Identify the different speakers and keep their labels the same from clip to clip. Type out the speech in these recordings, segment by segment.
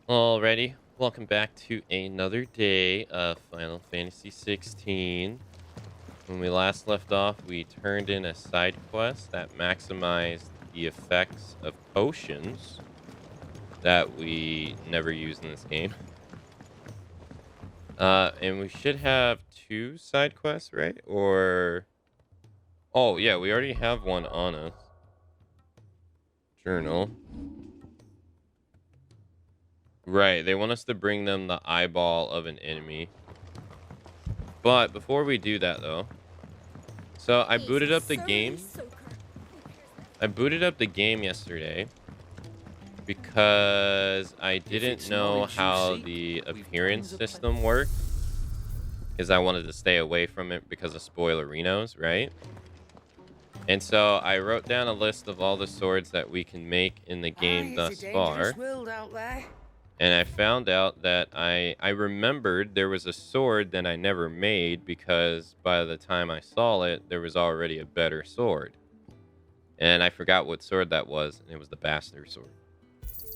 Speaker 1: Alrighty, welcome back to another day of Final Fantasy XVI. When we last left off, we turned in a side quest that maximized the effects of potions that we never use in this game. And we should have two side quests, right? Or oh yeah, we already have one on us. Journal. Right, they want us to bring them the eyeball of an enemy. But before we do that though, so I
Speaker 2: He's
Speaker 1: booted
Speaker 2: a
Speaker 1: up the
Speaker 2: surly
Speaker 1: game.
Speaker 2: soaker.
Speaker 1: I booted up the game yesterday because I
Speaker 3: If
Speaker 1: didn't
Speaker 3: it's
Speaker 1: know
Speaker 3: knowledge you
Speaker 1: how
Speaker 3: seek,
Speaker 1: the
Speaker 3: we've
Speaker 1: appearance
Speaker 3: tons of
Speaker 1: system worked. Because I wanted to stay away from it because of spoilerinos, right? And so I wrote down a list of all the swords that we can make in the game
Speaker 4: It's a
Speaker 1: thus
Speaker 4: dangerous
Speaker 1: far.
Speaker 4: world out there.
Speaker 1: And I found out that I remembered there was a sword that I never made because by the time I saw it, there was already a better sword. And I forgot what sword that was, and it was the bastard sword.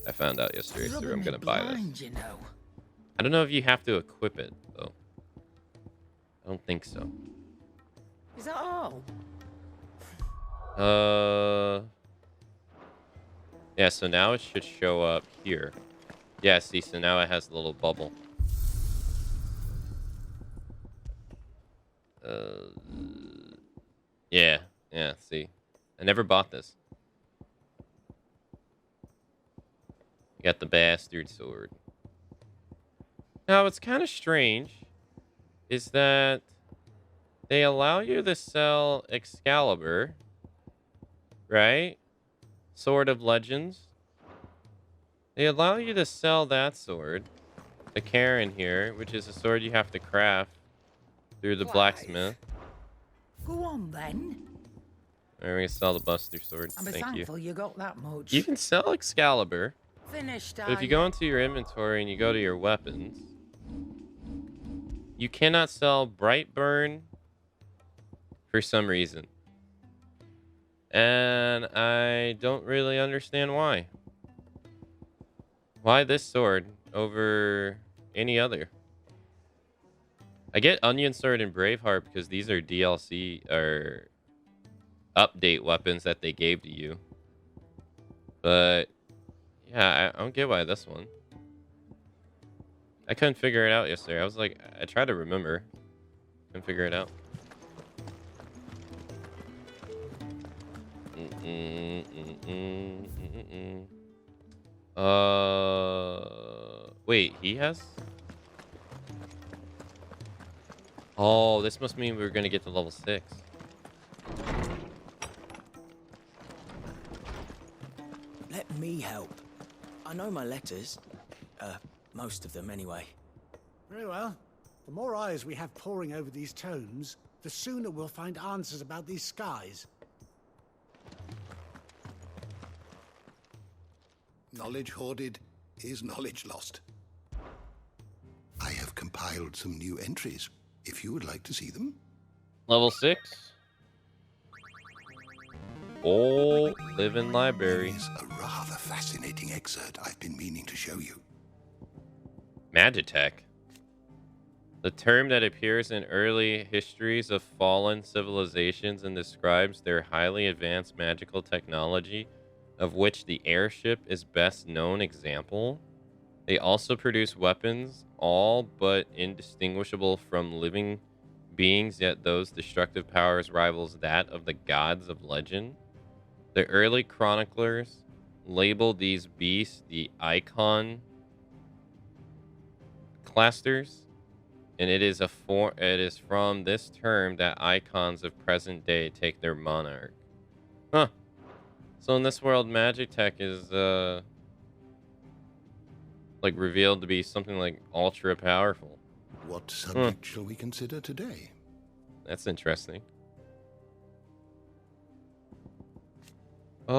Speaker 1: I found out yesterday, so I'm gonna buy this.
Speaker 4: You know.
Speaker 1: I don't know if you have to equip it, though. I don't think so.
Speaker 4: Is that all?
Speaker 1: Yeah, so now it should show up here. Yeah, see, so now it has a little bubble. Yeah, see. I never bought this. You got the bastard sword. Now, what's kind of strange is that they allow you to sell Excalibur, right? Sword of Legends. They allow you to sell that sword, the Karen here, which is a sword you have to craft through the blacksmith.
Speaker 4: Go on then.
Speaker 1: We're gonna sell the Buster sword.
Speaker 4: I'm
Speaker 1: Thank you.
Speaker 4: thankful you got that much.
Speaker 1: You can sell Excalibur,
Speaker 4: Finished.
Speaker 1: but if you go into your inventory and you go to your weapons, you cannot sell Brightburn for some reason. And I don't really understand why. Why this sword over any other? I get Onion Sword and Braveheart because these are DLC or update weapons that they gave to you. But yeah, I don't get why this one. I couldn't figure it out yesterday. I was like, I tried to remember. Couldn't figure it out. Wait, he has? Oh, this must mean we're gonna get to level 6.
Speaker 3: Let me help. I know my letters. Most of them anyway.
Speaker 5: Very well. The more eyes we have poring over these tomes, the sooner we'll find answers about these skies.
Speaker 6: Knowledge hoarded is knowledge lost. I have compiled some new entries, if you would like to see them.
Speaker 1: Level 6. Oh, living library.
Speaker 6: There is a rather fascinating excerpt I've been meaning to show you.
Speaker 1: Magitech. The term that appears in early histories of fallen civilizations and describes their highly advanced magical technology, of which the airship is best known example. They also produce weapons, all but indistinguishable from living beings, yet those destructive powers rivals that of the gods of legend. The early chroniclers labeled these beasts the icon clusters, and it is from this term that icons of present day take their monarch. Huh. So in this world, Magitech is like revealed to be something like ultra powerful.
Speaker 6: What subject shall we consider today?
Speaker 1: That's interesting. They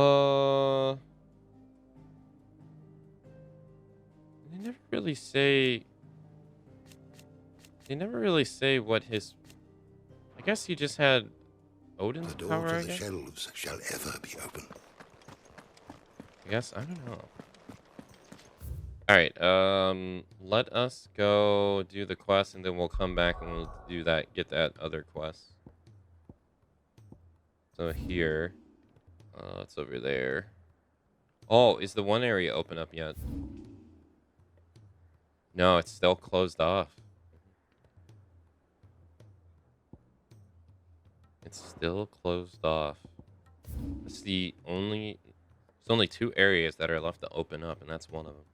Speaker 1: never really say. They never really say what his. I guess he just had Odin's
Speaker 6: The door
Speaker 1: power.
Speaker 6: to
Speaker 1: I
Speaker 6: the
Speaker 1: guess.
Speaker 6: shelves shall ever be open.
Speaker 1: I don't know. All right. Let us go do the quest, and then we'll come back and we'll do that. Get that other quest. So here, it's over there. Oh, is the one area open up yet? No, it's still closed off. It's still closed off. It's the only. There's only 2 areas that are left to open up, and that's one of them.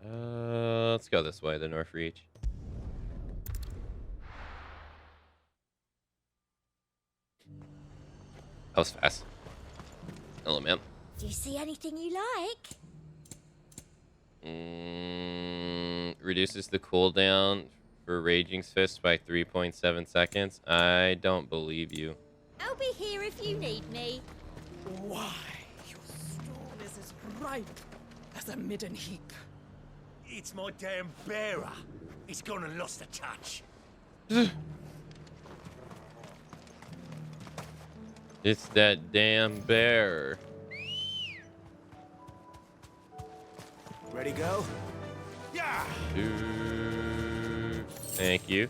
Speaker 1: Let's go this way, the North Reach. That was fast. Hello, man.
Speaker 2: Do you see anything you like?
Speaker 1: Reduces the cooldown for Raging's Fist by 3.7 seconds. I don't believe you.
Speaker 2: I'll be here if you need me.
Speaker 4: Why, your stone is as ripe as a midden heap.
Speaker 7: It's my damn bearer. He's gone and lost the touch.
Speaker 1: It's that damn bear.
Speaker 3: Ready, go?
Speaker 7: Yeah.
Speaker 1: Thank you.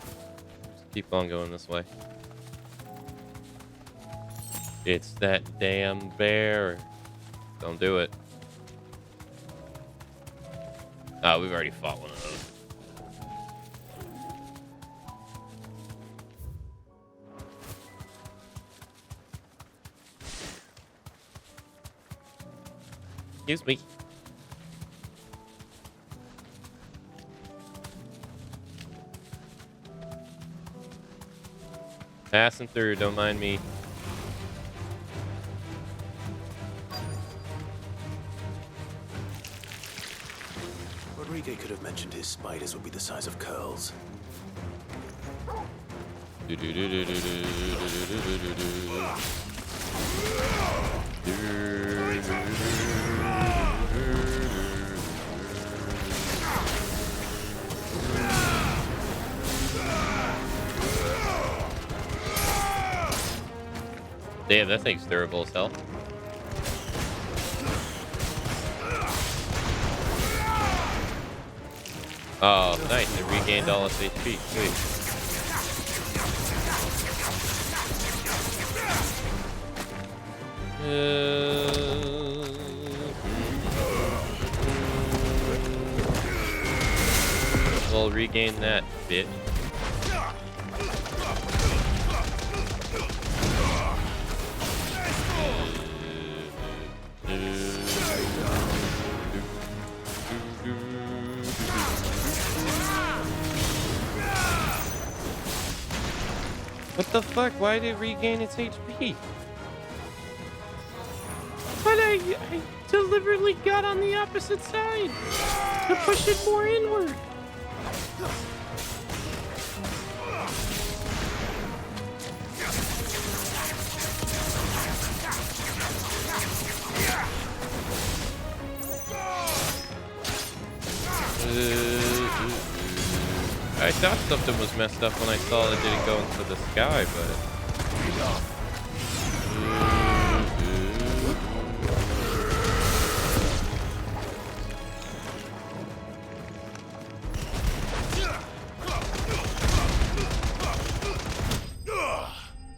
Speaker 1: Just keep on going this way. It's that damn bear. Don't do it. Oh, we've already fought one of those. Excuse me. Passing through, don't mind me.
Speaker 3: Rodriguez could have mentioned his spiders would be the size of curls.
Speaker 1: Damn, that thing's durable as hell. Oh, nice. It regained all its HP. Sweet. We'll regain that, bitch. What the fuck? Why did it regain its HP? But I deliberately got on the opposite side to push it more inward. I thought something was messed up when I saw it didn't go into the sky, but...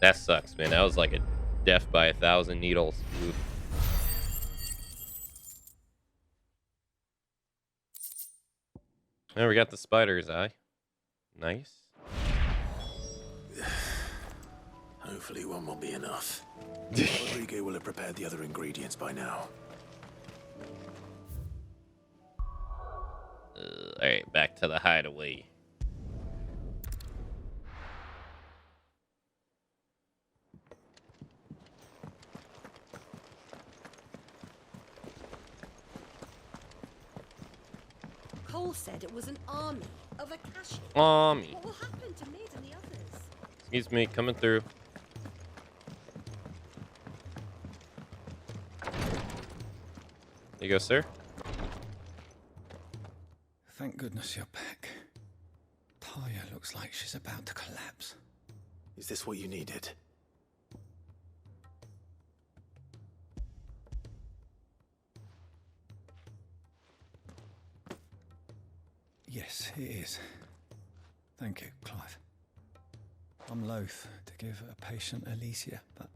Speaker 1: That sucks, man. That was like a death by 1,000 needles. Oof. And we got the spider's eye. Nice.
Speaker 3: Hopefully one will be enough. Rodriguez will have prepared the other ingredients by now.
Speaker 1: Alright, back to the hideaway.
Speaker 2: Cole said it was an army of Akashi.
Speaker 1: Army.
Speaker 2: What will happen to Mid and the others?
Speaker 1: Excuse me, coming through. There you go, sir.
Speaker 8: Thank goodness you're back. Talia looks like she's about to collapse.
Speaker 3: Is this what you needed?
Speaker 8: Yes, it is. Thank you, Clive. I'm loath to give a patient Alicia, but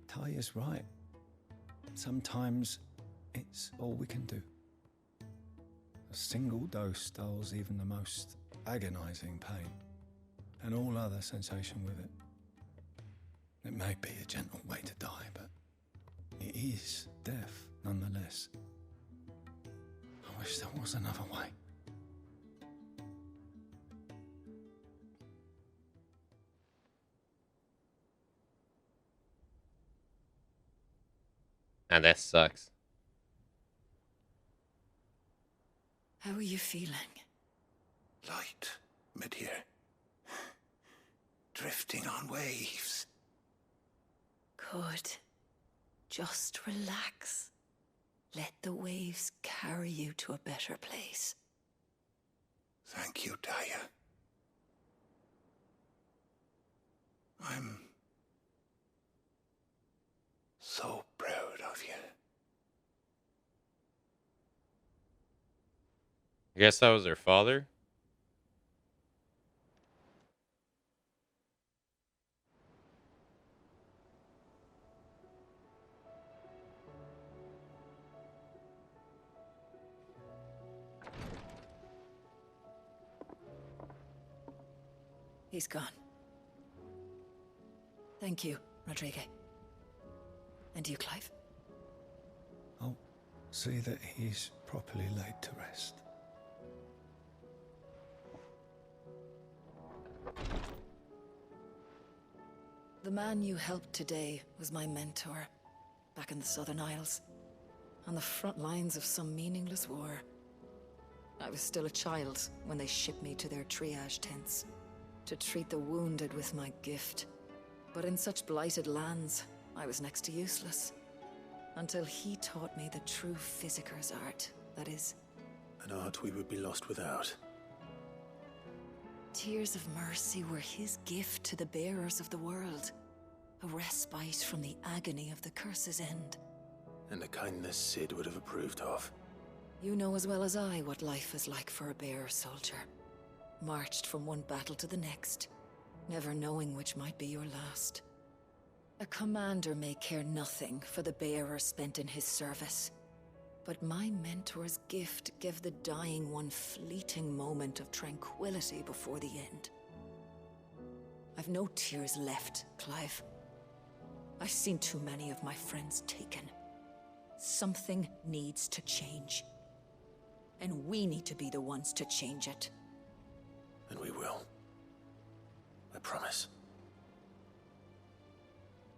Speaker 8: Taya's right. Sometimes it's all we can do. A single dose dulls even the most agonizing pain, and all other sensation with it. It may be a gentle way to die, but it is death nonetheless. I wish there was another way.
Speaker 1: And that sucks.
Speaker 4: How are you feeling?
Speaker 6: Light, mid-here. Drifting on waves.
Speaker 4: Good. Just relax. Let the waves carry you to a better place.
Speaker 6: Thank you, Taya. I'm so proud of you.
Speaker 1: I guess that was her father.
Speaker 4: He's gone. Thank you, Rodrigue. And you, Clive?
Speaker 8: I'll see that he's properly laid to rest.
Speaker 4: The man you helped today was my mentor, back in the Southern Isles, on the front lines of some meaningless war. I was still a child when they shipped me to their triage tents, to treat the wounded with my gift. But in such blighted lands, I was next to useless. Until he taught me the true physicker's art, that is.
Speaker 9: An art we would be lost without.
Speaker 4: Tears of mercy were his gift to the bearers of the world. A respite from the agony of the curse's end.
Speaker 9: And a kindness Sid would have approved of.
Speaker 4: You know as well as I what life is like for a bearer soldier. Marched from one battle to the next, never knowing which might be your last. A commander may care nothing for the bearer spent in his service. But my mentor's gift gave the dying one fleeting moment of tranquility before the end. I've no tears left, Clive. I've seen too many of my friends taken. Something needs to change. And we need to be the ones to change it.
Speaker 9: And we will. I promise.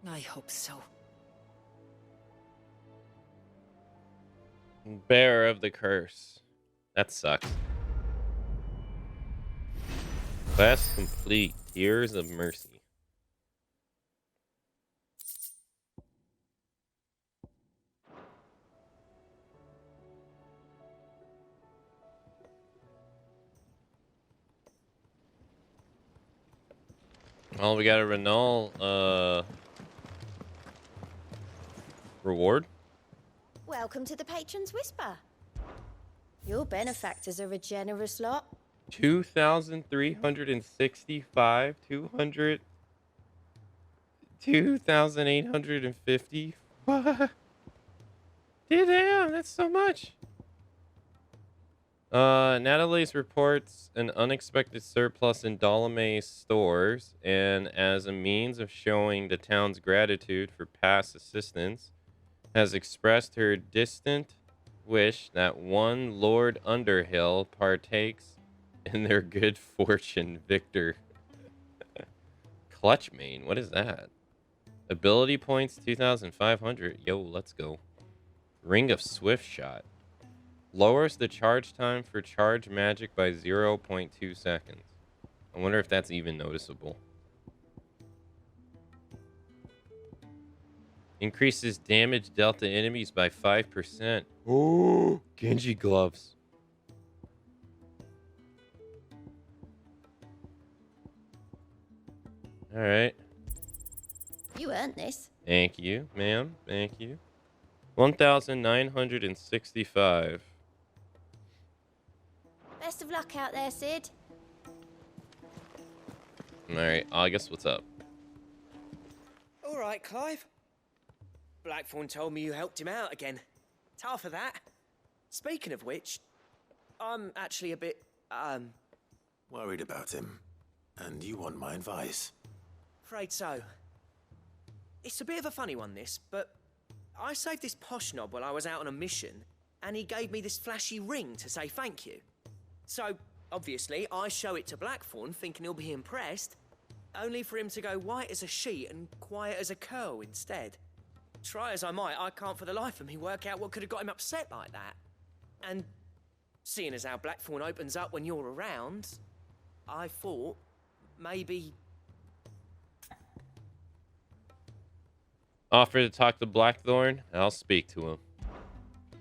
Speaker 4: I hope so.
Speaker 1: Bearer of the curse. That sucks. Quest complete. Tears of mercy. Well, we got a Renault reward.
Speaker 2: Welcome to the Patron's Whisper. Your benefactors are a generous lot.
Speaker 1: 2,365, 2,850. What? Damn, that's so much. Natalie's reports an unexpected surplus in Dolome's stores, and as a means of showing the town's gratitude for past assistance, has expressed her distant wish that one Lord Underhill partakes in their good fortune. Victor. Clutch main, what is that? Ability points 2,500. Yo, let's go. Ring of Swift Shot. Lowers the charge time for charge magic by 0.2 seconds. I wonder if that's even noticeable. Increases damage dealt to enemies by 5%. Oh, Genji gloves. All right.
Speaker 2: You earned this.
Speaker 1: Thank you, ma'am. Thank you. 1,965.
Speaker 2: Best of luck out there, Sid.
Speaker 1: Alright, August, what's up?
Speaker 3: All right, Clive. Blackthorn told me you helped him out again. Tough for that. Speaking of which, I'm actually a bit,
Speaker 9: Worried about him. And you want my advice?
Speaker 3: afraid so. It's a bit of a funny one, this, but I saved this posh knob while I was out on a mission, and he gave me this flashy ring to say thank you. So, obviously, I show it to Blackthorn, thinking he'll be impressed, only for him to go white as a sheet and quiet as a curl instead. Try as I might, I can't for the life of me work out what could have got him upset like that. And seeing as how Blackthorn opens up when you're around, I thought maybe...
Speaker 1: Offer to talk to Blackthorn, I'll speak to him.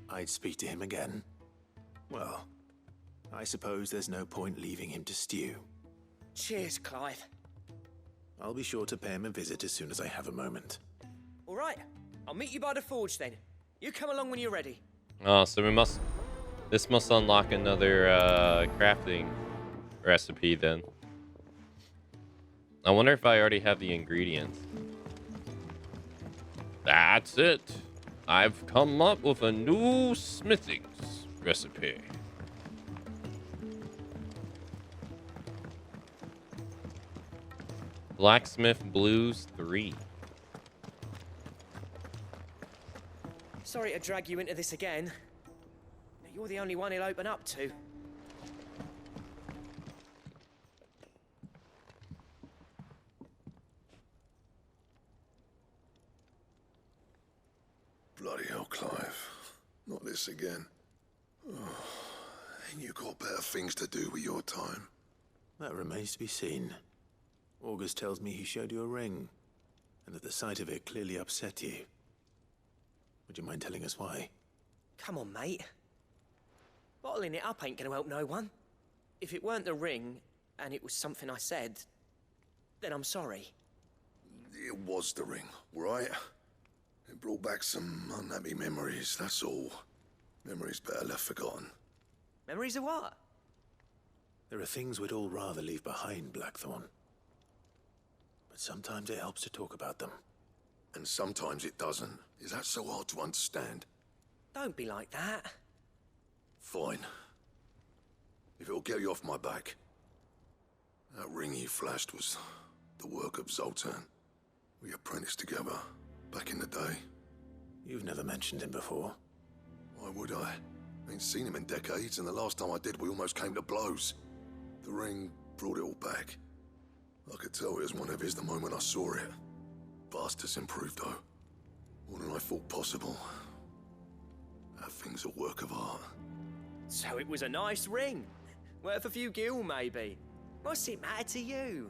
Speaker 9: I'd speak to him again. Well, I suppose there's no point leaving him to stew.
Speaker 3: Cheers, Clive.
Speaker 9: I'll be sure to pay him a visit as soon as I have a moment.
Speaker 3: All right, I'll meet you by the forge then. You come along when you're ready.
Speaker 1: Oh, so this must unlock another crafting recipe then. I wonder if I already have the ingredients. That's it. I've come up with a new smithing's recipe. Blacksmith Blues 3.
Speaker 3: Sorry to drag you into this again. You're the only one he'll open up to.
Speaker 6: Bloody hell, Clive. Not this again. Oh, ain't you got better things to do with your time?
Speaker 9: That remains to be seen. August tells me he showed you a ring, and that the sight of it clearly upset you. Would you mind telling us why?
Speaker 3: Come on, mate. Bottling it up ain't gonna help no one. If it weren't the ring, and it was something I said, then I'm sorry.
Speaker 6: It was the ring, right? It brought back some unhappy memories, that's all. Memories better left forgotten.
Speaker 3: Memories of what?
Speaker 9: There are things we'd all rather leave behind, Blackthorn. But sometimes it helps to talk about them.
Speaker 6: And sometimes it doesn't. Is that so hard to understand?
Speaker 3: Don't be like that.
Speaker 6: Fine. If it'll get you off my back. That ring you flashed was the work of Zoltan. We apprenticed together, back in the day.
Speaker 9: You've never mentioned him before.
Speaker 6: Why would I? Ain't seen him in decades, and the last time I did, we almost came to blows. The ring brought it all back. I could tell it was one of his the moment I saw it. Vast has improved, though. More than I thought possible. That thing's a work of art.
Speaker 3: So it was a nice ring. Worth a few gil, maybe. What's it matter to you?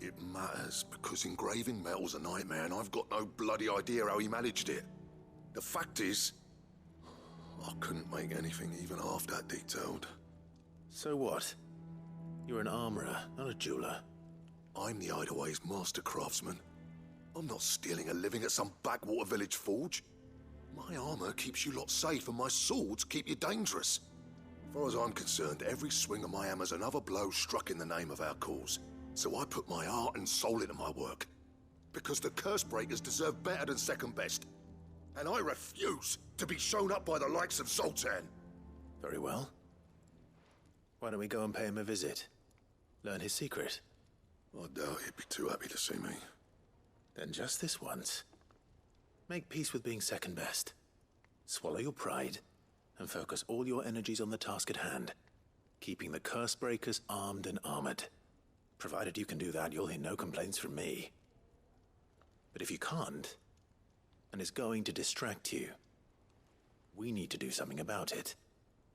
Speaker 6: It matters, because engraving metal's a nightmare, and I've got no bloody idea how he managed it. The fact is, I couldn't make anything even half that detailed.
Speaker 9: So what? You're an armorer, not a jeweler.
Speaker 6: I'm the Idleway's master craftsman. I'm not stealing a living at some backwater village forge. My armor keeps you lot safe, and my swords keep you dangerous. As far as I'm concerned, every swing of my hammer's another blow struck in the name of our cause. So I put my heart and soul into my work. Because the curse breakers deserve better than second best. And I refuse to be shown up by the likes of Zoltan.
Speaker 9: Very well. Why don't we go and pay him a visit? Learn his secret.
Speaker 6: I doubt he'd be too happy to see me.
Speaker 9: Then just this once. Make peace with being second best. Swallow your pride, and focus all your energies on the task at hand. Keeping the curse breakers armed and armored. Provided you can do that, you'll hear no complaints from me. But if you can't, and it's going to distract you, we need to do something about it.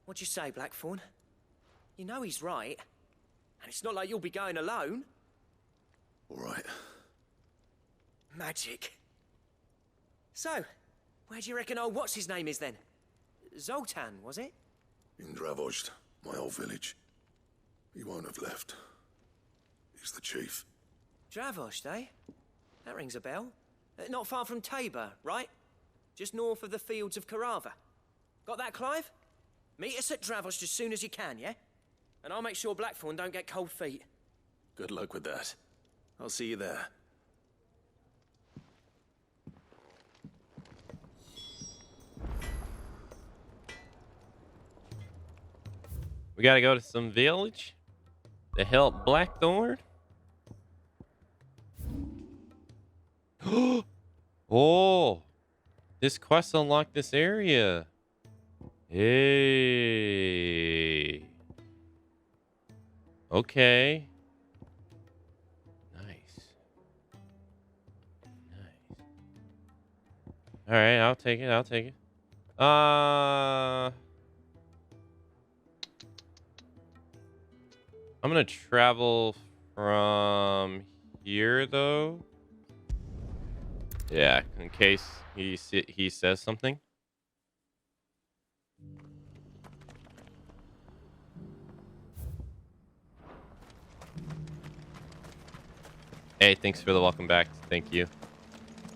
Speaker 3: What'd you say, Blackthorn? You know he's right. And it's not like you'll be going alone.
Speaker 6: All right.
Speaker 3: Magic. So, where do you reckon old what's-his-name is then? Zoltan, was it?
Speaker 6: In Dravozd, my old village. He won't have left. He's the chief.
Speaker 3: Dravozd, eh? That rings a bell. Not far from Tabor, right? Just north of the fields of Karava. Got that, Clive? Meet us at Dravos as soon as you can, yeah? And I'll make sure Blackthorn don't get cold feet.
Speaker 9: Good luck with that. I'll see you there.
Speaker 1: We gotta go to some village to help Blackthorn. Oh, this quest unlocked this area. Hey. Okay. Nice. All right, I'll take it. I'll take it. I'm gonna travel from here though. Yeah, in case he says something. Hey, thanks for the welcome back. Thank you.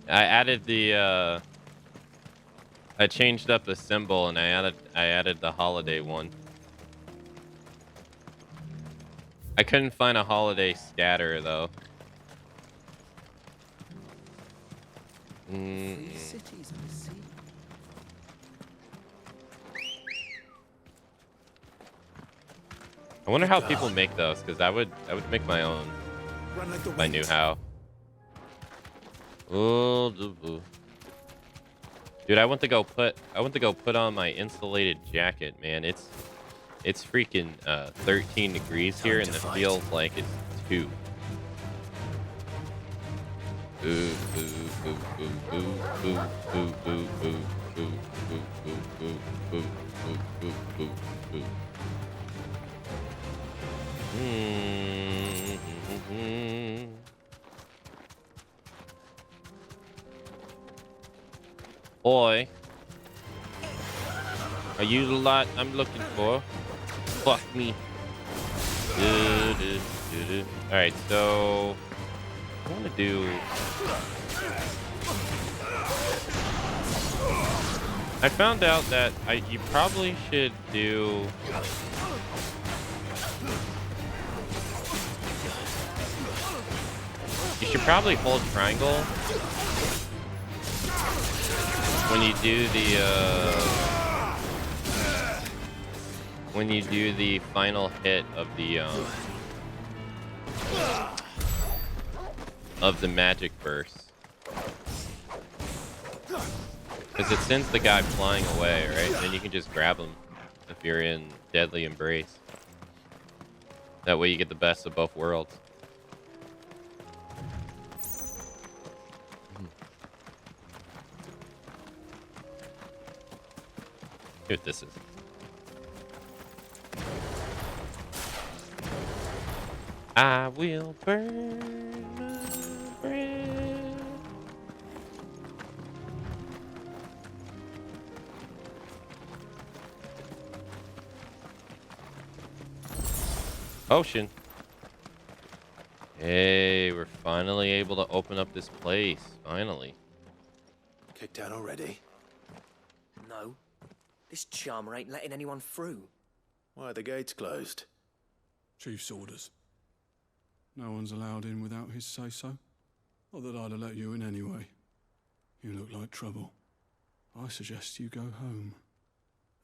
Speaker 1: I added the I changed up the symbol and I added the holiday one. I couldn't find a holiday scatter though.
Speaker 3: Cities I see.
Speaker 1: I wonder how people make those, because I would make my own if I knew how. Oh, dude, I went to go put on my insulated jacket, man. It's freaking 13 degrees here, and it feels like it's 2. Ooh, ooh, ooh, ooh, ooh, ooh, ooh, ooh, ooh, ooh, ooh, ooh, ooh, ooh, ooh, ooh. Boy, are you the lot I'm looking for? Fuck me. Alright, so I want to do... I found out that you probably should do... You should probably hold triangle when you do the final hit of the magic burst, because it sends the guy flying away, right? And then you can just grab him if you're in deadly embrace. That way you get the best of both worlds. See what this is. I will burn my bread. Potion. Hey, we're finally able to open up this place. Finally.
Speaker 9: Kicked out already?
Speaker 3: No. This charmer ain't letting anyone through.
Speaker 9: Why are the gates closed?
Speaker 8: Chief's orders. No one's allowed in without his say-so. Not that I'd have let you in anyway. You look like trouble. I suggest you go home.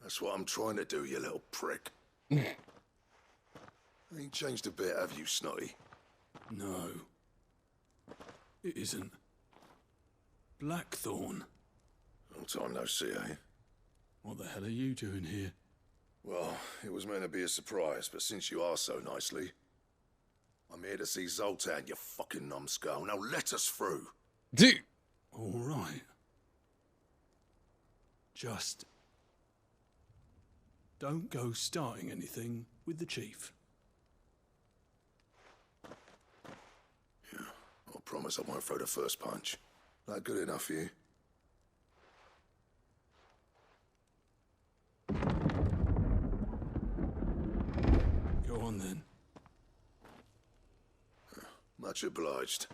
Speaker 6: That's what I'm trying to do, you little prick. Ain't changed a bit, have you, Snotty?
Speaker 8: No. It isn't. Blackthorn.
Speaker 6: Long time no see, eh?
Speaker 8: What the hell are you doing here?
Speaker 6: Well, it was meant to be a surprise, but since you are so nicely, I'm here to see Zoltan, you fucking numbskull. Now let us through.
Speaker 8: Dude! All right. Just don't go starting anything with the chief.
Speaker 6: Yeah, I promise I won't throw the first punch. That good enough for you?
Speaker 8: Go on then.
Speaker 6: Much obliged.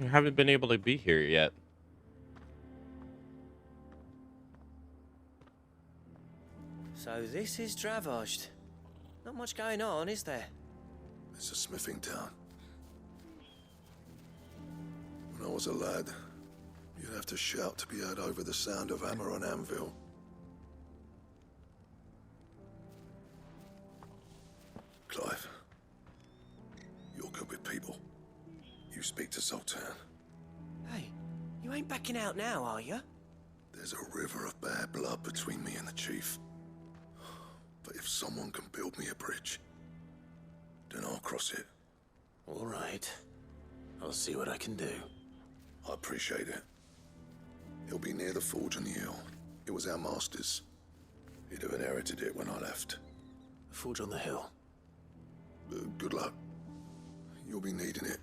Speaker 1: I haven't been able to be here yet.
Speaker 3: So this is Dravaged. Not much going on, is there?
Speaker 6: It's a smithing town. When I was a lad, you'd have to shout to be heard over the sound of hammer on anvil. Clive, you're good with people. You speak to Sultan.
Speaker 3: Hey, you ain't backing out now, are you?
Speaker 6: There's a river of bad blood between me and the chief. But if someone can build me a bridge, then I'll cross it.
Speaker 9: All right. I'll see what I can do.
Speaker 6: I appreciate it. It'll be near the forge on the hill. It was our master's. He'd have inherited it when I left.
Speaker 9: The forge on the hill.
Speaker 6: Good luck. You'll be needing it.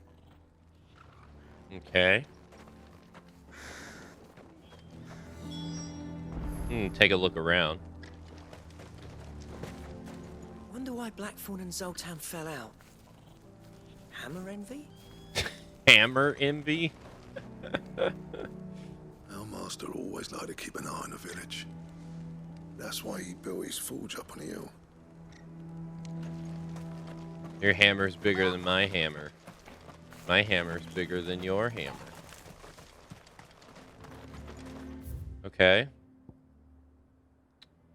Speaker 1: Okay. Take a look around.
Speaker 3: Wonder why Blackthorn and Zoltan fell out. Hammer envy?
Speaker 1: Hammer envy?
Speaker 6: Our master always liked to keep an eye on the village. That's why he built his forge up on the hill.
Speaker 1: Your hammer's bigger than my hammer. My hammer's bigger than your hammer. Okay.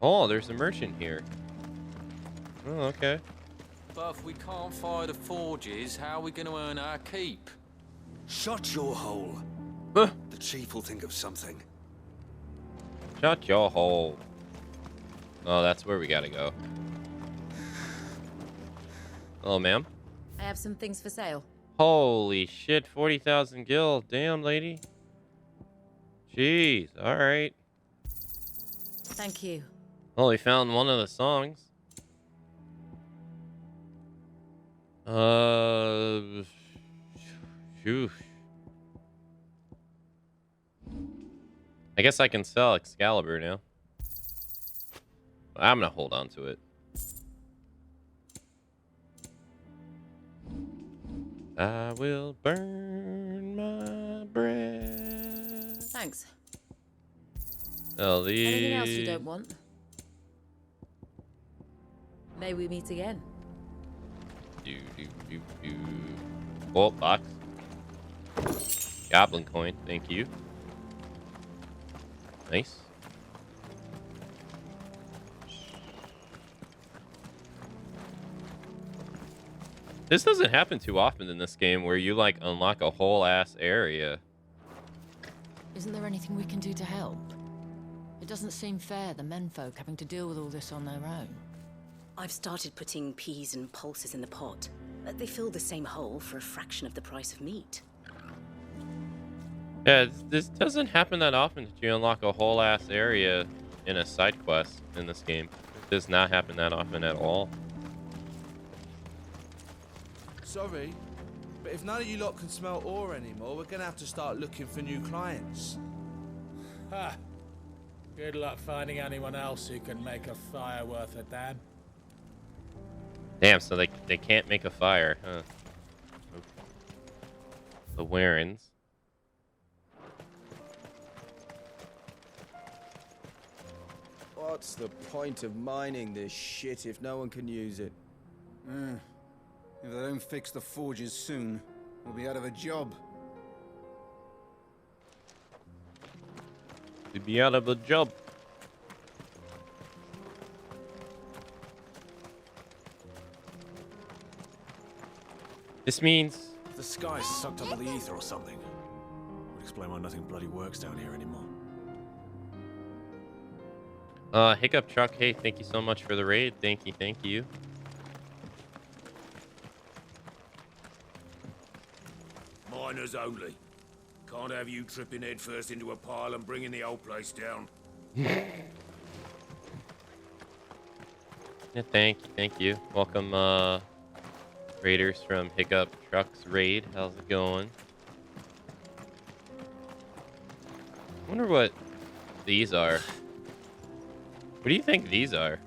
Speaker 1: Oh, there's a merchant here. Oh, okay.
Speaker 10: But if we can't fire the forges, how are we going to earn our keep?
Speaker 11: Shut your hole.
Speaker 1: Huh.
Speaker 11: The chief will think of something.
Speaker 1: Shut your hole. Oh, that's where we gotta go. Hello, ma'am.
Speaker 4: I have some things for sale.
Speaker 1: Holy shit, 40,000 gil. Damn, lady. Jeez, alright.
Speaker 4: Thank you.
Speaker 1: Well, we found one of the songs. Phew. I guess I can sell Excalibur now. I'm gonna hold on to it. I will burn my breath.
Speaker 4: Thanks.
Speaker 1: Oh,
Speaker 4: Anything else you don't want? May we meet again.
Speaker 1: Oh, box. Goblin coin, thank you. Nice. This doesn't happen too often in this game where you like unlock a whole ass area.
Speaker 12: Isn't there anything we can do to help? It doesn't seem fair, the menfolk having to deal with all this on their own.
Speaker 13: I've started putting peas and pulses in the pot. They fill the same hole for a fraction of the price of meat.
Speaker 1: Yeah, this doesn't happen that often that you unlock a whole ass area in a side quest in this game. It does not happen that often at all.
Speaker 14: Sorry, but if none of you lot can smell ore anymore, we're gonna have to start looking for new clients.
Speaker 5: Ha! Good luck finding anyone else who can make a fire worth a damn.
Speaker 1: Damn, so they can't make a fire, huh? The Warrens.
Speaker 15: What's the point of mining this shit if no one can use it?
Speaker 8: If they don't fix the forges soon, we'll be out of a job.
Speaker 1: To be out of a job. This means
Speaker 9: The sky's sucked up all the ether or something. Would explain why nothing bloody works down here anymore.
Speaker 1: Hiccup Truck, hey, thank you so much for the raid. Thank you.
Speaker 7: Miners only. Can't have you tripping headfirst into a pile and bringing the whole place down.
Speaker 1: Yeah, thank you. Welcome, raiders from Hiccup Trucks raid. How's it going? I wonder what these are. What do you think these are?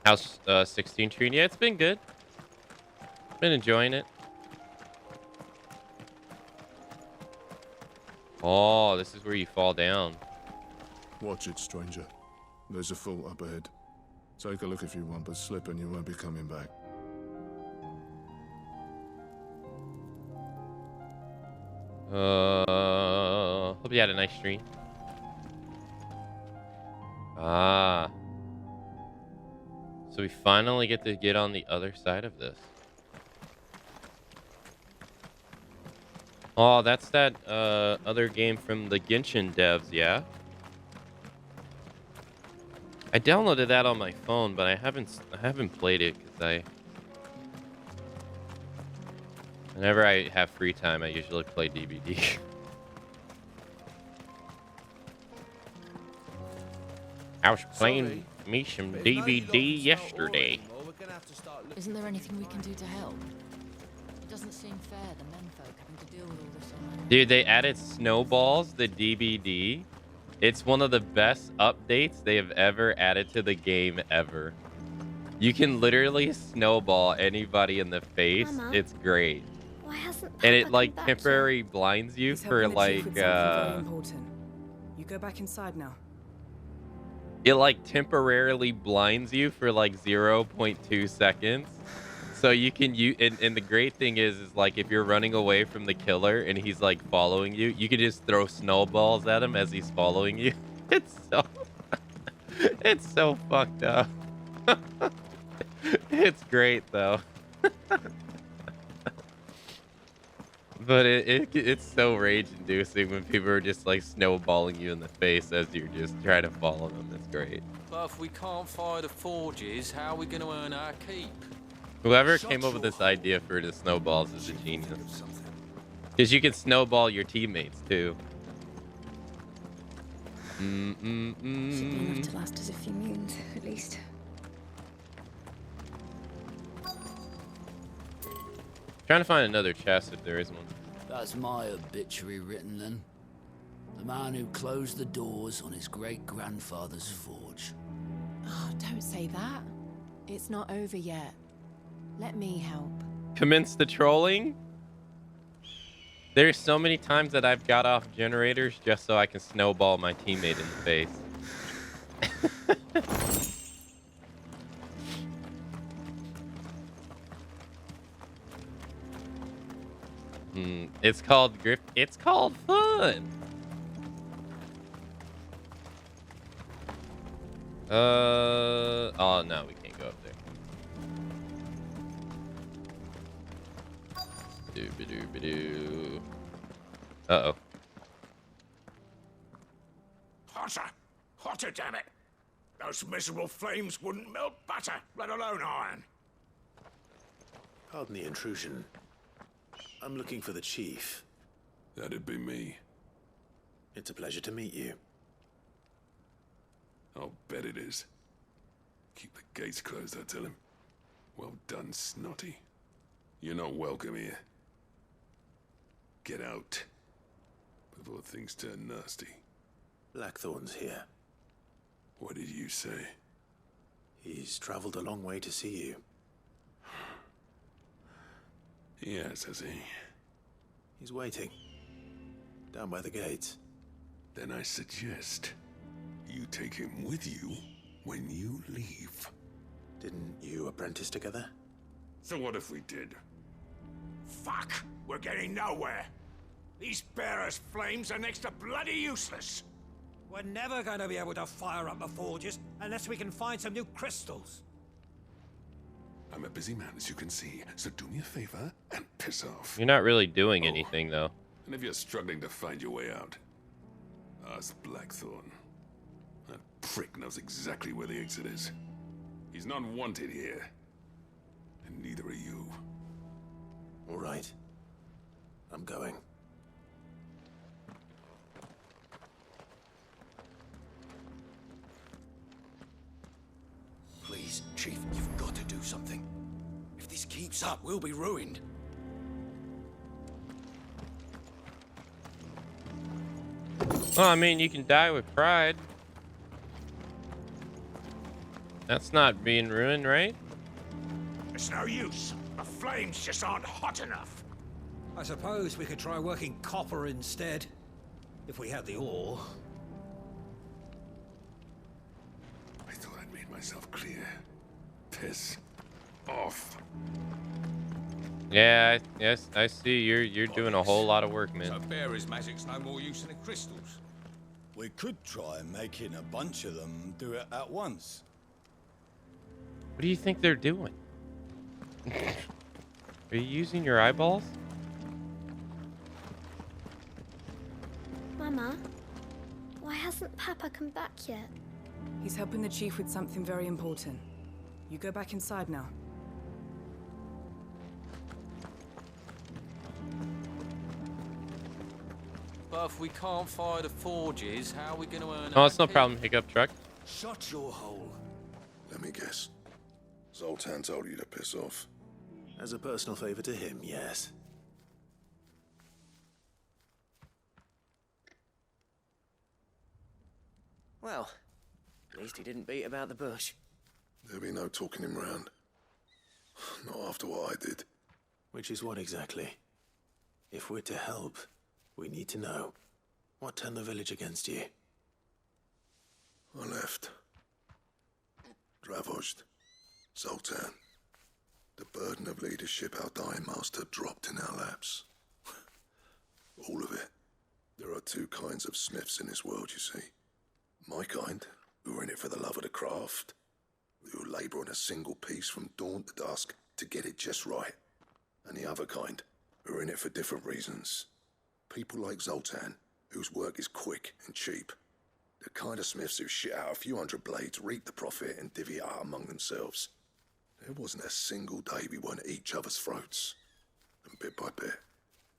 Speaker 1: House 16 treat. Yeah, it's been good. Been enjoying it. Oh, this is where you fall down.
Speaker 6: Watch it, stranger. There's a fault up ahead. Take a look if you want, but slip and you won't be coming back.
Speaker 1: Hope you had a nice stream. Ah. So we finally get to get on the other side of this. Oh, that's that other game from the Genshin devs, yeah? I downloaded that on my phone, but I haven't played it because whenever I have free time, I usually play DBD. I was playing me some DBD yesterday.
Speaker 12: Isn't there anything we can do to help? It doesn't seem fair, the menfolk having to deal with all this on their own.
Speaker 1: Dude, they added snowballs, the DBD. It's one of the best updates they have ever added to the game ever. You can literally snowball anybody in the face.
Speaker 2: Mama,
Speaker 1: it's great.
Speaker 2: Why hasn't
Speaker 1: And it
Speaker 2: Papa
Speaker 1: like
Speaker 2: come back
Speaker 1: temporarily blinds you
Speaker 16: He's
Speaker 1: for
Speaker 16: helping the chief
Speaker 1: like
Speaker 16: with something very important. You go back inside now.
Speaker 1: it like temporarily blinds you for like 0.2 seconds. So you can and the great thing is like if you're running away from the killer and he's like following you, you can just throw snowballs at him as he's following you. It's so it's so fucked up. It's great though. But it's so rage inducing when people are just like snowballing you in the face as you're just trying to follow them. It's great.
Speaker 10: But if we can't fire the forges, how are we going to earn our keep?
Speaker 1: Whoever came up with this idea for the snowballs is a genius. Because you can snowball your teammates too.
Speaker 2: Should be enough to last us a few moons, at least.
Speaker 1: Trying to find another chest if there is one.
Speaker 17: That's my obituary written then. The man who closed the doors on his great-grandfather's forge.
Speaker 12: Oh, don't say that. It's not over yet. Let me help.
Speaker 1: Commence the trolling? There's so many times that I've got off generators just so I can snowball my teammate in the face. It's called it's called fun. Oh no, we can't go up there. Doo-ba-doo-ba-doo. Uh-oh.
Speaker 7: Hotter! Hotter, damn it! Those miserable flames wouldn't melt butter, let alone iron.
Speaker 9: Pardon the intrusion. I'm looking for the chief.
Speaker 6: That'd be me.
Speaker 9: It's a pleasure to meet you.
Speaker 6: I'll bet it is. Keep the gates closed, I tell him. Well done, Snotty. You're not welcome here. Get out. Before things turn nasty.
Speaker 9: Blackthorn's here.
Speaker 6: What did you say?
Speaker 9: He's traveled a long way to see you.
Speaker 6: Yes, has he?
Speaker 9: He's waiting. Down by the gates.
Speaker 6: Then I suggest you take him with you when you leave.
Speaker 9: Didn't you apprentice together?
Speaker 7: So what if we did? Fuck! We're getting nowhere! These bearers' flames are next to bloody useless!
Speaker 18: We're never going to be able to fire up the forges unless we can find some new crystals.
Speaker 6: I'm a busy man, as you can see, so do me a favor and piss off.
Speaker 1: You're not really doing anything though.
Speaker 6: And if you're struggling to find your way out, ask Blackthorn. That prick knows exactly where the exit is. He's not wanted here. And neither are you.
Speaker 9: All right. I'm going.
Speaker 11: Please, Chief, you've got to do something. If this keeps up, we'll be ruined.
Speaker 1: Well, I mean, you can die with pride. That's not being ruined, right?
Speaker 7: It's no use. The flames just aren't hot enough.
Speaker 18: I suppose we could try working copper instead. If we had the ore.
Speaker 6: I thought I'd made myself clear. Piss off.
Speaker 1: Yeah, yes, I see. You're doing a whole lot of work, man.
Speaker 7: So bearer's magic's no more use than the crystals.
Speaker 8: We could try making a bunch of them do it at once.
Speaker 1: What do you think they're doing? Are you using your eyeballs?
Speaker 19: Mama, why hasn't Papa come back yet?
Speaker 16: He's helping the chief with something very important. You go back inside now.
Speaker 10: But if we can't fire the forges, how are we going to earn
Speaker 1: Oh,
Speaker 10: our
Speaker 1: it's no
Speaker 10: keep?
Speaker 1: problem. Hiccup truck.
Speaker 6: Shut your hole. Let me guess. Zoltan told you to piss off.
Speaker 9: As a personal favor to him, yes.
Speaker 3: Well, at least he didn't beat about the bush.
Speaker 6: There'll be no talking him round. Not after what I did.
Speaker 9: Which is what exactly? If we're to help, we need to know. What turned the village against you?
Speaker 6: I left. Dravozd. Zoltan. The burden of leadership our dying master dropped in our laps. All of it. There are two kinds of smiths in this world, you see. My kind, who are in it for the love of the craft, who labour on a single piece from dawn to dusk to get it just right. And the other kind, who are in it for different reasons. People like Zoltan, whose work is quick and cheap. The kind of smiths who shit out a few hundred blades, reap the profit, and divvy it out among themselves. There wasn't a single day we weren't at each other's throats. And bit by bit,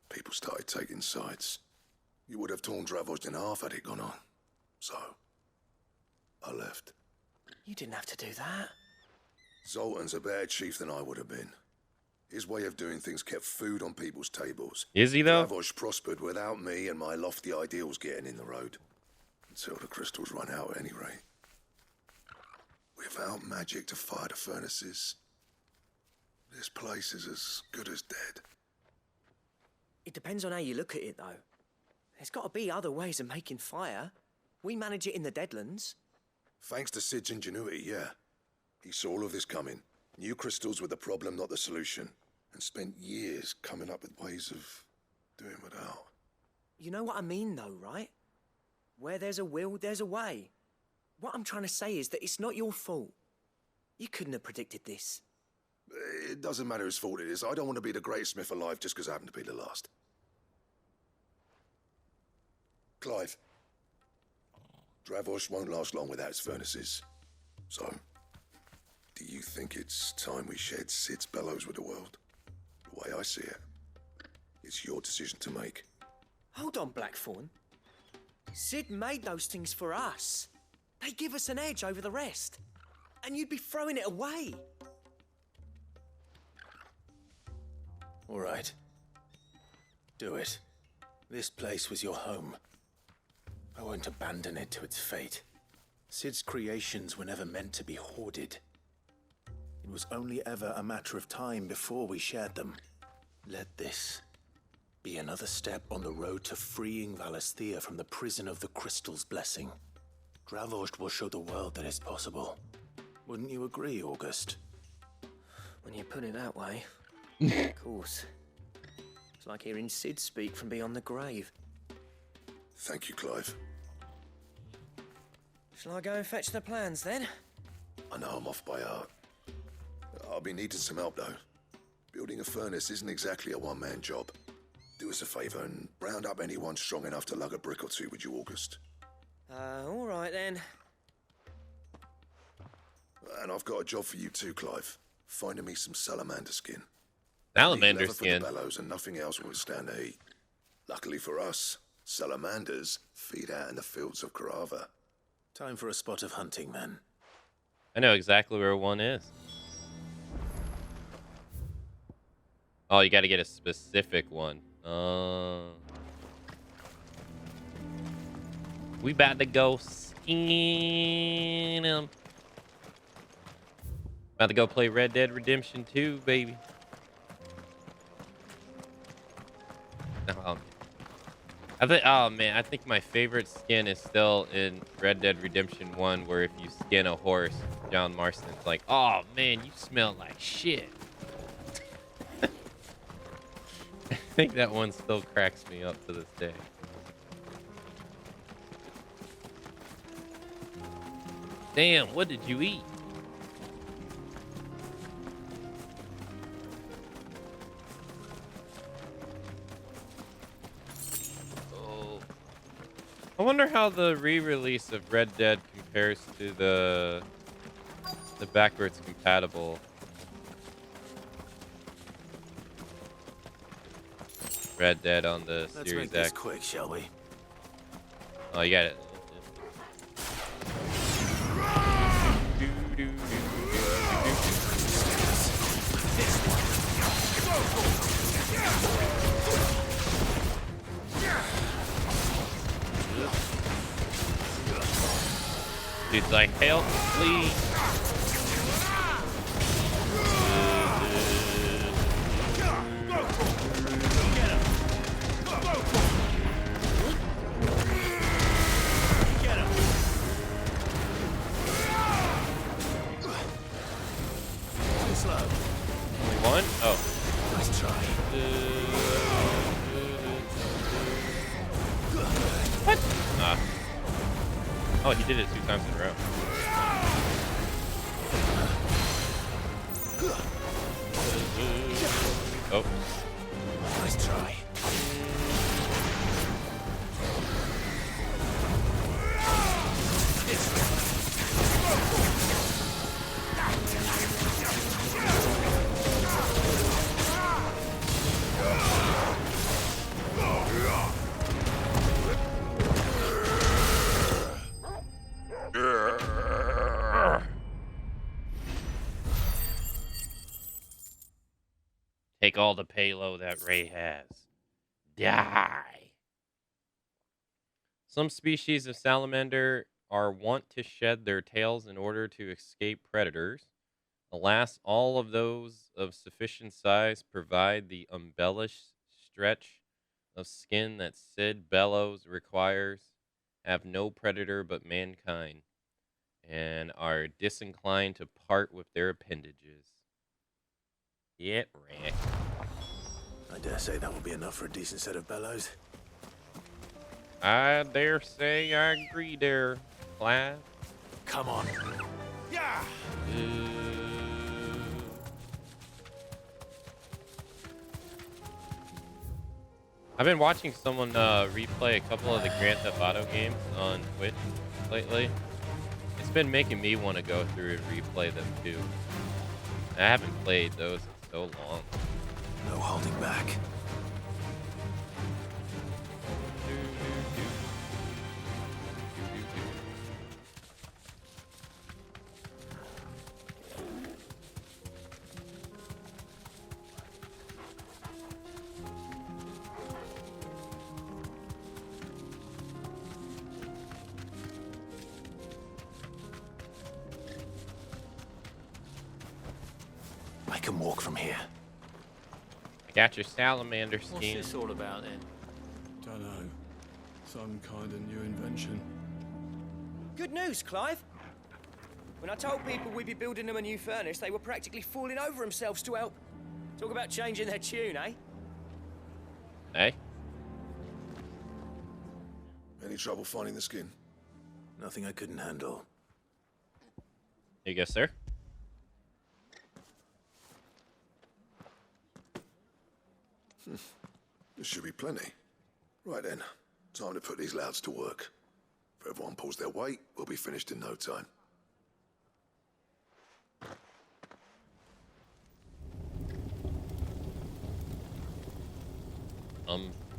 Speaker 6: people started taking sides. You would have torn Dravozd in half had it gone on. So, I left.
Speaker 3: You didn't have to do that.
Speaker 6: Zoltan's a better chief than I would have been. His way of doing things kept food on people's tables.
Speaker 1: Is he, though?
Speaker 6: Dravozd prospered without me and my lofty ideals getting in the road. Until the crystals run out at any rate. Without magic to fire the furnaces, this place is as good as dead.
Speaker 3: It depends on how you look at it, though. There's got to be other ways of making fire. We manage it in the Deadlands.
Speaker 6: Thanks to Sid's ingenuity, yeah. He saw all of this coming. Knew crystals were the problem, not the solution. And spent years coming up with ways of doing without.
Speaker 3: You know what I mean, though, right? Where there's a will, there's a way. What I'm trying to say is that it's not your fault. You couldn't have predicted this.
Speaker 6: It doesn't matter whose fault it is. I don't want to be the greatest smith alive just because I happen to be the last. Clive. Dravozd won't last long without its furnaces. So, do you think it's time we shared Sid's bellows with the world? The way I see it, it's your decision to make.
Speaker 3: Hold on, Blackthorn. Sid made those things for us. They give us an edge over the rest. And you'd be throwing it away.
Speaker 9: All right. Do it. This place was your home. I won't abandon it to its fate. Sid's creations were never meant to be hoarded. It was only ever a matter of time before we shared them. Let this be another step on the road to freeing Valisthea from the prison of the Crystal's blessing. Dravozd will show the world that it's possible. Wouldn't you agree, August?
Speaker 3: When you put it that way, of course. It's like hearing Sid speak from beyond the grave.
Speaker 6: Thank you, Clive.
Speaker 3: Shall I go and fetch the plans, then?
Speaker 6: I know I'm off by heart. I'll be needing some help, though. Building a furnace isn't exactly a one-man job. Do us a favour and round up anyone strong enough to lug a brick or two, would you, August?
Speaker 3: All right, then.
Speaker 6: And I've got a job for you too, Clive. Finding me some salamander skin.
Speaker 1: Salamander
Speaker 6: Leather
Speaker 1: skin.
Speaker 6: For the bellows and nothing else will withstand the heat. Luckily for us, salamanders feed out in the fields of Karava.
Speaker 9: Time for a spot of hunting, then.
Speaker 1: I know exactly where one is. Oh, you got to get a specific one. We about to go skin him. About to go play Red Dead Redemption 2, baby. I think, oh man, I think my favorite skin is still in Red Dead Redemption 1, where if you skin a horse, John Marston's like, oh man, you smell like shit. I think that one still cracks me up to this day. Damn, what did you eat? Oh. I wonder how the re-release of Red Dead compares to the backwards compatible Red Dead on the
Speaker 9: Let's
Speaker 1: Series
Speaker 9: make
Speaker 1: X.
Speaker 9: this quick, shall we?
Speaker 1: Oh, you got it. Dude's like, help, please. Only one? Oh.
Speaker 9: Nice try.
Speaker 1: What? Oh, he did it 2 times in a row. Oh.
Speaker 9: Nice try.
Speaker 1: Take all the payload that Ray has. Die. Some species of salamander are wont to shed their tails in order to escape predators. Alas, all of those of sufficient size provide the embellished stretch of skin that Sid Bellows requires, have no predator but mankind, and are disinclined to part with their appendages. Yep, Rick.
Speaker 9: I dare say that will be enough for a decent set of bellows.
Speaker 1: I dare say I agree there, Clive.
Speaker 9: Come on.
Speaker 7: Yeah.
Speaker 1: I've been watching someone replay a couple of the Grand Theft Auto games on Twitch lately. It's been making me want to go through and replay them too. I haven't played those in so long.
Speaker 9: No holding back. I can walk from here.
Speaker 1: I got your salamander skin.
Speaker 10: What's this all about then?
Speaker 8: Dunno. Some kind of new invention.
Speaker 3: Good news, Clive. When I told people we'd be building them a new furnace, they were practically falling over themselves to help. Talk about changing their tune, eh?
Speaker 1: Hey?
Speaker 6: Any trouble finding the skin?
Speaker 9: Nothing I couldn't handle.
Speaker 1: Here you go, sir.
Speaker 6: This should be plenty. Right then, time to put these louds to work. If everyone pulls their weight, we'll be finished in no time.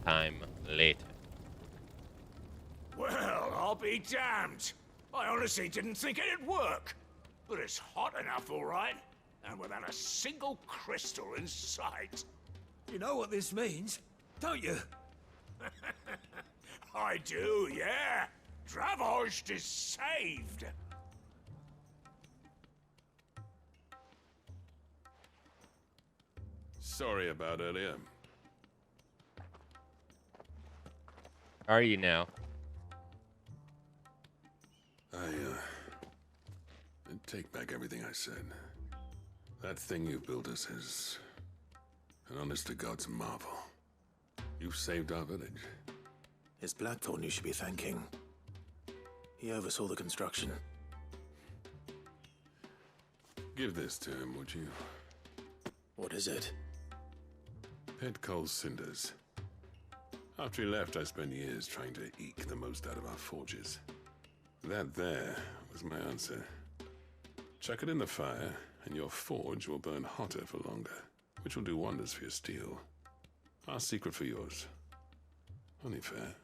Speaker 1: Time later.
Speaker 7: Well, I'll be damned. I honestly didn't think it'd work. But it's hot enough, all right. And without a single crystal in sight.
Speaker 18: You know what this means, don't you?
Speaker 7: I do, yeah. Dravost is saved.
Speaker 20: Sorry about earlier.
Speaker 1: How are you now?
Speaker 20: I take back everything I said. That thing you built us is an honest-to-God's marvel. You've saved our village.
Speaker 9: It's Blackthorn you should be thanking. He oversaw the construction.
Speaker 20: Give this to him, would you?
Speaker 9: What is it?
Speaker 20: Pet coal cinders. After he left, I spent years trying to eke the most out of our forges. That there was my answer. Chuck it in the fire, and your forge will burn hotter for longer, which will do wonders for your steel. Our secret for yours. Only fair.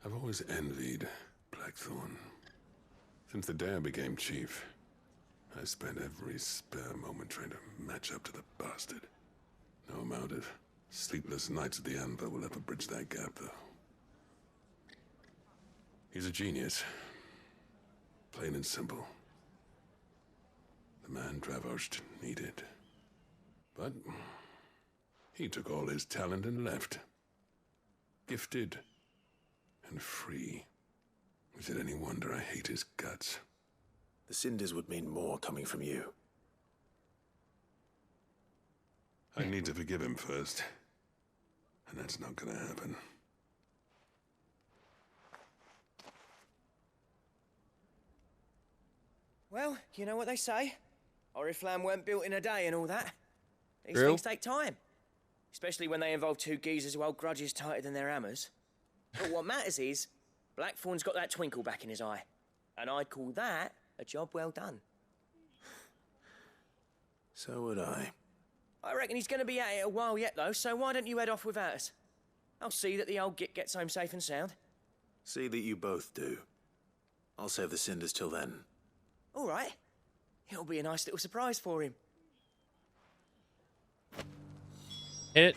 Speaker 20: I've always envied Blackthorn. Since the day I became chief, I spent every spare moment trying to match up to the bastard. No amount of sleepless nights at the Anvil will ever bridge that gap, though. He's a genius. Plain and simple. The man Dravost needed. But he took all his talent and left. Gifted and free. Is it any wonder I hate his guts?
Speaker 9: The cinders would mean more coming from you.
Speaker 20: I need to forgive him first. And that's not gonna happen.
Speaker 3: Well, you know what they say. Oriflamme weren't built in a day and all that. These
Speaker 1: True.
Speaker 3: things take time. Especially when they involve two geezers who hold grudges tighter than their hammers. But what matters is, Blackthorn's got that twinkle back in his eye. And I'd call that a job well done.
Speaker 9: So would I.
Speaker 3: I reckon he's going to be at it a while yet, though, so why don't you head off without us? I'll see that the old git gets home safe and sound.
Speaker 9: See that you both do. I'll save the cinders till then.
Speaker 3: All right. It'll be a nice little surprise for him.
Speaker 1: Pit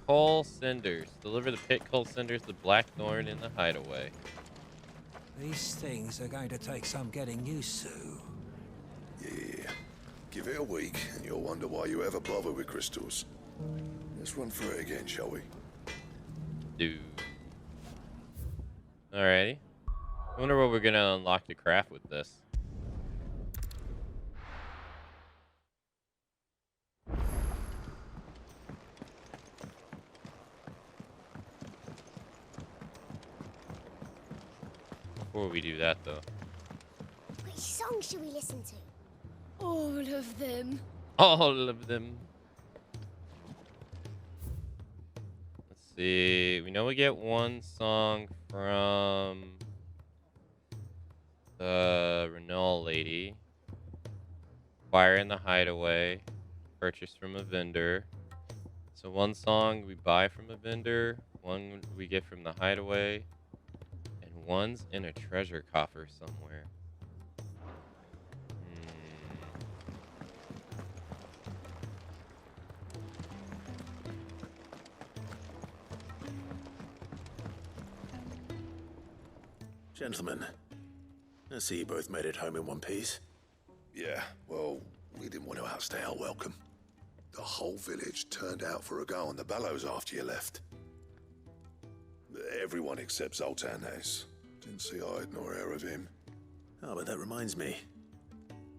Speaker 1: coal cinders. Deliver the pit coal cinders to Blackthorn in the hideaway.
Speaker 18: These things are going to take some getting used to.
Speaker 6: Yeah. Give it a week, and you'll wonder why you ever bother with crystals. Let's run through it again, shall we?
Speaker 1: Dude. Alrighty. I wonder what we're gonna unlock to craft with this. Before we do that, though.
Speaker 19: Which song should we listen to? All of them.
Speaker 1: All of them. Let's see. We know we get one song from the Renault lady. Fire in the hideaway. Purchased from a vendor. So one song we buy from a vendor. One we get from the hideaway. And one's in a treasure coffer somewhere.
Speaker 9: Gentlemen, I see you both made it home in one piece.
Speaker 6: Yeah, well, we didn't want to outstay our welcome. The whole village turned out for a go on the bellows after you left. Everyone except Zoltan has. Didn't see hide nor hair of him.
Speaker 9: Oh, but that reminds me.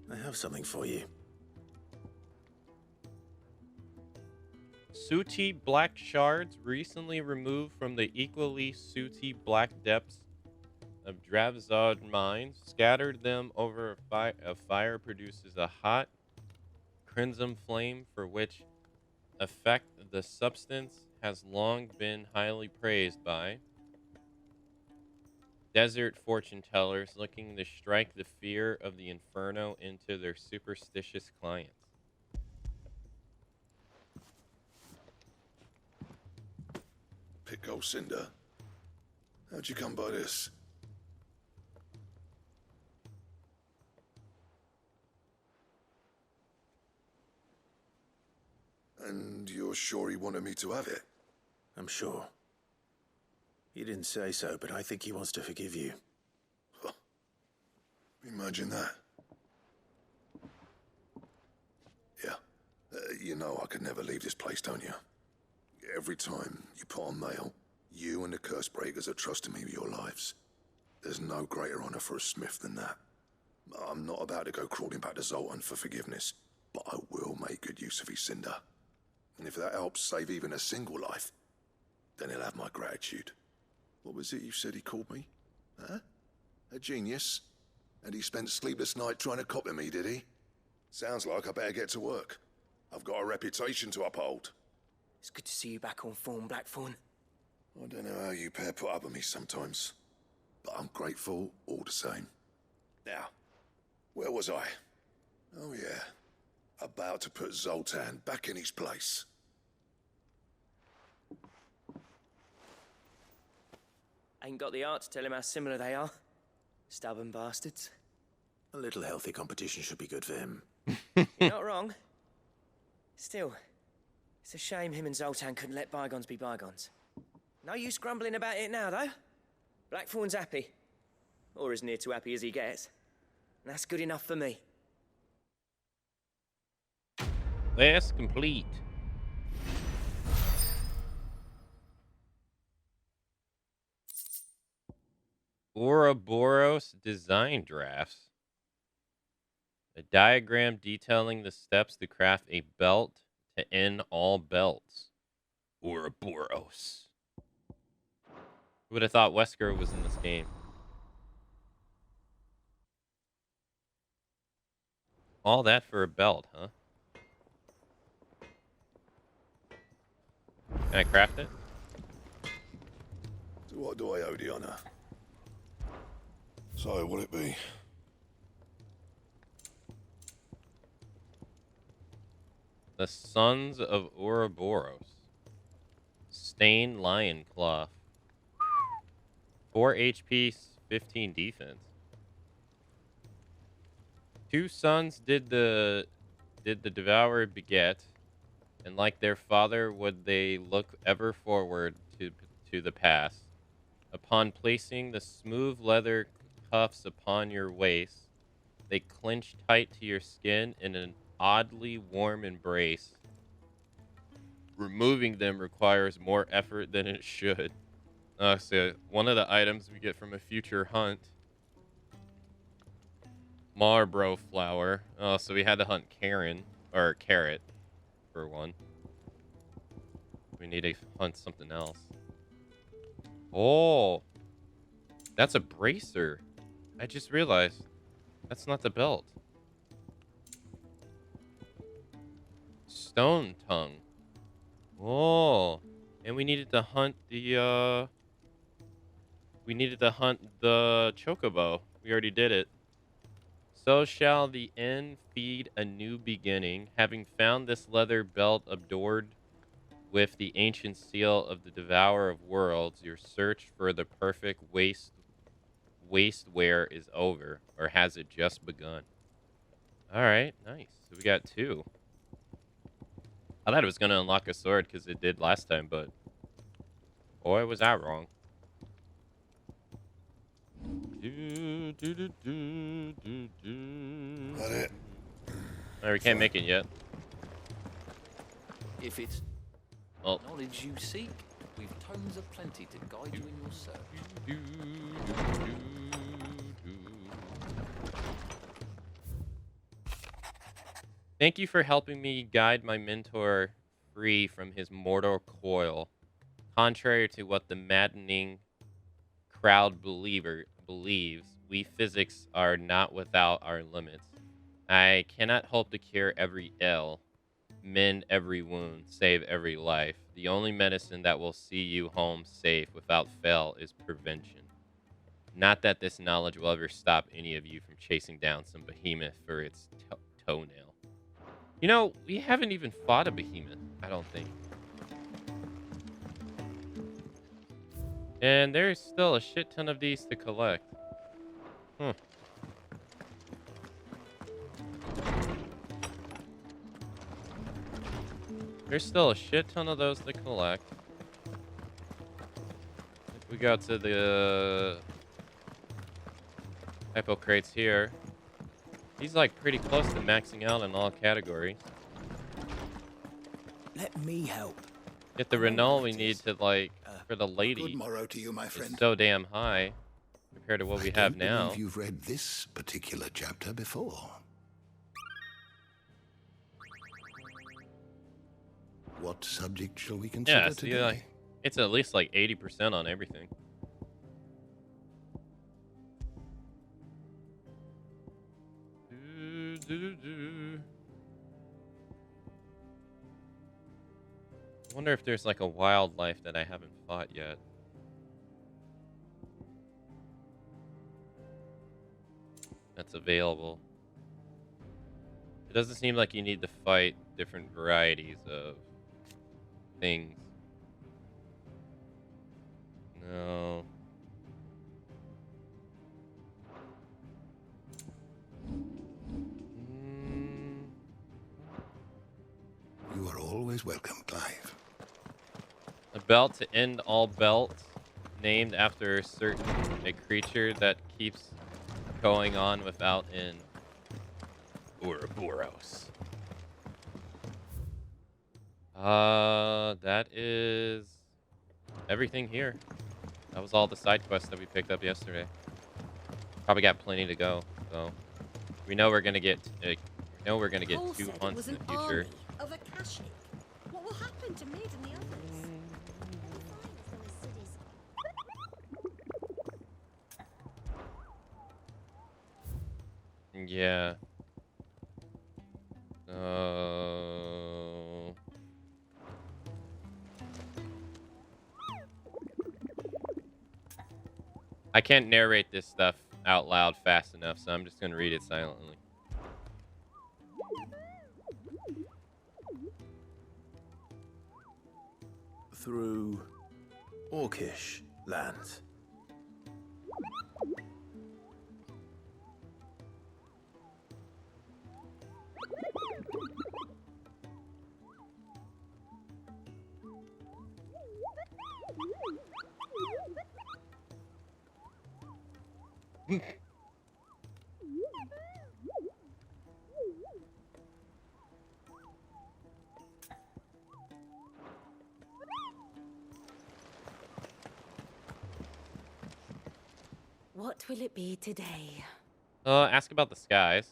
Speaker 9: I have something for you.
Speaker 1: Sooty black shards recently removed from the equally sooty black depths of Dravzod mines. Scattered them over a fire produces a hot crimson flame for which effect the substance has long been highly praised by desert fortune tellers looking to strike the fear of the inferno into their superstitious clients.
Speaker 6: Pico Cinder? How'd you come by this? And you're sure he wanted me to have it?
Speaker 9: I'm sure. He didn't say so, but I think he wants to forgive you.
Speaker 6: Imagine that. You know I could never leave this place, don't you? Every time you put on mail, you and the curse breakers are trusting me with your lives. There's no greater honor for a smith than that. I'm not about to go crawling back to Zoltan for forgiveness, but I will make good use of his cinder. And if that helps save even a single life, then he'll have my gratitude. What was it you said he called me? Huh? A genius? And he spent sleepless night trying to copy me, did he? Sounds like I better get to work. I've got a reputation to uphold.
Speaker 3: It's good to see you back on form, Blackthorn.
Speaker 6: I don't know how you pair put up with me sometimes, but I'm grateful all the same. Now, where was I? Oh yeah, about to put Zoltan back in his place.
Speaker 3: Ain't got the art to tell him how similar they are. Stubborn bastards.
Speaker 9: A little healthy competition should be good for him.
Speaker 3: You're not wrong. Still, it's a shame him and Zoltan couldn't let bygones be bygones. No use grumbling about it now, though. Blackthorn's happy. Or as near to happy as he gets. And that's good enough for me.
Speaker 1: Quest complete. Ouroboros design drafts. A diagram detailing the steps to craft a belt to end all belts. Ouroboros. Who would have thought Wesker was in this game? All that for a belt, huh? Can I craft it?
Speaker 6: So what do I owe the honor? So, what'll it be?
Speaker 1: The Sons of Ouroboros. Stained Lion Cloth. 4 HP, 15 defense. Two sons did the Devourer beget, and like their father would they look ever forward to the past. Upon placing the smooth leather cuffs upon your waist, they clinch tight to your skin in an oddly warm embrace. Removing them requires more effort than it should. So one of the items we get from a future hunt. Marlboro flower. Oh, so we had to hunt Carrot for one. We need to hunt something else. Oh, that's a bracer. I just realized that's not the belt. Stone tongue. Oh, and we needed to hunt the chocobo. We already did it. So shall the end feed a new beginning. Having found this leather belt adored with the ancient seal of the Devourer of Worlds, your search for the perfect waistwear is over, or has it just begun? All right, nice. So we got 2. I thought it was going to unlock a sword because it did last time, but boy, was I wrong.
Speaker 6: That it?
Speaker 1: Oh, we can't make it yet.
Speaker 10: If it's knowledge you seek, we've tomes aplenty to guide you in your search.
Speaker 1: Thank you for helping me guide my mentor free from his mortal coil. Contrary to what the maddening crowd believes, we physics are not without our limits. I cannot hope to cure every ill, mend every wound, save every life. The only medicine that will see you home safe without fail is prevention. Not that this knowledge will ever stop any of you from chasing down some behemoth for its toenail. You know, we haven't even fought a behemoth, I don't think. And there's still a shit ton of these to collect. There's still a shit ton of those to collect. We got to the hypo crates here. He's like pretty close to maxing out in all categories.
Speaker 15: Let me help.
Speaker 1: Yet the Renault we need to, like, for the lady
Speaker 6: Good morrow to you, my friend.
Speaker 1: is so damn high compared to what we have
Speaker 6: I
Speaker 1: now.
Speaker 6: don't believe you've read this particular chapter before. What subject shall we consider
Speaker 1: Yeah, see,
Speaker 6: today?
Speaker 1: like, it's at least like 80% on everything. I wonder if there's like a wildlife that I haven't fought yet. That's available. It doesn't seem like you need to fight different varieties of things. No.
Speaker 6: You are always welcome, Clive.
Speaker 1: A belt to end all belts, named after a creature that keeps going on without end. Ouroboros. That is everything here. That was all the side quests that we picked up yesterday. Probably got plenty to go, so we know we're gonna get
Speaker 2: Paul
Speaker 1: 2
Speaker 2: said
Speaker 1: hunts
Speaker 2: it was
Speaker 1: in
Speaker 2: an
Speaker 1: the future.
Speaker 2: army of Akashic. What will happen to Mid and the others?
Speaker 1: Yeah. I can't narrate this stuff out loud fast enough, so I'm just gonna read it silently.
Speaker 9: Through Orcish lands.
Speaker 13: What will it be today?
Speaker 1: Ask about the skies.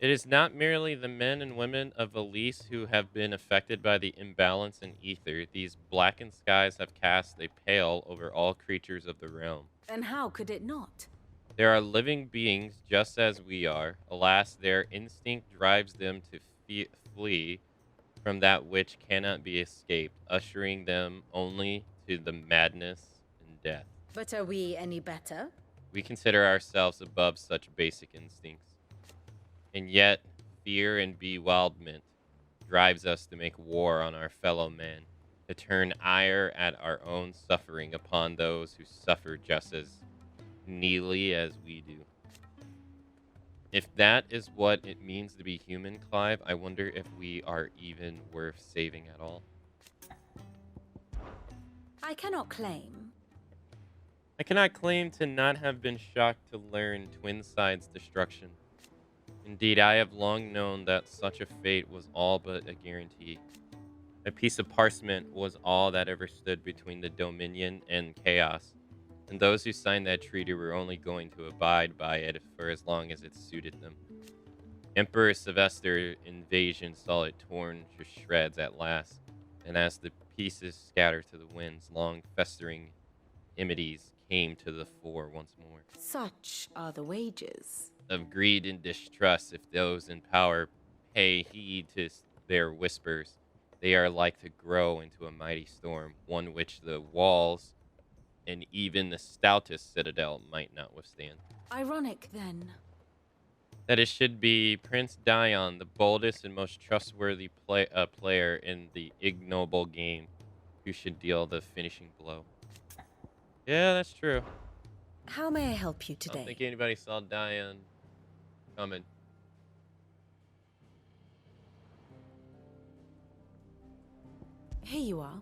Speaker 1: It is not merely the men and women of Elise who have been affected by the imbalance in ether. These blackened skies have cast a pall over all creatures of the realm.
Speaker 13: And how could it not?
Speaker 1: There are living beings just as we are. Alas, their instinct drives them to flee from that which cannot be escaped, ushering them only to the madness and death.
Speaker 13: But are we any better?
Speaker 1: We consider ourselves above such basic instincts. And yet, fear and bewilderment drives us to make war on our fellow men, to turn ire at our own suffering upon those who suffer just as nearly as we do. If that is what it means to be human, Clive, I wonder if we are even worth saving at all.
Speaker 13: I cannot claim.
Speaker 1: I cannot claim to not have been shocked to learn Twinside's destruction. Indeed, I have long known that such a fate was all but a guarantee. A piece of parchment was all that ever stood between the Dominion and chaos, and those who signed that treaty were only going to abide by it for as long as it suited them. Emperor Sylvester's invasion saw it torn to shreds at last, and as the pieces scattered to the winds, long festering enmities came to the fore once more.
Speaker 13: Such are the wages
Speaker 1: of greed and distrust. If those in power pay heed to their whispers, they are like to grow into a mighty storm, one which the walls and even the stoutest citadel might not withstand.
Speaker 13: Ironic, then,
Speaker 1: that it should be Prince Dion, the boldest and most trustworthy player in the ignoble game, who should deal the finishing blow. Yeah, that's true.
Speaker 13: How may I help you
Speaker 1: I
Speaker 13: today?
Speaker 1: don't think anybody saw Dion coming.
Speaker 13: Here you are.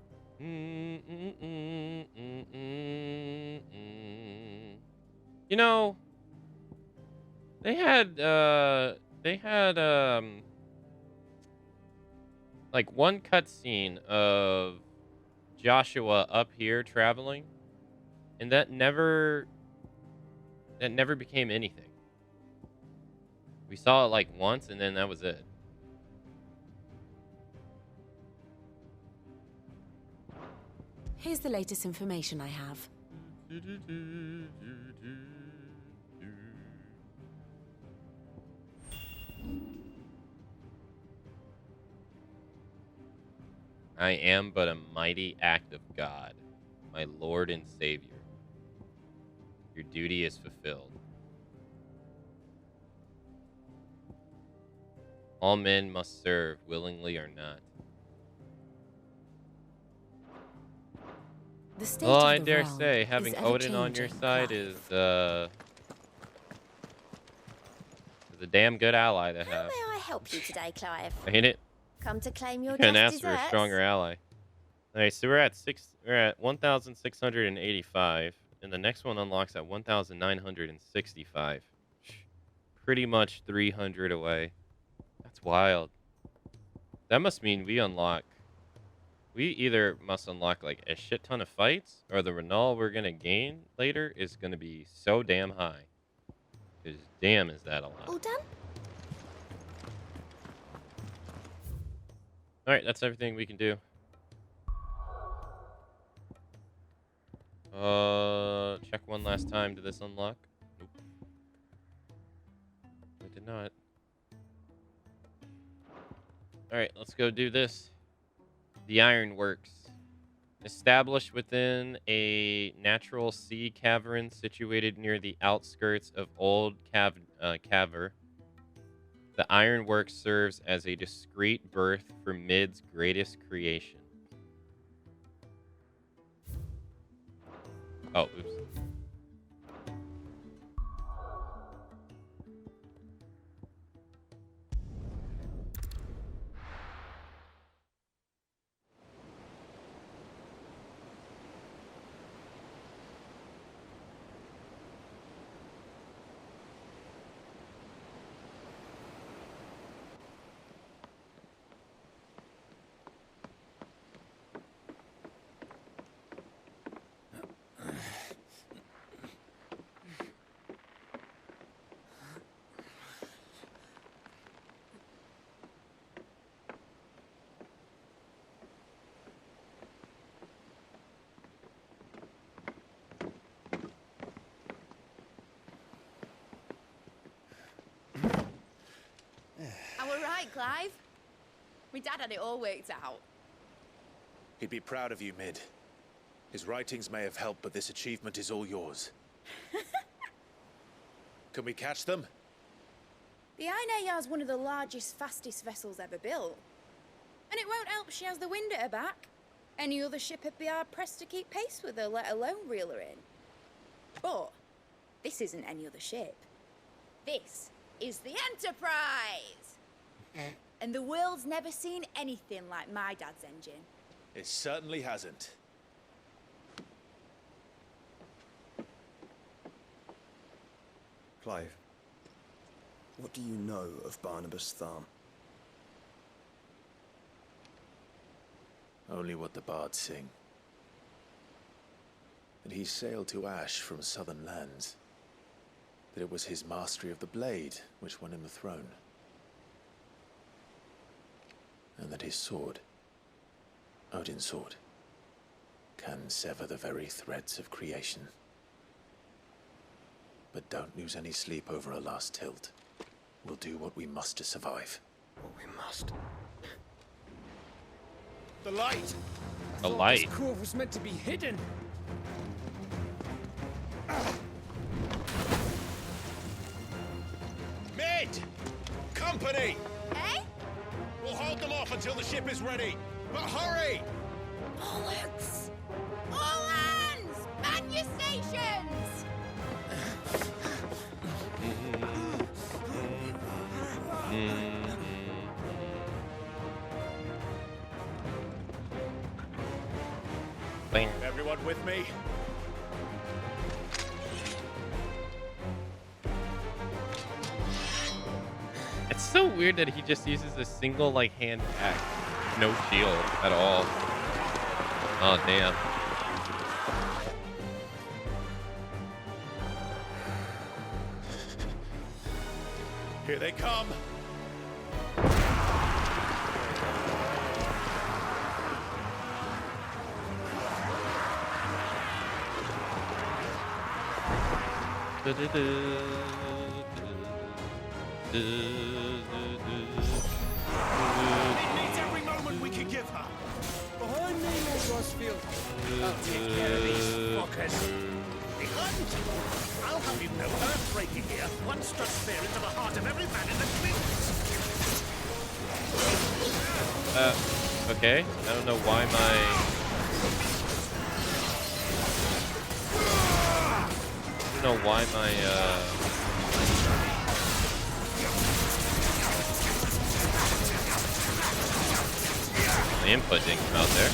Speaker 1: You know, they had like one cutscene of Joshua up here traveling, and that never became anything. We saw it like once, and then that was it.
Speaker 13: Here's the latest information I have.
Speaker 1: I am but a mighty act of God, my Lord and Savior. Your duty is fulfilled. All men must serve, willingly or not. Well, I dare say, having Odin on your side is a damn good ally to have.
Speaker 2: May I help you today, Clive?
Speaker 1: Ain't it?
Speaker 2: Come to claim your
Speaker 1: Couldn't
Speaker 2: just
Speaker 1: ask for a
Speaker 2: desserts?
Speaker 1: stronger ally. Alright, so we're at 1,685, and the next one unlocks at 1,965. Pretty much 300 away. That's wild. That must mean we either must unlock like a shit ton of fights, or the Renal we're gonna gain later is gonna be so damn high. Because damn is that a lot.
Speaker 2: All done?
Speaker 1: Alright, that's everything we can do. Check one last time. Did this unlock? Nope. It did not. Alright, let's go do this. The Ironworks. Established within a natural sea cavern situated near the outskirts of Old Caver, the Ironworks serves as a discreet birth for Mid's greatest creation. Oh, oops.
Speaker 21: And we're right, Clive. My dad had it all worked out.
Speaker 9: He'd be proud of you, Mid. His writings may have helped, but this achievement is all yours. Can we catch them?
Speaker 21: The Ainayar's one of the largest, fastest vessels ever built. And it won't help she has the wind at her back. Any other ship would be hard-pressed to keep pace with her, let alone reel her in. But this isn't any other ship. This is the Enterprise! And the world's never seen anything like my dad's engine.
Speaker 9: It certainly hasn't.
Speaker 15: Clive, what do you know of Barnabas Tharm?
Speaker 9: Only what the bards sing. That he sailed to Ash from southern lands. That it was his mastery of the blade which won him the throne. And that his sword, Odin's sword, can sever the very threads of creation. But don't lose any sleep over a last tilt. We'll do what we must to survive.
Speaker 15: What we must.
Speaker 9: The light!
Speaker 1: The light.
Speaker 18: This core was meant to be hidden.
Speaker 9: Mid! Company!
Speaker 21: Eh?
Speaker 9: We'll hold them off until the ship is ready. But hurry!
Speaker 21: Bollocks! All hands! Man your stations!
Speaker 9: Everyone with me?
Speaker 1: It's so weird that he just uses a single like hand axe, no shield at all. Oh damn.
Speaker 7: Here they come. It needs every moment we can give her.
Speaker 18: Behind me, Lord Rosfield.
Speaker 7: I'll take care of these fuckers. Behind you. I'll have you know Earthbreaker here once struck fear into the heart of every man in the Cleats.
Speaker 1: Okay. I don't know why my... I don't know why my, my input didn't come out there.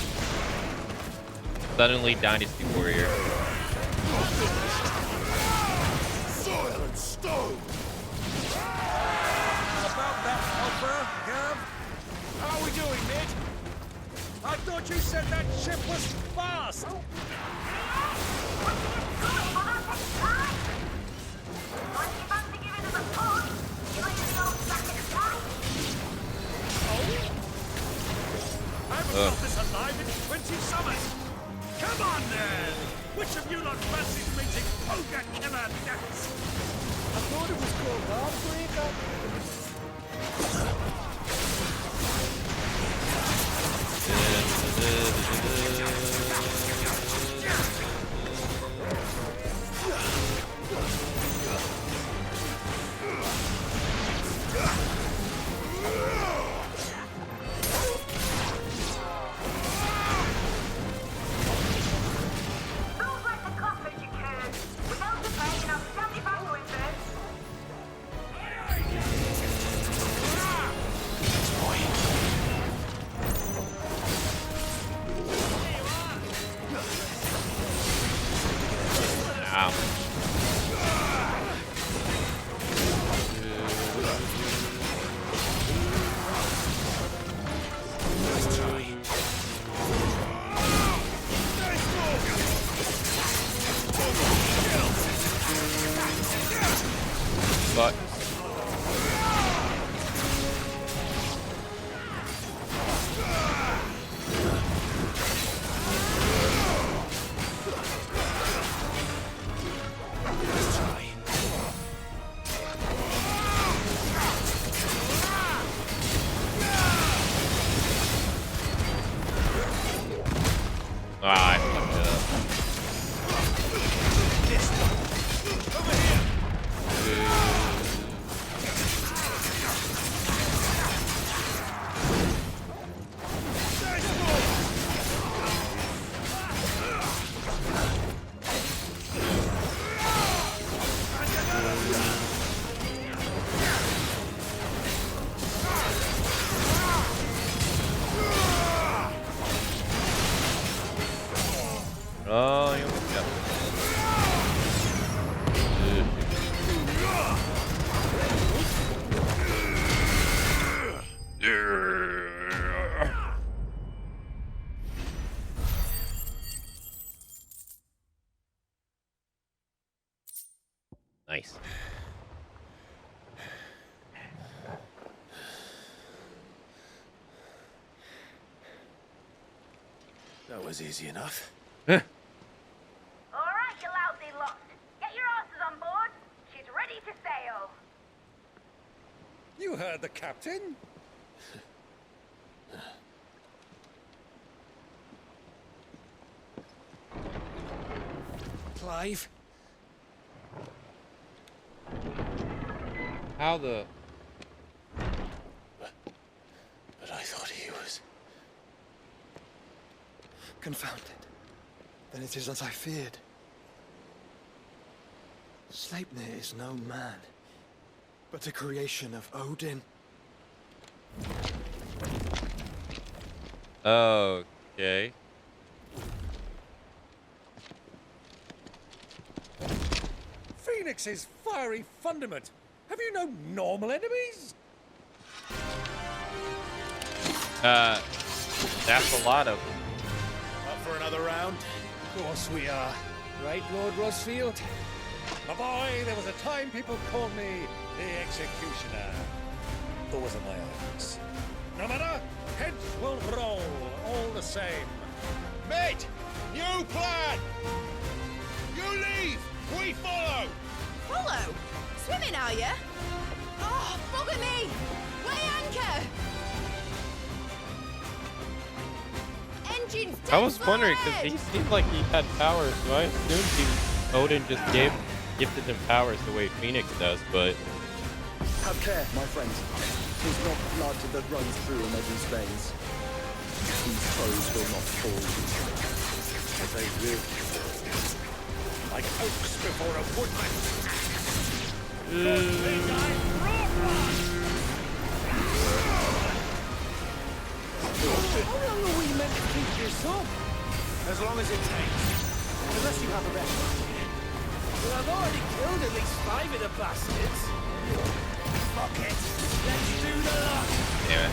Speaker 1: Suddenly, Dynasty Warrior.
Speaker 7: Soil and stone.
Speaker 18: About that helper, Gav?
Speaker 7: How are we doing, Ned?
Speaker 18: I thought you said that ship was fast.
Speaker 7: I haven't felt this alive in 20 summers. Come on, then. Which of you lot fancies meeting Ogre Killer next?
Speaker 18: I thought it was called Heartbreaker.
Speaker 1: But I fucked it up. Oh, you almost got nice.
Speaker 9: That was easy enough.
Speaker 4: All right, you lousy lot. Get your asses on board. She's ready to sail.
Speaker 18: You heard the captain. Clive?
Speaker 1: How the...
Speaker 9: But I thought he was...
Speaker 22: Confounded. Then it is as I feared. Sleipnir is no man, but a creation of Odin.
Speaker 1: Okay.
Speaker 18: Phoenix's fiery fundament. Have you no normal enemies?
Speaker 1: That's a lot of.
Speaker 7: Up for another round?
Speaker 5: Of course we are. Right, Lord Rosfield? My boy, there was a time people called me the Executioner. Those are my eyes. No matter, heads will roll all the same.
Speaker 7: Mate! New plan! You leave! We follow!
Speaker 21: Follow? Swimming, are you? Oh, bugger me! Weigh anchor! Engines dead
Speaker 1: I was wondering because
Speaker 21: forward!
Speaker 1: he seemed like he had powers, so I assumed Odin just gifted him powers the way Phoenix does, but
Speaker 22: Have care, my friend. 'Tis not blood that runs through a Medu's veins. These foes will not fall.
Speaker 5: As they will. Like oaks before a woodman.
Speaker 22: How long are we meant to keep this up?
Speaker 7: As long as it takes.
Speaker 22: Unless you have a better idea.
Speaker 3: Well, I've already killed at least 5 of the bastards. Fuck it. Let's do the lot.
Speaker 1: damn it.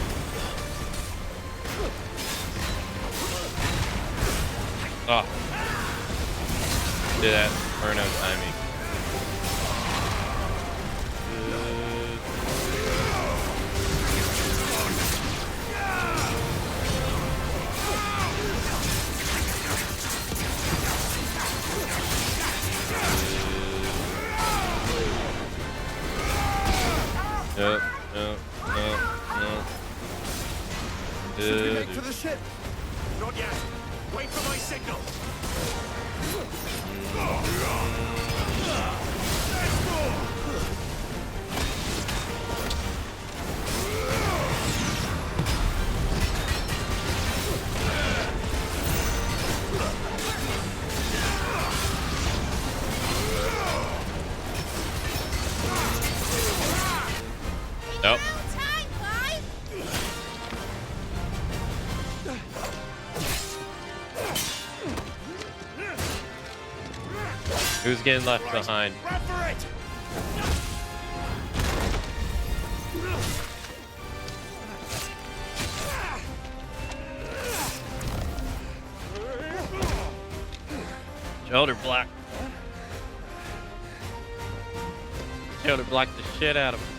Speaker 1: Oh. Did that. Burnout timing. No.
Speaker 22: Should we make for the ship?
Speaker 7: Not yet. Wait for my signal.
Speaker 1: Nope. Who's getting left behind?
Speaker 7: Run for it!
Speaker 1: Shoulder block. Shoulder block the shit out of him.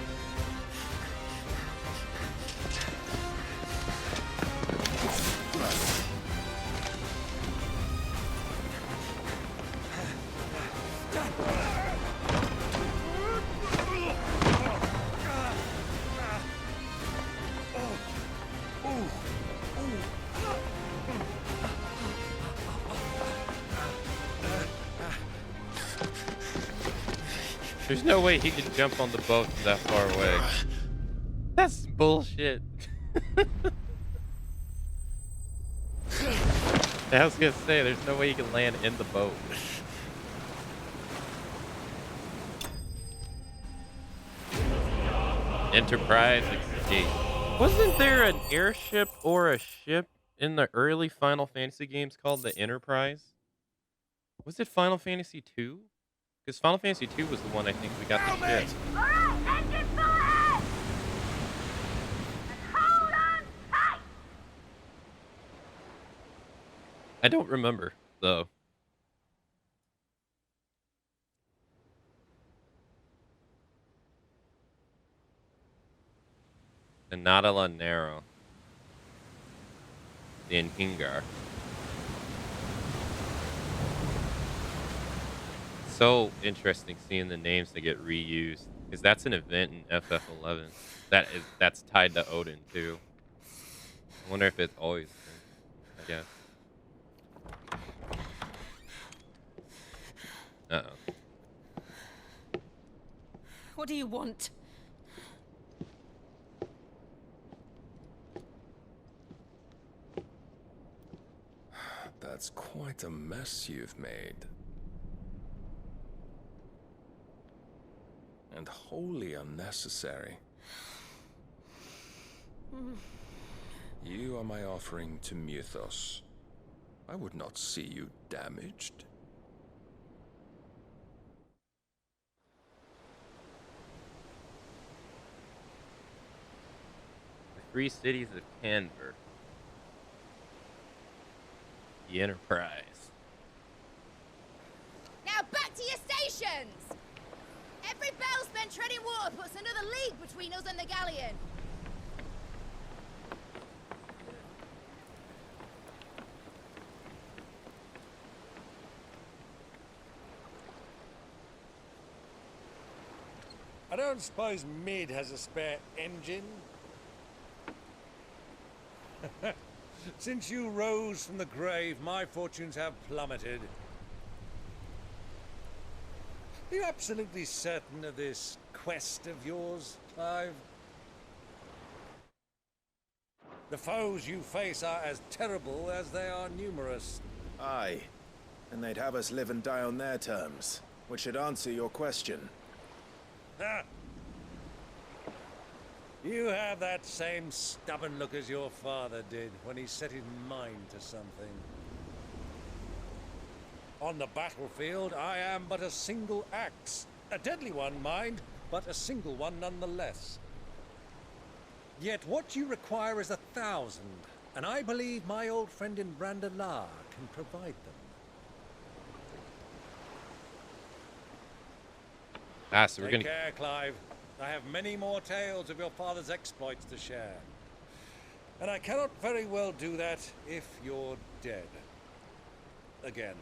Speaker 1: There's no way he can jump on the boat that far away. That's bullshit. I was gonna say, there's no way you can land in the boat. Enterprise escape. Wasn't there an airship or a ship in the early Final Fantasy games called the Enterprise? Was it Final Fantasy II? Because Final Fantasy II was the one I think we got the ship.
Speaker 4: Alright, engine full ahead! And hold on tight!
Speaker 1: I don't remember, though. The Nadala Narrow. The Hingar. So interesting seeing the names that get reused, because that's an event in FF11 that's tied to Odin too. I wonder if it's always been, I guess. Uh-oh.
Speaker 21: What do you want?
Speaker 14: That's quite a mess you've made. And wholly unnecessary. You are my offering to Mythos. I would not see you damaged.
Speaker 1: free cities of Canver. The Enterprise.
Speaker 21: Now back to your stations! Every bell spent treading water puts another league between us and the galleon.
Speaker 5: I don't suppose Mid has a spare engine? Since you rose from the grave, my fortunes have plummeted. Are you absolutely certain of this quest of yours, Clive? The foes you face are as terrible as they are numerous.
Speaker 9: Aye. And they'd have us live and die on their terms, which should answer your question.
Speaker 5: Ha! You have that same stubborn look as your father did when he set his mind to something. On the battlefield, I am but a single axe. A deadly one, mind, but a single one nonetheless. Yet what you require is 1,000, and I believe my old friend in Brandalar can provide them.
Speaker 1: Ah, so we're
Speaker 5: Take
Speaker 1: gonna...
Speaker 5: care, Clive. I have many more tales of your father's exploits to share. And I cannot very well do that if you're dead. Again.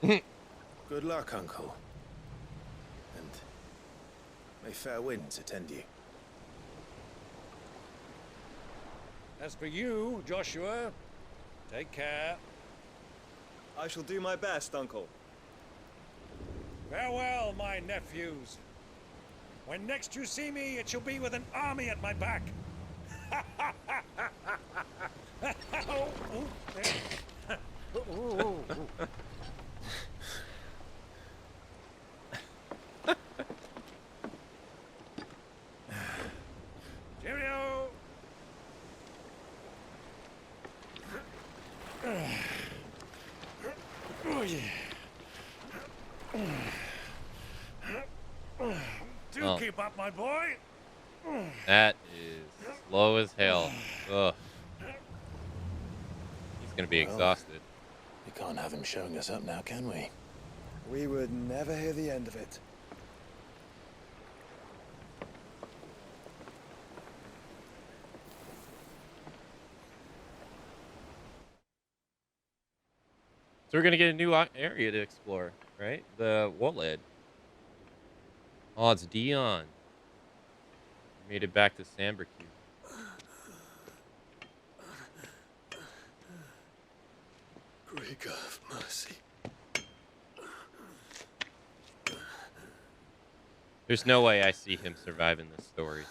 Speaker 9: Good luck, Uncle. And may fair winds attend you.
Speaker 5: As for you, Joshua, take care.
Speaker 22: I shall do my best, Uncle.
Speaker 5: Farewell, my nephews. When next you see me, it shall be with an army at my back. Cheerio! Oh, yeah. Do
Speaker 1: Oh.
Speaker 5: keep up, my boy.
Speaker 1: That is slow as hell. Ugh. He's gonna be exhausted.
Speaker 9: We can't have him showing us up now, can we?
Speaker 22: We would never hear the end of it.
Speaker 1: So we're gonna get a new area to explore, right? The Woled. Oh, it's Dion. Made it back to Sambercue.
Speaker 6: Grieger, have mercy.
Speaker 1: There's no way I see him surviving this story.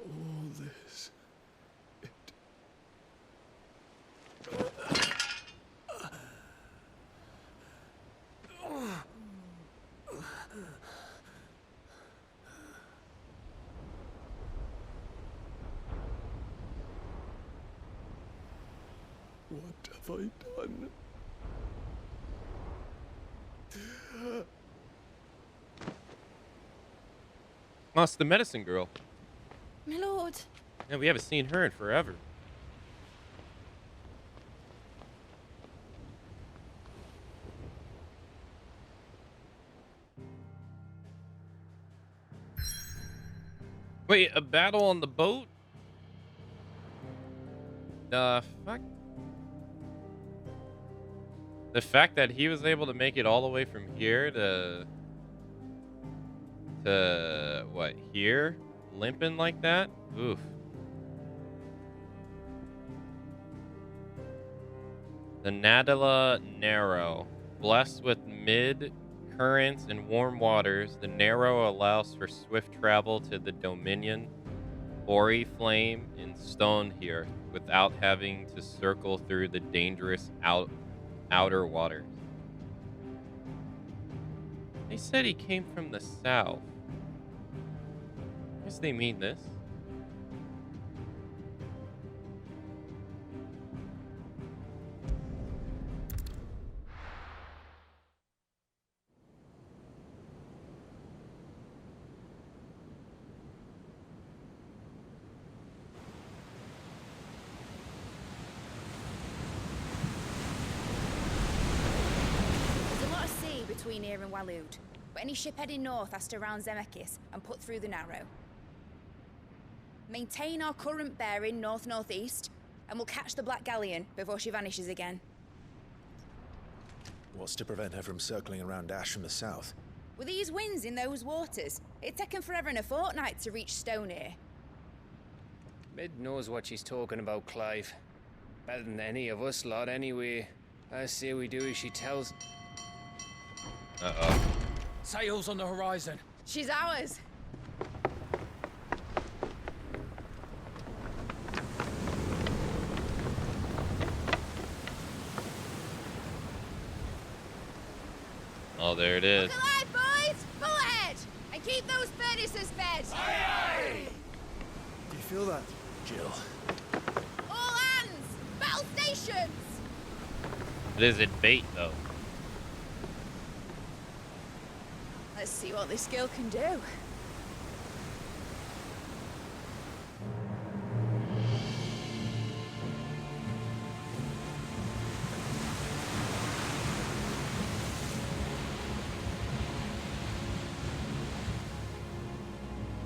Speaker 6: All this. What have I done?
Speaker 1: Oh, it's the medicine girl.
Speaker 21: My lord.
Speaker 1: Yeah, we haven't seen her in forever. Wait, a battle on the boat? The fuck? The fact that he was able to make it all the way from here to what, here? Limping like that? Oof. The Nadala Narrow. Blessed with mid-currents and warm waters, the Narrow allows for swift travel to the Dominion, Ori Flame, and Stone here without having to circle through the dangerous outer waters. They said he came from the south. guess they mean this.
Speaker 21: There's a lot of sea between here and Waloed, but any ship heading north has to round Zemeckis and put through the Narrow. Maintain our current bearing north-northeast, and we'll catch the Black Galleon before she vanishes again.
Speaker 9: What's to prevent her from circling around Ash from the south?
Speaker 21: With these winds in those waters, it'd taken forever and a fortnight to reach Stonehere.
Speaker 12: Mid knows what she's talking about, Clive. Better than any of us lot, anyway. I say we do as she tells.
Speaker 1: Uh-oh.
Speaker 18: Sails on the horizon.
Speaker 21: She's ours.
Speaker 1: Oh, there it is.
Speaker 21: Look alive, boys! Pull ahead! And keep those furnaces fed!
Speaker 18: Aye,
Speaker 22: Do you feel that, Jill?
Speaker 21: All hands! Battle stations!
Speaker 1: But is it bait, though?
Speaker 21: Let's see what this girl can do.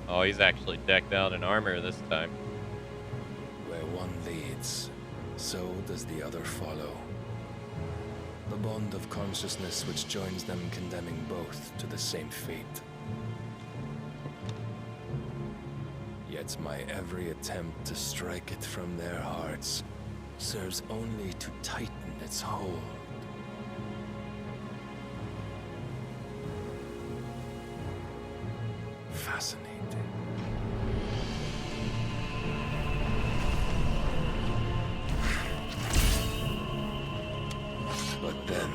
Speaker 1: Oh, he's actually decked out in armor this time.
Speaker 14: Where one leads, so does the other follow. The bond of consciousness which joins them condemning both to the same fate. Yet my every attempt to strike it from their hearts serves only to tighten its hold. Fascinating. But then,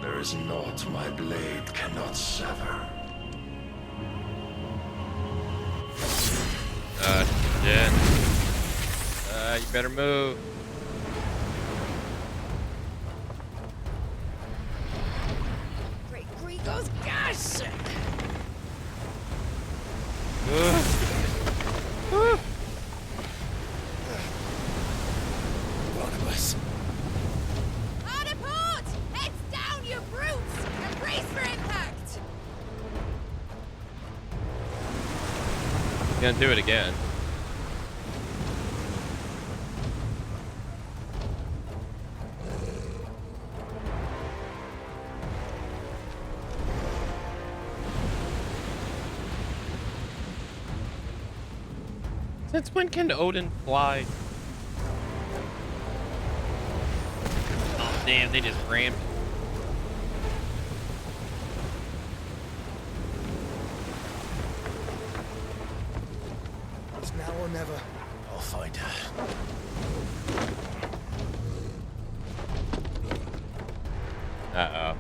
Speaker 14: there is naught my blade cannot sever.
Speaker 1: Shit. You better move.
Speaker 21: Great Gregor's gosh!
Speaker 9: Barnabas.
Speaker 21: Hard a port! Heads down, you brutes! And brace for impact!
Speaker 1: He's gonna do it again. Since when can Odin fly? Oh, damn, they just rammed.
Speaker 22: It's now or never.
Speaker 9: I'll find her.
Speaker 1: Uh-oh.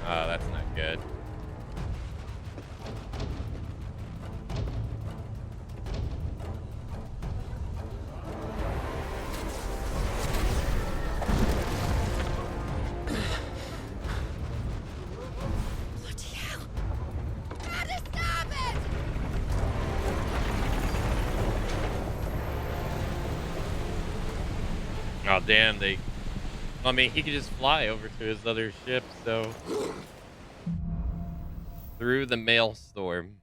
Speaker 1: Oh, that's not good. Oh, damn, I mean, he could just fly over to his other ship, so... Through the maelstrom.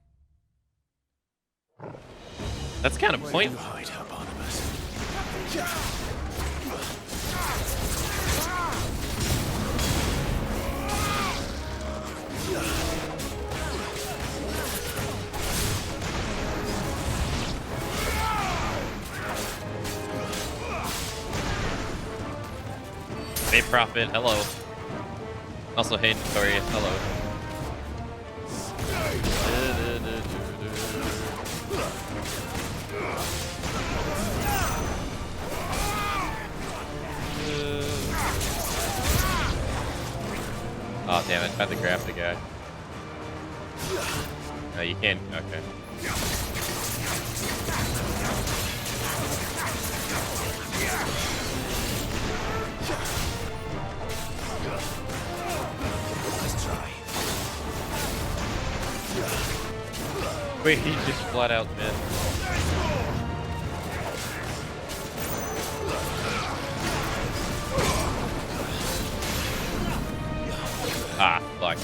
Speaker 1: That's kind of pointless.
Speaker 9: Where do you hide her, Barnabas?
Speaker 1: Hey, Prophet, hello. Also, hey, Notorious, hello. Oh, damn it, tried to grab the guy. No, you can't. Okay.
Speaker 7: Let's try.
Speaker 1: Wait, he just flat out missed. Ah, fuck.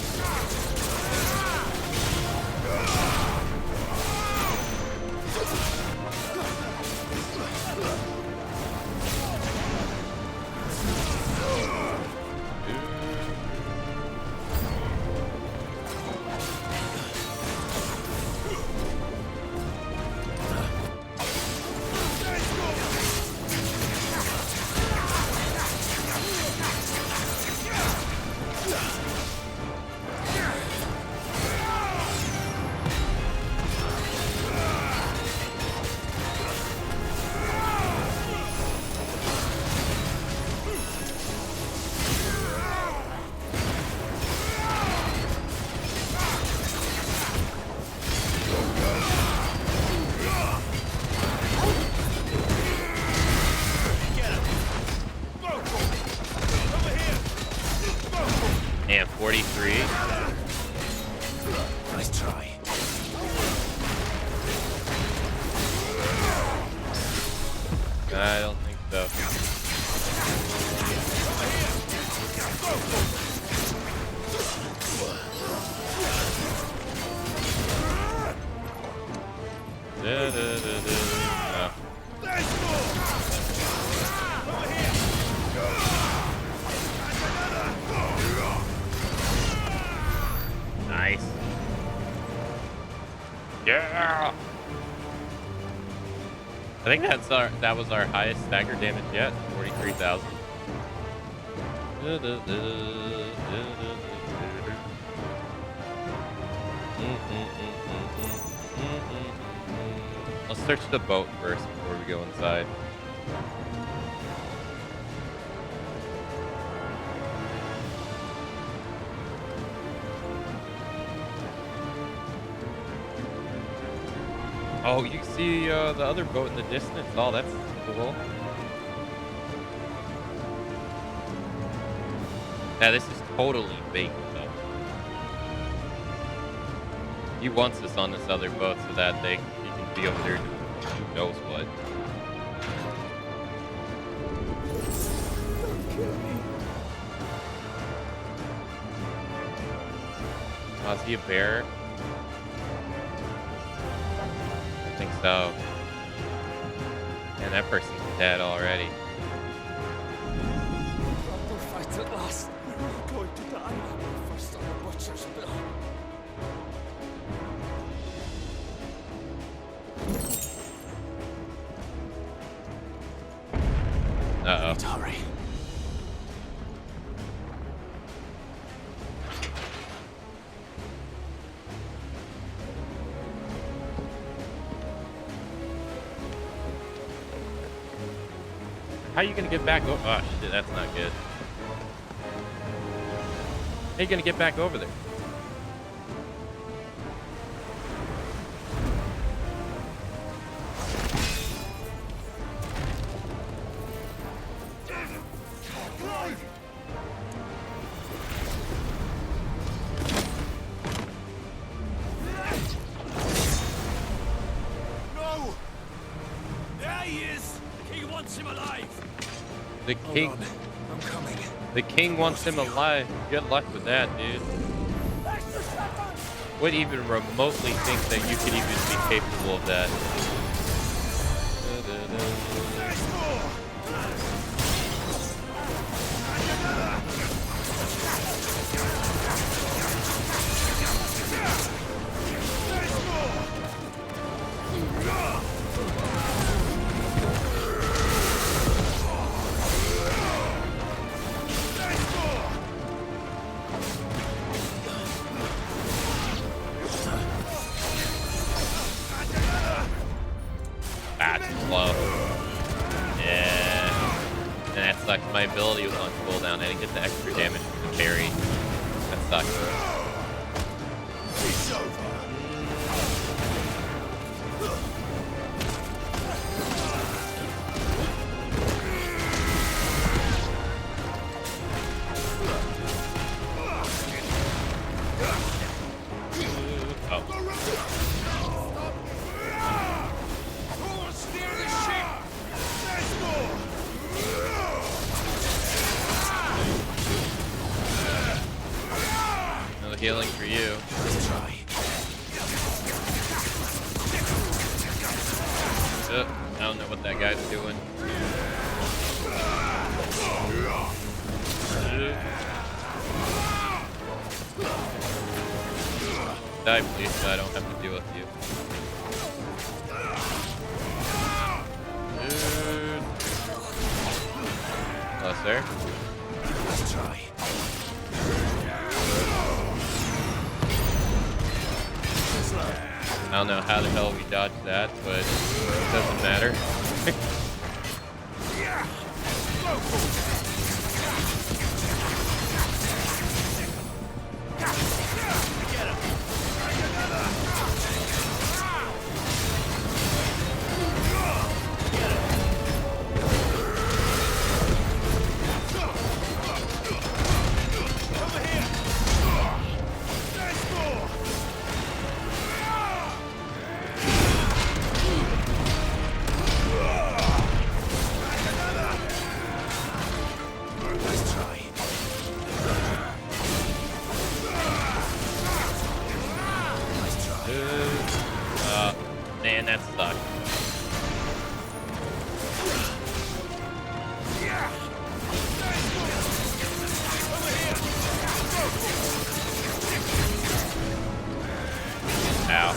Speaker 1: And 43.
Speaker 7: Nice try.
Speaker 1: I don't think so. No. Nice. Yeah. I think that was our highest stagger damage yet. 43,000. Let's search the boat first before we go inside. Oh, you see the other boat in the distance. Oh, that's cool. Yeah, this is totally fake, though. He wants us on this other boat so that he can be over there doing who knows what.
Speaker 8: Don't kill me.
Speaker 1: Oh, is he a bear? I think so. And that person's dead already.
Speaker 7: The fight at last. We're going to die. First on the butcher's bill.
Speaker 1: Uh-oh.
Speaker 7: Need to hurry.
Speaker 1: How are you gonna get back over? Oh shit, that's not good. How are you gonna get back over there?
Speaker 7: No! There he is! The king wants him alive!
Speaker 1: The king.
Speaker 7: I'm coming.
Speaker 1: The king wants him alive. Good luck with that, dude. Would even remotely think that you could even be capable of that. That's slow. Yeah. And that sucks. My ability was on cooldown. I didn't get the extra damage from the parry. That sucks. Ow.
Speaker 7: Steer the ship! There's more!
Speaker 1: No healing for you.
Speaker 7: Let's try.
Speaker 1: I don't know what that guy's doing. Die, please, so I don't have to deal with you. Dude. Oh, sir.
Speaker 7: Let's try.
Speaker 1: I don't know how the hell we dodged that, but it doesn't matter. Man, that sucked. Ow.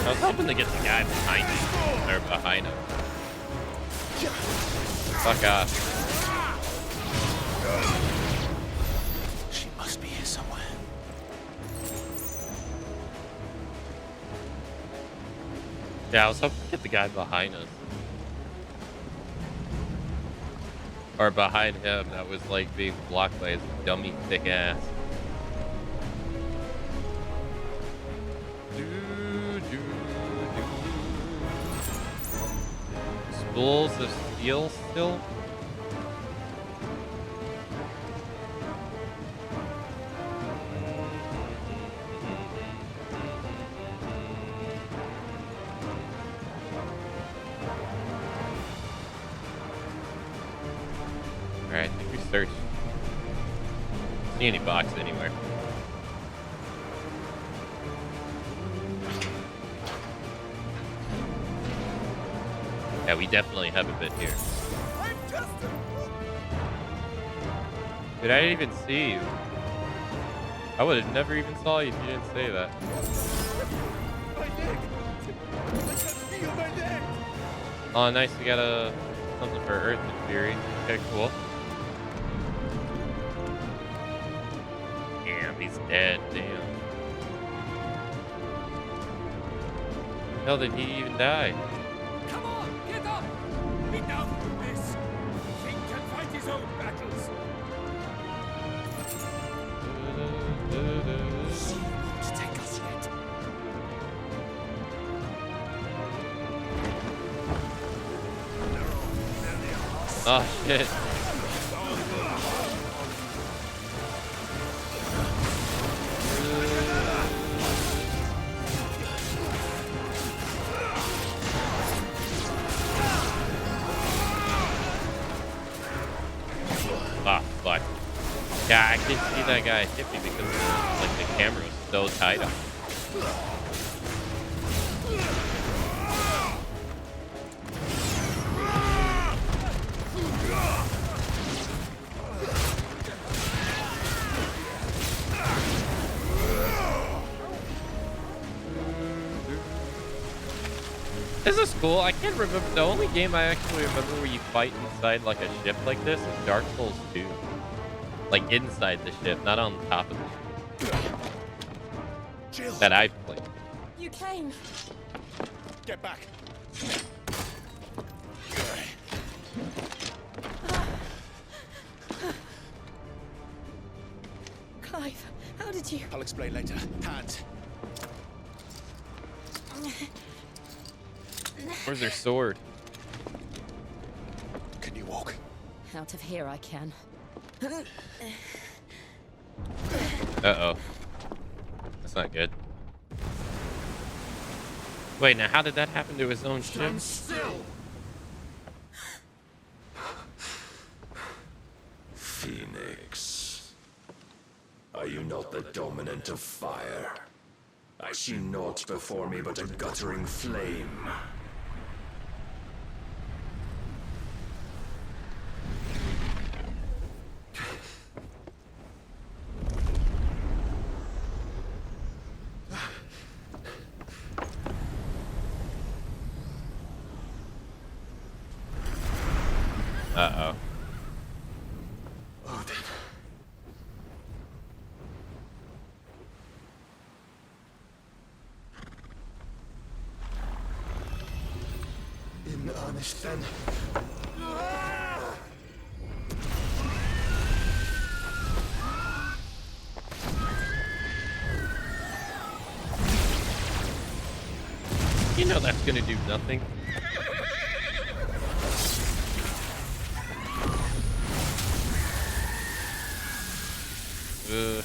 Speaker 1: I was hoping to get the guy behind me, or behind him. Fuck off.
Speaker 7: She must be here somewhere.
Speaker 1: Yeah, I was hoping to get the guy behind us. Or behind him that was like being blocked by his dummy thick ass. Spools of steel still? Alright, I think we searched. See any box anywhere. Yeah, we definitely have a bit here. Dude, I didn't even see you. I would have never even saw you if you didn't say that. Oh, nice. We got something for Earth and Fury. Okay, cool. Damn, he's dead. Damn. How the hell did he even die?
Speaker 7: Come on, get up! Enough of this! The king can fight his own battles! She won't take us yet.
Speaker 1: Oh, shit. Ah, fuck. Yeah, I couldn't see that guy hit me because like the camera was so tight on. This is cool. I can't remember. The only game I actually remember where you fight inside like a ship like this is Dark Souls 2. Like inside the ship, not on top of the ship.
Speaker 7: Jill.
Speaker 1: That I played.
Speaker 16: You came.
Speaker 7: Get back.
Speaker 16: Clive, how did you?
Speaker 7: I'll explain later. Hands.
Speaker 1: Where's their sword?
Speaker 8: walk.
Speaker 2: Out of here I can.
Speaker 1: Uh-oh. That's not good. Wait, now how did that happen to his own ship?
Speaker 7: Stand still!
Speaker 14: Phoenix, are you not the dominant of fire? I see naught before me but a guttering flame.
Speaker 1: Uh-oh.
Speaker 8: Odin. In earnest then.
Speaker 1: You know that's gonna do nothing. Whew.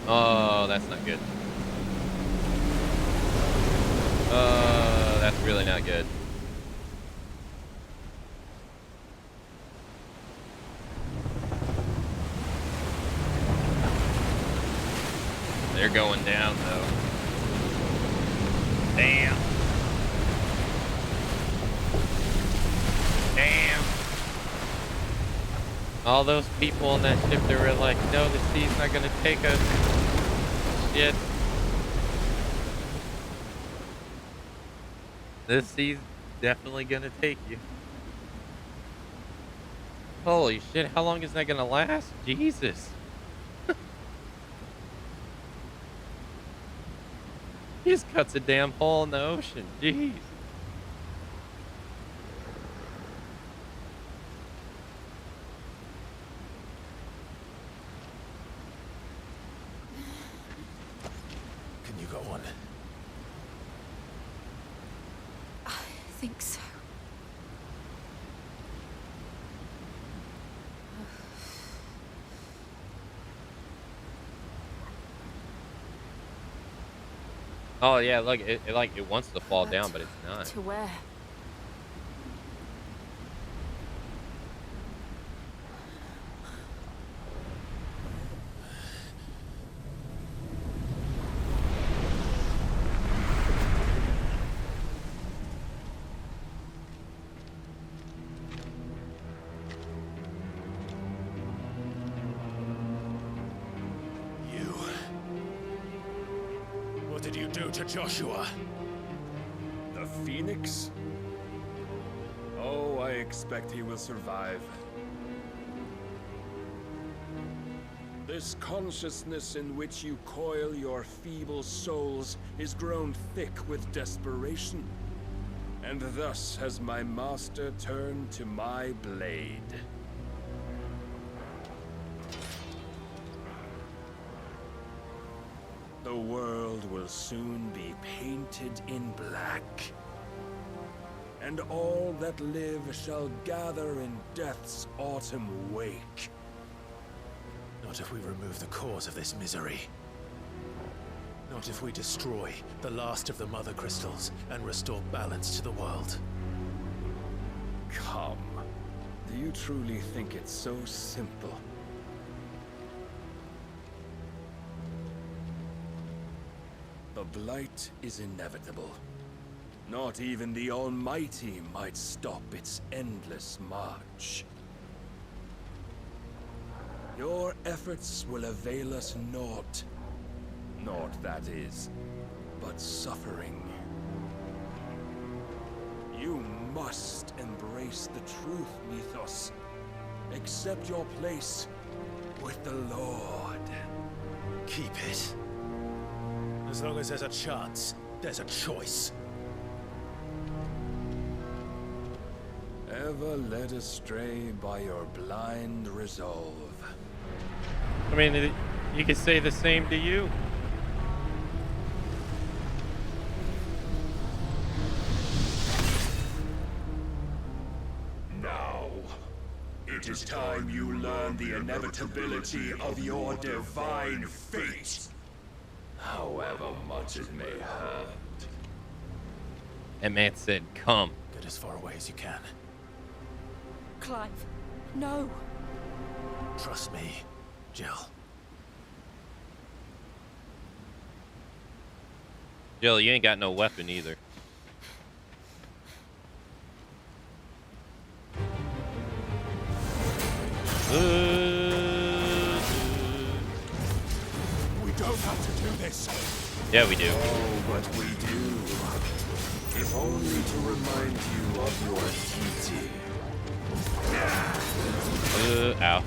Speaker 1: Oh, that's not good. That's really not good. They're going down, though. Damn. Damn. All those people on that ship, they were like, no, the sea's not gonna take us. Shit. This sea's definitely gonna take you. Holy shit, how long is that gonna last? Jesus. He just cuts a damn hole in the ocean. Jeez.
Speaker 8: Can you go on?
Speaker 16: I think so.
Speaker 1: Oh yeah, look, it wants to fall down, but it's not.
Speaker 16: To where?
Speaker 5: What did you do to Joshua?
Speaker 14: The Phoenix? Oh, I expect he will survive. This consciousness in which you coil your feeble souls is grown thick with desperation. And thus has my master turned to my blade. The world will soon be painted in black. And all that live shall gather in death's autumn wake.
Speaker 9: Not if we remove the cause of this misery. Not if we destroy the last of the Mother Crystals and restore balance to the world.
Speaker 14: Come. Do you truly think it's so simple? The blight is inevitable. Not even the Almighty might stop its endless march. Your efforts will avail us naught. Naught, that is, but suffering. You must embrace the truth, Mythos. Accept your place with the Lord.
Speaker 9: Keep it. As long as there's a chance, there's a choice.
Speaker 14: Ever led astray by your blind resolve.
Speaker 1: I mean, You can say the same to you.
Speaker 7: Now, it is time you learn the inevitability of your divine fate. However much it may hurt.
Speaker 1: That man said, come.
Speaker 9: Get as far away as you can.
Speaker 16: Clive, no.
Speaker 9: Trust me, Jill.
Speaker 1: Jill, you ain't got no weapon either.
Speaker 7: We don't have to do this.
Speaker 1: Yeah, we do.
Speaker 7: Oh, but we do. If only to remind you of your duty.
Speaker 1: Ow.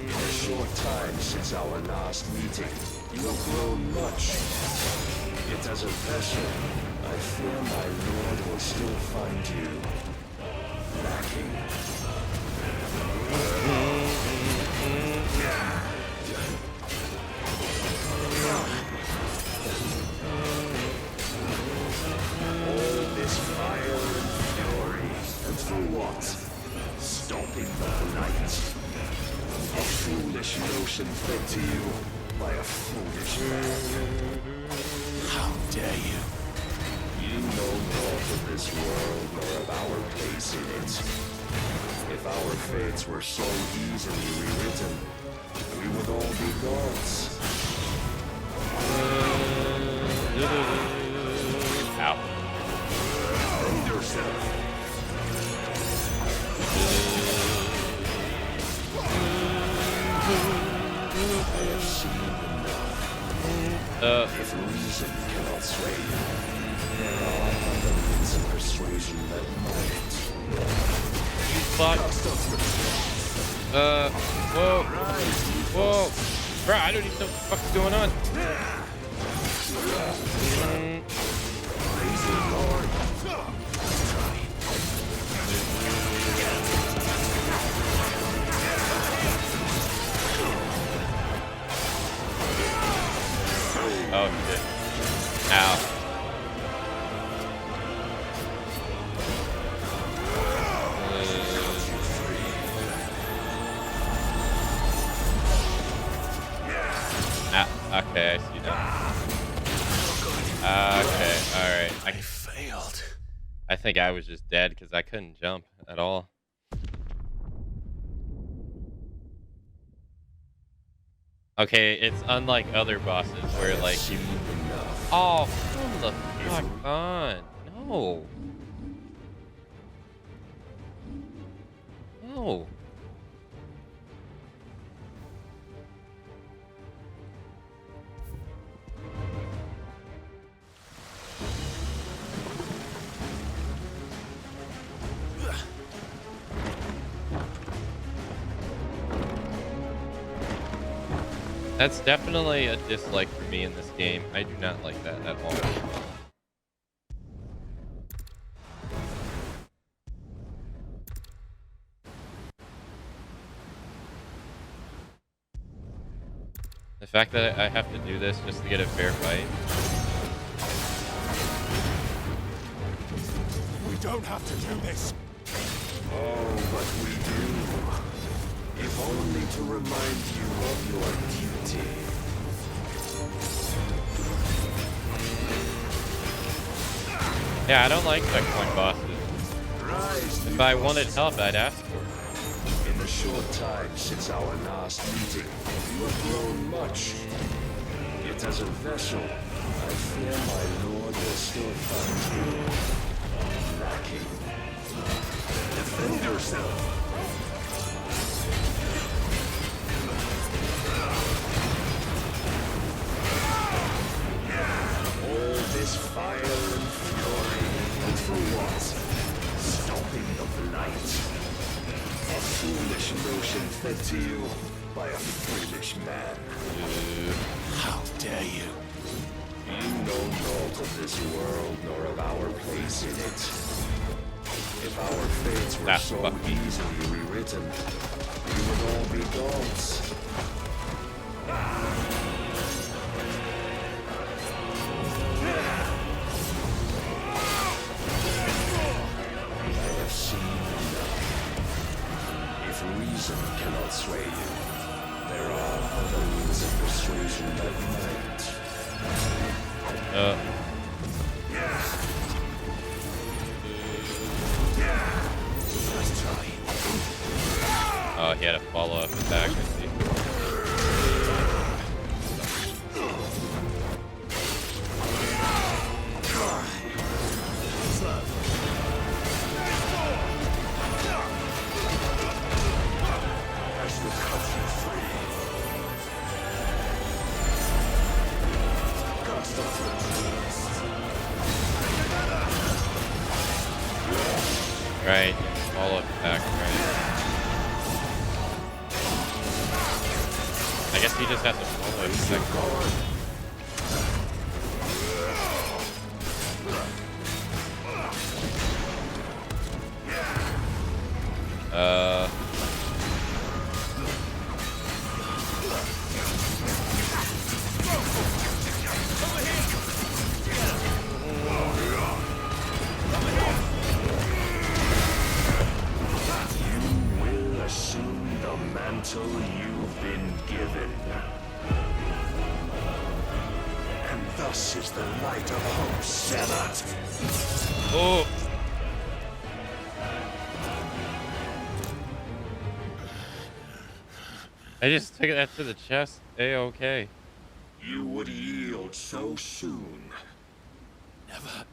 Speaker 7: In a short time since our last meeting, you have grown much. Yet as a vessel, I fear my lord will still find you lacking. All this fire and fury, and for what? Stopping the light. A foolish notion fed to you by a foolish man. How dare you? You know naught of this world nor of our place in it. If our fates were so easily rewritten, we would all be gods.
Speaker 1: Ow.
Speaker 7: Prove yourself. I have seen enough. If reason cannot sway you, there are other means of persuasion that might.
Speaker 1: Fuck. Whoa. Whoa. Bro, I don't even know what the fuck's going on. Oh shit. Ow. Okay, I see that. Okay, alright. I
Speaker 9: failed.
Speaker 1: I think I was just dead because I couldn't jump at all. Okay, it's unlike other bosses where like you... Oh, come the fuck on. No. No. That's definitely a dislike for me in this game. I do not like that at all. The fact that I have to do this just to get a fair fight.
Speaker 7: We don't have to do this. Oh, but we do. If only to remind you of your duty.
Speaker 1: Yeah, I don't like checkpoint bosses. If I wanted help, I'd ask for it.
Speaker 7: In the short time since our last meeting, you have grown much. Yet as a vessel, I fear my lord will still find you lacking. Defend yourself. All this fire and fury, and for what? Stopping the blight. A foolish notion fed to you by a foolish man. How dare you? You know naught of this world nor of our place in it. If If our fates were so easily rewritten, we would all be gods. I have seen enough. If reason cannot sway you, there are other means of persuasion that might. Let's try.
Speaker 1: Oh, he had a follow-up attack. I see. Right, follow-up attack, right? I guess he just has to follow it attack.
Speaker 7: Until you've been given. And thus is the light of hope severed.
Speaker 1: Oh! I just took that to the chest. A-okay.
Speaker 7: You would yield so soon.
Speaker 18: Never.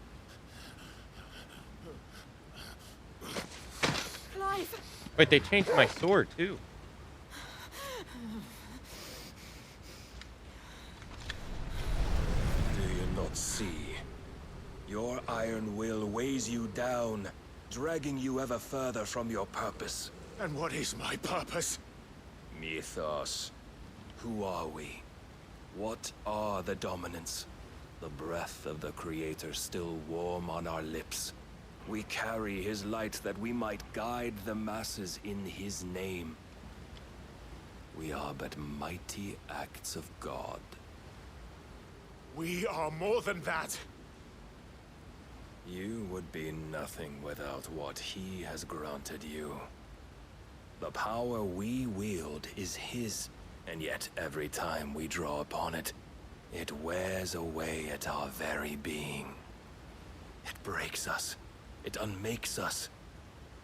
Speaker 2: Clive!
Speaker 1: Wait, they changed my sword, too.
Speaker 14: See, your iron will weighs you down, dragging you ever further from your purpose.
Speaker 9: And what is my purpose?
Speaker 14: Mythos. Who are we? What are the dominants? The breath of the Creator still warm on our lips. We carry his light that we might guide the masses in his name. We are but mighty acts of God.
Speaker 9: We are more than that.
Speaker 14: You would be nothing without what he has granted you. The power we wield is his, and yet every time we draw upon it, it wears away at our very being. It breaks us, it unmakes us,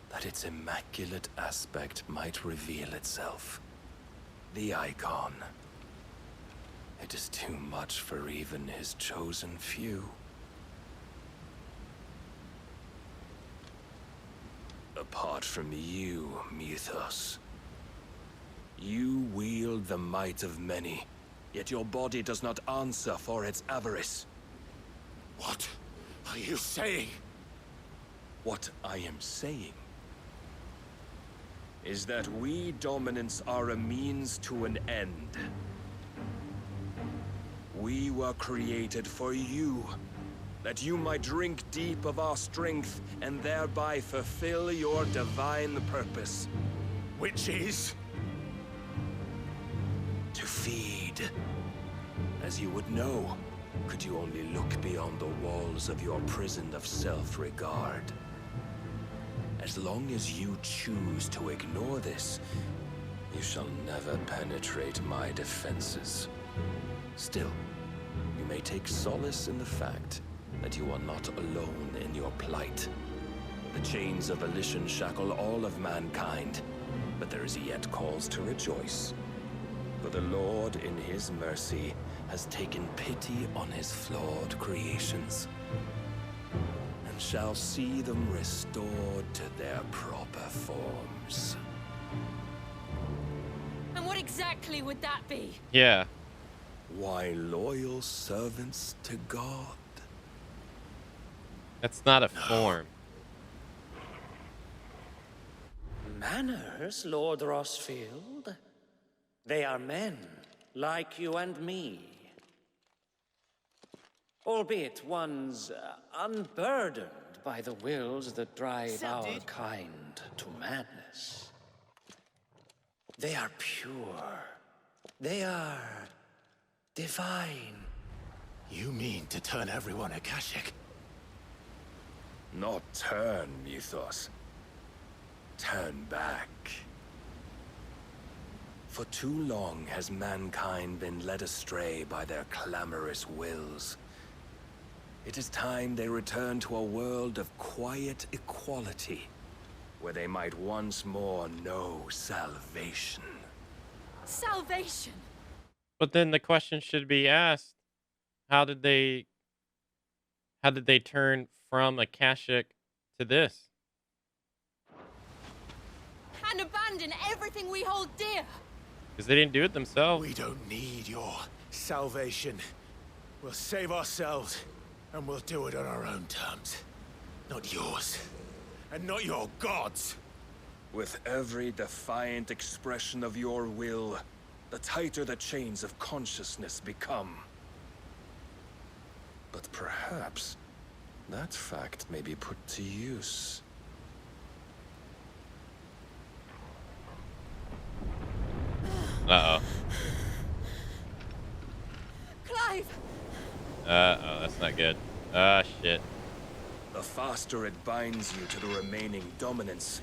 Speaker 14: that its immaculate aspect might reveal itself. The icon. It is too much for even his chosen few. Apart from you, Mythos, you wield the might of many, yet your body does not answer for its avarice.
Speaker 9: What are you saying?
Speaker 14: What I am saying is that we dominants are a means to an end. We were created for you, that you might drink deep of our strength and thereby fulfill your divine purpose.
Speaker 9: Which is?
Speaker 14: To feed. As you would know, could you only look beyond the walls of your prison of self-regard. As long as you choose to ignore this, you shall never penetrate my defenses. Still, you may take solace in the fact that you are not alone in your plight. The chains of volition shackle all of mankind, but there is yet cause to rejoice. For the Lord, in his mercy, has taken pity on his flawed creations, and shall see them restored to their proper forms.
Speaker 11: And what exactly would that be?
Speaker 1: Yeah.
Speaker 14: Why, loyal servants to God.
Speaker 1: That's not a form.
Speaker 17: Manners, Lord Rossfield? They are men, like you and me. Albeit one's unburdened by the wills that drive our kind to madness. They are pure. They are divine.
Speaker 9: You mean to turn everyone Akashic?
Speaker 14: Not turn, Mythos. Turn back. For too long has mankind been led astray by their clamorous wills. It is time they return to a world of quiet equality, where they might once more know salvation.
Speaker 11: Salvation!
Speaker 1: But then the question should be asked, how did they turn from Akashic to this?
Speaker 11: And abandon everything we hold dear!
Speaker 1: Because they didn't do it themselves.
Speaker 9: We don't need your salvation. We'll save ourselves, and we'll do it on our own terms. Not yours. And not your gods.
Speaker 14: With every defiant expression of your will, the tighter the chains of consciousness become. But perhaps that fact may be put to use.
Speaker 1: Uh-oh.
Speaker 11: Clive!
Speaker 1: Uh-oh, that's not good. Ah, shit.
Speaker 14: The faster it binds you to the remaining dominance,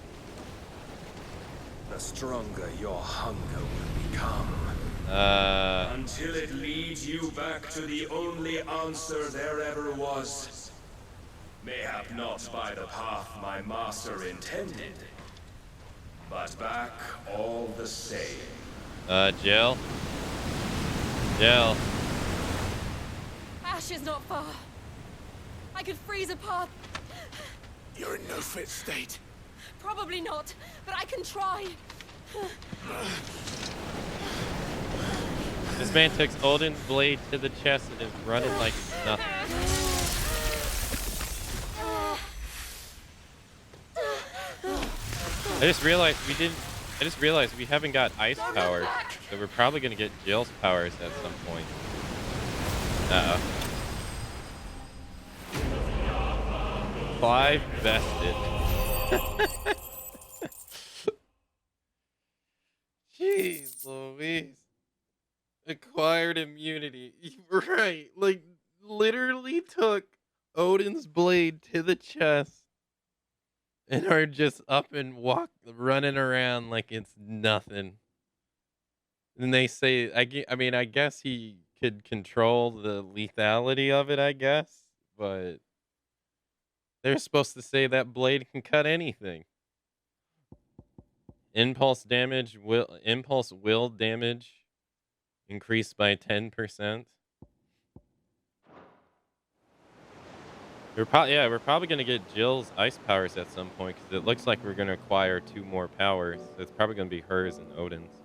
Speaker 14: the stronger your hunger will become. Until it leads you back to the only answer there ever was. Mayhap not by the path my master intended, but back all the same.
Speaker 1: Jill? Jill.
Speaker 11: Ash is not far. I could freeze a path.
Speaker 9: You're in no fit state.
Speaker 11: Probably not, but I can try.
Speaker 1: This man took Odin's blade to the chest and is running like nothing. I just realized we haven't got ice powers, so we're probably gonna get Jill's powers at some point. Uh-oh. Clive vested. Jeez Louise. Acquired immunity. Right. Like, literally took Odin's blade to the chest and are just up and running around like it's nothing. And they say, I guess he could control the lethality of it, I guess, but they're supposed to say that blade can cut anything. Impulse will damage increased by 10%. We're probably gonna get Jill's ice powers at some point because it looks like we're gonna acquire 2 more powers. So it's probably gonna be hers and Odin's.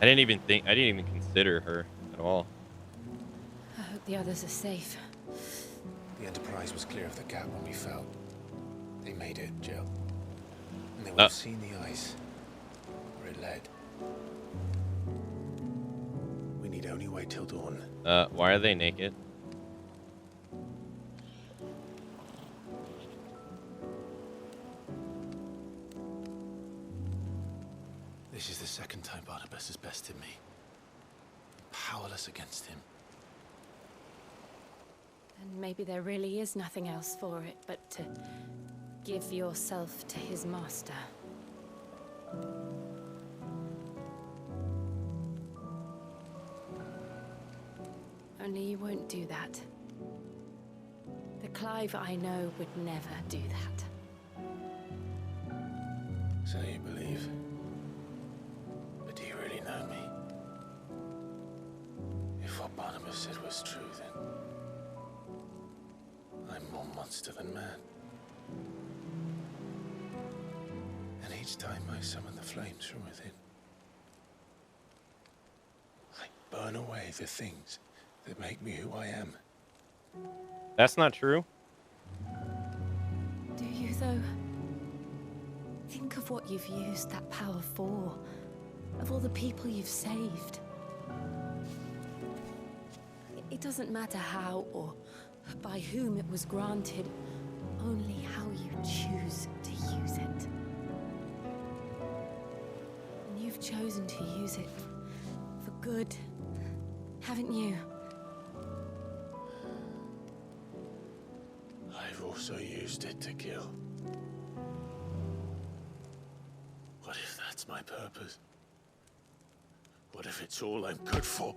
Speaker 1: I didn't even consider her at all.
Speaker 13: I hope the others are safe.
Speaker 9: The Enterprise was clear of the gap when we fell. They made it, Jill. And they would have seen the ice where it led. We need only wait till dawn.
Speaker 1: Why are they naked?
Speaker 9: This is the second time Barnabas has bested me. Powerless against him.
Speaker 13: And maybe there really is nothing else for it but to give yourself to his master. Only you won't do that. The Clive I know would never do that.
Speaker 9: So you believe? But do you really know me? If what Barnabas said was true, then I'm more monster than man. And each time I summon the flames from within, I burn away the things that make me who I am.
Speaker 1: That's not true.
Speaker 13: Do you, though? Think of what you've used that power for. Of all the people you've saved. It doesn't matter how or by whom it was granted. chosen to use it for good, haven't you?
Speaker 9: I've also used it to kill. What if that's my purpose? What if it's all I'm good for?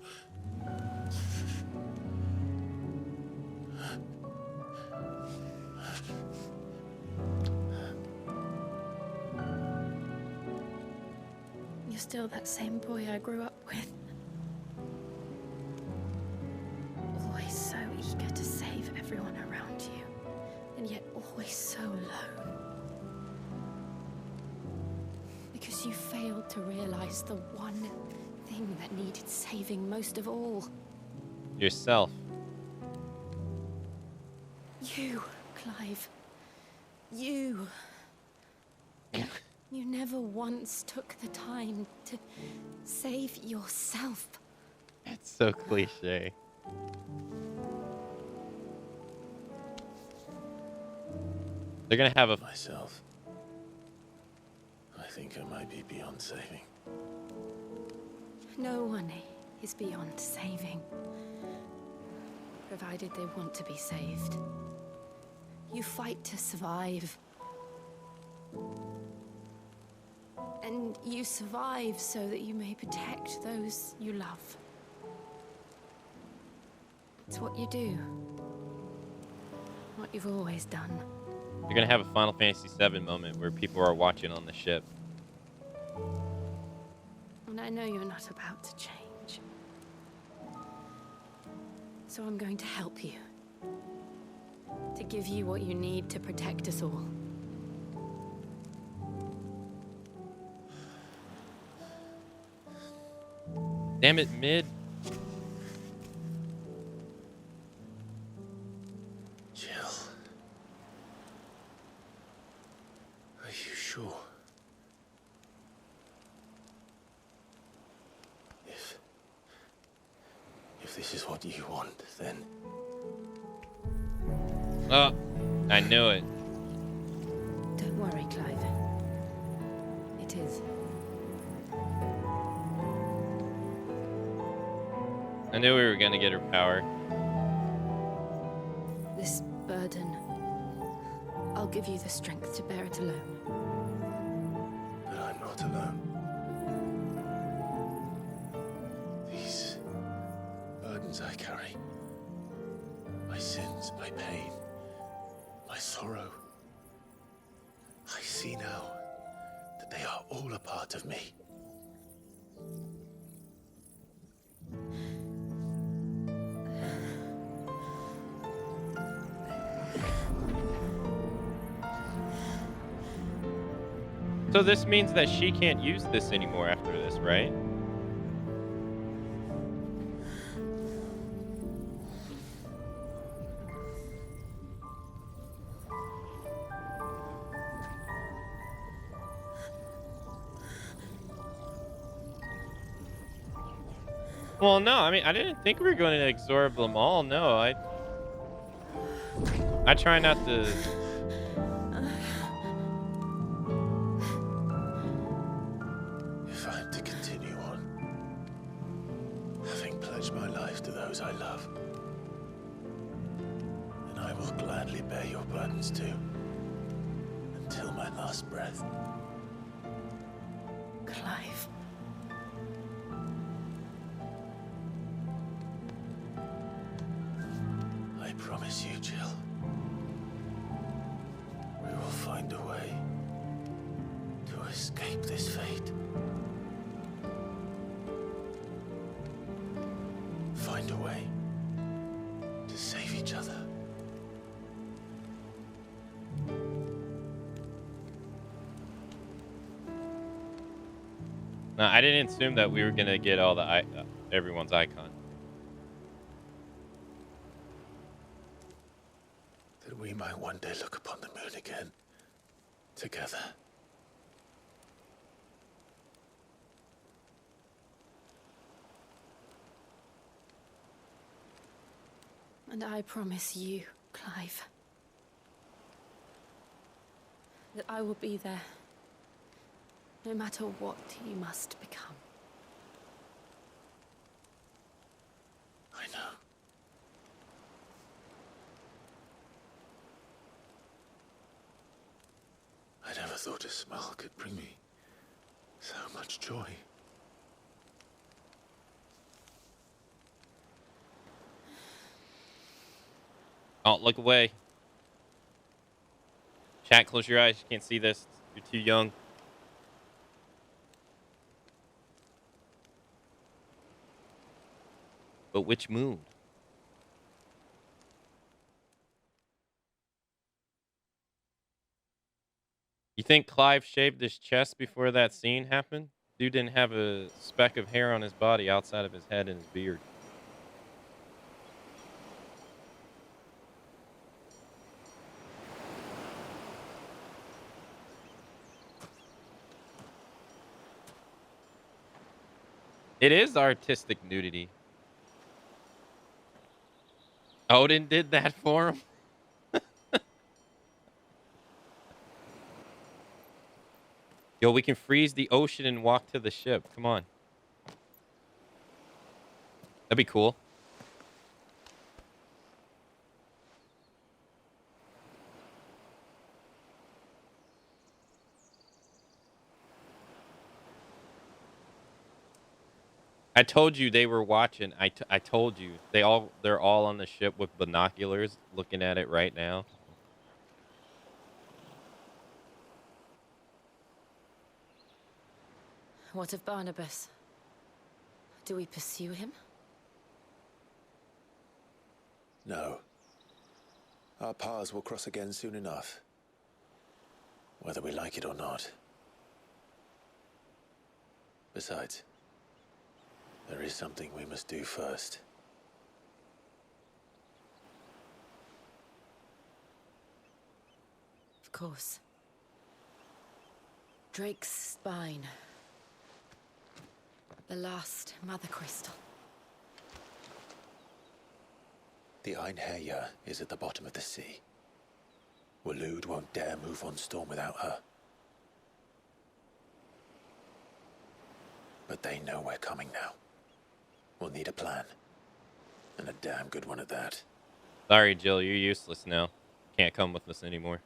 Speaker 13: You're still that same boy I grew up with. Always so eager to save everyone around you, and yet always so alone. Because you failed to realize the one thing that needed saving most of all.
Speaker 1: Yourself.
Speaker 13: You, Clive. You. You never once took the time to save yourself.
Speaker 1: It's so cliche. They're gonna have a
Speaker 9: myself. I think I might be beyond saving.
Speaker 13: No one is beyond saving, provided they want to be saved. You fight to survive. And you survive so that you may protect those you love. It's what you do. What you've always done.
Speaker 1: You're gonna have a Final Fantasy VII moment where people are watching on the ship.
Speaker 13: And I know you're not about to change. So I'm going to help you. To give you what you need to protect us all.
Speaker 1: Damn it, Mid.
Speaker 9: Jill. Are you sure? If this is what you want, then...
Speaker 1: Oh, I knew it.
Speaker 13: Don't worry, Clive. It is.
Speaker 1: I knew we were gonna get her power.
Speaker 13: This burden, I'll give you the strength to bear it alone.
Speaker 9: But I'm not alone. These burdens I carry, my sins, my pain, my sorrow, I see now that they are all a part of me.
Speaker 1: So this means that she can't use this anymore after this, right? Well, no, I mean, I didn't think we were going to absorb them all. No, I try not to...
Speaker 9: If I'm to continue on, having pledged my life to those I love, then I will gladly bear your burdens too, until my last breath.
Speaker 13: Clive.
Speaker 9: I promise you, Jill, we will find a way to escape this fate. Find a way to save each other.
Speaker 1: No, I didn't assume that we were gonna get all the everyone's icon.
Speaker 9: That we might one day look upon the moon again, together.
Speaker 13: And I promise you, Clive, that I will be there No matter what you must become.
Speaker 9: I know. I never thought a smile could bring me so much joy.
Speaker 1: Oh, look away. Chat, close your eyes. You can't see this. You're too young. But which moon? You think Clive shaved his chest before that scene happened? Dude didn't have a speck of hair on his body outside of his head and his beard. It is artistic nudity. Odin did that for him. Yo, we can freeze the ocean and walk to the ship. Come on. That'd be cool. I told you they were watching. I told you. They're all on the ship with binoculars looking at it right now.
Speaker 13: What of Barnabas? Do we pursue him?
Speaker 9: No. Our paths will cross again soon enough. Whether we like it or not. Besides, there is something we must do first.
Speaker 13: Of course. Drake's spine. The last mother crystal.
Speaker 9: The Einherja is at the bottom of the sea. Waloed won't dare move on Storm without her. But they know we're coming now. We'll need a plan. And a damn good one at that.
Speaker 1: Sorry, Jill. You're useless now. Can't come with us anymore.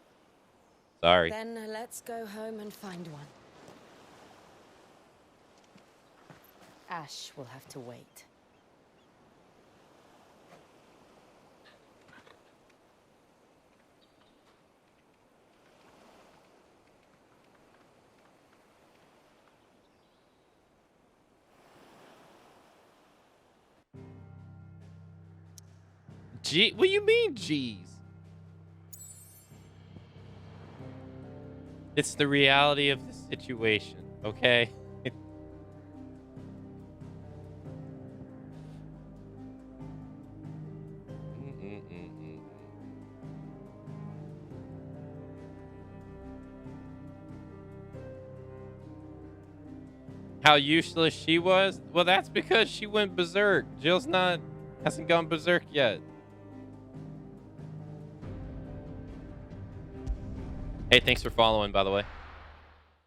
Speaker 1: Sorry.
Speaker 13: Then let's go home and find one. Ash will have to wait.
Speaker 1: Gee, what do you mean, jeez? It's the reality of the situation, okay? How useless she was? Well, that's because she went berserk. Jill's hasn't gone berserk yet. Hey, thanks for following, by the way.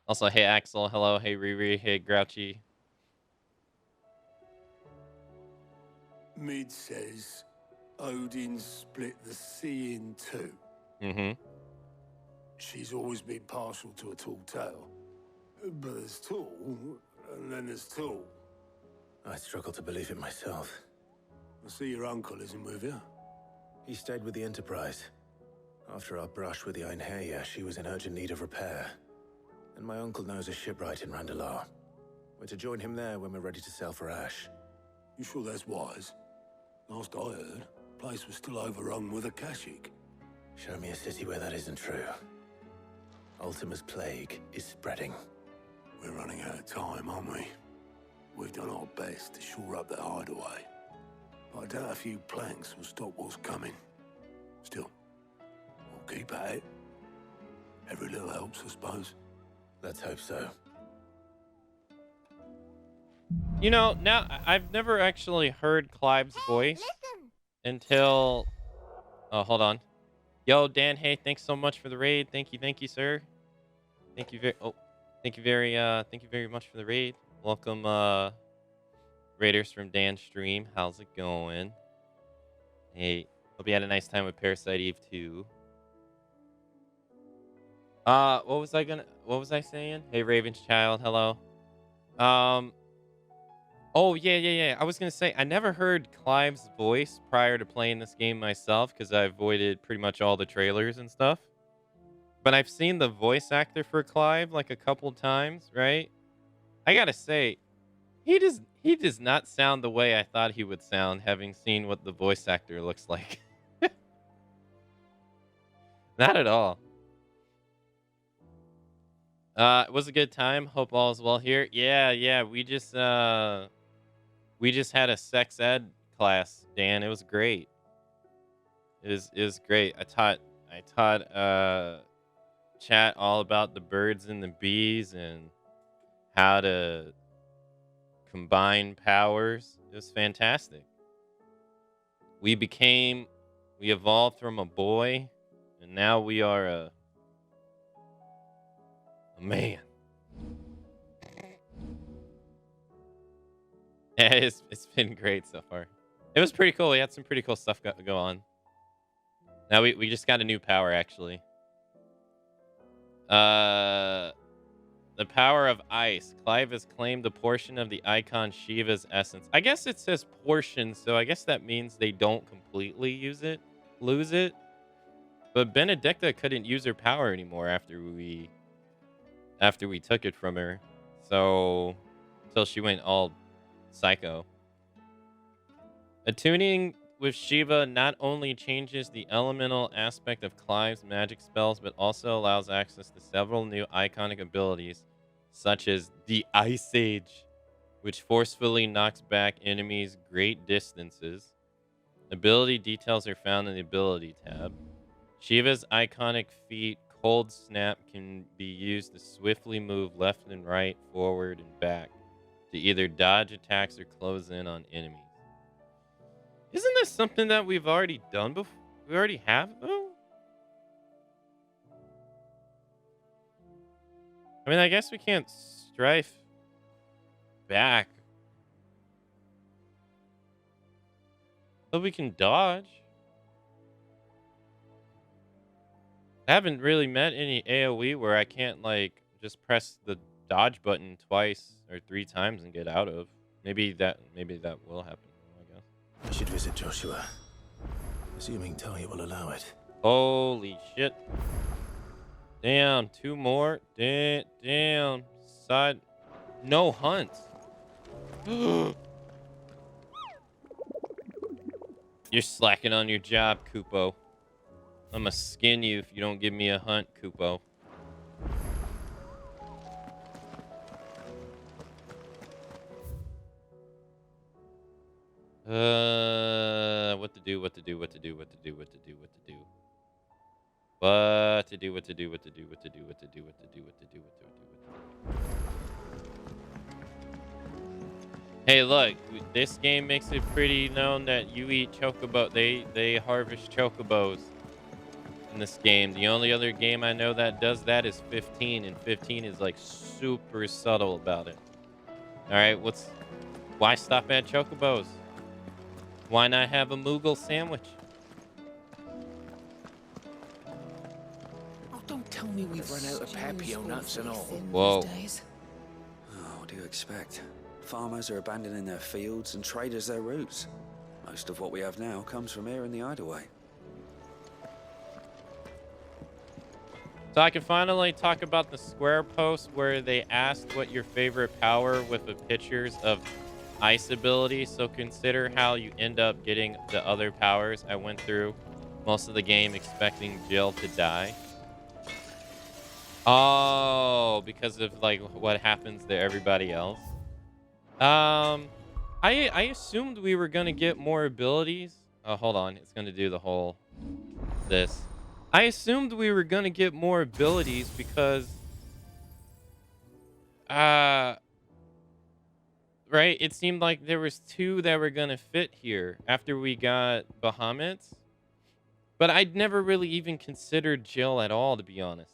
Speaker 1: Also, hey, Axel. Hello. Hey, Riri. Hey, Grouchy.
Speaker 19: Mid says Odin split the sea in two.
Speaker 1: Mm-hmm.
Speaker 19: She's always been partial to a tall tale. But there's tall, and then there's tall.
Speaker 9: I struggle to believe it myself.
Speaker 19: I see your uncle isn't with you.
Speaker 9: He stayed with the Enterprise. After our brush with the Einherja, she was in urgent need of repair. And my uncle knows a shipwright in Randalar. We're to join him there when we're ready to sail for Ash.
Speaker 19: You sure that's wise? Last I heard, the place was still overrun with Akashic.
Speaker 9: Show me a city where that isn't true. Ultima's plague is spreading.
Speaker 19: We're running out of time, aren't we? We've done our best to shore up that hideaway. But I doubt a few planks will stop what's coming. Still, we'll keep at it. Every little helps, I suppose.
Speaker 9: Let's hope so.
Speaker 1: You know, now I've never actually heard Clive's voice until. Oh, hold on. Yo, Dan, hey, thanks so much for the raid. Thank you, sir. Thank you very. Oh, Thank you very much for the raid. Welcome, raiders from Dan's stream. How's it going? Hey, hope you had a nice time with Parasite Eve 2. What was I saying? Hey, Raven's Child, hello. Oh, yeah. I was gonna say, I never heard Clive's voice prior to playing this game myself, because I avoided pretty much all the trailers and stuff. But I've seen the voice actor for Clive, like, a couple times, right? I gotta say, he does not sound the way I thought he would sound, having seen what the voice actor looks like. Not at all. It was a good time. Hope all is well here. Yeah. We just had a sex ed class, Dan. It was great. It was great. I taught chat all about the birds and the bees and how to combine powers. It was fantastic. We evolved from a boy, and now we are a man. Yeah, it's been great so far. It was pretty cool. We had some pretty cool stuff go on. Now we just got a new power, actually. The power of ice. Clive has claimed a portion of the icon Shiva's essence. I guess it says portion, so I guess that means they don't completely lose it. But Benedicta couldn't use her power anymore after we took it from her. So until she went all psycho. Attuning with Shiva not only changes the elemental aspect of Clive's magic spells, but also allows access to several new iconic abilities, such as the Ice Age, which forcefully knocks back enemies great distances. Ability details are found in the Ability tab. Shiva's iconic feat, Cold Snap, can be used to swiftly move left and right, forward and back, to either dodge attacks or close in on enemies. Isn't this something that we've already done before? We already have, though? I mean, I guess we can't strafe back. But we can dodge. I haven't really met any AoE where I can't, like, just press the dodge button twice or 3 times and get out of. Maybe that will happen.
Speaker 9: I should visit Joshua, assuming Talia will allow it.
Speaker 1: Holy shit. Damn, 2 more. Damn. Side. No hunt. You're slacking on your job, Kupo. I'm gonna skin you if you don't give me a hunt, Kupo. What to do. Hey, look, this game makes it pretty known that you eat chocobo. They harvest chocobos in this game. The only other game I know that does that is 15, and 15 is like super subtle about it. All right, why stop at chocobos? Why not have a Moogle sandwich?
Speaker 3: Oh, don't tell me we've run out of Papio nuts and all.
Speaker 1: Whoa.
Speaker 10: Oh, what do you expect? Farmers are abandoning their fields and traders their roots. Most of what we have now comes from here in the Hideaway.
Speaker 1: So I can finally talk about the Square post where they asked what your favorite power with the pictures of ice ability. So consider how you end up getting the other powers. I went through most of the game expecting Jill to die. Oh, because of like what happens to everybody else. I assumed we were gonna get more abilities. Oh, hold on, it's gonna do the whole this. I assumed we were gonna get more abilities because right, it seemed like there was 2 that were gonna fit here after we got Bahamut's. But I'd never really even considered Jill at all, to be honest.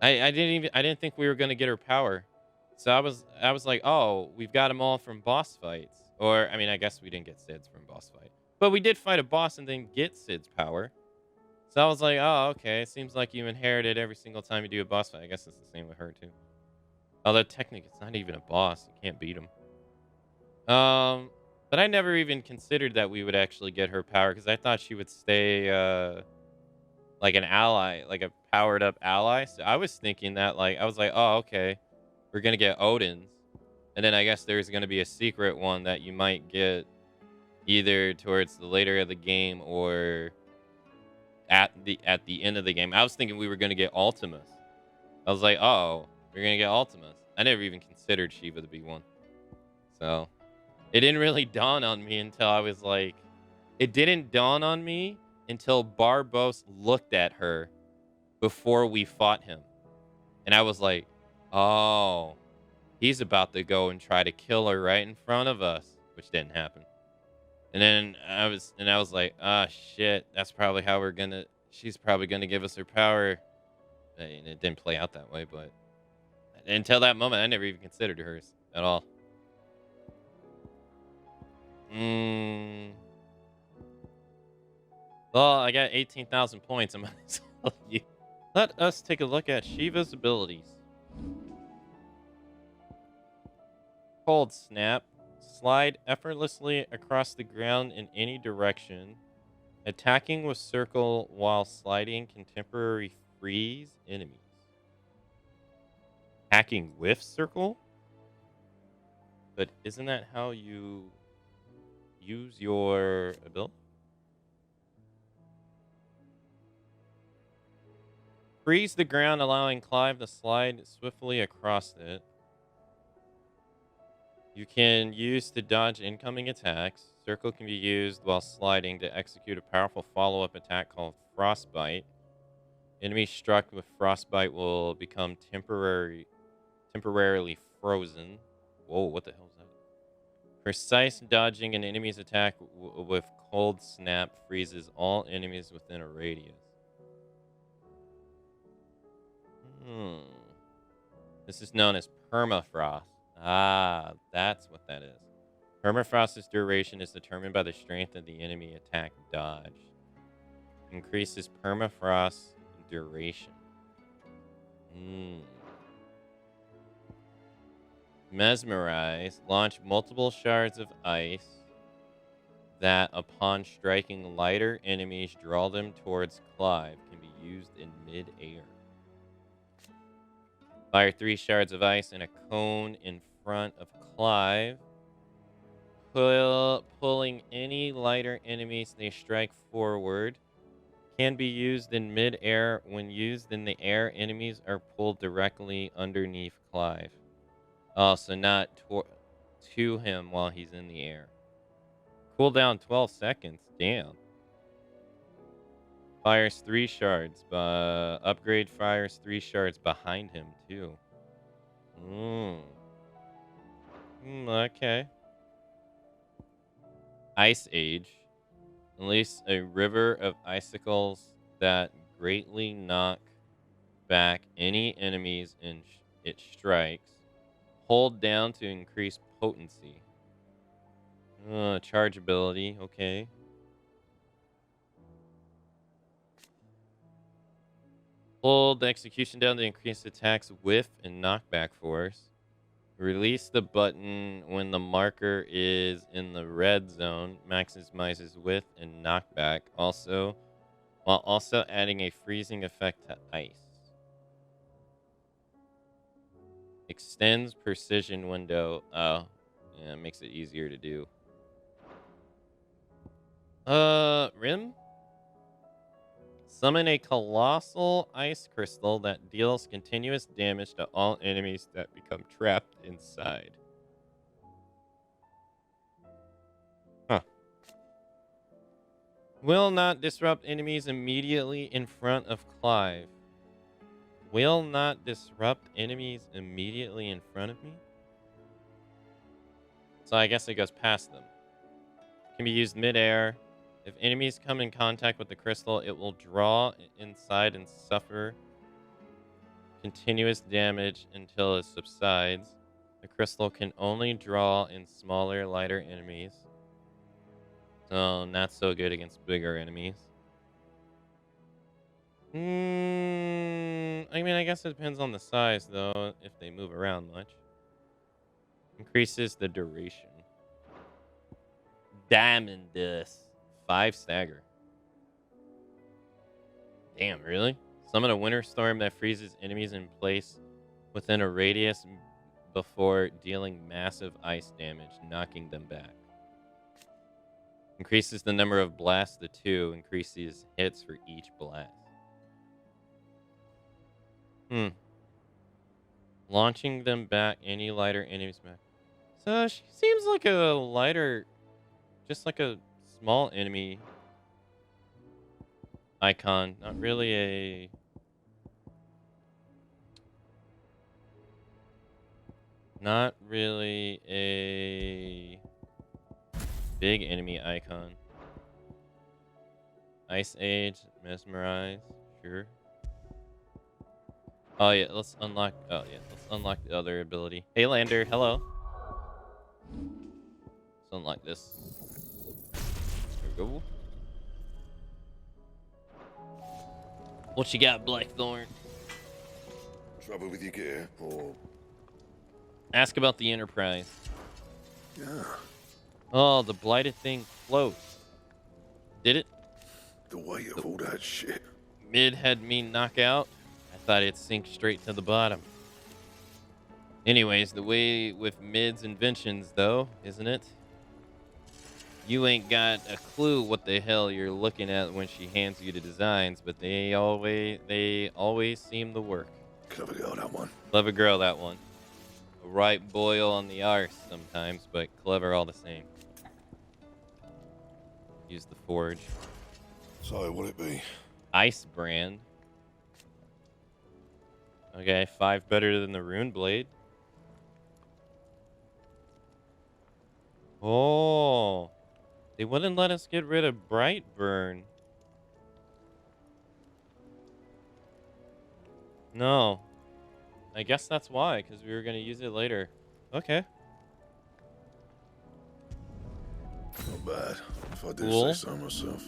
Speaker 1: I didn't think we were gonna get her power. So I was like, oh, we've got them all from boss fights. Or I mean, I guess we didn't get Sid's from boss fight. But we did fight a boss and then get Sid's power. So I was like, oh, okay. It seems like you inherit it every single time you do a boss fight. I guess it's the same with her too. Although technically it's not even a boss. You can't beat him. But I never even considered that we would actually get her power because I thought she would stay like an ally, like a powered up ally. So I was thinking that I was like, oh, okay, we're gonna get Odin's, and then I guess there's gonna be a secret one that you might get either towards the later of the game or at the end of the game. I was thinking we were gonna get Ultimus. I was like, oh, we're gonna get Ultimus. I never even considered Shiva to be one. So it didn't really dawn on me until I was like, it didn't dawn on me until Barbos looked at her before we fought him. And I was like, oh, he's about to go and try to kill her right in front of us, which didn't happen. And then I was like, ah, shit, that's probably how she's probably gonna give us her power. And it didn't play out that way, but until that moment, I never even considered hers at all. Well, I got 18,000 points. I might as well use. Let us take a look at Shiva's abilities. Cold Snap. Slide effortlessly across the ground in any direction. Attacking with circle while sliding can temporarily freeze enemies. Hacking with circle? But isn't that how you use your ability? Freeze the ground, allowing Clive to slide swiftly across it. You can use to dodge incoming attacks. Circle can be used while sliding to execute a powerful follow-up attack called Frostbite. Enemies struck with Frostbite will become temporarily frozen. Whoa, what the hell is that? Precise dodging an enemy's attack with Cold Snap freezes all enemies within a radius. This is known as permafrost. Ah, that's what that is. Permafrost's duration is determined by the strength of the enemy attack dodge. Increases permafrost duration. Mesmerize. Launch multiple shards of ice that, upon striking lighter enemies, draw them towards Clive. Can be used in mid-air. Fire 3 shards of ice in a cone in front of Clive. Pulling any lighter enemies they strike forward. Can be used in mid-air. When used in the air, enemies are pulled directly underneath Clive. Oh, so not to him while he's in the air. Cooldown 12 seconds. Damn. Fires 3 shards. Upgrade fires 3 shards behind him, too. Okay. Ice Age. Unleash a river of icicles that greatly knock back any enemies it strikes. Hold down to increase potency. Charge ability. Okay. Hold execution down to increase attacks whiff and knockback force. Release the button when the marker is in the red zone. Maximizes width and knockback. While also adding a freezing effect to ice. Extends precision window. Oh, yeah, it makes it easier to do. Rim? Summon a colossal ice crystal that deals continuous damage to all enemies that become trapped inside. Huh. Will not disrupt enemies immediately in front of Clive. Will not disrupt enemies immediately in front of me? So I guess it goes past them. Can be used mid-air. If enemies come in contact with the crystal, it will draw inside and suffer continuous damage until it subsides. The crystal can only draw in smaller, lighter enemies. So, not so good against bigger enemies. I mean, I guess it depends on the size, though, if they move around much. Increases the duration. Diamond Dust. 5 stagger. Damn, really? Summon a winter storm that freezes enemies in place within a radius before dealing massive ice damage, knocking them back. Increases the number of blasts to 2. Increases hits for each blast. Launching them back, any lighter enemies back. So she seems like a lighter, just like a small enemy icon. Not really a... Not really a big enemy icon. Ice Age, Mesmerize, sure. Oh yeah, let's unlock. Oh yeah, let's unlock the other ability. Hey Lander, hello. Let's unlock this. There we go. What you got, Blackthorn?
Speaker 6: Trouble with your gear, or...
Speaker 1: Ask about the Enterprise.
Speaker 6: Yeah.
Speaker 1: Oh, the blighted thing floats. Did it?
Speaker 6: The weight of all that shit.
Speaker 1: Mid had me knock out. I thought it'd sink straight to the bottom. Anyways, the way with Mid's inventions, though, isn't it? You ain't got a clue what the hell you're looking at when she hands you the designs, but they always seem to work.
Speaker 6: Clever girl, that one.
Speaker 1: Clever girl, that one. A right boil on the arse sometimes, but clever all the same. Use the forge.
Speaker 6: So, what'd it be?
Speaker 1: Ice brand. Okay, 5 better than the rune blade. Oh, they wouldn't let us get rid of bright burn. No, I guess that's why, because we were gonna use it later. Okay.
Speaker 6: Not bad, if I do
Speaker 1: Cool.
Speaker 6: say so myself.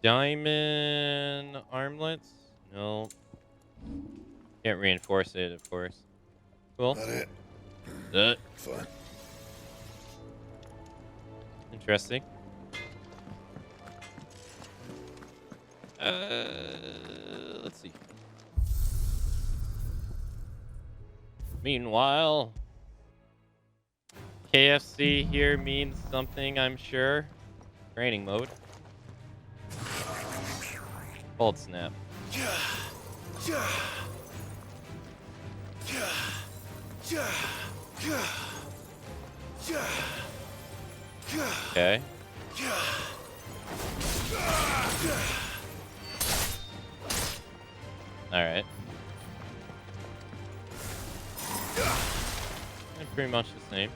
Speaker 1: Diamond armlets? No. Can't reinforce it, of course. Cool.
Speaker 6: That
Speaker 1: it.
Speaker 6: Fine.
Speaker 1: Interesting. Let's see. Meanwhile, KFC here means something, I'm sure. Training mode. Cold snap. Okay. Alright. Pretty much the same.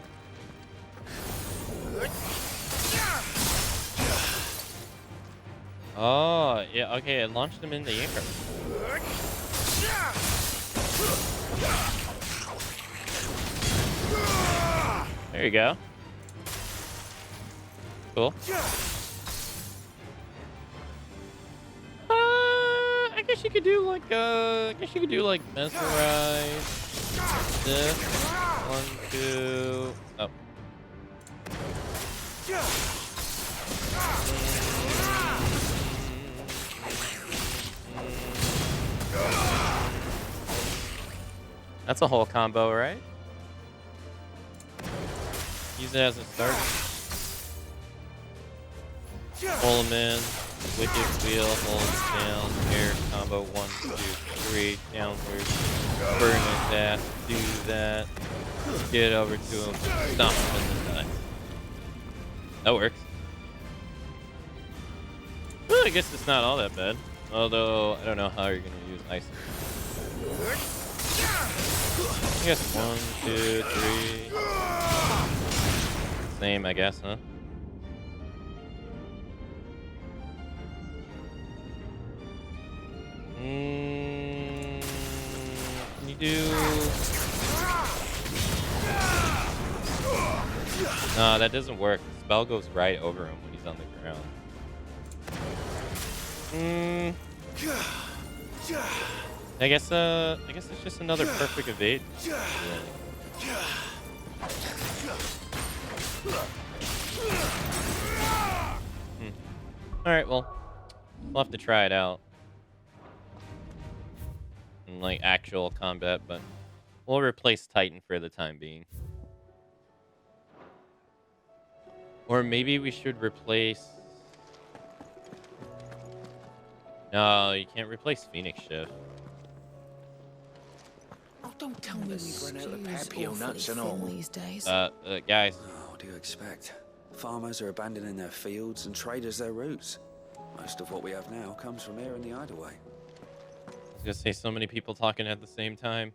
Speaker 1: Oh, yeah, okay, it launched them in the air. There you go. Cool. I guess you could do like mesmerize. This 1, 2. Oh. That's a whole combo, right? Use it as a start. Pull him in. Wicked wheel, hold him down. Air combo 1, 2, 3. Downward. Burn his ass. Do that. Get over to him. Stomp him in the side. That works. Well, I guess it's not all that bad. Although, I don't know how you're going to use ice. I guess 1, 2, 3. Same, I guess, huh? to... No, that doesn't work. The spell goes right over him when he's on the ground. I guess it's just another perfect evade. Yeah. Alright, well, we'll have to try it out. In, like, actual combat, but we'll replace Titan for the time being. Or maybe we should replace... No, you can't replace Phoenix Shift.
Speaker 3: Oh, don't tell me we've run out of Papio nuts and all.
Speaker 13: These days.
Speaker 1: Guys.
Speaker 10: Oh, what do you expect? Farmers are abandoning their fields and traders their roots. Most of what we have now comes from here in the Hideaway.
Speaker 1: I was gonna say so many people talking at the same time.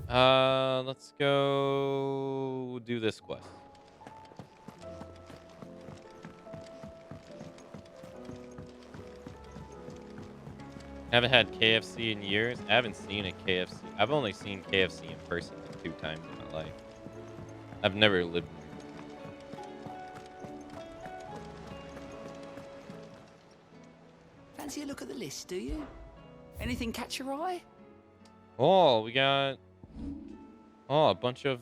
Speaker 1: Let's go do this quest. Haven't had KFC in years. I haven't seen a KFC. I've only seen KFC in person like 2 times in my life. I've never lived near.
Speaker 15: Fancy a look at the list, do you? Anything catch your eye?
Speaker 1: Oh, we got... Oh, a bunch of,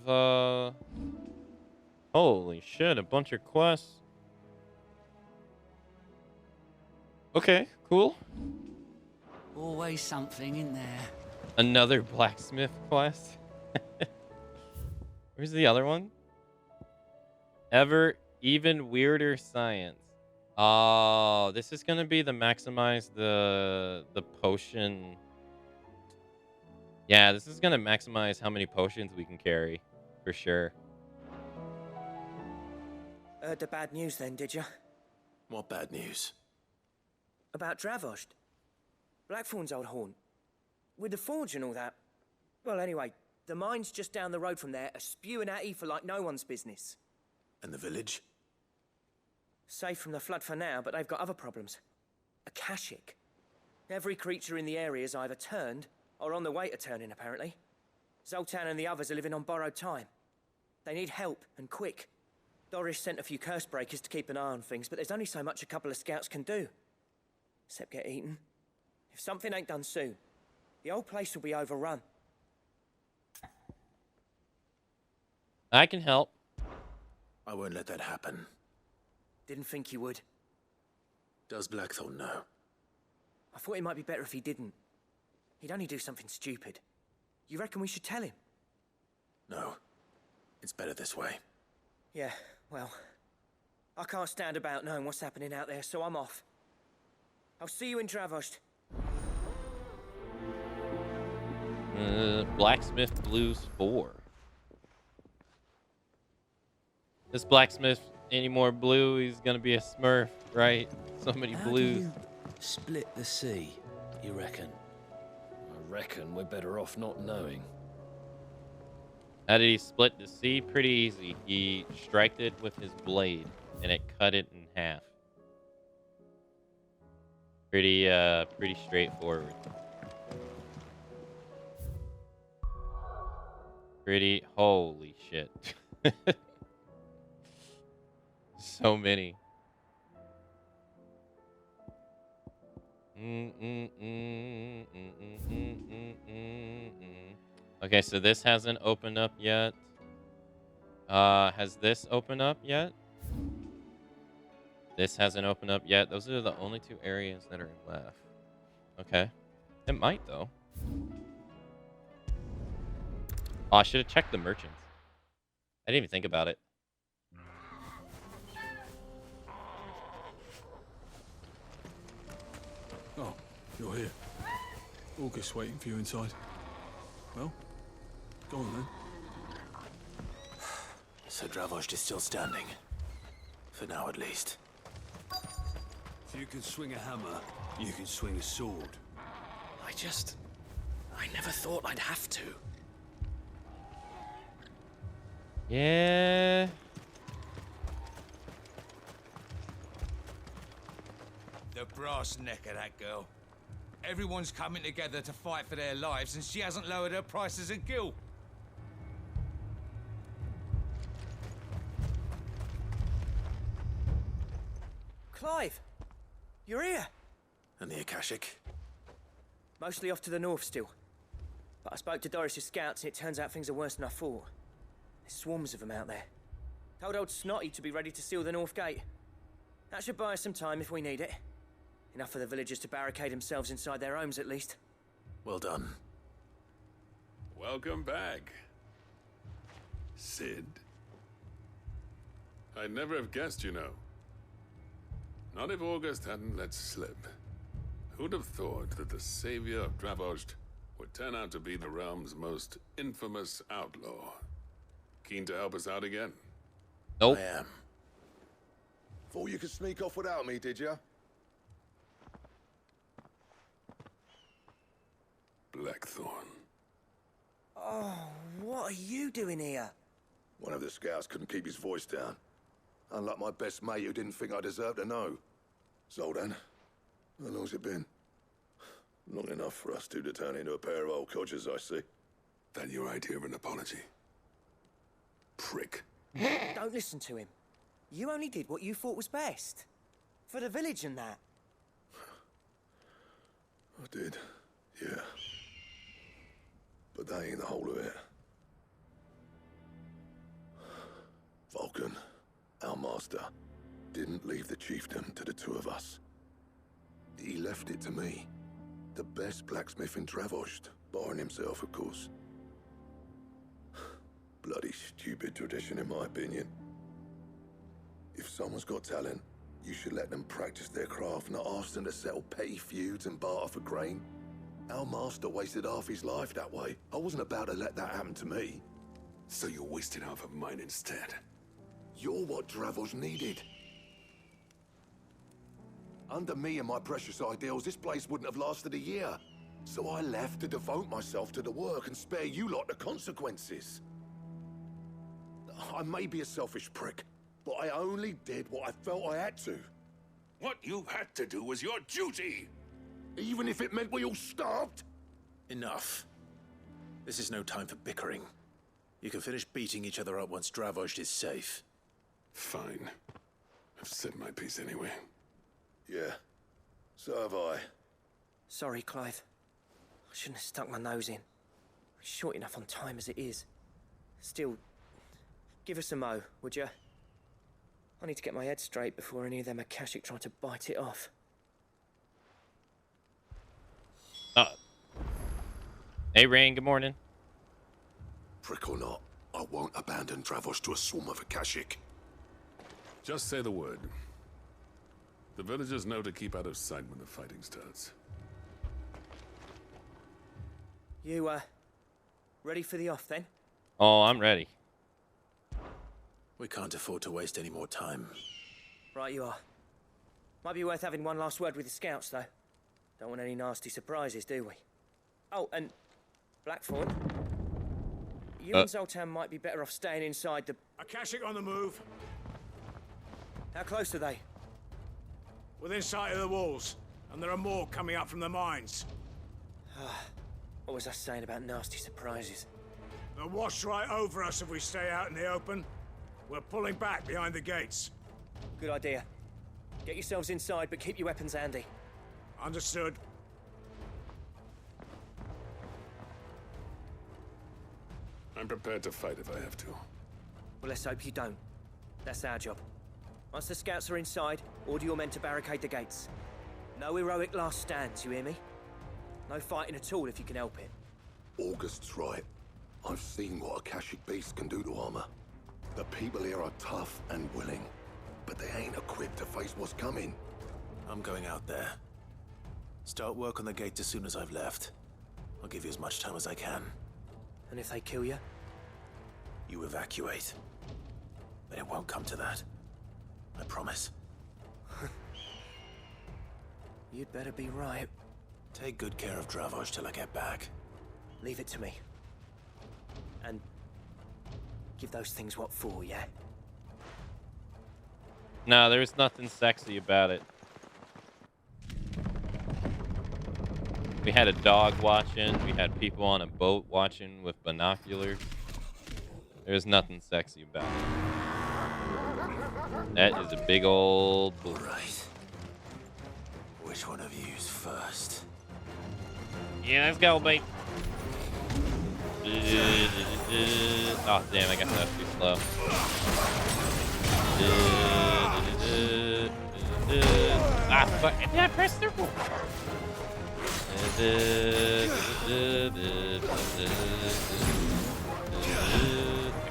Speaker 1: Holy shit, a bunch of quests. Okay, cool.
Speaker 15: Always something in there.
Speaker 1: Another blacksmith quest. Where's the other one? Even weirder science. Oh, this is gonna be the maximize the potion. Yeah, this is gonna maximize how many potions we can carry, for sure.
Speaker 3: Heard the bad news then, did you?
Speaker 9: What bad news?
Speaker 3: About Dravost. Blackthorn's old haunt. With the forge and all that. Well, anyway, the mines just down the road from there are spewing out ether like no one's business.
Speaker 9: And the village?
Speaker 3: Safe from the flood for now, but they've got other problems. Akashic. Every creature in the area's either turned or on the way to turning, apparently. Zoltan and the others are living on borrowed time. They need help, and quick. Doris sent a few curse breakers to keep an eye on things, but there's only so much a couple of scouts can do. Except get eaten. If something ain't done soon, the old place will be overrun.
Speaker 1: I can help.
Speaker 9: I won't let that happen.
Speaker 3: Didn't think you would.
Speaker 9: Does Blackthorn know?
Speaker 3: I thought it might be better if he didn't. He'd only do something stupid. You reckon we should tell him?
Speaker 9: No. It's better this way.
Speaker 3: Yeah, well, I can't stand about knowing what's happening out there, so I'm off. I'll see you in Dravost.
Speaker 1: Blacksmith Blues 4. This blacksmith anymore blue, he's gonna be a smurf, right? So many
Speaker 20: How
Speaker 1: blues.
Speaker 20: do you split the sea, you reckon?
Speaker 23: I reckon we're better off not knowing.
Speaker 1: How did he split the sea? Pretty easy. He striked it with his blade, and it cut it in half. Pretty straightforward. Holy shit. So many. Okay, so this hasn't opened up yet. Has this opened up yet? This hasn't opened up yet. Those are the only 2 areas that are left. Okay. It might, though. Oh, I should have checked the merchants. I didn't even think about it.
Speaker 24: Oh, you're here. August waiting for you inside. Well, go on then.
Speaker 9: So Dravost is still standing. For now, at least.
Speaker 18: If you can swing a hammer, you can swing a sword.
Speaker 3: I never thought I'd have to.
Speaker 1: Yeah.
Speaker 18: The brass neck of that girl. Everyone's coming together to fight for their lives, and she hasn't lowered her prices a gill.
Speaker 3: Clive! You're here!
Speaker 9: And the Akashic?
Speaker 3: Mostly off to the north still. But I spoke to Doris's scouts and it turns out things are worse than I thought. There's swarms of them out there. Told old Snotty to be ready to seal the north gate. That should buy us some time if we need it. Enough for the villagers to barricade themselves inside their homes at least.
Speaker 9: Well done.
Speaker 4: Welcome back, Sid. I'd never have guessed, you know. Not if August hadn't let slip. Who'd have thought that the savior of Dravost would turn out to be the realm's most infamous outlaw? Keen to help us out again?
Speaker 1: Nope.
Speaker 9: I am.
Speaker 6: Thought you could sneak off without me, did you?
Speaker 4: Blackthorn.
Speaker 3: Oh, what are you doing here?
Speaker 6: One of the scouts couldn't keep his voice down. Unlike my best mate who didn't think I deserved to know. Zoldan, how long's it been? Long enough for us two to turn into a pair of old codgers, I see.
Speaker 4: That your idea of an apology? Prick.
Speaker 3: Don't listen to him. You only did what you thought was best. For the village and that.
Speaker 6: I did, yeah. But that ain't the whole of it. Vulcan, our master, didn't leave the chiefdom to the two of us. He left it to me. The best blacksmith in Dravost, barring himself, of course. Bloody stupid tradition, in my opinion. If someone's got talent, you should let them practice their craft, not ask them to settle petty feuds and barter for grain. Our master wasted half his life that way. I wasn't about to let that happen to me.
Speaker 4: So you wasted half of mine instead.
Speaker 6: You're what Dravost needed. Under me and my precious ideals, this place wouldn't have lasted a year. So I left to devote myself to the work and spare you lot the consequences. I may be a selfish prick, but I only did what I felt I had to.
Speaker 4: What you had to do was your duty!
Speaker 6: Even if it meant we all starved?
Speaker 9: Enough. This is no time for bickering. You can finish beating each other up once Dravost is safe.
Speaker 4: Fine. I've said my piece anyway.
Speaker 6: Yeah, so have I.
Speaker 3: Sorry, Clive. I shouldn't have stuck my nose in. We're short enough on time as it is. Still, give us a mo, would you? I need to get my head straight before any of them Akashic try to bite it off.
Speaker 1: Hey, Rain, good morning.
Speaker 6: Prick or not, I won't abandon Dravost to a swarm of Akashic.
Speaker 4: Just say the word. The villagers know to keep out of sight when the fighting starts.
Speaker 3: You, ready for the off, then?
Speaker 1: Oh, I'm ready.
Speaker 9: We can't afford to waste any more time.
Speaker 3: Right you are. Might be worth having one last word with the scouts, though. Don't want any nasty surprises, do we? Oh, and Blackthorn, you and Zoltan might be better off staying inside the...
Speaker 18: Akashic on the move.
Speaker 3: How close are they?
Speaker 18: Within sight of the walls, and there are more coming up from the mines.
Speaker 3: What was I saying about nasty surprises?
Speaker 18: They'll wash right over us if we stay out in the open. We're pulling back behind the gates.
Speaker 3: Good idea. Get yourselves inside, but keep your weapons handy.
Speaker 18: Understood.
Speaker 4: I'm prepared to fight if I have to.
Speaker 3: Well, let's hope you don't. That's our job. Once the scouts are inside, order your men to barricade the gates. No heroic last stands, you hear me? No fighting at all if you can help it.
Speaker 6: August's right. I've seen what Akashic beasts can do to armor. The people here are tough and willing, but they ain't equipped to face what's coming.
Speaker 9: I'm going out there. Start work on the gate as soon as I've left. I'll give you as much time as I can.
Speaker 3: And if they kill you?
Speaker 9: You evacuate. But it won't come to that. I promise.
Speaker 3: You'd better be right.
Speaker 9: Take good care of Dravost till I get back.
Speaker 3: Leave it to me. And give those things what for, yeah?
Speaker 1: No, there's nothing sexy about it. We had a dog watching. We had people on a boat watching with binoculars. There's nothing sexy about it. That is a big old bull.
Speaker 9: Right. Which one of you's first?
Speaker 1: Yeah, let's go, mate. Oh, damn, I guess that's too slow. Ah, fuck. Yeah, press circle.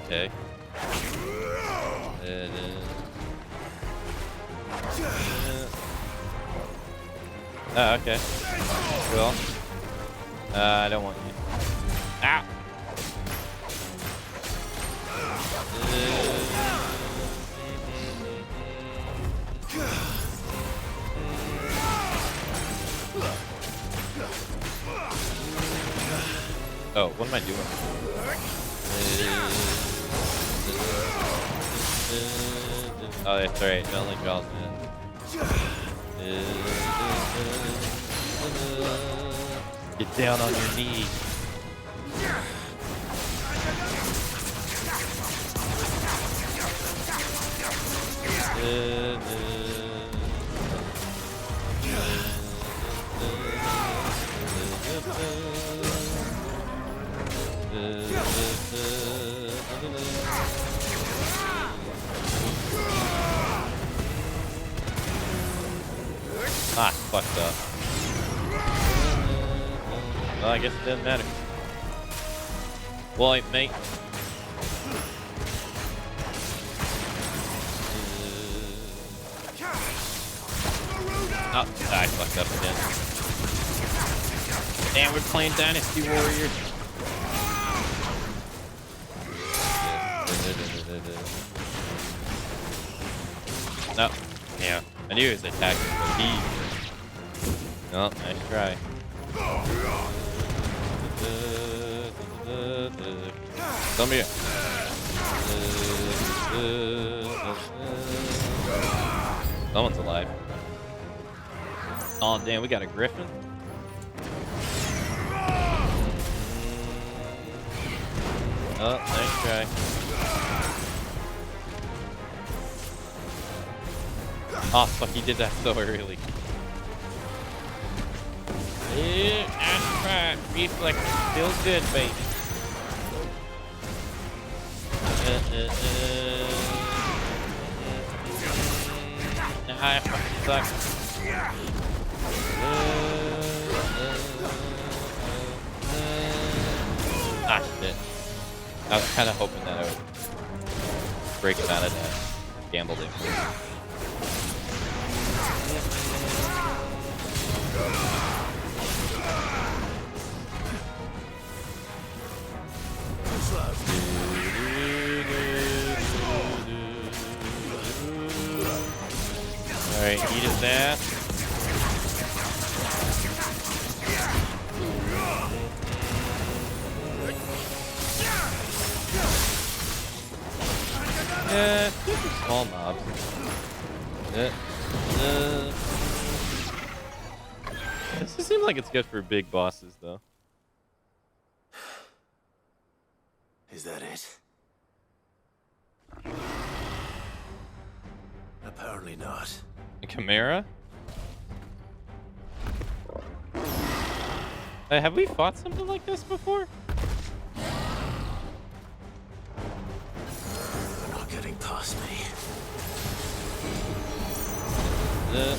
Speaker 1: Okay. Oh, okay. Cool. I don't want you. Ow! Oh, what am I doing? Oh, that's right. It only draws in. Get down on your knees. Ah, fucked up. Well, I guess it doesn't matter. Well, mate. Oh, I fucked up again. Damn, we're playing Dynasty Warriors. No. Yeah. I knew he was attacking, but he... No, nice try. Come here. Someone's alive. Oh, damn, we got a griffin? Oh, nice try. Oh, fuck, he did that so early. Yeah, that's right. Reflex is still good, baby. I fucking suck. Ah, shit. I was kind of hoping that I would break him out of that gamble thing. Alright, eat his ass. Yeah, super small mobs. This seems like it's good for big bosses, though.
Speaker 9: Is that it? Apparently not.
Speaker 1: A Chimera? Have we fought something like this before?
Speaker 9: They're not getting past me.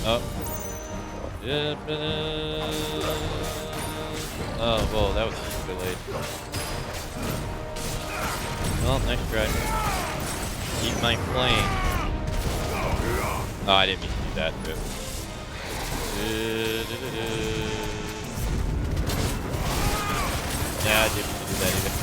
Speaker 1: Oh. Oh, whoa, that was too late. Well, nice try. Eat my flame. Oh, I didn't mean to do that, too. Yeah, I didn't mean to do that either.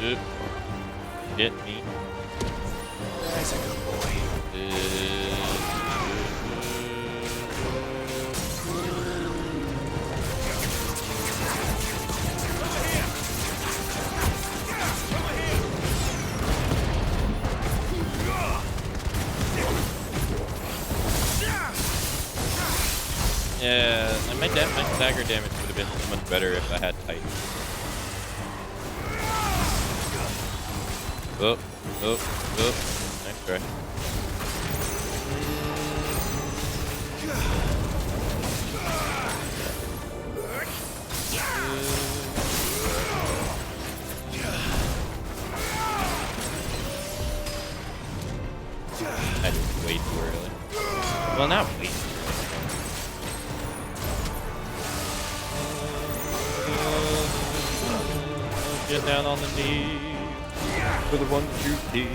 Speaker 1: Oops. Get me.
Speaker 9: That's a good boy.
Speaker 1: Yeah, and my stagger damage would have been so much better if I had Titan. Oh, oh, oh. Nice try. I did way too early. Well, not way too early. Get down on the knees for the one that you see.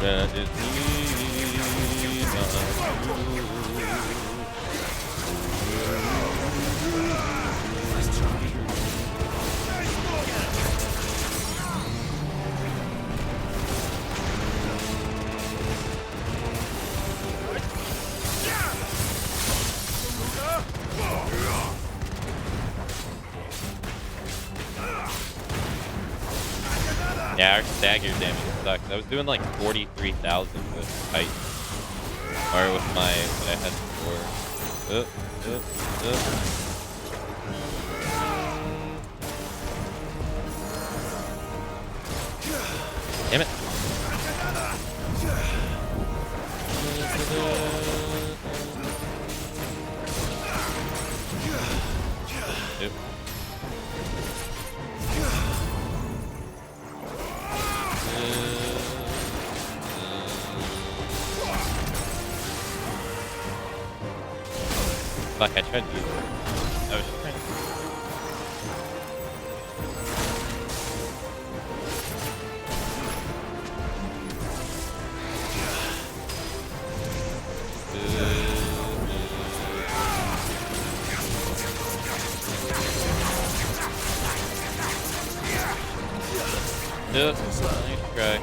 Speaker 1: That is me, not you. Yeah, our stagger damage sucks. I was doing like 43,000 with Titan. Or with my, what I had before. Damn it. Nope. Fuck, I tried to use it. I was trying to... Yep, nice try.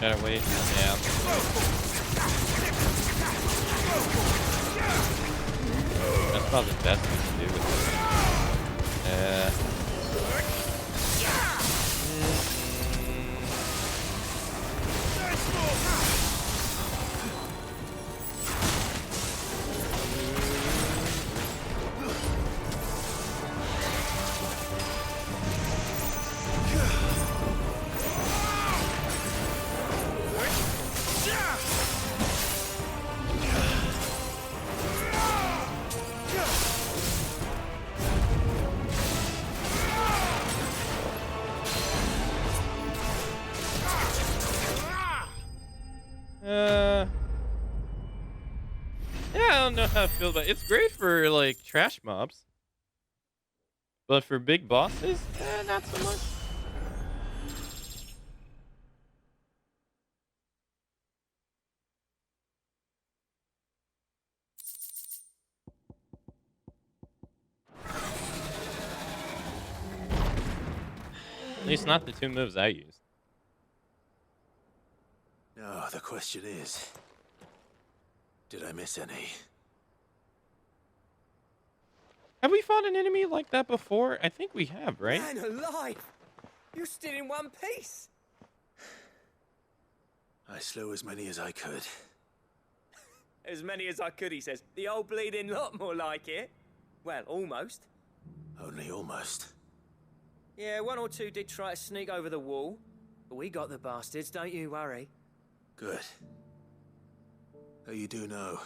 Speaker 1: Gotta wait. Yeah. That's probably the best thing to do with it. Yeah, I don't know how I feel about it. It's great for like trash mobs, but for big bosses, not so much. At least not the two moves I used.
Speaker 9: No, the question is, did I miss any?
Speaker 1: Have we fought an enemy like that before? I think we have, right?
Speaker 3: Man alive! You're still in one piece!
Speaker 9: I slew as many as I could.
Speaker 3: As many as I could, he says. The old bleeding lot, more like it. Well, almost.
Speaker 9: Only almost.
Speaker 3: Yeah, one or two did try to sneak over the wall. But we got the bastards, don't you worry.
Speaker 9: Good. Though you do know,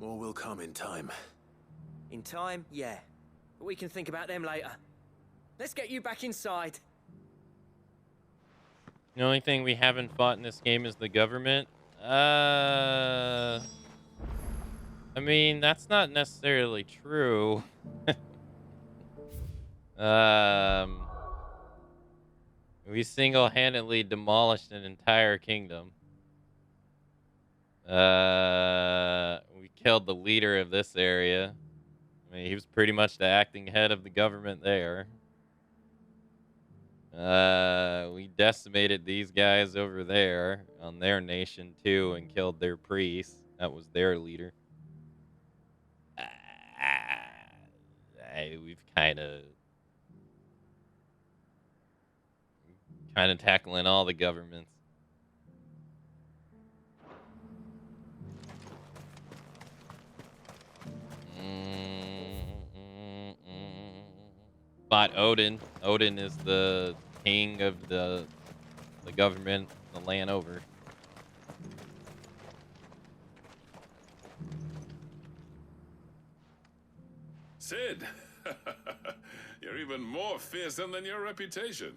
Speaker 9: more will come in time.
Speaker 3: In time, yeah. But we can think about them later. Let's get you back inside.
Speaker 1: The only thing we haven't fought in this game is the government. I mean, that's not necessarily true. We single-handedly demolished an entire kingdom. We killed the leader of this area. I mean, he was pretty much the acting head of the government there. We decimated these guys over there on their nation too and killed their priest. That was their leader. We've kind of tackling all the governments. But Odin is the king of the government, the land over.
Speaker 4: Sid, you're even more fearsome than your reputation.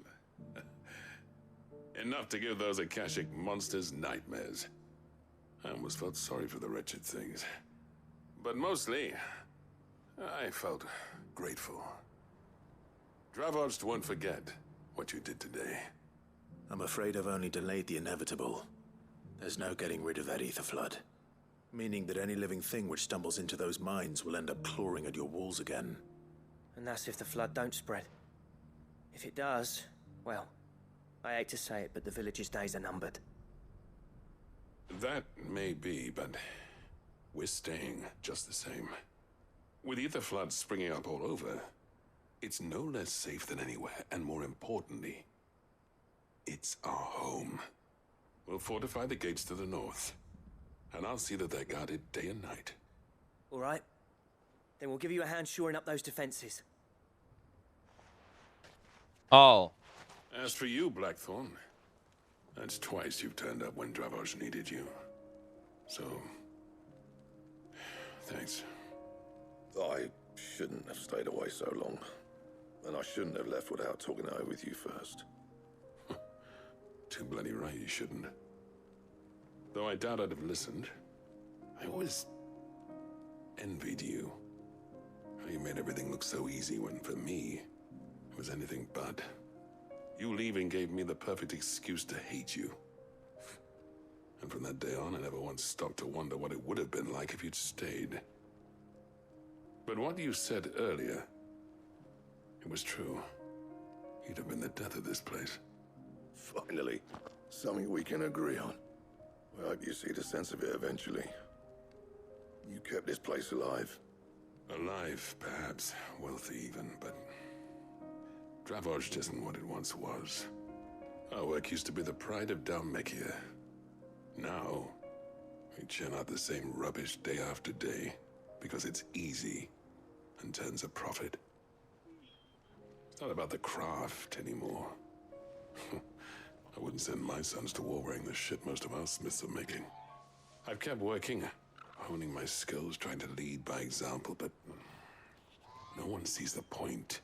Speaker 4: Enough to give those Akashic monsters nightmares. I almost felt sorry for the wretched things. But mostly, I felt grateful. Dravoged won't forget what you did today.
Speaker 9: I'm afraid I've only delayed the inevitable. There's no getting rid of that ether flood. Meaning that any living thing which stumbles into those mines will end up clawing at your walls again.
Speaker 3: And that's if the flood don't spread. If it does, well, I hate to say it, but the village's days are numbered.
Speaker 4: That may be, but we're staying just the same. With ether floods springing up all over, it's no less safe than anywhere, and more importantly, it's our home. We'll fortify the gates to the north, and I'll see that they're guarded day and night.
Speaker 3: All right. Then we'll give you a hand shoring up those defenses.
Speaker 1: Oh.
Speaker 4: As for you, Blackthorn, that's twice you've turned up when Dravos needed you. So, thanks.
Speaker 6: I shouldn't have stayed away so long. And I shouldn't have left without talking it over with you first.
Speaker 4: Too bloody right you shouldn't. Though I doubt I'd have listened. I always envied you. How you made everything look so easy when, for me, it was anything but. You leaving gave me the perfect excuse to hate you. And from that day on, I never once stopped to wonder what it would have been like if you'd stayed. But what you said earlier, it was true. You'd have been the death of this place.
Speaker 6: Finally, something we can agree on. I hope you see the sense of it eventually. You kept this place alive.
Speaker 4: Alive, perhaps. Wealthy even, but Dravoged isn't what it once was. Our work used to be the pride of Dalmekia. Now, we churn out the same rubbish day after day because it's easy and turns a profit. It's not about the craft anymore. I wouldn't send my sons to war wearing the shit most of our smiths are making. I've kept working, honing my skills, trying to lead by example, but no one sees the point.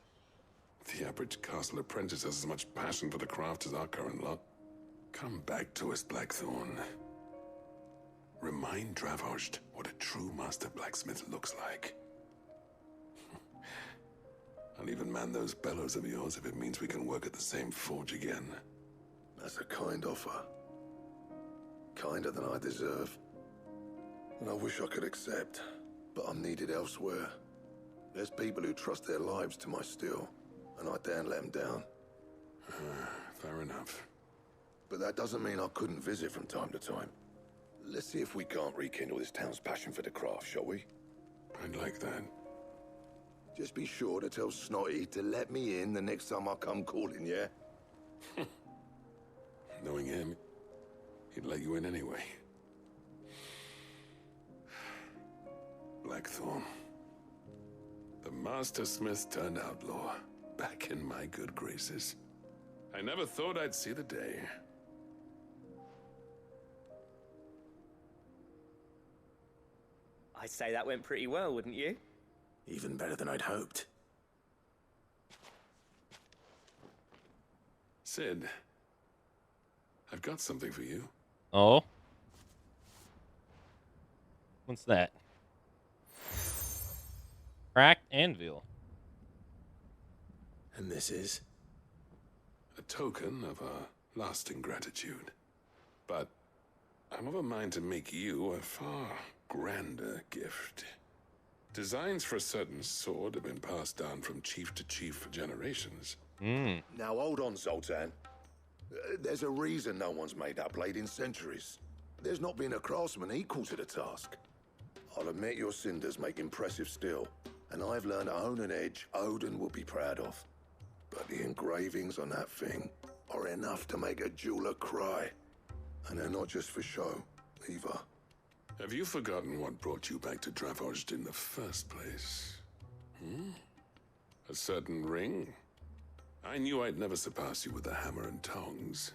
Speaker 4: The average castle apprentice has as much passion for the craft as our current lot. Come back to us, Blackthorn. Remind Dravoged what a true master blacksmith looks like. I'll even man those bellows of yours if it means we can work at the same forge again.
Speaker 6: That's a kind offer. Kinder than I deserve. And I wish I could accept, but I'm needed elsewhere. There's people who trust their lives to my steel, and I daren't let them down.
Speaker 4: Fair enough.
Speaker 6: But that doesn't mean I couldn't visit from time to time. Let's see if we can't rekindle this town's passion for the craft, shall we?
Speaker 4: I'd like that.
Speaker 6: Just be sure to tell Snotty to let me in the next time I come calling, yeah?
Speaker 4: Knowing him, he'd let you in anyway. Blackthorn. The Master Smith turned outlaw, back in my good graces. I never thought I'd see the day.
Speaker 3: I'd say that went pretty well, wouldn't you?
Speaker 9: Even better than I'd hoped.
Speaker 4: Sid, I've got something for you.
Speaker 1: Oh? What's that? Cracked anvil.
Speaker 9: And this is?
Speaker 4: A token of our lasting gratitude. But I'm of a mind to make you a far grander gift. Designs for a certain sword have been passed down from chief to chief for generations.
Speaker 6: Now hold on, Zoltan. There's a reason no one's made that blade in centuries. There's not been a craftsman equal to the task. I'll admit your cinders make impressive steel, and I've learned to own an edge Odin will be proud of. But the engravings on that thing are enough to make a jeweler cry. And they're not just for show, either.
Speaker 4: Have you forgotten what brought you back to Dravozd in the first place? A certain ring? I knew I'd never surpass you with a hammer and tongs.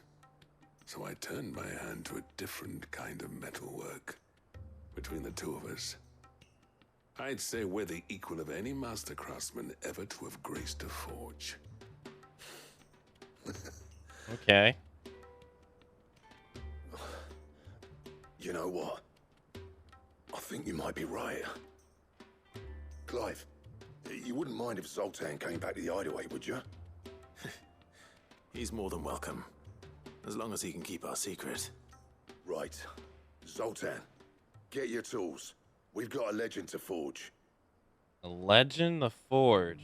Speaker 4: So I turned my hand to a different kind of metalwork. Between the two of us, I'd say we're the equal of any master craftsman ever to have graced a forge.
Speaker 1: Okay.
Speaker 6: You know what? I think you might be right. Clive, you wouldn't mind if Zoltan came back to the Hideaway, would you?
Speaker 9: He's more than welcome. As long as he can keep our secret.
Speaker 6: Right. Zoltan, get your tools. We've got a legend to forge.
Speaker 1: A legend to forge.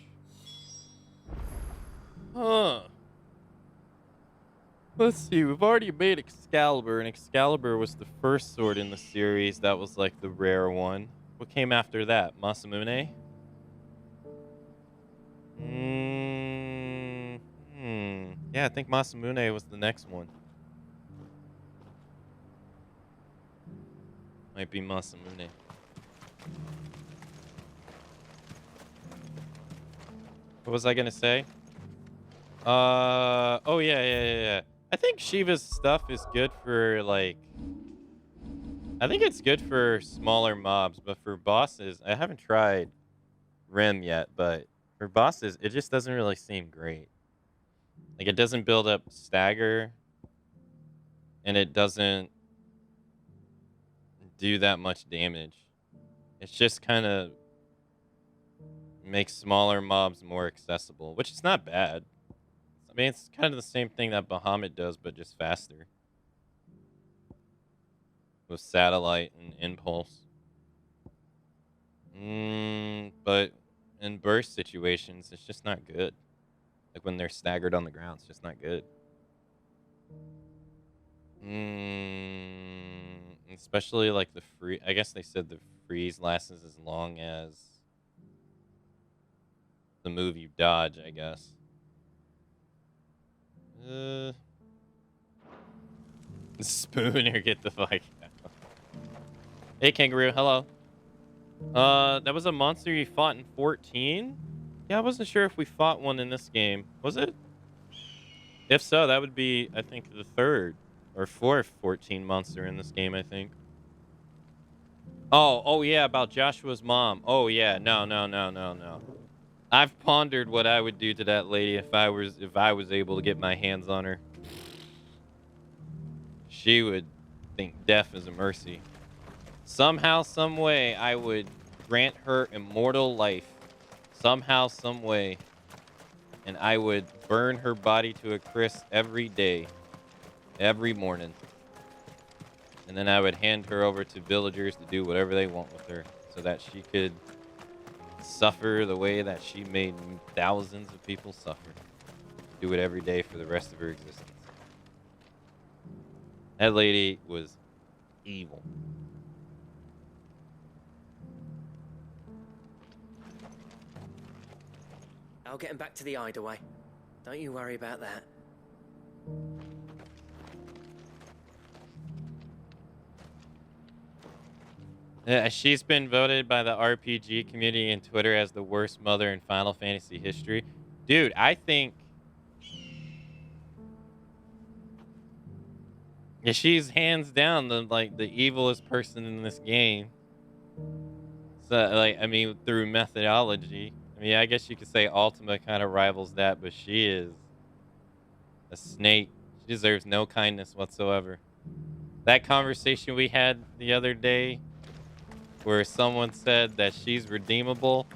Speaker 1: Huh. Let's see, we've already made Excalibur, and Excalibur was the first sword in the series that was like the rare one. What came after that? Masamune? Yeah, I think Masamune was the next one. Might be Masamune. What was I gonna say? Oh yeah. I think Shiva's stuff is good for, like... I think it's good for smaller mobs, but for bosses... I haven't tried Rim yet, but for bosses, it just doesn't really seem great. Like, it doesn't build up stagger, and it doesn't do that much damage. It's just kind of makes smaller mobs more accessible, which is not bad. I mean, it's kind of the same thing that Bahamut does, but just faster. With Satellite and Impulse. But in burst situations, it's just not good. Like when they're staggered on the ground, it's just not good. Especially like the free... I guess they said the freeze lasts as long as the move you dodge, I guess. Spooner, get the fuck out. Hey, Kangaroo, hello. That was a monster you fought in 14? Yeah, I wasn't sure if we fought one in this game. Was it? If so, that would be, I think, the third or fourth 14 monster in this game, I think. Oh yeah, about Joshua's mom. Oh yeah, no. I've pondered what I would do to that lady if I was able to get my hands on her. She would think death is a mercy. Somehow, some way, I would grant her immortal life. Somehow, some way. And I would burn her body to a crisp every day. Every morning. And then I would hand her over to villagers to do whatever they want with her. So that she could suffer the way that she made thousands of people suffer. Do it every day for the rest of her existence. That lady was evil.
Speaker 3: I'll get him back to the Hideaway. Don't you worry about that.
Speaker 1: She's been voted by the RPG community and Twitter as the worst mother in Final Fantasy history. Dude, I think... Yeah, she's hands down the evilest person in this game. So, like, I mean, through methodology. I mean, I guess you could say Ultima kind of rivals that, but she is a snake. She deserves no kindness whatsoever. That conversation we had the other day where someone said that she's redeemable.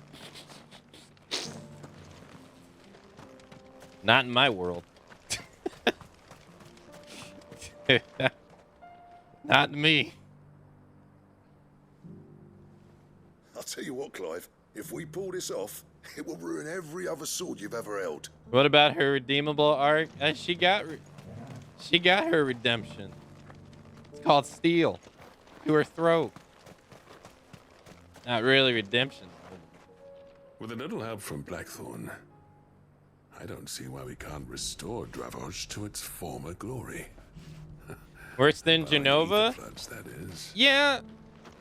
Speaker 1: Not in my world. Not me.
Speaker 6: I'll tell you what, Clive. If we pull this off, it will ruin every other sword you've ever held.
Speaker 1: What about her redeemable arc? She got her redemption. It's called steel to her throat. Not really redemption.
Speaker 4: With a little help from Blackthorn, I don't see why we can't restore Dravoj to its former glory.
Speaker 1: Worse than Genova?
Speaker 4: Floods, that is.
Speaker 1: Yeah.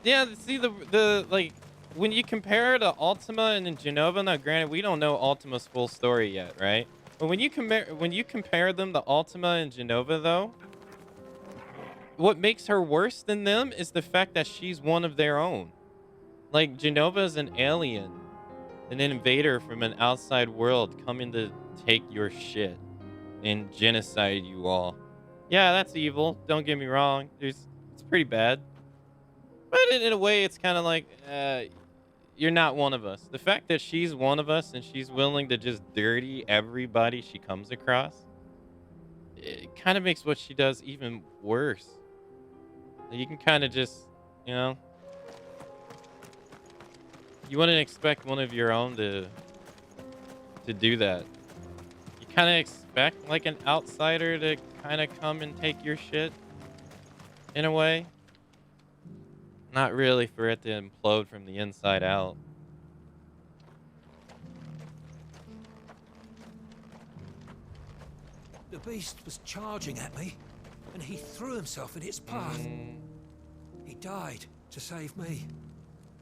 Speaker 1: See the like when you compare to Ultima and then Genova. Now, granted, we don't know Ultima's full story yet, right? But when you compare them to Ultima and Genova, though, what makes her worse than them is the fact that she's one of their own. Like Genova is an alien, an invader from an outside world coming to take your shit and genocide you all. Yeah, that's evil. Don't get me wrong. It's pretty bad. But in a way, it's kind of like, you're not one of us. The fact that she's one of us and she's willing to just dirty everybody she comes across, it kind of makes what she does even worse. You can kind of just, you know, you wouldn't expect one of your own to do that. You kind of expect like an outsider to kind of come and take your shit in a way. Not really for it to implode from the inside out.
Speaker 18: The beast was charging at me, and he threw himself in its path. He died to save me.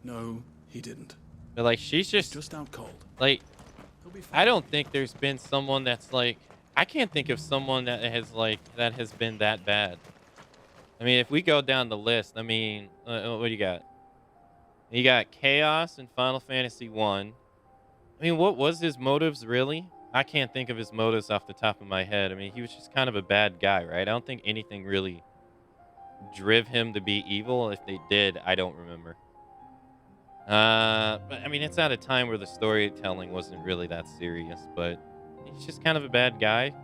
Speaker 24: No, he didn't.
Speaker 1: But like, she's
Speaker 24: just out cold.
Speaker 1: Like, I don't think there's been someone that's like, I can't think of someone that has been that bad. I mean, if we go down the list, I mean, what do you got? You got Chaos in Final Fantasy 1. I mean, what was his motives really? I can't think of his motives off the top of my head. I mean, he was just kind of a bad guy, right? I don't think anything really driv him to be evil. If they did, I don't remember. But I mean, it's at a time where the storytelling wasn't really that serious, but he's just kind of a bad guy.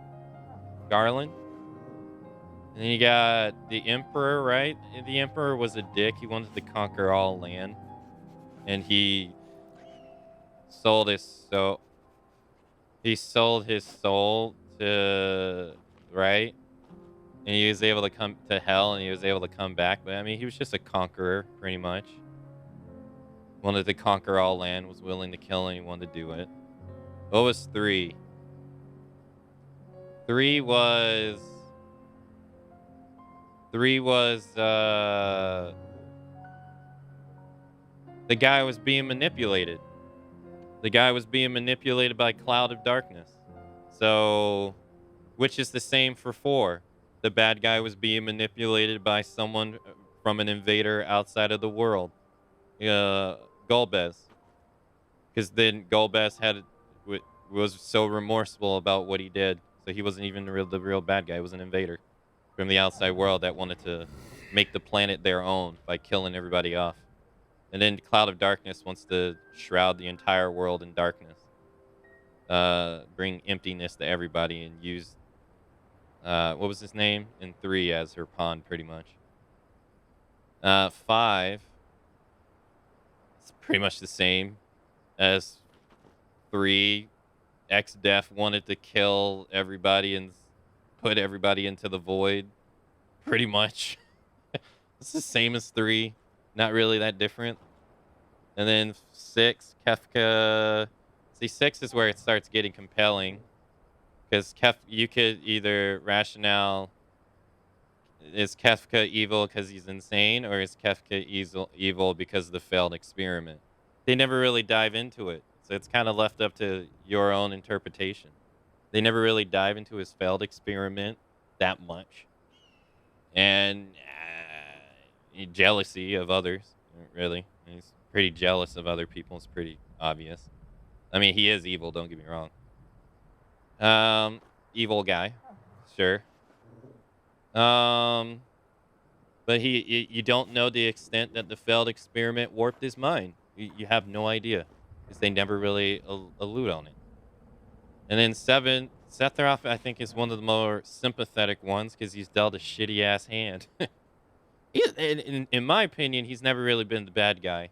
Speaker 1: Garland. And then you got the Emperor, right? The Emperor was a dick. He wanted to conquer all land. And he sold his soul. He sold his soul to, right? And he was able to come to hell and he was able to come back. But I mean, he was just a conqueror, pretty much. Wanted to conquer all land, was willing to kill anyone to do it. What was 3? 3 was the guy was being manipulated. The guy was being manipulated by Cloud of Darkness. So, which is the same for 4. The bad guy was being manipulated by someone from an invader outside of the world. Golbez. Because then Golbez was so remorseful about what he did. So he wasn't even the real bad guy. He was an invader from the outside world that wanted to make the planet their own by killing everybody off. And then Cloud of Darkness wants to shroud the entire world in darkness. Bring emptiness to everybody and use, what was his name? In 3 as her pawn, pretty much. 5, it's pretty much the same as 3. X-Def wanted to kill everybody and put everybody into the void. Pretty much. It's the same as 3. Not really that different. And then 6, Kefka. See, 6 is where it starts getting compelling. Because you could either rationale, is Kefka evil because he's insane, or is Kefka evil because of the failed experiment? They never really dive into it. So it's kind of left up to your own interpretation. They never really dive into his failed experiment that much. And jealousy of others, really. He's pretty jealous of other people. It's pretty obvious. I mean, he is evil, don't get me wrong. Evil guy, sure. But you don't know the extent that the failed experiment warped his mind. You have no idea. Because they never really allude on it. And then 7, Sephiroth, I think, is one of the more sympathetic ones because he's dealt a shitty-ass hand. In my opinion, he's never really been the bad guy.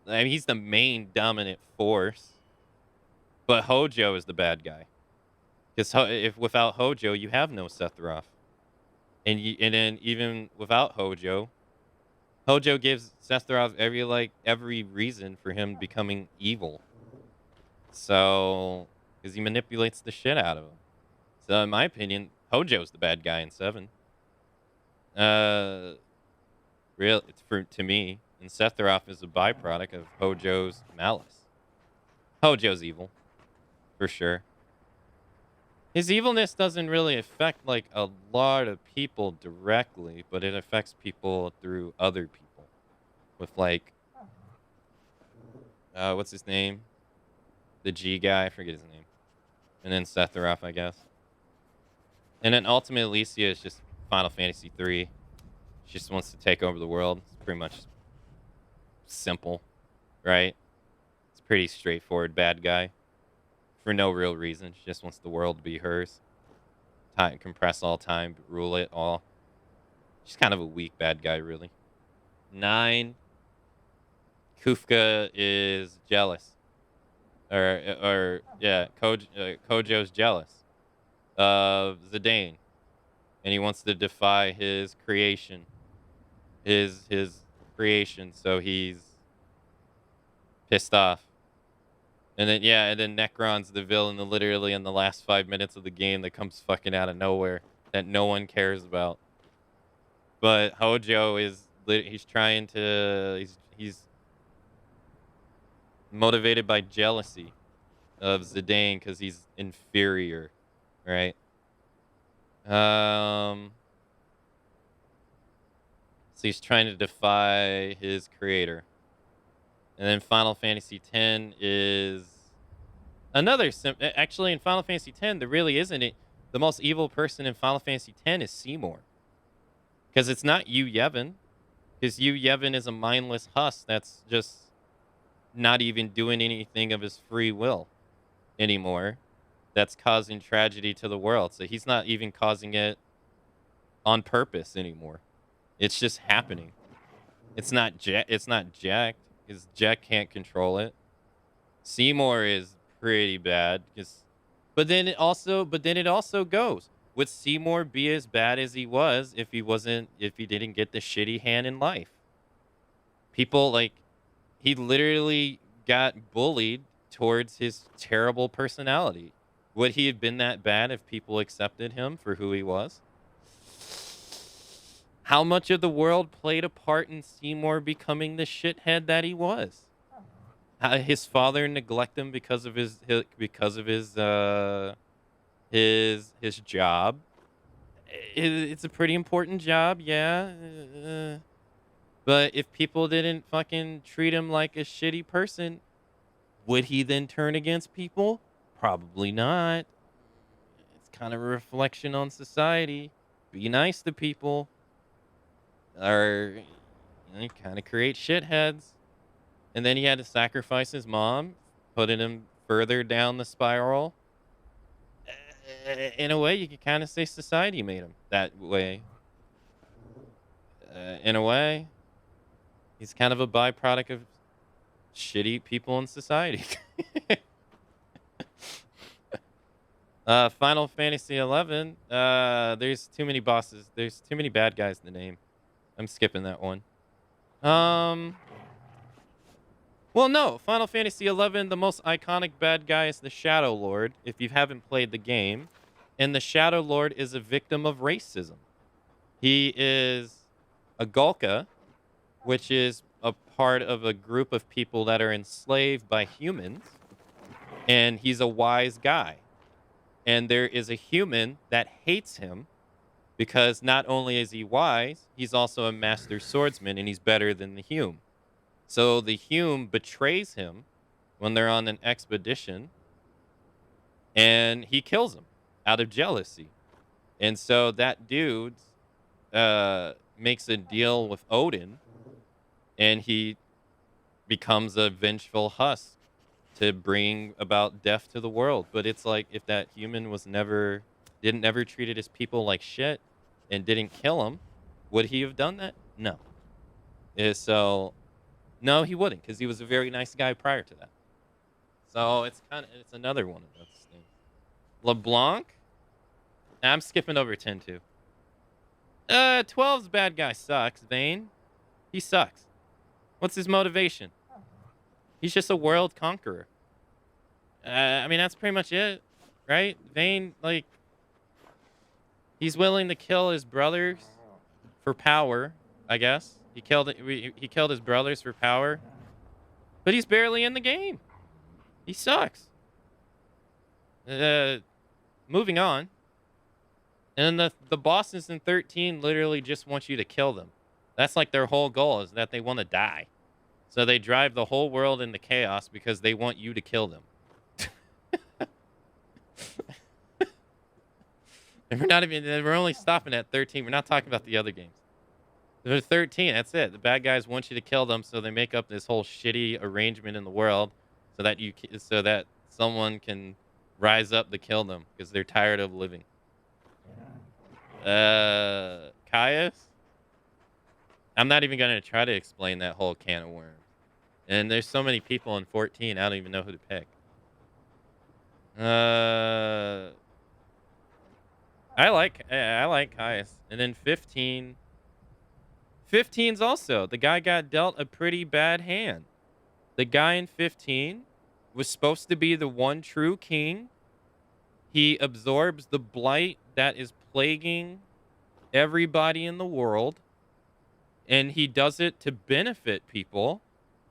Speaker 1: I mean, he's the main dominant force. But Hojo is the bad guy. Because if without Hojo, you have no Sephiroth. And then even without Hojo, Hojo gives Sephiroth every reason for him becoming evil. So, because he manipulates the shit out of him. So, in my opinion, Hojo's the bad guy in 7. It's to me, and Sephiroth is a byproduct of Hojo's malice. Hojo's evil, for sure. His evilness doesn't really affect like a lot of people directly, but it affects people through other people. With like, what's his name? The G guy, I forget his name. And then Sephiroth, I guess. And then Ultimate Alicia is just Final Fantasy III. She just wants to take over the world. It's pretty much simple, right? It's pretty straightforward bad guy. For no real reason. She just wants the world to be hers. Compress all time, rule it all. She's kind of a weak bad guy, really. 9. Kufka is jealous. Kojo's jealous of Zidane. And he wants to defy his creation. His creation, so he's pissed off. And then Necron's the villain literally in the last 5 minutes of the game that comes fucking out of nowhere that no one cares about. But Hojo he's motivated by jealousy of Zidane because he's inferior, right? So he's trying to defy his creator. And then Final Fantasy X is another actually in Final Fantasy X, there really isn't it. The most evil person in Final Fantasy X is Seymour. Because it's not Yu Yevon. Because Yu Yevon is a mindless husk that's just not even doing anything of his free will anymore. That's causing tragedy to the world. So he's not even causing it on purpose anymore. It's just happening. It's not Jack, because Jack can't control it. Seymour is pretty bad, but then it also goes. Would Seymour be as bad as he was if he didn't get the shitty hand in life? People he literally got bullied towards his terrible personality. Would he have been that bad if people accepted him for who he was? How much of the world played a part in Seymour becoming the shithead that he was? His father neglected him because of his job. It's a pretty important job, yeah. But if people didn't fucking treat him like a shitty person, would he then turn against people? Probably not. It's kind of a reflection on society. Be nice to people. Or kind of create shitheads. And then he had to sacrifice his mom, putting him further down the spiral. In a way, you could kind of say society made him that way. In a way, he's kind of a byproduct of shitty people in society. Final Fantasy XI, there's too many bosses. There's too many bad guys in the name. I'm skipping that one. Well, no. Final Fantasy XI, the most iconic bad guy is the Shadow Lord, if you haven't played the game. And the Shadow Lord is a victim of racism. He is a Gulka, which is a part of a group of people that are enslaved by humans. And he's a wise guy. And there is a human that hates him because not only is he wise, he's also a master swordsman and he's better than the Hume. So the Hume betrays him when they're on an expedition and he kills him out of jealousy. And so that dude makes a deal with Odin and he becomes a vengeful husk to bring about death to the world. But it's like if that human didn't ever treated his people like shit and didn't kill him, would he have done that? No. So No, he wouldn't, because he was a very nice guy prior to that. So it's another one of those things. LeBlanc? I'm skipping over 10 too. 12's bad guy sucks. Vayne? He sucks. What's his motivation? He's just a world conqueror. I mean, that's pretty much it, right? Vayne, like, he's willing to kill his brothers for power, I guess. He killed his brothers for power, but he's barely in the game. He sucks. Moving on. And the bosses in 13 literally just want you to kill them. That's like their whole goal, is that they want to die. So they drive the whole world into chaos because they want you to kill them. And we're only stopping at 13. We're not talking about the other games. They're 13, that's it. The bad guys want you to kill them, so they make up this whole shitty arrangement in the world so that someone can rise up to kill them because they're tired of living. Caius? I'm not even going to try to explain that whole can of worms. And there's so many people in 14, I don't even know who to pick. I like Caius. And then 15. 15's also, the guy got dealt a pretty bad hand. The guy in 15 was supposed to be the one true king. He absorbs the blight that is plaguing everybody in the world. And he does it to benefit people.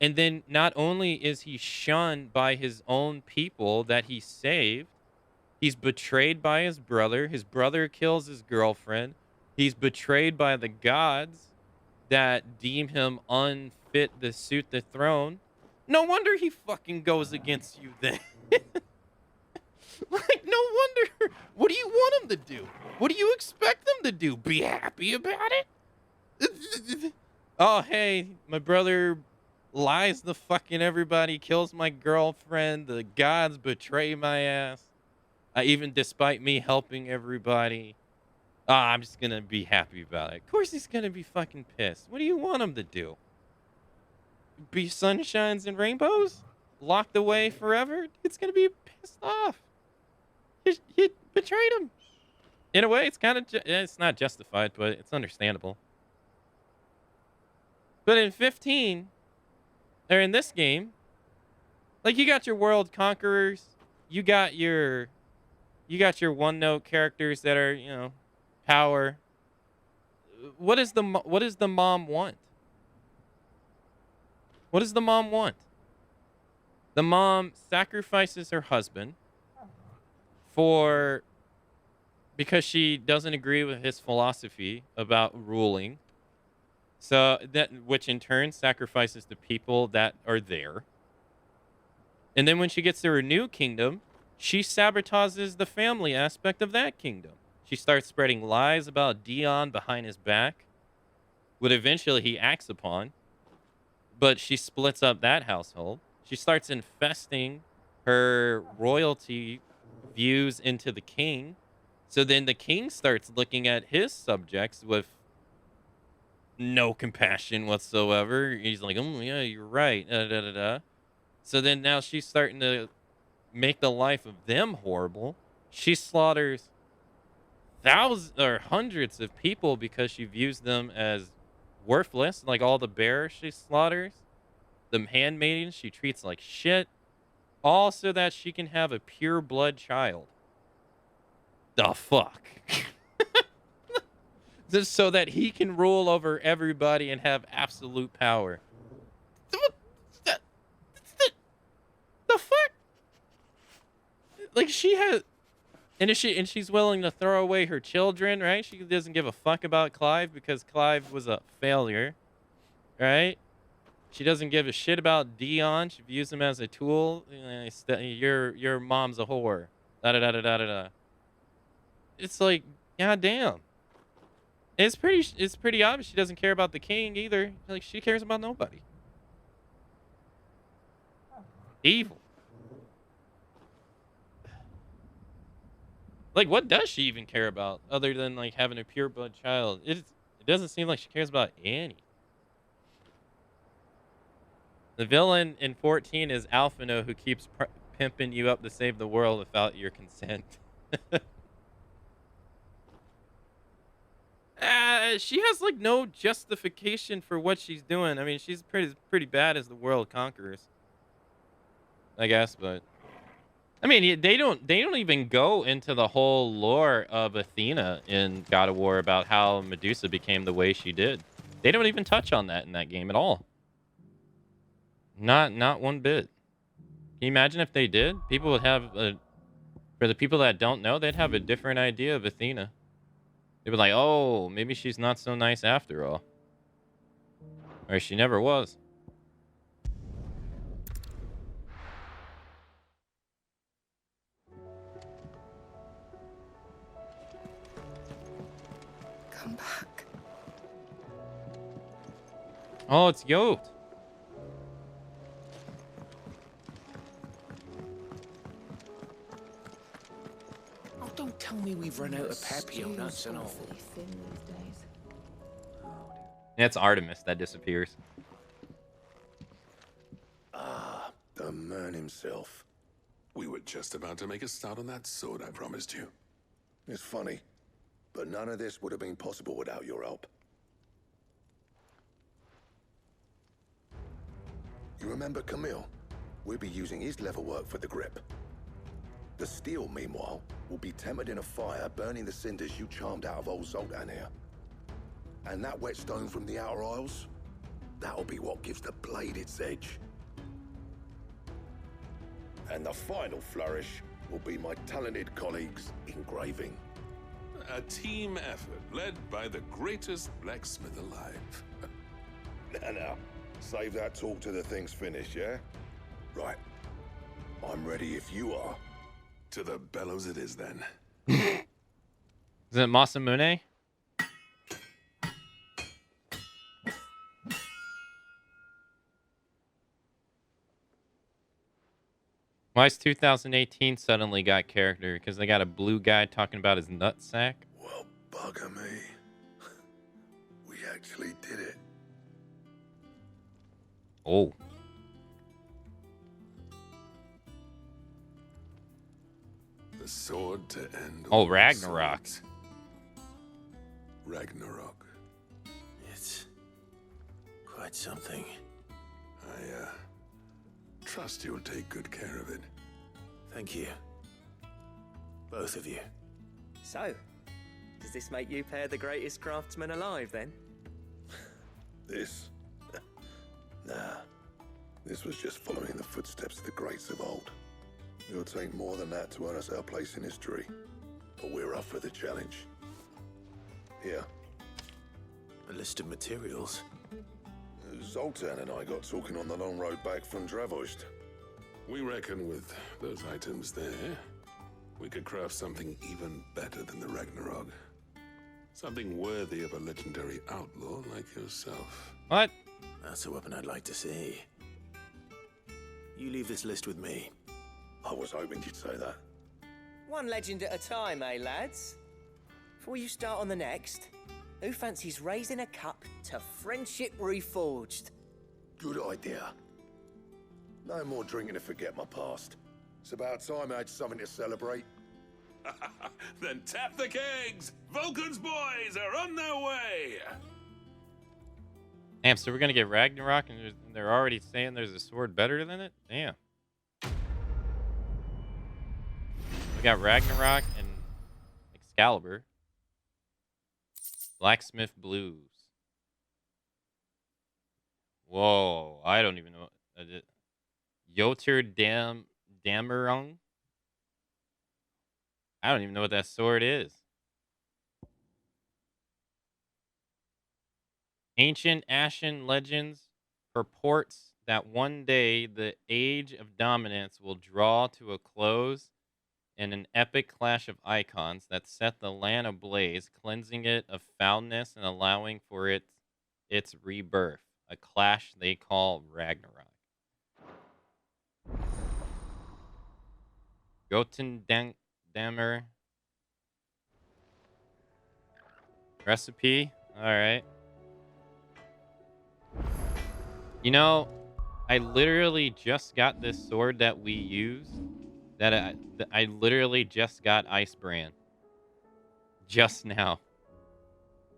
Speaker 1: And then not only is he shunned by his own people that he saved, he's betrayed by his brother. His brother kills his girlfriend. He's betrayed by the gods that deem him unfit to suit the throne. No wonder he fucking goes against you then. Like, no wonder. What do you want him to do? What do you expect them to do? Be happy about it? Oh, hey, my brother lies to fucking everybody, kills my girlfriend, the gods betray my ass. Even despite me helping everybody. I'm just going to be happy about it. Of course he's going to be fucking pissed. What do you want him to do? Be sunshines and rainbows? Locked away forever? It's going to be pissed off. He betrayed him. In a way, it's kind of... it's not justified, but it's understandable. But in 15, or in this game, like, you got your world conquerors. You got your one-note characters that are, you know, power. What does the mom want? What does the mom want? The mom sacrifices her husband because she doesn't agree with his philosophy about ruling. So which in turn sacrifices the people that are there. And then when she gets to her new kingdom, she sabotages the family aspect of that kingdom. She starts spreading lies about Dion behind his back, what eventually he acts upon. But she splits up that household. She starts infesting her royalty views into the king. So then the king starts looking at his subjects with no compassion whatsoever. He's like, oh, yeah, you're right. So then now she's starting to make the life of them horrible. She slaughters thousands or hundreds of people because she views them as worthless. Like all the bears she slaughters, the handmaidens she treats like shit, all so that she can have a pure blood child. The fuck? Just so that he can rule over everybody and have absolute power. The fuck? Like, she has... And she's willing to throw away her children, right? She doesn't give a fuck about Clive because Clive was a failure, right? She doesn't give a shit about Dion. She views him as a tool. Your mom's a whore. Da-da-da-da-da-da. It's like, goddamn. It's pretty obvious she doesn't care about the king either. Like, she cares about nobody. Evil. Like, what does she even care about other than, like, having a pure blood child? It doesn't seem like she cares about Annie. The villain in 14 is Alphino, who keeps pimping you up to save the world without your consent. She has like no justification for what she's doing. I mean, she's pretty bad as the world conquerors, I guess. But I mean, they don't even go into the whole lore of Athena in God of War about how Medusa became the way she did. They don't even touch on that in that game at all. Not one bit. Can you imagine if they did? People would have for the people that don't know, they'd have a different idea of Athena. They'd be like, oh, maybe she's not so nice after all. Or she never was.
Speaker 16: Come back.
Speaker 1: Oh, it's yoked.
Speaker 3: Oh, don't tell me we've run out of papio nuts and all.
Speaker 1: That's Artemis that disappears.
Speaker 6: Ah, the man himself.
Speaker 4: We were just about to make a start on that sword I promised you.
Speaker 6: It's funny, but none of this would have been possible without your help. You remember Camille? We'll be using his leather work for the grip. The steel, meanwhile, will be tempered in a fire, burning the cinders you charmed out of old Zoltan here. And that whetstone from the Outer Isles, that'll be what gives the blade its edge. And the final flourish will be my talented colleagues' engraving.
Speaker 4: A team effort led by the greatest blacksmith alive.
Speaker 6: Now, save that talk till the thing's finished, yeah? Right. I'm ready if you are.
Speaker 4: To the bellows it is then.
Speaker 1: Is it Masamune? Why is 2018 suddenly got character? Because they got a blue guy talking about his nutsack?
Speaker 6: Well, bugger me. We actually did it.
Speaker 1: Oh.
Speaker 4: The sword to end
Speaker 1: Oh,
Speaker 4: all
Speaker 1: Ragnarok.
Speaker 4: swords. Ragnarok.
Speaker 9: It's quite something.
Speaker 4: I trust you'll take good care of it.
Speaker 9: Thank you. Both of you.
Speaker 3: So, does this make you pair the greatest craftsman alive, then?
Speaker 6: This? Nah. This was just following the footsteps of the greats of old. It'll take more than that to earn us our place in history. But we're up for the challenge. Here.
Speaker 9: A list of materials.
Speaker 6: Zoltan and I got talking on the long road back from Dravost.
Speaker 4: We reckon with those items there, we could craft something even better than the Ragnarok. Something worthy of a legendary outlaw like yourself.
Speaker 1: What?
Speaker 9: That's a weapon I'd like to see. You leave this list with me.
Speaker 6: I was hoping you'd say that.
Speaker 3: One legend at a time, eh, lads? Before you start on the next, who fancies raising a cup to friendship reforged?
Speaker 6: Good idea. No more drinking to forget my past. It's about time I had something to celebrate.
Speaker 4: Then tap the kegs! Vulcan's boys are on their way!
Speaker 1: Damn, so we're gonna get Ragnarok and they're already saying there's a sword better than it? Damn. We got Ragnarok and Excalibur. Blacksmith Blues. Whoa, I don't even know. Yotur Damerung? I don't even know what that sword is. Ancient Ashen legends purports that one day the age of dominance will draw to a close in an epic clash of icons that set the land ablaze, cleansing it of foulness and allowing for its rebirth. A clash they call Ragnarok. Gotendamer. Recipe? Alright. You know, I literally just got this sword that we use. I literally just got Ice Brand just now,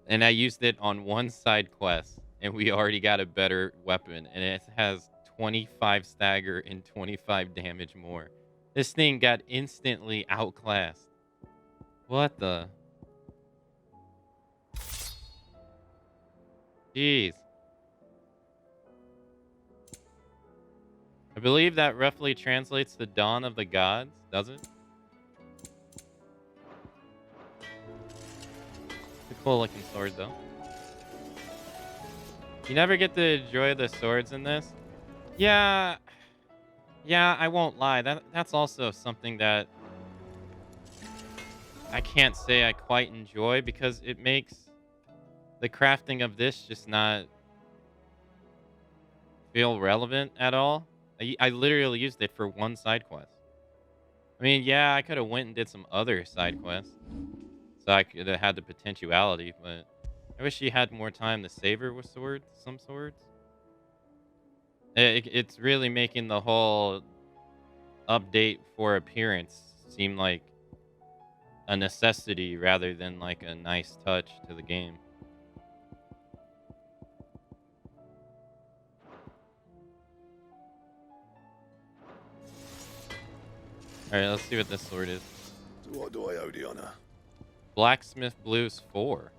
Speaker 1: and I used it on one side quest, and we already got a better weapon, and it has 25 stagger and 25 damage more. This thing got instantly outclassed. What the? Jeez. I believe that roughly translates to Dawn of the Gods, does it? It's a cool looking sword, though. You never get to enjoy the swords in this? Yeah. Yeah, I won't lie. That's also something that I can't say I quite enjoy because it makes the crafting of this just not feel relevant at all. I literally used it for one side quest. I mean, yeah, I could have went and did some other side quests, so I could have had the potentiality, but I wish she had more time to savor with swords, some swords. It's really making the whole update for appearance seem like a necessity rather than like a nice touch to the game. Alright, let's see what this sword is.
Speaker 6: To what do I owe the honor?
Speaker 1: Blacksmith Blues 4.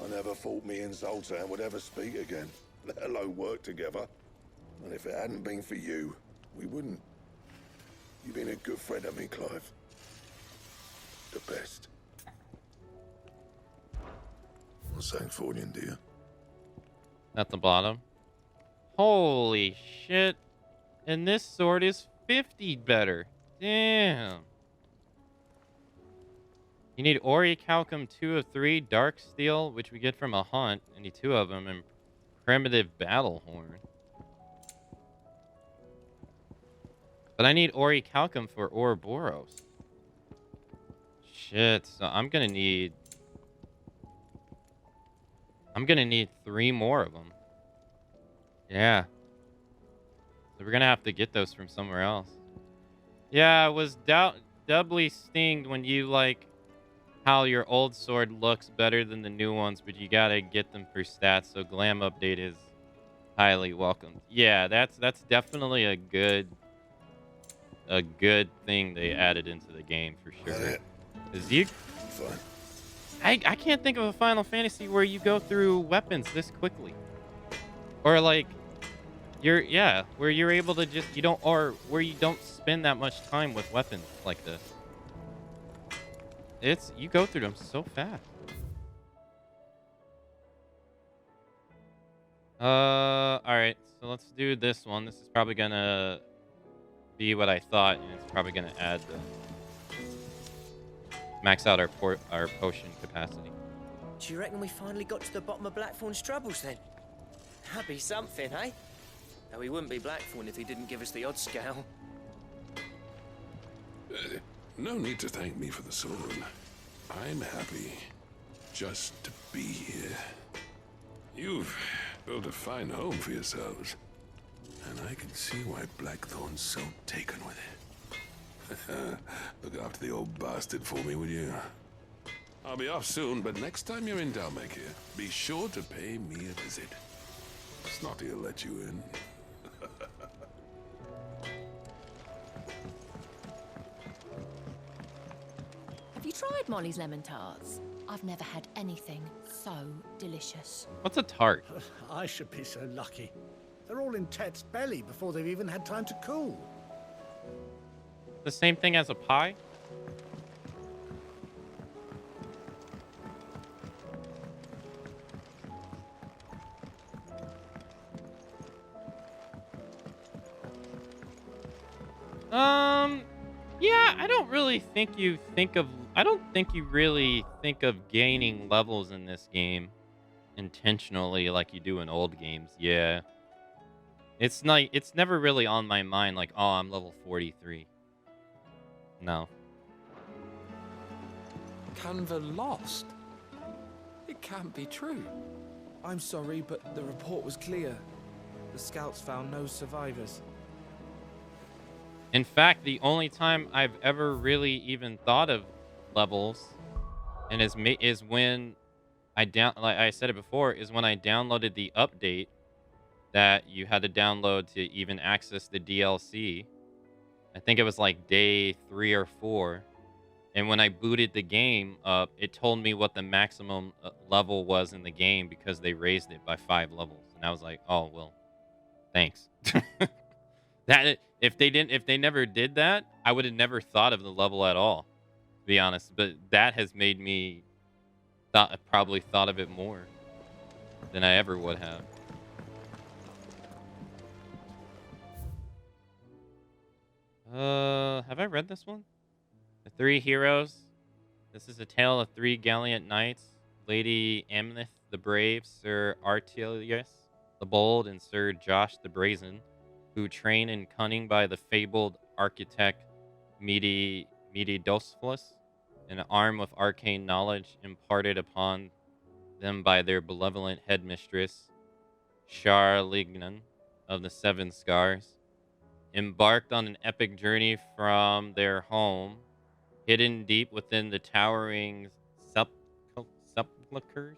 Speaker 6: I never thought me and Zoltan would ever speak again, let alone work together. And if it hadn't been for you, we wouldn't. You've been a good friend of me, Clive. The best. Well, thanks for it, dear.
Speaker 1: At the bottom. Holy shit. And this sword is 50 better. Damn. You need Orichalcum 2 of 3, Dark Steel, which we get from a hunt. I need 2 of them, and Primitive Battle Horn. But I need Orichalcum for Ouroboros. Shit, so I'm gonna need 3 more of them. Yeah. So we're gonna have to get those from somewhere else. Yeah, I was doubly stinged when you like how your old sword looks better than the new ones, but you gotta get them for stats, so Glam Update is highly welcomed. Yeah, that's definitely a good thing they added into the game for sure. Is you I can't think of a Final Fantasy where you go through weapons this quickly. Or like where you're able to just where you don't spend that much time with weapons like this. You go through them so fast. Alright, so let's do this one. This is probably gonna be what I thought, and it's probably gonna add max out our potion capacity.
Speaker 3: Do you reckon we finally got to the bottom of Blackthorn's troubles then? That'd be something, eh? Though he wouldn't be Blackthorn if he didn't give us the odd scale.
Speaker 4: No need to thank me for the sword. I'm happy just to be here. You've built a fine home for yourselves, and I can see why Blackthorn's so taken with it. Look after the old bastard for me, will you? I'll be off soon, but next time you're in Dalmacia, be sure to pay me a visit. Snotty will let you in.
Speaker 13: Have you tried Molly's lemon tarts? I've never had anything so delicious.
Speaker 1: What's a tart?
Speaker 8: I should be so lucky. They're all in Tet's belly before they've even had time to cool.
Speaker 1: The same thing as a pie? Yeah, I don't really think you really think of gaining levels in this game intentionally like you do in old games. Yeah. It's never really on my mind like, oh, I'm level 43. No.
Speaker 12: Canva lost? It can't be true. I'm sorry, but the report was clear.
Speaker 5: The scouts found no survivors.
Speaker 1: In fact, the only time I've ever really even thought of levels, and is when like I said it before, is when I downloaded the update that you had to download to even access the DLC. I think it was like day 3 or 4. And when I booted the game up, it told me what the maximum level was in the game because they raised it by 5 levels. And I was like, oh, well, thanks. That if they never did that, I would have never thought of the level at all, to be honest. But that has made me probably thought of it more than I ever would have. Have I read this one? The Three Heroes. This is a tale of 3 gallant knights: Lady Amneth the Brave, Sir Artelius the Bold, and Sir Josh the Brazen, who train in cunning by the fabled architect Medidosphilus, an arm of arcane knowledge imparted upon them by their benevolent headmistress, Charlignan of the Seven Scars, embarked on an epic journey from their home, hidden deep within the towering sepulchres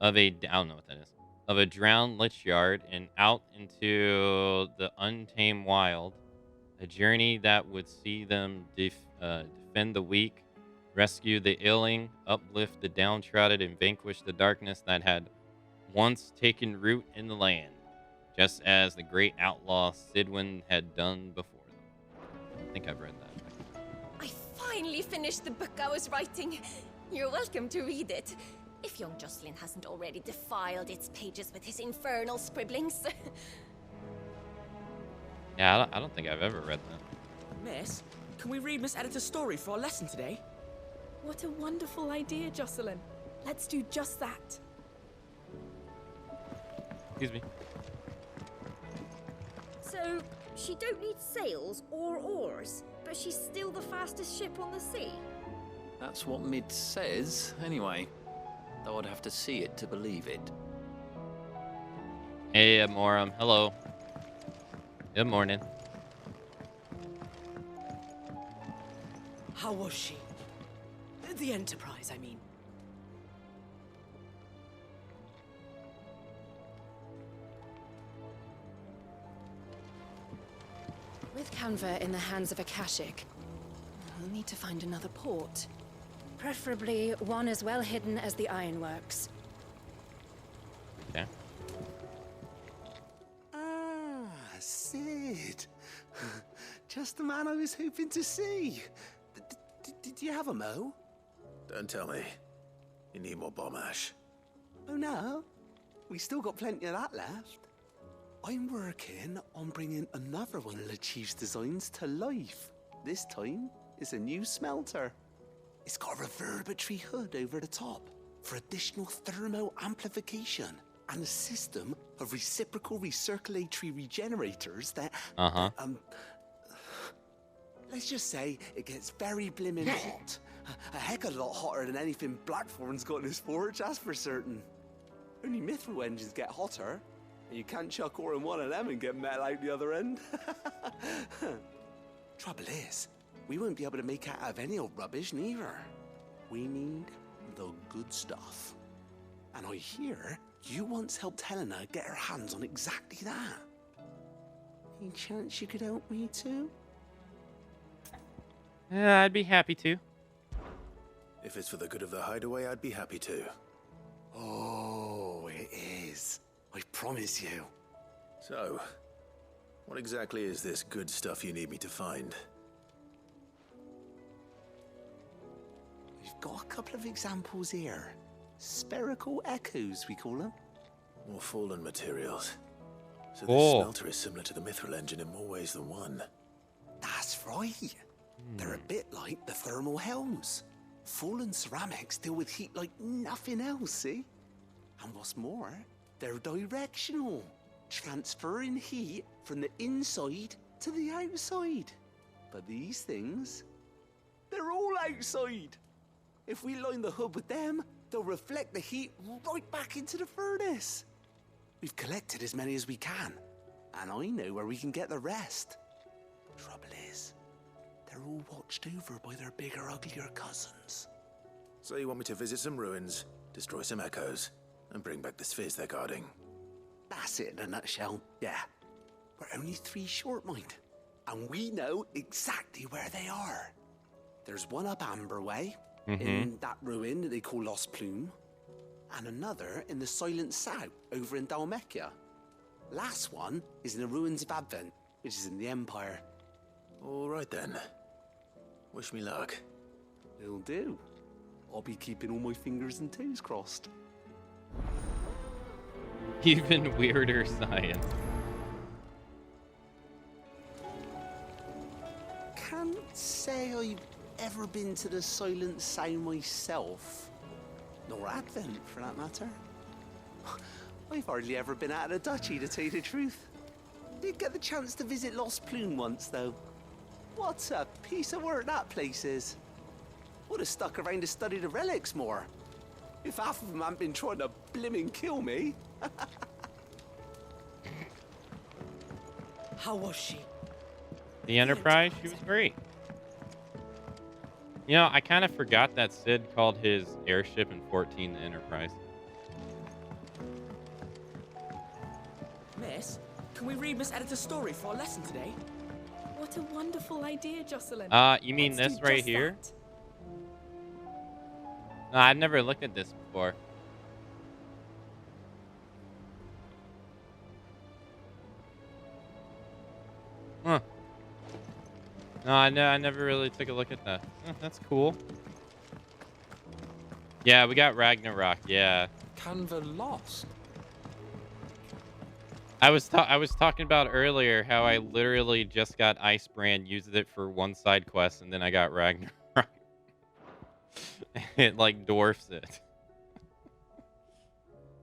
Speaker 1: of I don't know what that is, of a drowned lich yard, and out into the untamed wild, a journey that would see them defend the weak, rescue the ailing, uplift the downtrodden, and vanquish the darkness that had once taken root in the land, just as the great outlaw Sidwin had done before them. I think I've read that.
Speaker 11: I finally finished the book I was writing. You're welcome to read it, if young Jocelyn hasn't already defiled its pages with his infernal scribblings.
Speaker 1: Yeah, I don't think I've ever read that.
Speaker 5: Miss, can we read Miss Editor's story for our lesson today?
Speaker 16: What a wonderful idea, Jocelyn. Let's do just that.
Speaker 1: Excuse me.
Speaker 2: So, she don't need sails or oars, but she's still the fastest ship on the sea?
Speaker 20: That's what Mid says, anyway. Though I'd have to see it to believe it.
Speaker 1: Hey, Amorum. Hello. Good morning.
Speaker 5: How was she? The Enterprise, I mean.
Speaker 13: With Canva in the hands of Akashic, we'll need to find another port. Preferably one as well hidden as the ironworks.
Speaker 1: Okay.
Speaker 7: Ah, Sid. Just the man I was hoping to see. Did you have a mo?
Speaker 9: Don't tell me. You need more bomb ash.
Speaker 7: Oh no, we still got plenty of that left. I'm working on bringing another one of the Chief's designs to life. This time, it's a new smelter. It's got a reverberatory hood over the top for additional thermal amplification and a system of reciprocal recirculatory regenerators that, let's just say it gets very blimmin' hot. A heck of a lot hotter than anything Blackthorn's got in his forge, that's for certain. Only mithril engines get hotter, and you can't chuck ore in one of them and get metal out the other end. Trouble is, we won't be able to make it out of any old rubbish neither. We need the good stuff. And I hear you once helped Helena get her hands on exactly that. Any chance you could help me too?
Speaker 1: Yeah, I'd be happy to.
Speaker 9: If it's for the good of the hideaway, I'd be happy to.
Speaker 7: Oh, it is. I promise you.
Speaker 9: So, what exactly is this good stuff you need me to find?
Speaker 7: We've got a couple of examples here. Spherical echoes, we call them.
Speaker 9: More fallen materials. So
Speaker 1: Cool.
Speaker 9: this smelter is similar to the mithril engine in more ways than one.
Speaker 7: That's right. They're a bit like the thermal helms. Fallen ceramics deal with heat like nothing else, see? And what's more, they're directional, transferring heat from the inside to the outside. But these things, they're all outside. If we line the hood with them, they'll reflect the heat right back into the furnace. We've collected as many as we can, and I know where we can get the rest. Trouble is, they're all watched over by their bigger, uglier cousins.
Speaker 9: So you want me to visit some ruins, destroy some echoes, and bring back the spheres they're guarding?
Speaker 7: That's it in a nutshell, yeah. We're only 3 short, mind, and we know exactly where they are. There's one up Amber Way, in that ruin that they call Lost Plume, and another in the Silent South, over in Dalmekia. Last one is in the ruins of Advent, which is in the Empire.
Speaker 9: All right then. Wish me luck.
Speaker 7: It'll do. I'll be keeping all my fingers and toes crossed.
Speaker 1: Even weirder science.
Speaker 7: Can't say I've ever been to the Silent Sound myself. Nor Advent, for that matter. I've hardly ever been out of the duchy, to tell you the truth. Did get the chance to visit Lost Plume once, though. What a piece of work that place is. Would have stuck around to study the relics more. If half of them hadn't been trying to blimmin' kill me.
Speaker 5: How was she?
Speaker 1: The Enterprise, she was great. You know, I kind of forgot that Sid called his airship in 14 the Enterprise.
Speaker 5: Miss, can we read Miss Editor's story for our lesson today?
Speaker 16: What a wonderful idea, Jocelyn.
Speaker 1: You mean
Speaker 16: Let's
Speaker 1: this
Speaker 16: do
Speaker 1: right
Speaker 16: just
Speaker 1: here?
Speaker 16: that.
Speaker 1: No, I've never looked at this before. Huh. No, I never really took a look at that. Oh, that's cool. Yeah, we got Ragnarok. Yeah.
Speaker 12: Canva lost.
Speaker 1: I was talking about earlier how I literally just got Icebrand, used it for one side quest, and then I got Ragnarok. It like dwarfs it.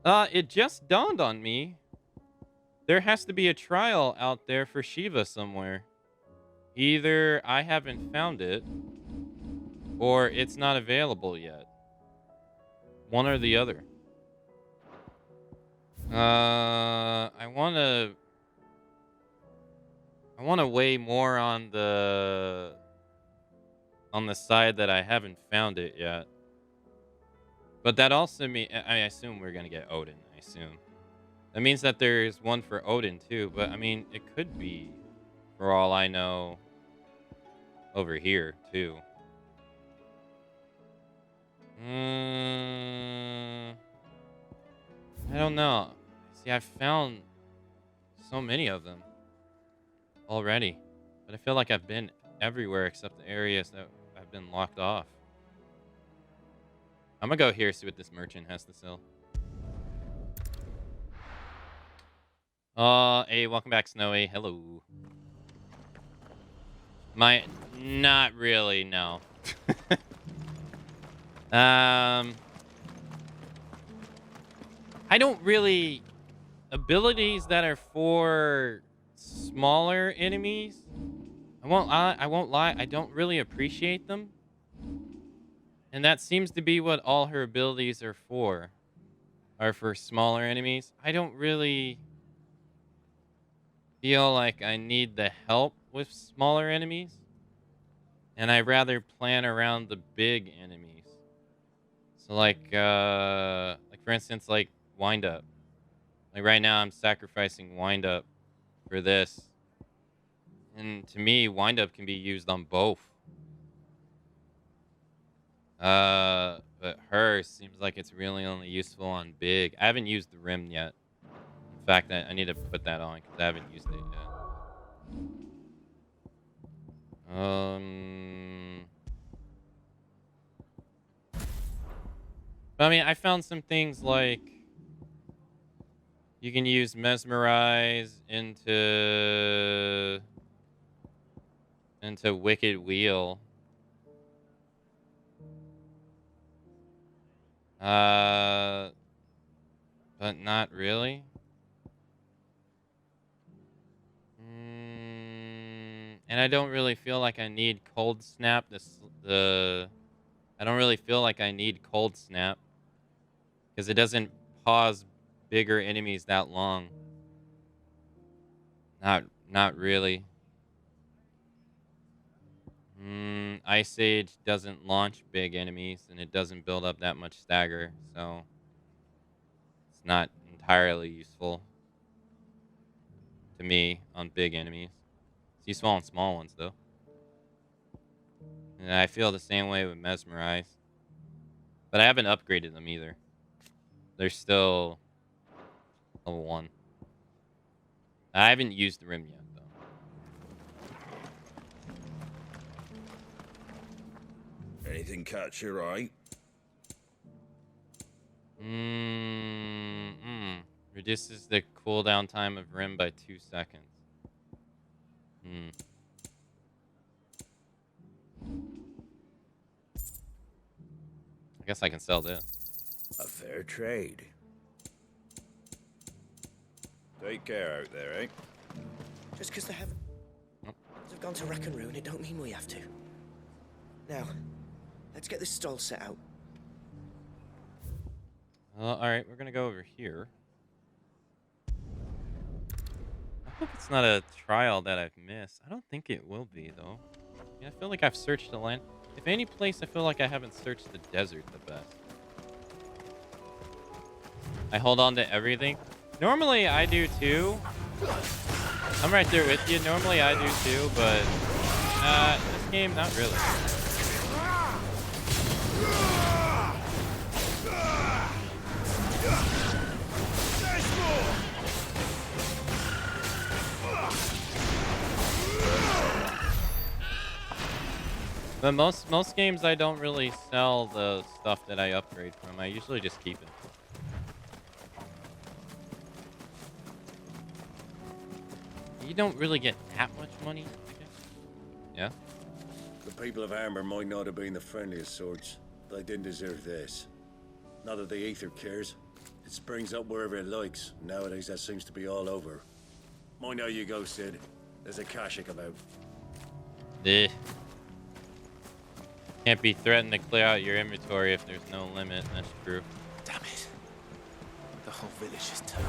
Speaker 1: It just dawned on me. There has to be a trial out there for Shiva somewhere. Either I haven't found it, or it's not available yet. One or the other. I wanna weigh more on the side that I haven't found it yet. But that also means I assume we're gonna get Odin. I assume that means that there's one for Odin too. But I mean, it could be, for all I know, over here too. I don't know. See, I've found so many of them already, but I feel like I've been everywhere except the areas that have been locked off. I'm gonna go here, see what this merchant has to sell. Hey, welcome back, Snowy. Hello. Not really, no. I don't really... Abilities that are for smaller enemies, I won't lie, I don't really appreciate them. And that seems to be what all her abilities are for smaller enemies. I don't really feel like I need the help with smaller enemies. And I'd rather plan around the big enemies. So like for instance, like Wind Up. Like right now I'm sacrificing Wind Up for this. And to me, Wind Up can be used on both. But her seems like it's really only useful on big. I haven't used the rim yet. In fact, I need to put that on because I haven't used it yet. But I mean, I found some things like you can use Mesmerize into Wicked Wheel. But not really. And I don't really feel like I need Cold Snap. I don't really feel like I need Cold Snap because it doesn't pause bigger enemies that long. Not really. Ice Age doesn't launch big enemies, and it doesn't build up that much stagger, so it's not entirely useful to me on big enemies. It's useful on small ones, though. And I feel the same way with Mesmerize. But I haven't upgraded them either. They're still level 1. I haven't used the rim yet, though.
Speaker 14: Anything catch your eye?
Speaker 1: Reduces the cooldown time of rim by 2 seconds. I guess I can sell this.
Speaker 14: A fair trade. Take care out there, eh?
Speaker 3: Just because they haven't... They've gone to Rack and Ruin, it don't mean we have to. Now, let's get this stall set out.
Speaker 1: Alright, we're gonna go over here. I hope it's not a trial that I've missed. I don't think it will be, though. Yeah, I feel like I've searched the land. If any place, I feel like I haven't searched the desert the best. I hold on to everything. Normally, I do too. I'm right there with you. Normally, I do too, but this game, not really. But most games, I don't really sell the stuff that I upgrade from. I usually just keep it. You don't really get that much money, I guess. Yeah?
Speaker 14: The people of Amber might not have been the friendliest sorts, but they didn't deserve this. Not that the Aether cares. It springs up wherever it likes. Nowadays, that seems to be all over. Mind how you go, Sid. There's a Kashik about.
Speaker 1: Can't be threatened to clear out your inventory if there's no limit. That's true.
Speaker 9: Damn it. The whole village is turned.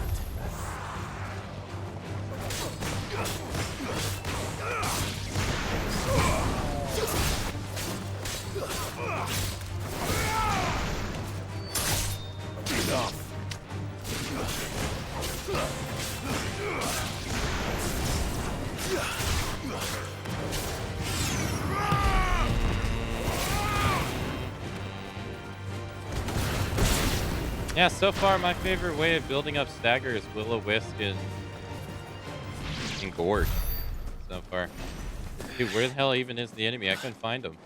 Speaker 14: Enough.
Speaker 1: Yeah, so far my favorite way of building up stagger is Will-O-Wisp and Gorge. So far. Dude, where the hell even is the enemy? I couldn't find him.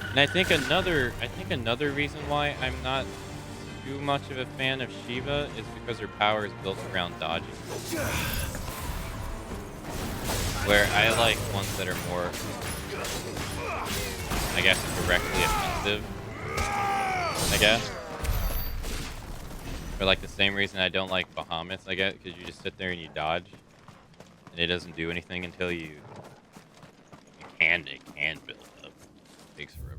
Speaker 1: And I think another reason why I'm not too much of a fan of Shiva is because her power is built around dodging. Where I like ones that are more, I guess, directly offensive. I guess. For like the same reason I don't like Bahamut's, I guess, because you just sit there and you dodge, and it doesn't do anything until it can build up. It takes forever.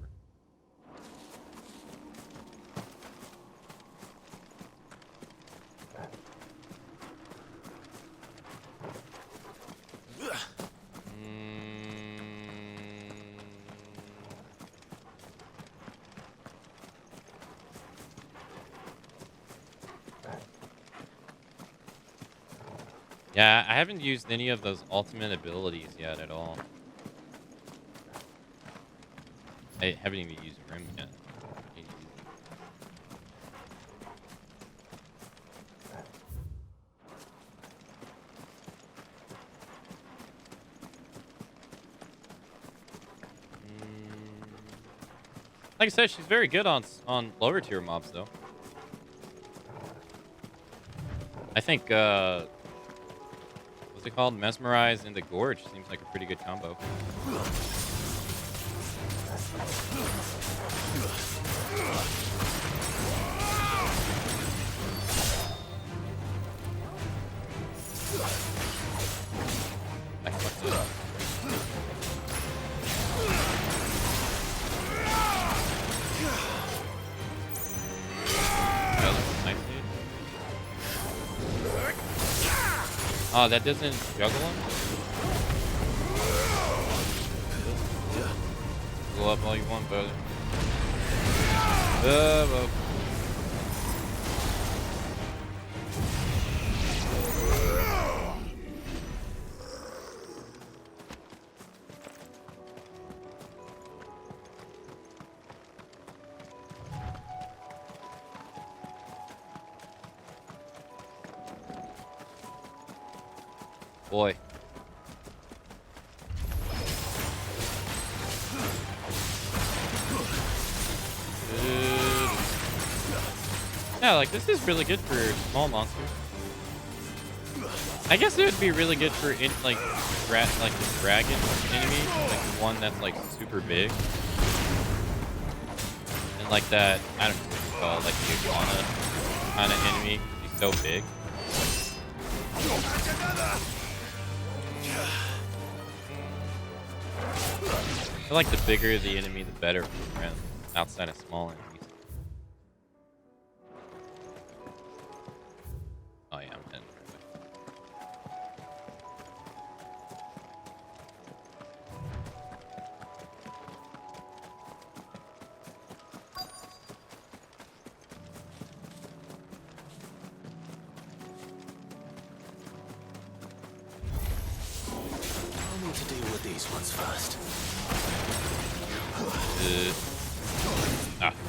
Speaker 1: Yeah, I haven't used any of those ultimate abilities yet at all. I haven't even used Rim yet. Like I said, she's very good on lower tier mobs, though. I think, what's it called? Mesmerize and the Gorge seems like a pretty good combo. Oh, that doesn't juggle him? Go up all you want, brother. Well. Boy. Yeah, like this is really good for small monsters. I guess it would be really good for like the dragon enemy, like the one that's like super big, and like that I don't know what you call it, like the iguana kind of enemy. He's so big. I feel like the bigger the enemy, the better for around outside of small enemies. Oh yeah, I'm heading right
Speaker 9: I'll need to deal with these ones first.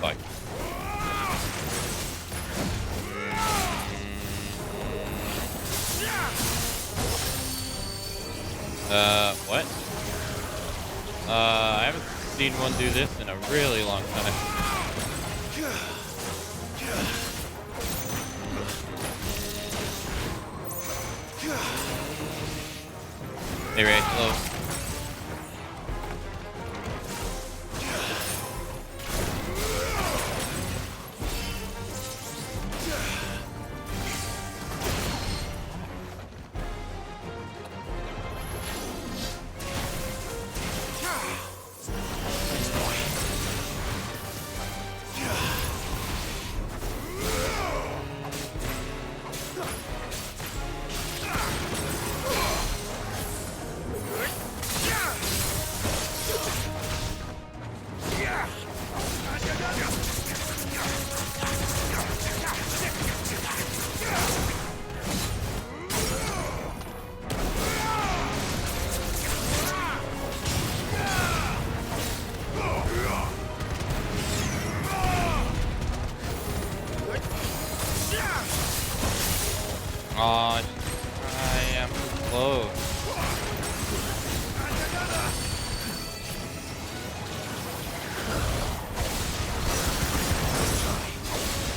Speaker 1: Fuck. What? I haven't seen one do this in a really long time. Hey, Ray, hello. Oh, I am too close.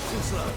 Speaker 9: Too slow.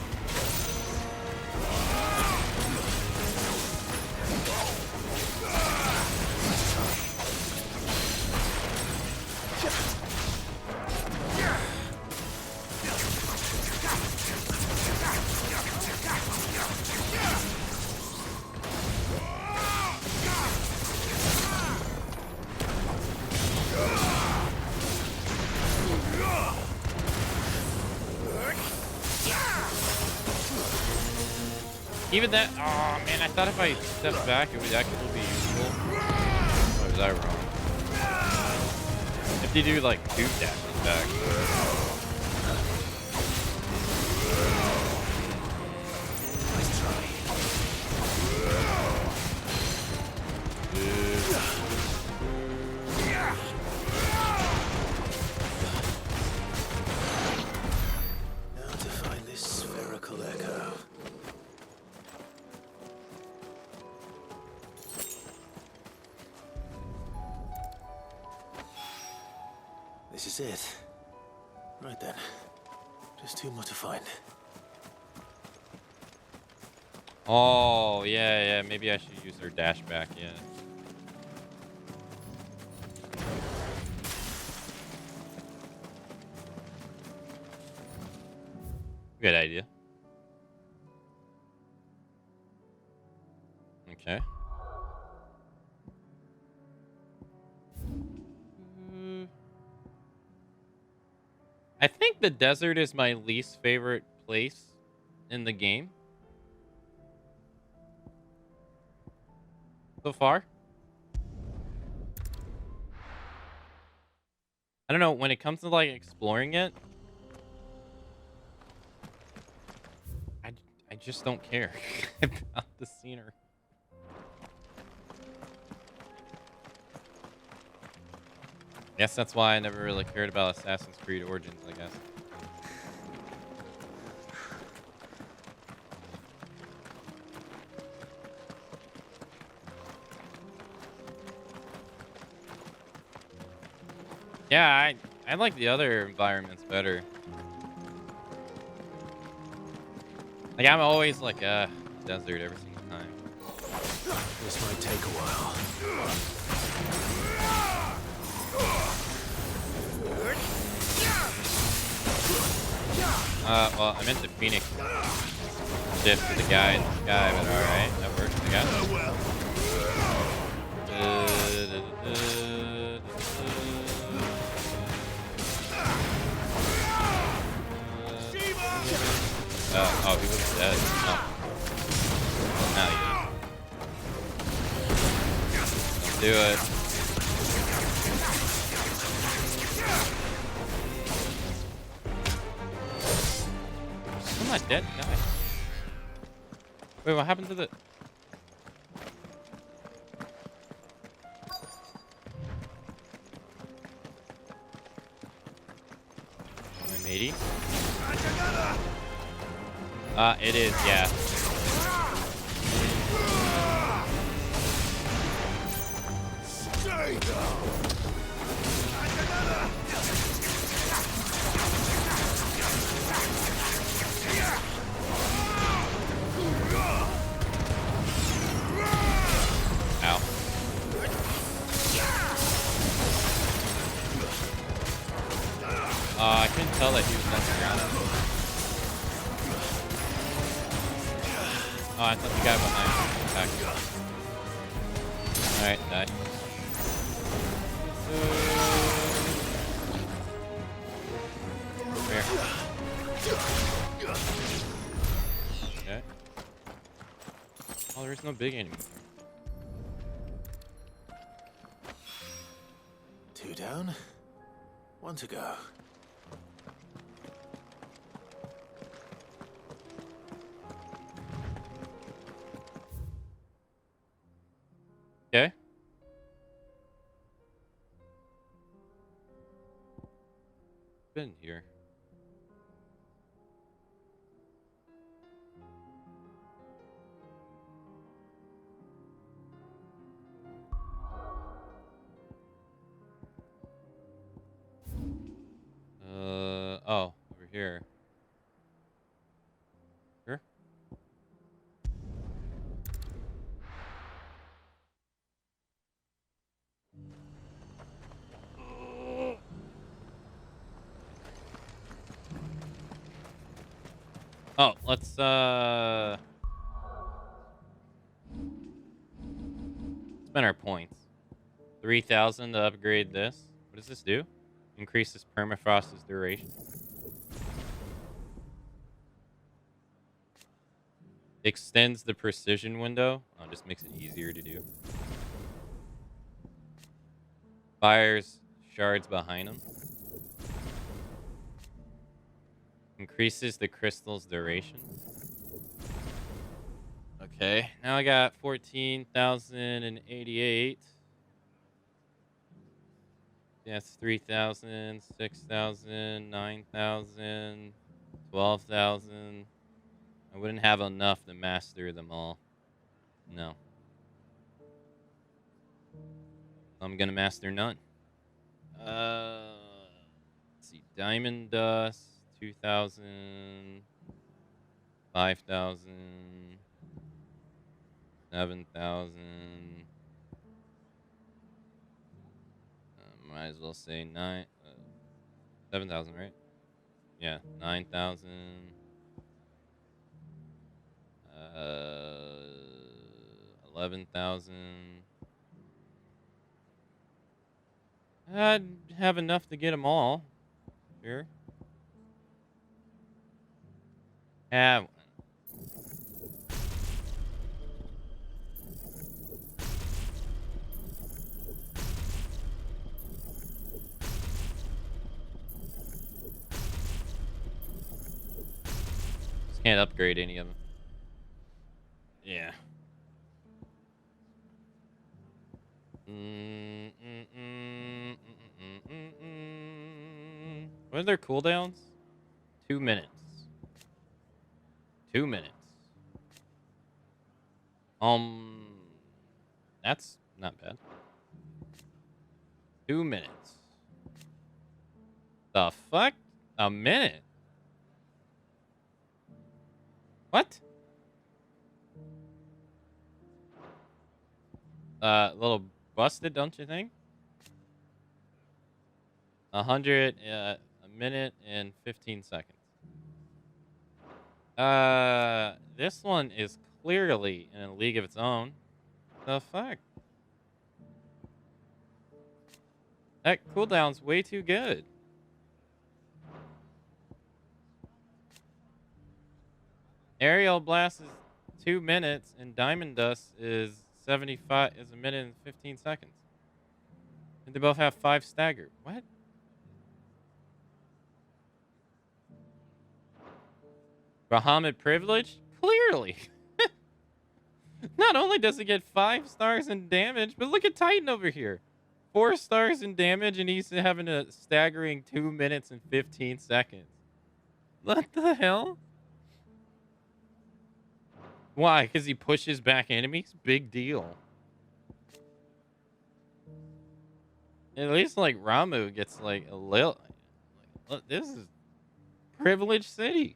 Speaker 1: Even that, oh man, I thought if I stepped back it would actually be useful. Or was I wrong? If you do like 2 dashes back.
Speaker 9: Now to find this spherical echo. This is it. Right then. Just 2 more to find.
Speaker 1: Oh, yeah, maybe I should use their dash back, yeah. Good idea. Okay. I think the desert is my least favorite place in the game. so far. I don't know, when it comes to like exploring it, I just don't care about the scenery. Guess that's why I never really cared about Assassin's Creed Origins, I guess. Yeah, I like the other environments better. Like, I'm always like, desert every single time.
Speaker 18: This might take a while.
Speaker 1: Well, I meant the Phoenix shift to the guy in the sky, but alright, that works, I guess. Oh, he was dead. Oh. Now he is. Don't do it. I'm not dead, guy. Wait, what happened to the... My matey? It is, yeah. Ow. I couldn't tell that he was messing around. Oh, I thought the guy behind me attacked. Alright, die. Here. Okay. Oh, there's no big enemy.
Speaker 9: 2 down, 1 to go.
Speaker 1: Okay. Been here. Oh, over here. Here? Oh, let's spend our points. 3,000 to upgrade this. What does this do? Increases permafrost's duration. Extends the precision window. Oh, just makes it easier to do. Fires shards behind him. Increases the crystal's duration. Okay, now I got 14,088. That's 3,000, 6,000, 9,000, 12,000. I wouldn't have enough to master them all. No. I'm gonna master none. Let's see. Diamond dust, 2,000, 5,000, 7,000. Might as well say 7,000, right? Yeah, 9,000. 11,000. I'd have enough to get them all. Sure. Have one. Can't upgrade any of them. Yeah. What are their cooldowns? 2 minutes. 2 minutes. That's not bad. 2 minutes. The fuck? A minute? What? A little busted, don't you think? 100, a minute and 15 seconds. This one is clearly in a league of its own. The fuck? That cooldown's way too good. Aerial Blast is 2 minutes, and Diamond Dust is 75. Is a minute and 15 seconds. And they both have 5 stagger. What? Bahamut Privilege? Clearly. Not only does it get 5 stars in damage, but look at Titan over here. 4 stars in damage, and he's having a staggering 2 minutes and 15 seconds. What the hell? Why? Because he pushes back enemies? Big deal. At least, like, Ramu gets, like, a little... Like, look, this is Privileged City.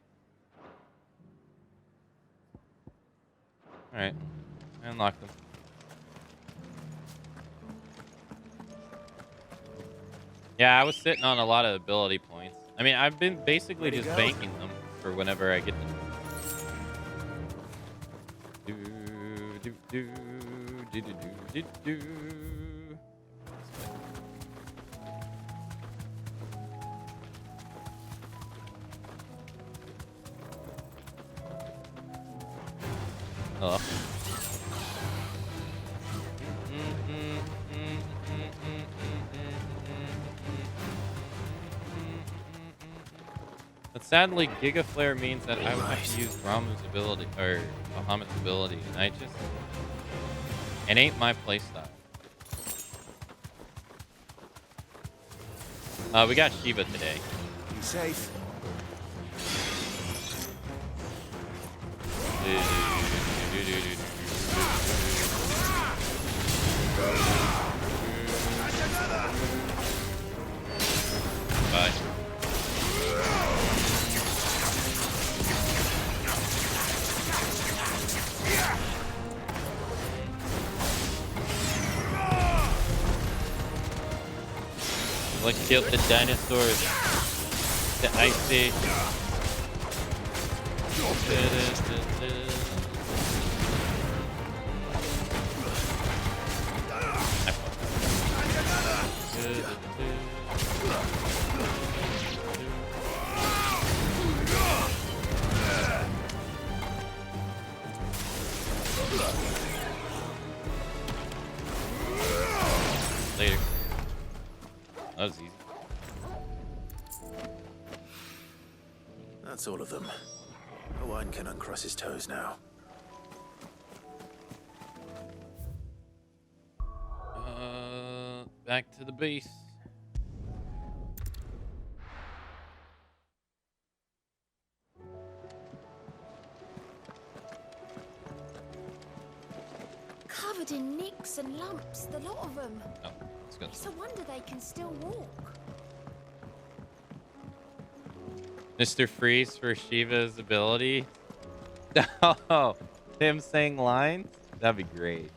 Speaker 1: Alright. Unlock them. Yeah, I was sitting on a lot of ability points. I mean, I've been basically just banking them for whenever I get them. Oh. But sadly, Giga Flare means that I would have to use Ramu's ability, or Bahamut's ability, and I just... It ain't my playstyle. We got Shiva today.
Speaker 7: Be safe.
Speaker 1: Bye. Let's kill the dinosaurs. The ice age. Later. That was easy.
Speaker 9: That's all of them. Owen can uncross his toes now.
Speaker 1: Back to the base.
Speaker 2: Covered in nicks and lumps, the lot of them.
Speaker 1: Oh, let's go.
Speaker 2: It's a wonder they can still walk.
Speaker 1: Mr. Freeze for Shiva's ability. Oh, him saying lines? That'd be great.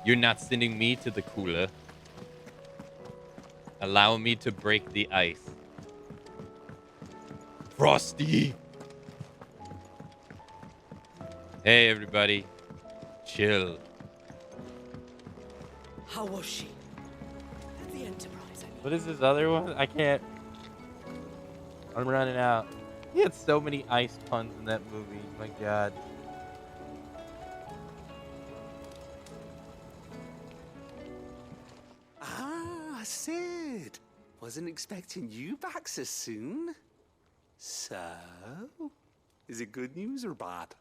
Speaker 1: You're not sending me to the cooler. Allow me to break the ice. Frosty! Hey, everybody. Chill.
Speaker 5: How was she? At the Enterprise, I mean.
Speaker 1: What is this other one? I can't. I'm running out. He had so many ice puns in that movie. My God.
Speaker 7: Ah, Sid. Wasn't expecting you back so soon. So, Is it good news or bad?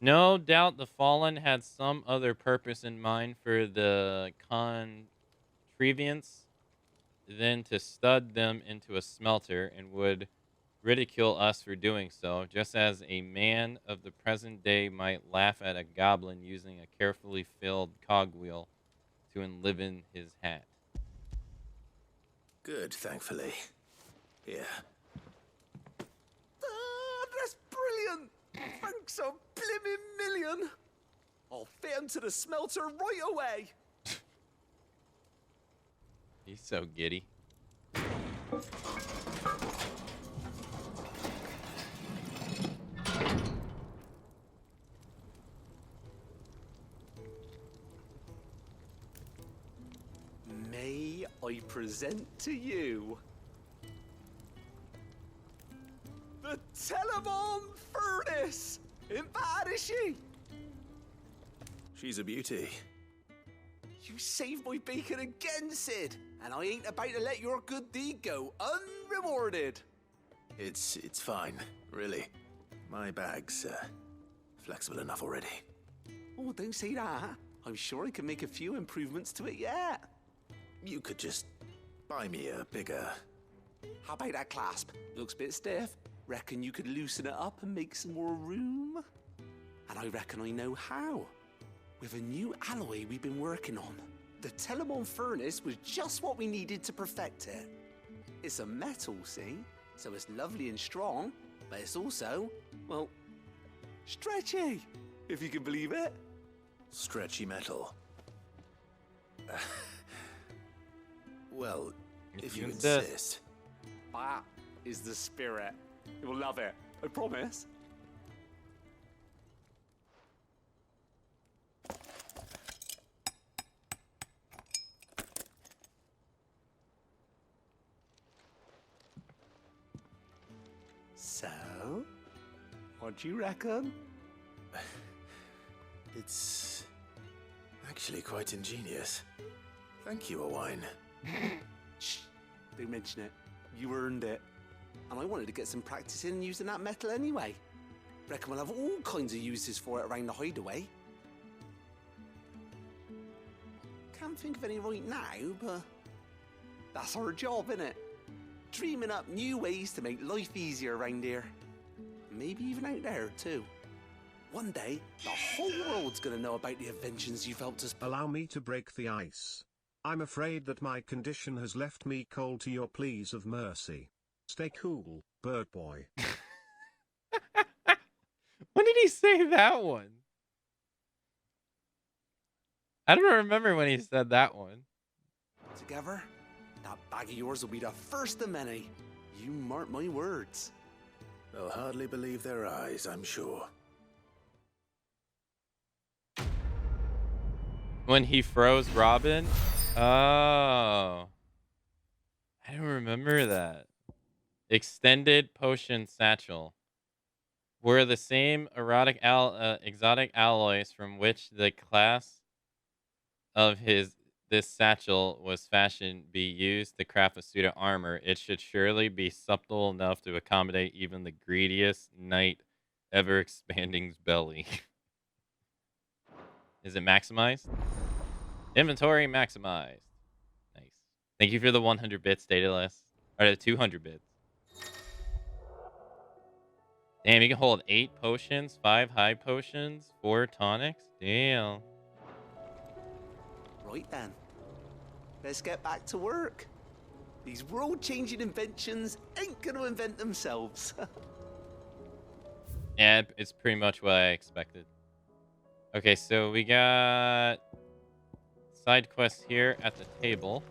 Speaker 1: No doubt the Fallen had some other purpose in mind for the contrivance than to stud them into a smelter, and would ridicule us for doing so, just as a man of the present day might laugh at a goblin using a carefully filled cogwheel to enliven his hat.
Speaker 9: Good, thankfully. Here.
Speaker 7: Ah, that's brilliant! Thanks a blimmin' million! I'll fit him to the smelter right away!
Speaker 1: He's so giddy.
Speaker 7: May I present to you the Telemon Furnace! Ain't bad, is she?
Speaker 9: She's a beauty.
Speaker 7: You saved my bacon again, Sid, and I ain't about to let your good deed go unrewarded.
Speaker 9: It's fine, really. My bag's flexible enough already.
Speaker 7: Oh, don't say that. I'm sure I can make a few improvements to it yet.
Speaker 9: You could just buy me a bigger...
Speaker 7: How about that clasp? Looks a bit stiff. Reckon you could loosen it up and make some more room? And I reckon I know how. With a new alloy we've been working on. The Telemon Furnace was just what we needed to perfect it. It's a metal, see? So it's lovely and strong, but it's also, well, stretchy, if you can believe it.
Speaker 9: Stretchy metal. Well, if you insist.
Speaker 7: That is the spirit. You'll love it, I promise. So, what do you reckon?
Speaker 9: It's actually quite ingenious. Thank you, Owain.
Speaker 7: Shh, don't mention it. You earned it. And I wanted to get some practice in using that metal anyway. Reckon we'll have all kinds of uses for it around the hideaway. Can't think of any right now, but that's our job, innit? Dreaming up new ways to make life easier around here. Maybe even out there, too. One day, the whole world's gonna know about the inventions you've helped us...
Speaker 17: Allow me to break the ice. I'm afraid that my condition has left me cold to your pleas of mercy. Stay cool, bird boy.
Speaker 1: When did he say that one? I don't remember when he said that one.
Speaker 7: Together, that bag of yours will be the first of many. You mark my words.
Speaker 9: They'll hardly believe their eyes, I'm sure.
Speaker 1: When he froze Robin? Oh. I don't remember that. Extended potion satchel. Were the same exotic alloys from which the class of this satchel was fashioned be used to craft a suit of armor, it should surely be supple enough to accommodate even the greediest knight ever-expanding's belly. Is it maximized? Inventory maximized. Nice. Thank you for the 100 bits, Daedalus. Or the 200 bits. Damn, you can hold 8 potions, 5 high potions, 4 tonics. Damn.
Speaker 7: Right then. Let's get back to work. These world-changing inventions ain't gonna invent themselves.
Speaker 1: Yeah, it's pretty much what I expected. Okay, so we got side quests here at the table.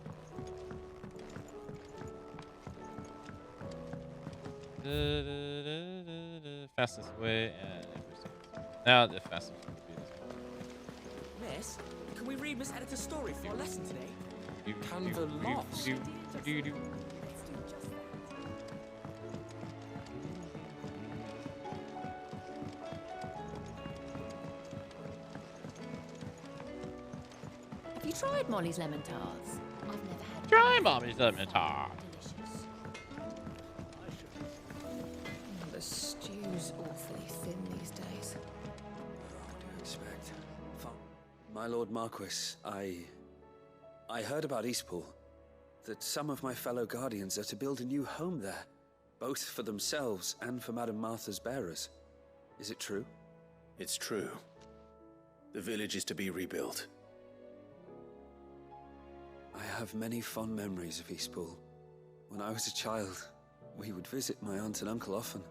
Speaker 1: Fastest way. Now the fastest way would be this one.
Speaker 5: Miss, can we read Miss Editor's story for your lesson today?
Speaker 12: Canva lost.
Speaker 13: Have you tried Molly's lemon tarts? I've never had.
Speaker 1: Try Mommy's lemon tart.
Speaker 7: My Lord Marquis, I heard about Eastpool. That some of my fellow Guardians are to build a new home there, both for themselves and for Madame Martha's bearers. Is it true?
Speaker 9: It's true. The village is to be rebuilt.
Speaker 7: I have many fond memories of Eastpool. When I was a child, we would visit my aunt and uncle often.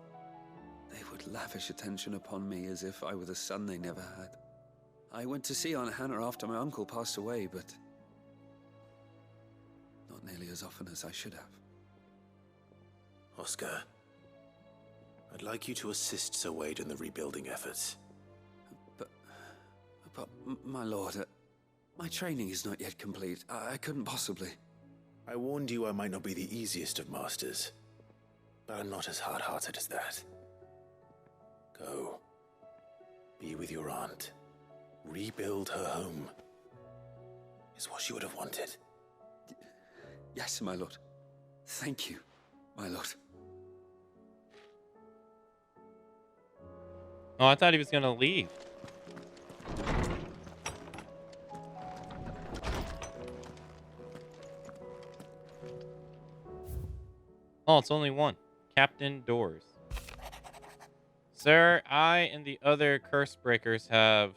Speaker 7: They would lavish attention upon me as if I were the son they never had. I went to see Aunt Hannah after my uncle passed away, but not nearly as often as I should have.
Speaker 9: Oscar, I'd like you to assist Sir Wade in the rebuilding efforts.
Speaker 7: But my lord, my training is not yet complete. I couldn't possibly.
Speaker 9: I warned you I might not be the easiest of masters, but I'm not as hard-hearted as that. Go. Be with your aunt. Rebuild her home. Is what she would have wanted.
Speaker 7: Yes, my lord. Thank you, my lord.
Speaker 1: Oh, I thought he was gonna leave. Oh, it's only one. Captain Doors. Sir, I and the other curse breakers have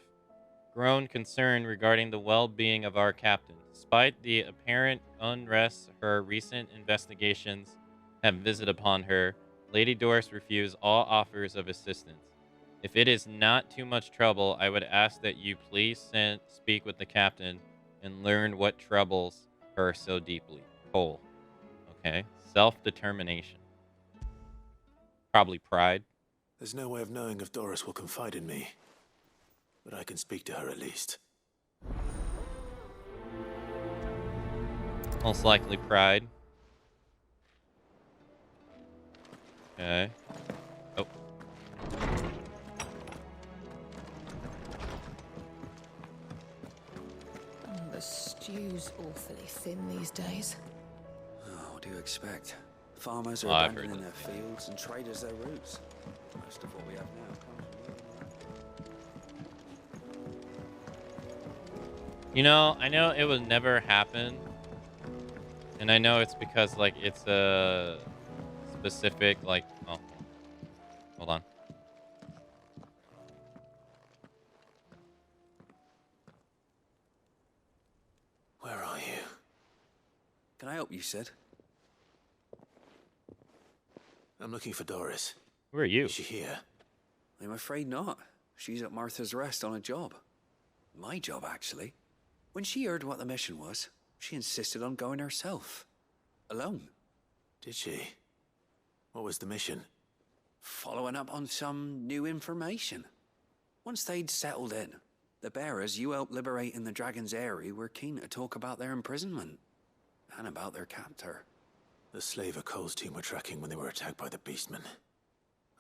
Speaker 1: grown concerned regarding the well-being of our captain. Despite the apparent unrest her recent investigations have visited upon her, Lady Doris refused all offers of assistance. If it is not too much trouble, I would ask that you please speak with the captain and learn what troubles her so deeply. Cole. Okay. Self-determination. Probably pride.
Speaker 9: There's no way of knowing if Doris will confide in me, but I can speak to her at least.
Speaker 1: Most likely pride. Okay. Oh.
Speaker 13: The stew's awfully thin these days.
Speaker 7: Oh, what do you expect? Farmers are
Speaker 1: Oh, I've heard
Speaker 7: abandoning their fields and traders their roots. Most of what we have now comes from
Speaker 1: You know, I know it would never happen. And I know it's because, like, it's a specific, like... Oh. Hold on.
Speaker 9: Where are you?
Speaker 7: Can I help you, Sid?
Speaker 9: I'm looking for Doris.
Speaker 1: Where are you?
Speaker 9: Is she here?
Speaker 7: I'm afraid not. She's at Martha's Rest on a job. My job, actually. When she heard what the mission was, she insisted on going herself. Alone.
Speaker 9: Did she? What was the mission?
Speaker 7: Following up on some new information. Once they'd settled in, the bearers you helped liberate in the Dragon's Eyrie were keen to talk about their imprisonment. And about their captor.
Speaker 9: The slaver Cole's team were tracking when they were attacked by the Beastmen.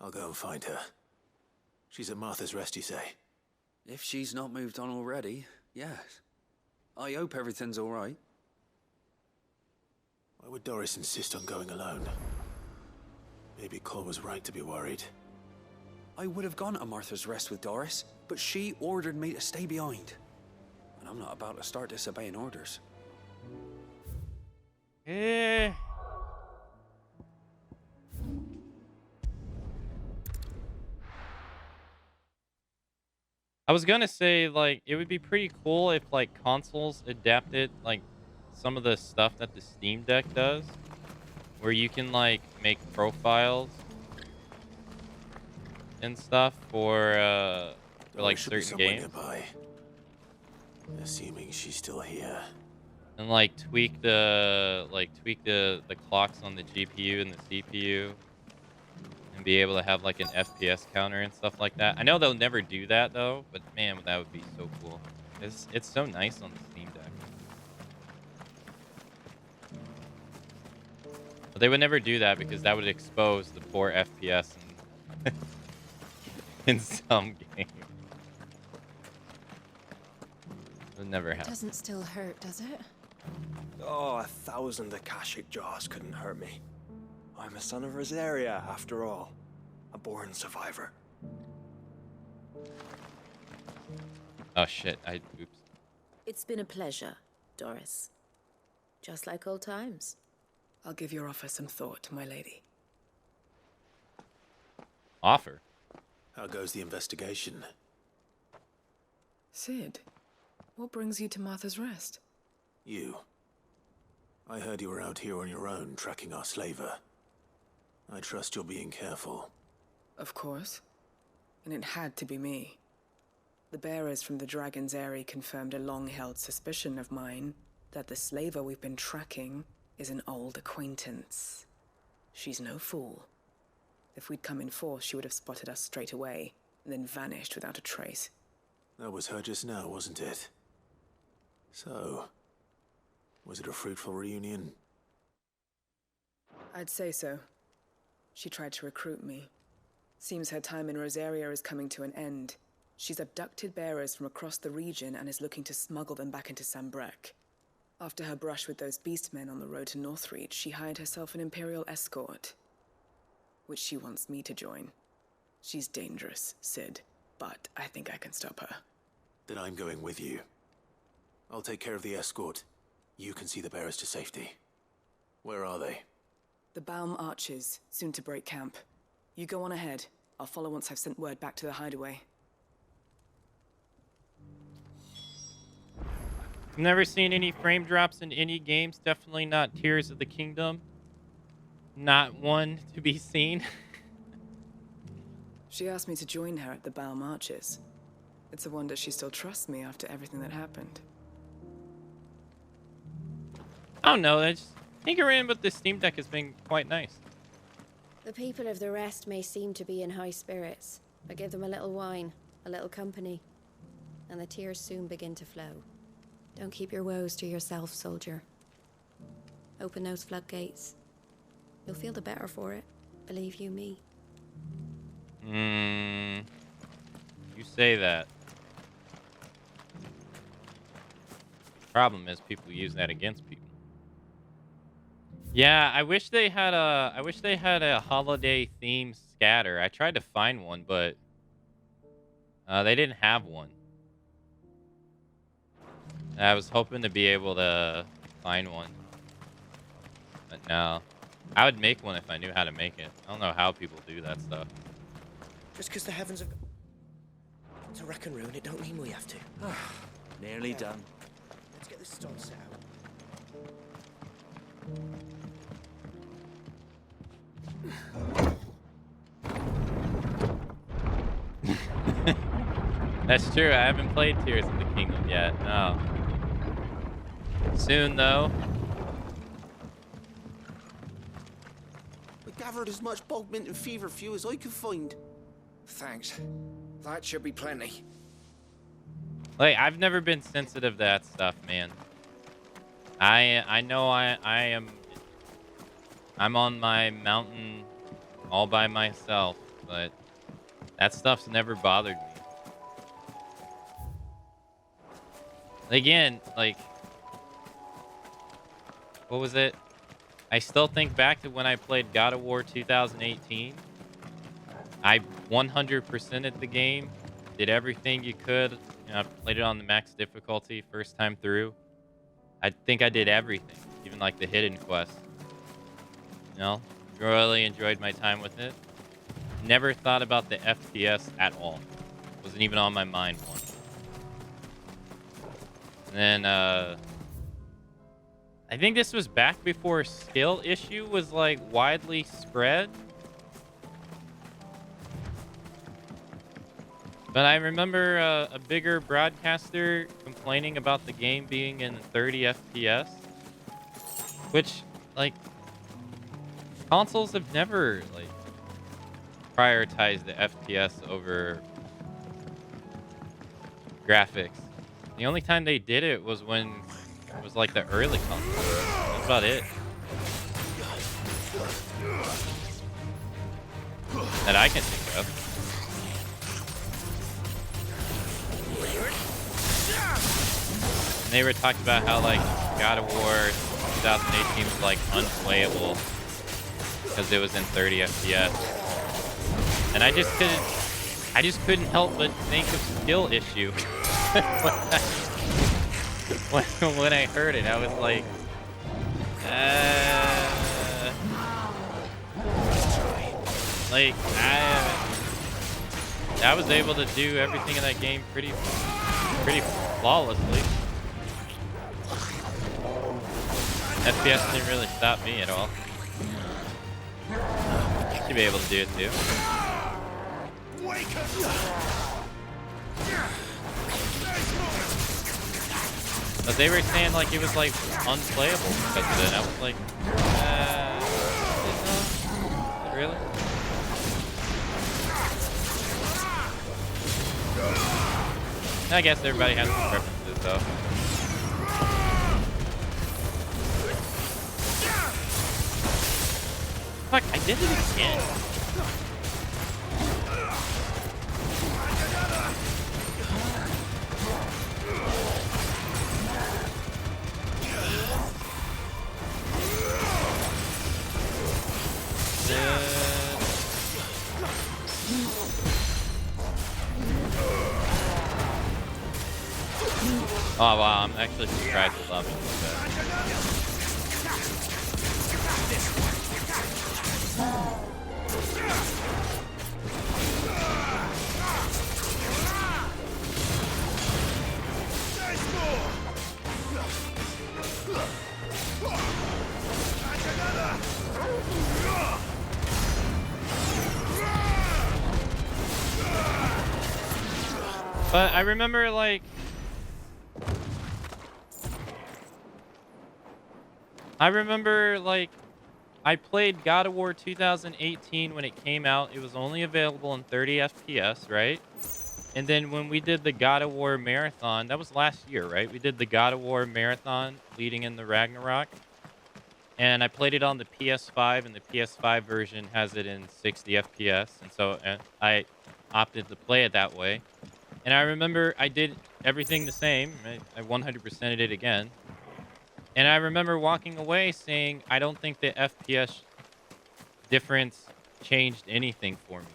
Speaker 9: I'll go and find her. She's at Martha's Rest, you say?
Speaker 7: If she's not moved on already, yes. I hope everything's all right.
Speaker 9: Why would Doris insist on going alone? Maybe Cole was right to be worried.
Speaker 7: I would have gone to Martha's Rest with Doris, but she ordered me to stay behind. And I'm not about to start disobeying orders.
Speaker 1: Eh... I was gonna say, like, it would be pretty cool if, like, consoles adapted, like, some of the stuff that the Steam Deck does. Where you can, like, make profiles and stuff for like, certain games.
Speaker 9: Nearby. Assuming she's still here.
Speaker 1: And, like, tweak the clocks on the GPU and the CPU. And be able to have, like, an FPS counter and stuff like that. I know they'll never do that, though. But, man, that would be so cool. It's so nice on the Steam Deck. But they would never do that because that would expose the poor FPS in some games. It would never happen.
Speaker 13: Doesn't still hurt, does it?
Speaker 10: Oh, 1,000 Akashic jaws couldn't hurt me. I'm a son of Rosaria, after all. A born survivor.
Speaker 1: Oh shit, oops.
Speaker 2: It's been a pleasure, Doris. Just like old times.
Speaker 16: I'll give your offer some thought, my lady.
Speaker 1: Offer?
Speaker 9: How goes the investigation?
Speaker 16: Sid, what brings you to Martha's Rest?
Speaker 9: You. I heard you were out here on your own, tracking our slaver. I trust you're being careful.
Speaker 16: Of course. And it had to be me. The bearers from the Dragon's Eyrie confirmed a long-held suspicion of mine that the slaver we've been tracking is an old acquaintance. She's no fool. If we'd come in force, she would have spotted us straight away, and then vanished without a trace.
Speaker 9: That was her just now, wasn't it? So, was it a fruitful reunion?
Speaker 16: I'd say so. She tried to recruit me. Seems her time in Rosaria is coming to an end. She's abducted bearers from across the region and is looking to smuggle them back into Sambrek. After her brush with those beastmen on the road to Northreach, she hired herself an Imperial escort, which she wants me to join. She's dangerous, Sid, but I think I can stop her.
Speaker 9: Then I'm going with you. I'll take care of the escort. You can see the bearers to safety. Where are they?
Speaker 16: The Baum Archers, soon to break camp. You go on ahead. I'll follow once I've sent word back to the hideaway.
Speaker 1: I've never seen any frame drops in any games. Definitely not Tears of the Kingdom. Not one to be seen.
Speaker 16: She asked me to join her at the Baum Archers. It's a wonder she still trusts me after everything that happened.
Speaker 1: I don't know. I just tinkering with the Steam Deck has been quite nice.
Speaker 2: The people of the rest may seem to be in high spirits, but give them a little wine, a little company, and the tears soon begin to flow. Don't keep your woes to yourself, soldier. Open those floodgates. You'll feel the better for it, believe you me.
Speaker 1: You say that. Problem is, people use that against people. Yeah, I wish they had a holiday themed scatter. I tried to find one, but they didn't have one. I was hoping to be able to find one, but no. I would make one if I knew how to make it. I don't know how people do that stuff.
Speaker 3: Just because the heavens have to rack and ruin, it don't mean we have to.
Speaker 7: Nearly done.
Speaker 3: Let's get this stone set
Speaker 1: out. That's true. I haven't played Tears of the Kingdom yet. No. Soon, though.
Speaker 7: I gathered as much bog mint and feverfew as I could find.
Speaker 15: Thanks. That should be plenty.
Speaker 1: Like, I've never been sensitive to that stuff, man. I know I'm on my mountain all by myself, but that stuff's never bothered me. Again, like, what was it? I still think back to when I played God of War 2018. I 100%ed the game, did everything you could. You know, I played it on the max difficulty first time through. I think I did everything, even like the hidden quest. You know, really enjoyed my time with it. Never thought about the FPS at all. Wasn't even on my mind once. And then, I think this was back before skill issue was like widely spread. But I remember a bigger broadcaster complaining about the game being in 30 FPS, which, like, consoles have never, like, prioritized the FPS over graphics. The only time they did it was when it was, like, the early consoles. That's about it. That I can think of. And they were talking about how, like, God of War 2018 was, like, unplayable because it was in 30 FPS. And I just couldn't help but think of skill issue. when I heard it, I was like, like I was able to do everything in that game pretty flawlessly. FPS didn't really stop me at all. You'd be able to do it too. But they were saying like it was like unplayable because of it. I was like, really? I guess everybody has some preferences though. Fuck, I did it again. Oh wow, I'm actually surprised with loving this. But I remember like I played God of War 2018 when it came out. It was only available in 30 FPS, right? And then when we did the God of War marathon, that was last year, right? We did the God of War marathon leading in the Ragnarok. And I played it on the PS5, and the PS5 version has it in 60 FPS. And so I opted to play it that way. And I remember I did everything the same. I 100%ed it again. And I remember walking away saying, I don't think the FPS difference changed anything for me.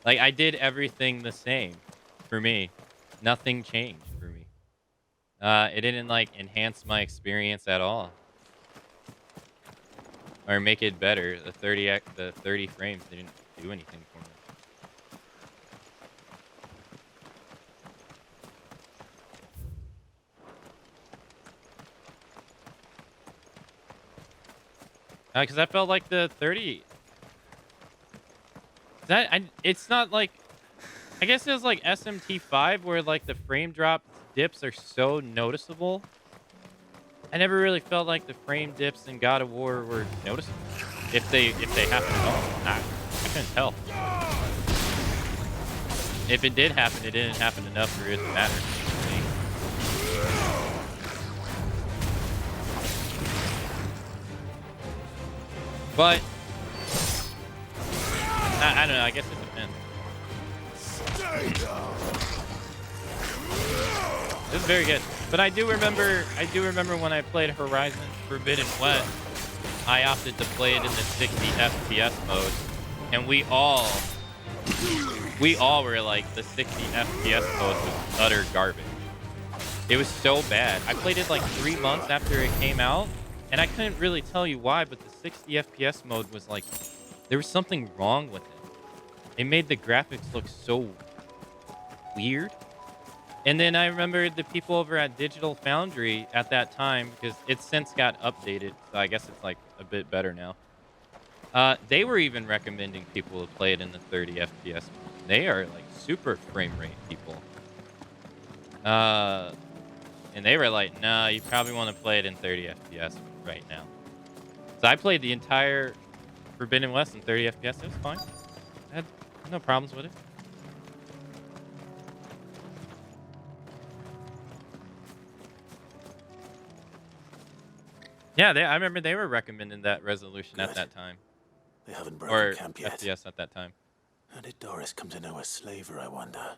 Speaker 1: Like, I did everything the same for me. Nothing changed for me. It didn't, like, enhance my experience at all. Or make it better. The 30 frames didn't do anything for me. Because I felt like the 30... It's not like... I guess it was like SMT5 where like the frame drop dips are so noticeable. I never really felt like the frame dips in God of War were noticeable. If they happen at all. I couldn't tell. If it did happen, it didn't happen enough for it to matter. But I don't know. I guess it depends. This is very good. But I do remember when I played Horizon Forbidden West, I opted to play it in the 60 FPS mode, and we all were like, the 60 FPS mode was utter garbage. It was so bad. I played it like 3 months after it came out, and I couldn't really tell you why, but the 60 FPS mode was like, there was something wrong with it. It made the graphics look so weird. And then I remember the people over at Digital Foundry at that time, because it's since got updated, so I guess it's like a bit better now. They were even recommending people to play it in the 30 FPS. They are like super frame rate people. And they were like, nah, you probably want to play it in 30 FPS right now. So I played the entire Forbidden West in 30 FPS. It was fine. I had no problems with it. Yeah, I remember they were recommending that resolution at that time.
Speaker 9: They haven't broken
Speaker 1: or
Speaker 9: camp yet.
Speaker 1: FPS at that time.
Speaker 9: How did Doris come to know a slaver, I wonder?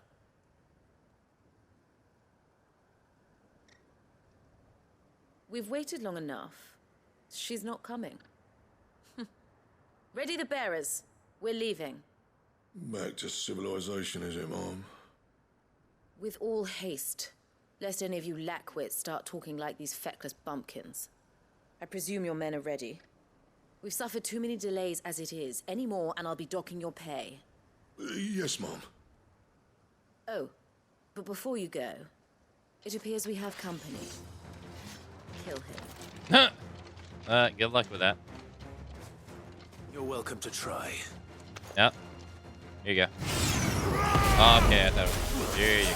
Speaker 19: We've waited long enough. She's not coming. Ready the bearers. We're leaving.
Speaker 6: Back to civilization, is it, Mom?
Speaker 19: With all haste. Lest any of you lackwits start talking like these feckless bumpkins. I presume your men are ready. We've suffered too many delays as it is. Any more and I'll be docking your pay.
Speaker 6: Yes, Mom.
Speaker 19: Oh, but before you go, it appears we have company. Kill him.
Speaker 1: Good luck with that.
Speaker 9: You're welcome to try.
Speaker 1: Yep. Here you go. Okay, I thought it was... Here you go.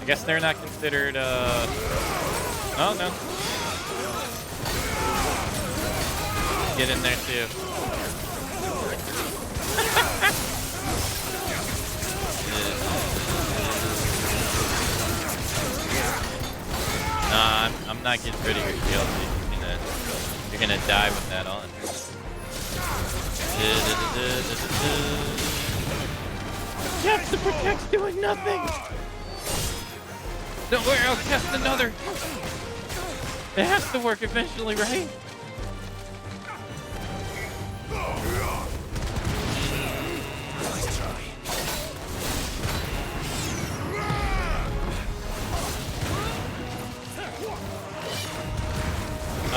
Speaker 1: I guess they're not considered, Oh, no. Get in there, too. Nah, I'm not getting rid of your shield. You're gonna die with that on. Jeff, the protect's doing nothing. Don't worry, I'll test another. It has to work eventually, right?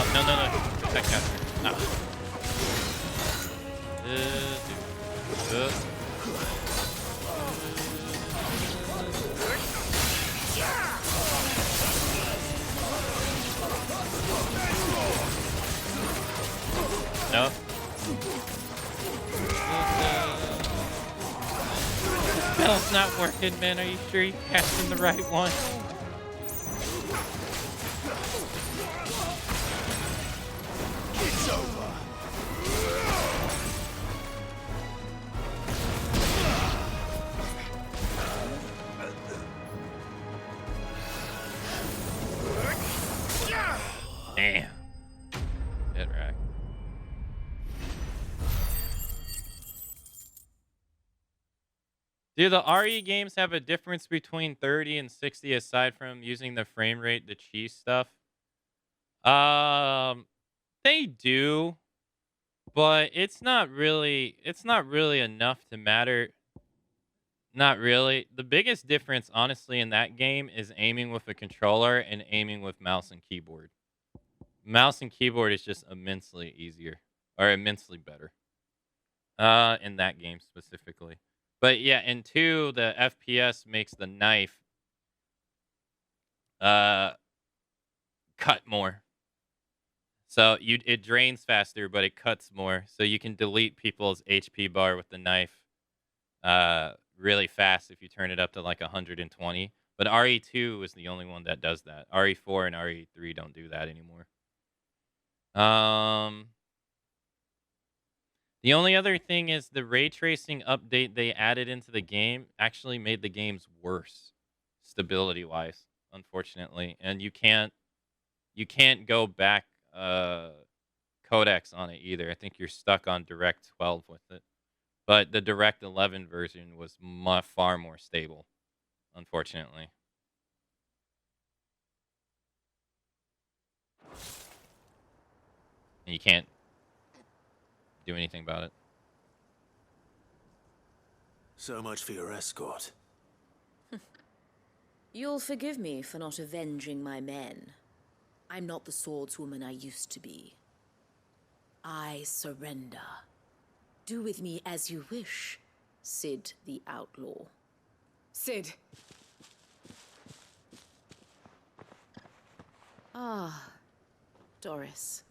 Speaker 1: Oh, no. That caster. No. No. The spell's not working, man. Are you sure you're casting the right one?
Speaker 6: It's over.
Speaker 1: Damn. Get wrecked. Do the RE games have a difference between 30 and 60 aside from using the frame rate, the cheese stuff? They do, but it's not really enough to matter. Not really. The biggest difference, honestly, in that game is aiming with a controller and aiming with mouse and keyboard. Mouse and keyboard is just immensely easier, or immensely better. In that game specifically. But yeah, in 2, the FPS makes the knife cut more. So it drains faster, but it cuts more. So you can delete people's HP bar with the knife really fast if you turn it up to like 120. But RE2 is the only one that does that. RE4 and RE3 don't do that anymore. The only other thing is the ray tracing update they added into the game actually made the games worse, stability-wise, unfortunately. And you can't go back codecs on it either. I think you're stuck on Direct 12 with it. But the Direct 11 version was far more stable, unfortunately. And you can't do anything about it.
Speaker 9: So much for your escort.
Speaker 19: You'll forgive me for not avenging my men. I'm not the swordswoman I used to be. I surrender. Do with me as you wish, Sid the Outlaw.
Speaker 16: Sid.
Speaker 19: Ah, Doris.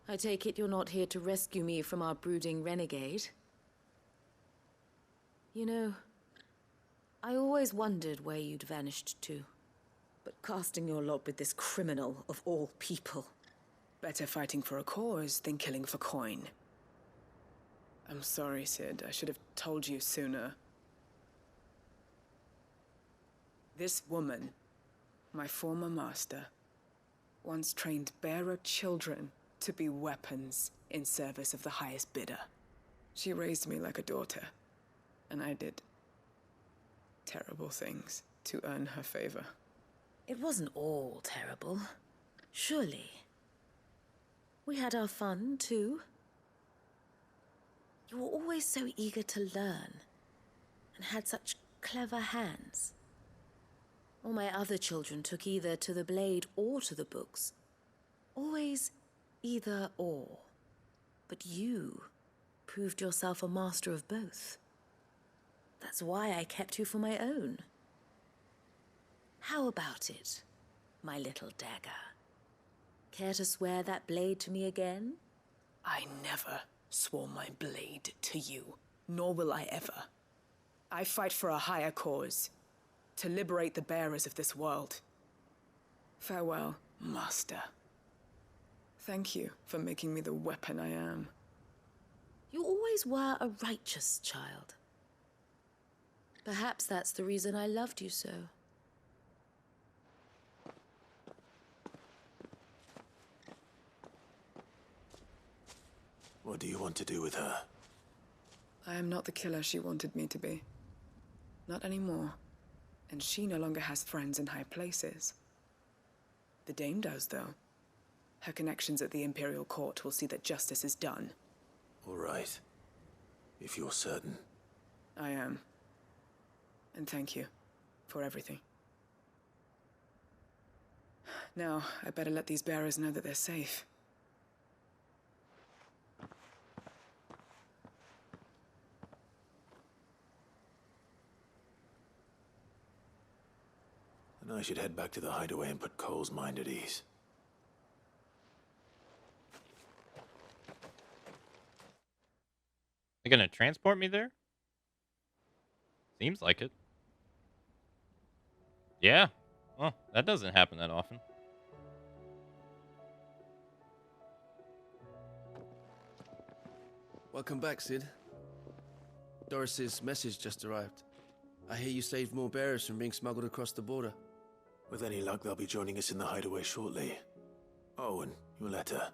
Speaker 19: I take it you're not here to rescue me from our brooding renegade? You know, I always wondered where you'd vanished to. But casting your lot with this criminal of all people.
Speaker 16: Better fighting for a cause than killing for coin. I'm sorry, Sid. I should have told you sooner. This woman, my former master, once trained bearer children to be weapons in service of the highest bidder. She raised me like a daughter, and I did terrible things to earn her favor.
Speaker 19: It wasn't all terrible, surely. We had our fun, too. You were always so eager to learn, and had such clever hands. All my other children took either to the blade or to the books. Always either or. But you proved yourself a master of both. That's why I kept you for my own. How about it, my little dagger? Care to swear that blade to me again?
Speaker 16: I never swore my blade to you, nor will I ever. I fight for a higher cause, to liberate the bearers of this world. Farewell, Master. Thank you for making me the weapon I am.
Speaker 19: You always were a righteous child. Perhaps that's the reason I loved you so.
Speaker 9: What do you want to do with her?
Speaker 16: I am not the killer she wanted me to be. Not anymore. And she no longer has friends in high places. The Dame does, though. Her connections at the Imperial Court will see that justice is done.
Speaker 9: All right. If you're certain.
Speaker 16: I am. And thank you for everything. Now, I better let these bearers know that they're safe.
Speaker 9: And I should head back to the hideaway and put Cole's mind at ease.
Speaker 1: They're gonna transport me there? Seems like it. Yeah. Oh, that doesn't happen that often.
Speaker 21: Welcome back, Sid. Doris's message just arrived. I hear you saved more bearers from being smuggled across the border.
Speaker 9: With any luck, they'll be joining us in the hideaway shortly. Oh, and your letter.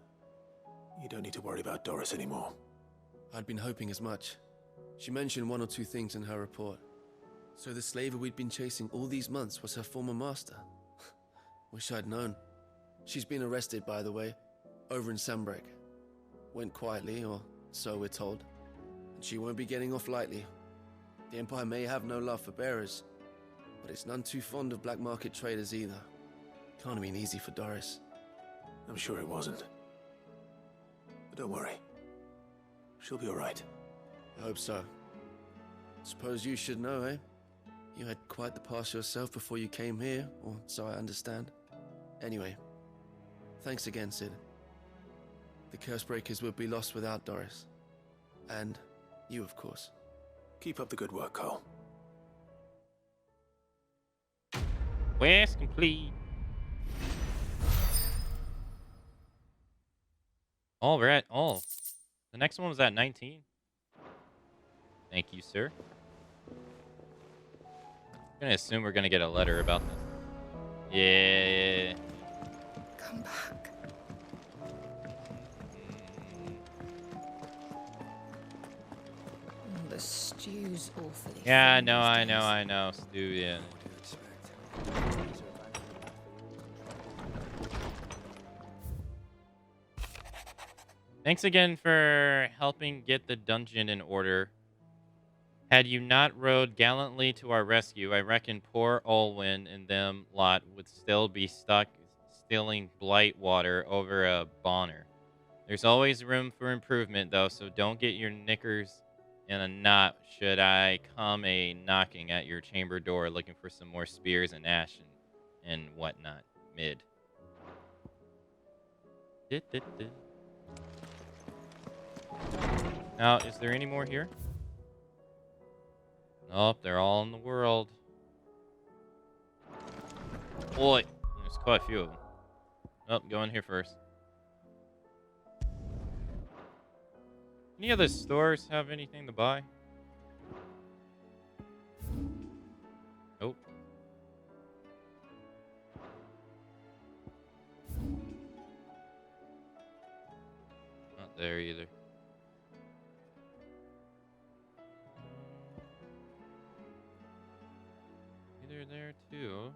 Speaker 9: You don't need to worry about Doris anymore.
Speaker 21: I'd been hoping as much. She mentioned one or two things in her report. So the slaver we'd been chasing all these months was her former master. Wish I'd known. She's been arrested, by the way, over in Sambrek. Went quietly, or so we're told. And she won't be getting off lightly. The Empire may have no love for bearers, but it's none too fond of black market traders either. Can't have been easy for Doris.
Speaker 9: I'm sure it wasn't. But don't worry. She'll be all right.
Speaker 21: I hope so. Suppose you should know, eh? You had quite the past yourself before you came here, or so I understand. Anyway, thanks again, Sid. The Cursebreakers would be lost without Doris. And you, of course.
Speaker 9: Keep up the good work, Cole.
Speaker 1: Quest complete. All right. Oh, the next one was at 19. Thank you, sir. I'm gonna assume we're gonna get a letter about this. Yeah.
Speaker 16: Come back.
Speaker 2: The stew's awfully.
Speaker 1: Yeah, I know. Stu, yeah. Thanks again for helping get the dungeon in order. Had you not rode gallantly to our rescue, I reckon poor Olwyn and them lot would still be stuck stealing blight water over a bonner. There's always room for improvement, though, so don't get your knickers in a knot should I come a knocking at your chamber door looking for some more spears and ash and whatnot. Mid. Now, is there any more here? Nope, they're all in the world. Boy, there's quite a few of them. Nope, go in here first. Any other stores have anything to buy? Nope. Not there either. Either there too.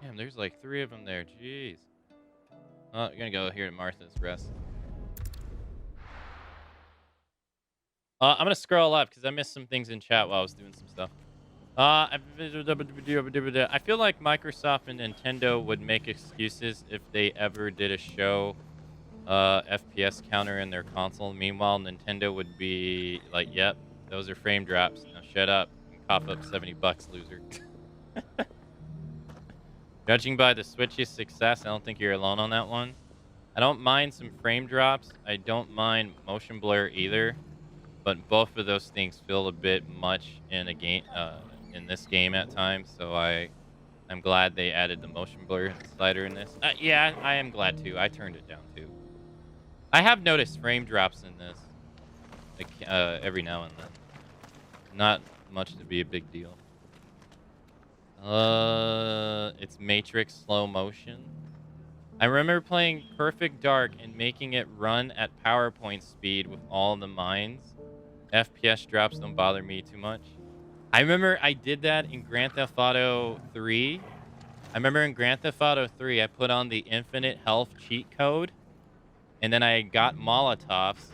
Speaker 1: Damn, there's like 3 of them there. Jeez. Oh, I'm gonna go here to Martha's Rest. I'm gonna scroll up because I missed some things in chat while I was doing some stuff. I feel like Microsoft and Nintendo would make excuses if they ever did a show FPS counter in their console. Meanwhile, Nintendo would be like, "Yep, those are frame drops. Now shut up and cough up $70, loser." Judging by the Switch's success, I don't think you're alone on that one. I don't mind some frame drops. I don't mind motion blur either, but both of those things feel a bit much in a game, in this game at times. So I'm glad they added the motion blur slider in this. Yeah, I am glad too. I turned it down too. I have noticed frame drops in this, like, every now and then. Not much to be a big deal. It's Matrix slow motion. I remember playing Perfect Dark and making it run at PowerPoint speed with all the mines. FPS drops don't bother me too much. I remember I did that in Grand Theft Auto 3. I remember in Grand Theft Auto 3, I put on the infinite health cheat code, and then I got Molotovs,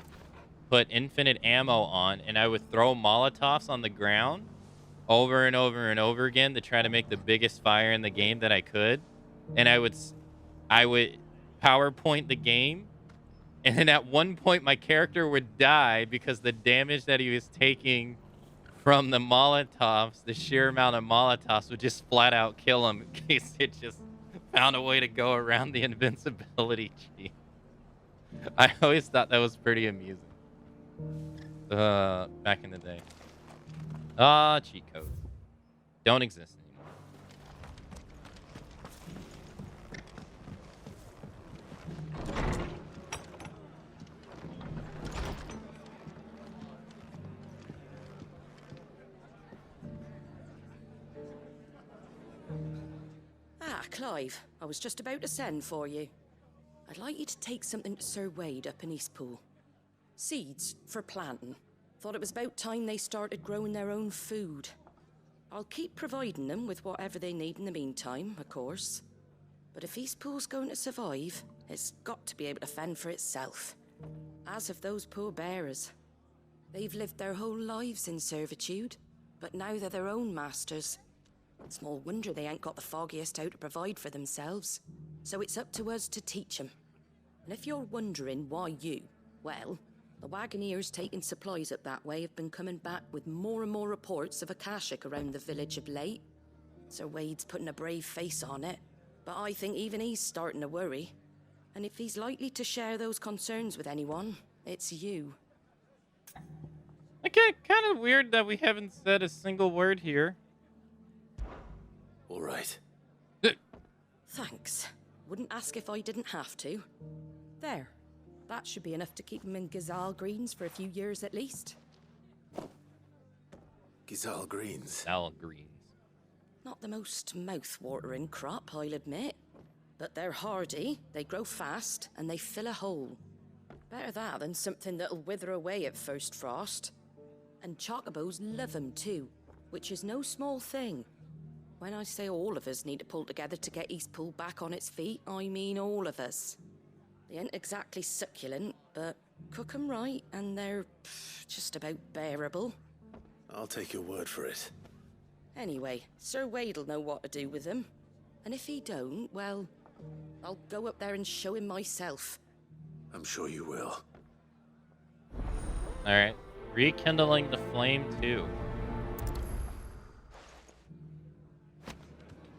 Speaker 1: put infinite ammo on, and I would throw Molotovs on the ground over and over and over again to try to make the biggest fire in the game that I could. And I would PowerPoint the game, and then at one point my character would die because the damage that he was taking from the Molotovs, the sheer amount of Molotovs, would just flat out kill him in case it just found a way to go around the invincibility cheat. I always thought that was pretty amusing. Back in the day. Cheat codes. Don't exist anymore.
Speaker 4: Ah, Clive, I was just about to send for you. I'd like you to take something to Sir Wade up in Eastpool. Seeds for planting. Thought it was about time they started growing their own food. I'll keep providing them with whatever they need in the meantime, of course. But if Eastpool's going to survive, it's got to be able to fend for itself. As of those poor bearers. They've lived their whole lives in servitude, but now they're their own masters. Small wonder they ain't got the foggiest how to provide for themselves. So it's up to us to teach them. And if you're wondering why you, well, the Wagoneers taking supplies up that way have been coming back with more and more reports of Akashic around the village of late. Sir Wade's putting a brave face on it, but I think even he's starting to worry. And if he's likely to share those concerns with anyone, it's you.
Speaker 1: Okay, kind of weird that we haven't said a single word here.
Speaker 9: All right.
Speaker 4: Thanks. Wouldn't ask if I didn't have to. There. That should be enough to keep him in Gazal Greens for a few years at least.
Speaker 9: Gazal Greens.
Speaker 1: Gazal Greens.
Speaker 4: Not the most mouth-watering crop, I'll admit. But they're hardy, they grow fast, and they fill a hole. Better that than something that'll wither away at first frost. And chocobos love 'em too, which is no small thing. When I say all of us need to pull together to get Eastpool back on its feet, I mean all of us. They ain't exactly succulent, but cook 'em right and they're just about bearable.
Speaker 9: I'll take your word for it.
Speaker 4: Anyway, Sir Wade'll know what to do with them. And if he don't, well, I'll go up there and show him myself.
Speaker 9: I'm sure you will.
Speaker 1: Alright. Rekindling the flame too.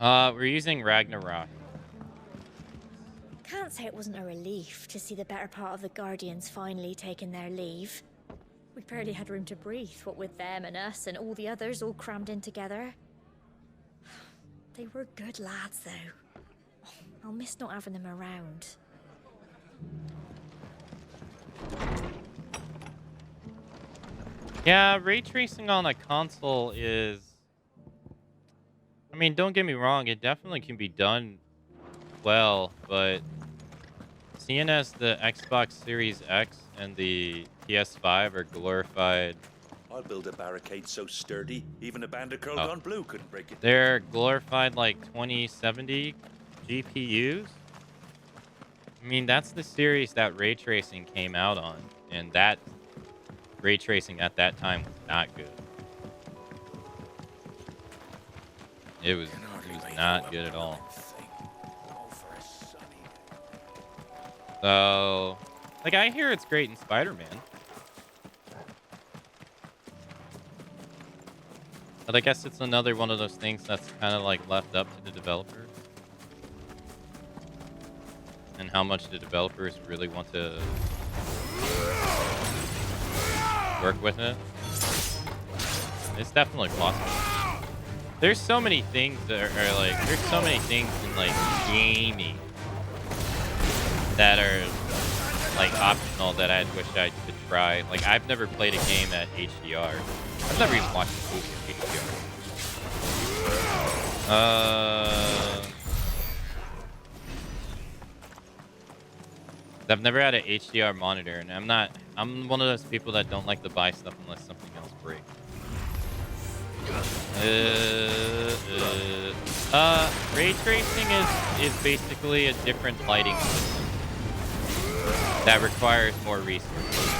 Speaker 1: We're using Ragnarok.
Speaker 22: Can't say it wasn't a relief to see the better part of the Guardians finally taking their leave. We barely had room to breathe, what with them and us and all the others all crammed in together. They were good lads, though. Oh, I'll miss not having them around.
Speaker 1: Yeah, ray tracing on a console is... I mean, don't get me wrong, it definitely can be done well, but seeing as the Xbox Series X and the PS5 are glorified...
Speaker 23: I'll build a barricade so sturdy, even a Bandicoot on Blue couldn't break it.
Speaker 1: They're glorified like 2070 GPUs. I mean, that's the series that ray tracing came out on, and that ray tracing at that time was not good. It was not good at all. So, like, I hear it's great in Spider-Man. But I guess it's another one of those things that's kind of like left up to the developers. And how much the developers really want to work with it. It's definitely possible. There's so many things that are like, there's so many things in like gaming that are like optional that I wish I could try. Like, I've never played a game at HDR. I've never even watched a movie at HDR. I've never had an HDR monitor, and I'm one of those people that don't like to buy stuff unless something else breaks. Ray tracing is basically a different lighting system that requires more resources.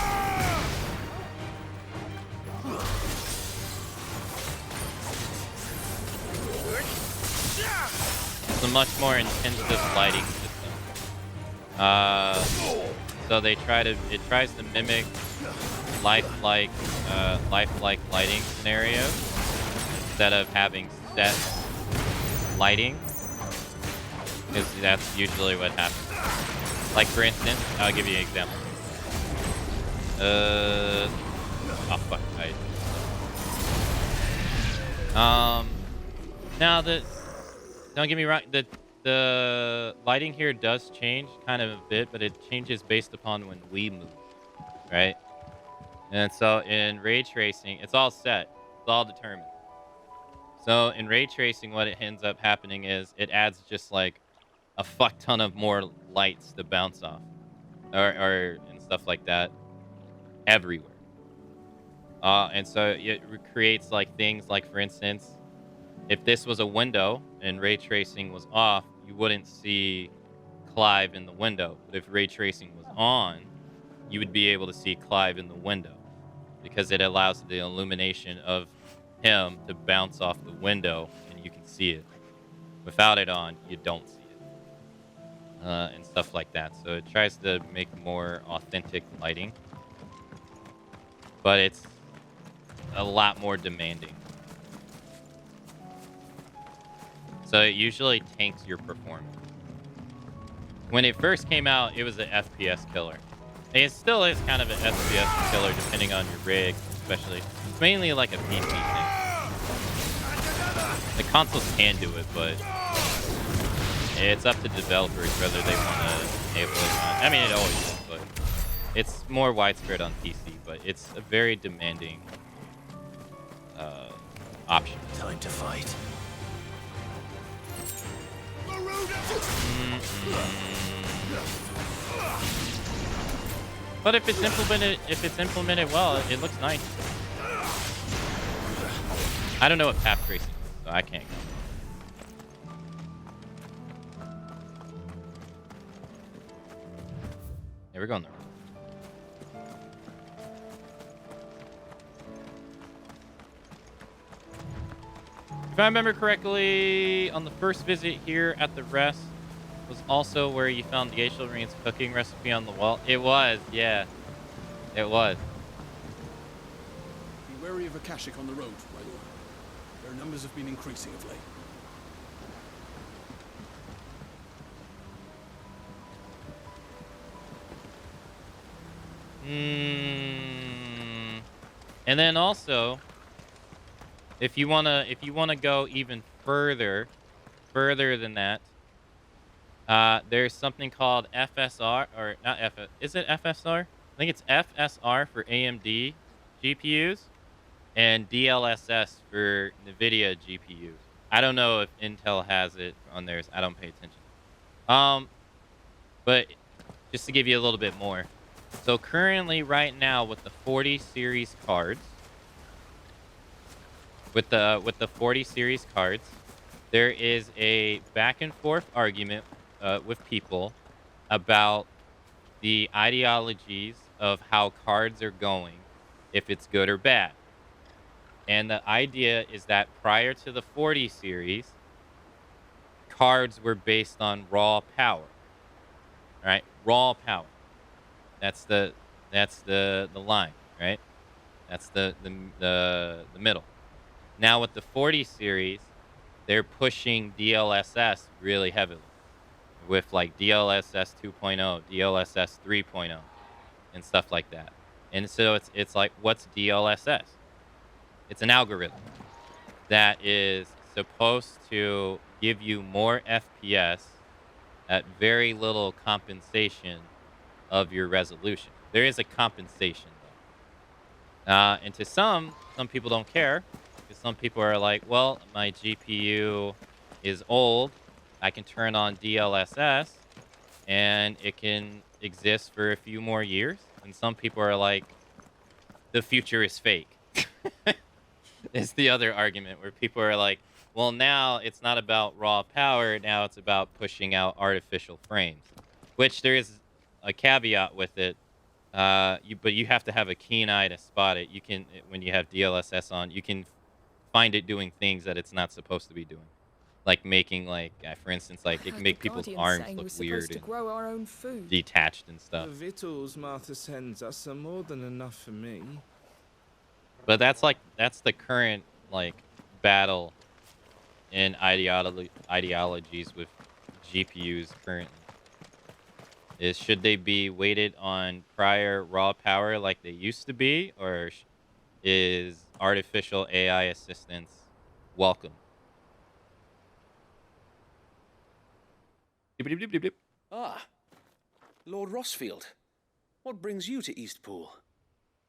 Speaker 1: It's a much more intensive lighting system. So it tries to mimic lifelike lighting scenarios instead of having set lighting, because that's usually what happens. Like, for instance, I'll give you an example. Oh fuck! Now don't get me wrong. The lighting here does change kind of a bit, but it changes based upon when we move, right? And so in ray tracing, it's all set. It's all determined. So in ray tracing, what it ends up happening is it adds just like a fuck ton of more lights to bounce off, or and stuff like that everywhere. And so it creates like things like, for instance, if this was a window and ray tracing was off, you wouldn't see Clive in the window. But if ray tracing was on, you would be able to see Clive in the window, because it allows the illumination of him to bounce off the window and you can see it. Without it on, you don't see it. And stuff like that. So it tries to make more authentic lighting, but it's a lot more demanding. So it usually tanks your performance. When it first came out, it was an FPS killer. And it still is kind of an FPS killer depending on your rig, especially. It's mainly like a PC thing. The consoles can do it, but it's up to developers whether they want to enable it or not. I mean, it always is, but it's more widespread on PC, but it's a very demanding option.
Speaker 9: Time to fight.
Speaker 1: But if it's implemented well, it looks nice. I don't know what path tracing is, so I can't go. Yeah, we're going there. If I remember correctly, on the first visit here at the rest was also where you found the Geisha Marine's cooking recipe on the wall. It was, yeah. It was.
Speaker 8: Be wary of Akashic on the road, my lord. Their numbers have been increasing of late.
Speaker 1: And then also, if you wanna go even further than that, there's something called FSR, or not FS. Is it FSR? I think it's FSR for AMD GPUs and DLSS for NVIDIA GPUs. I don't know if Intel has it on theirs. I don't pay attention. But just to give you a little bit more. So currently, right now, with the 40 series cards, with the 40 series cards, there is a back and forth argument with people about the ideologies of how cards are going, if it's good or bad. And the idea is that prior to the 40 series, cards were based on raw power. All right, raw power. That's the line, right? That's the middle. Now with the 40 series, they're pushing DLSS really heavily with like DLSS 2.0, DLSS 3.0, and stuff like that. And so it's like, what's DLSS? It's an algorithm that is supposed to give you more FPS at very little compensation of your resolution. There is a compensation though. And to some people don't care because some people are like, well, my GPU is old. I can turn on DLSS and it can exist for a few more years. And some people are like, the future is fake. Is the other argument where people are like, well, now it's not about raw power. Now it's about pushing out artificial frames, which there is a caveat with it. But you have to have a keen eye to spot it. You can, when you have DLSS on, you can find it doing things that it's not supposed to be doing. Like making, like, for instance, like it can make people's arms look weird and
Speaker 12: grow our own food.
Speaker 1: detached and stuff.
Speaker 12: The victuals Martha sends us are more than enough for me.
Speaker 1: But that's the current like battle in ideologies with GPUs currently. Is should they be weighted on prior raw power like they used to be, or is artificial AI assistance welcome?
Speaker 11: Ah, Lord Rossfield. What brings you to Eastpool?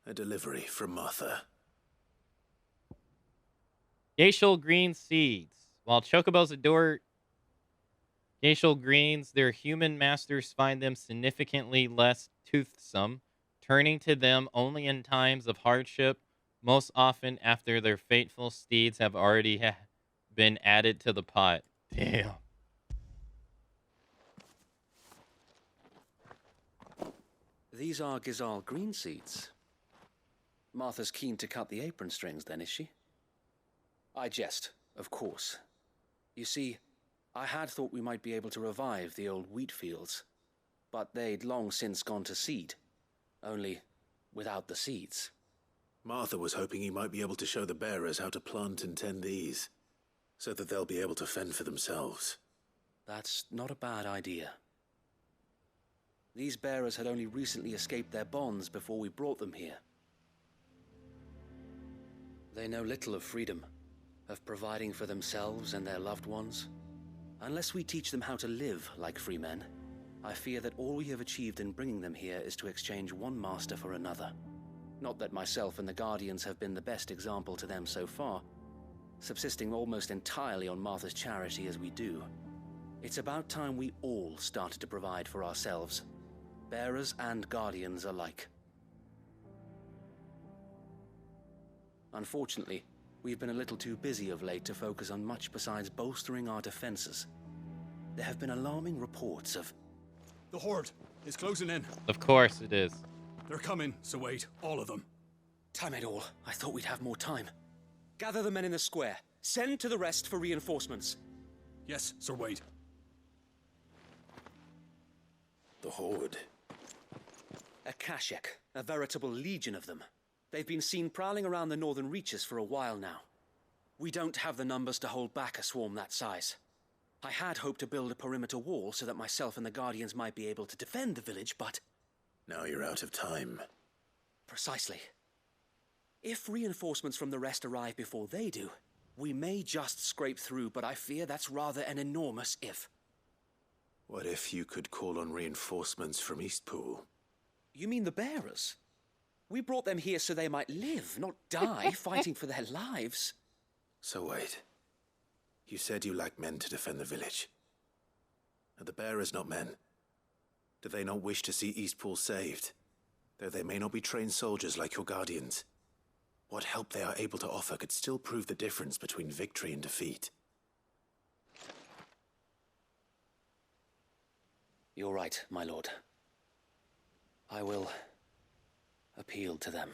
Speaker 9: A delivery from Martha.
Speaker 1: Glacial green seeds. While chocobos adore glacial greens, their human masters find them significantly less toothsome, turning to them only in times of hardship, most often after their fateful steeds have already been added to the pot. Damn.
Speaker 11: These are Gizal green seeds. Martha's keen to cut the apron strings then, is she? I jest, of course. You see, I had thought we might be able to revive the old wheat fields, but they'd long since gone to seed, only without the seeds.
Speaker 9: Martha was hoping he might be able to show the bearers how to plant and tend these, so that they'll be able to fend for themselves.
Speaker 11: That's not a bad idea. These bearers had only recently escaped their bonds before we brought them here. They know little of freedom, of providing for themselves and their loved ones. Unless we teach them how to live like free men, I fear that all we have achieved in bringing them here is to exchange one master for another. Not that myself and the Guardians have been the best example to them so far, subsisting almost entirely on Martha's charity as we do. It's about time we all started to provide for ourselves, bearers and Guardians alike. Unfortunately, we've been a little too busy of late to focus on much besides bolstering our defenses. There have been alarming reports of...
Speaker 8: The Horde is closing in.
Speaker 1: Of course it is.
Speaker 8: They're coming, so wait, all of them.
Speaker 11: Time it all. I thought we'd have more time. Gather the men in the square. Send to the rest for reinforcements.
Speaker 8: Yes, Sir Wade.
Speaker 9: The Horde.
Speaker 11: A Kashek, a veritable legion of them. They've been seen prowling around the northern reaches for a while now. We don't have the numbers to hold back a swarm that size. I had hoped to build a perimeter wall so that myself and the Guardians might be able to defend the village, but...
Speaker 9: Now you're out of time.
Speaker 11: Precisely. If reinforcements from the rest arrive before they do, we may just scrape through, but I fear that's rather an enormous if.
Speaker 9: What if you could call on reinforcements from Eastpool?
Speaker 11: You mean the bearers? We brought them here so they might live, not die fighting for their lives.
Speaker 9: So wait. You said you lack men to defend the village. Are the bearers not men? Do they not wish to see Eastpool saved? Though they may not be trained soldiers like your Guardians. What help they are able to offer could still prove the difference between victory and defeat.
Speaker 11: You're right, my lord. I will appeal to them.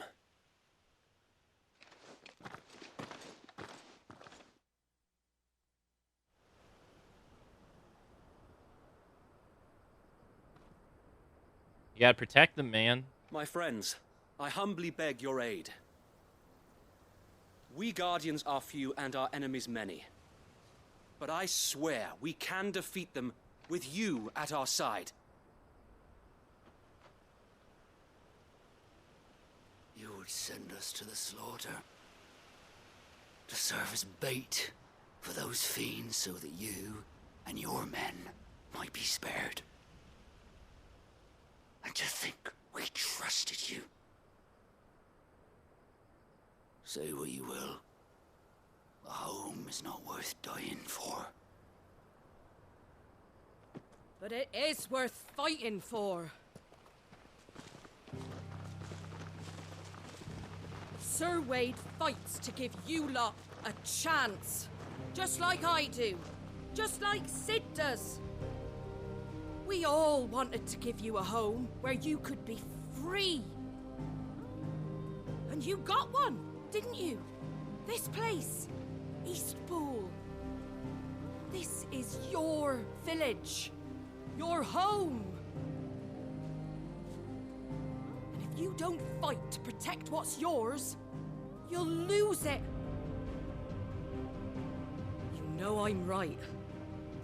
Speaker 1: You gotta protect them, man.
Speaker 11: My friends, I humbly beg your aid. We Guardians are few and our enemies many. But I swear we can defeat them with you at our side.
Speaker 14: You would send us to the slaughter. To serve as bait for those fiends so that you and your men might be spared. And to think we trusted you. Say what you will. A home is not worth dying for.
Speaker 4: But it is worth fighting for. Sir Wade fights to give you lot a chance. Just like I do. Just like Sid does. We all wanted to give you a home where you could be free. And you got one, didn't you? This place, Eastpool. This is your village. Your home. And if you don't fight to protect what's yours, you'll lose it. You know I'm right.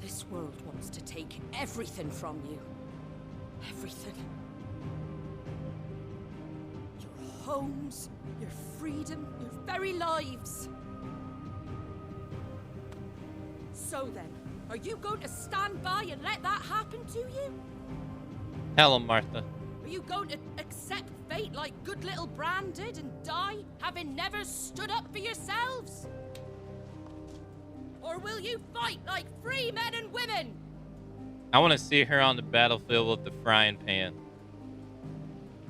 Speaker 4: This world wants to take everything from you. Everything. Your homes, your freedom, your very lives. So then, are you going to stand by and let that happen to you?
Speaker 1: Tell him, Martha.
Speaker 4: Are you going to accept fate like good little Bran did and die, having never stood up for yourselves? Or will you fight like free men and women?
Speaker 1: I want to see her on the battlefield with the frying pan.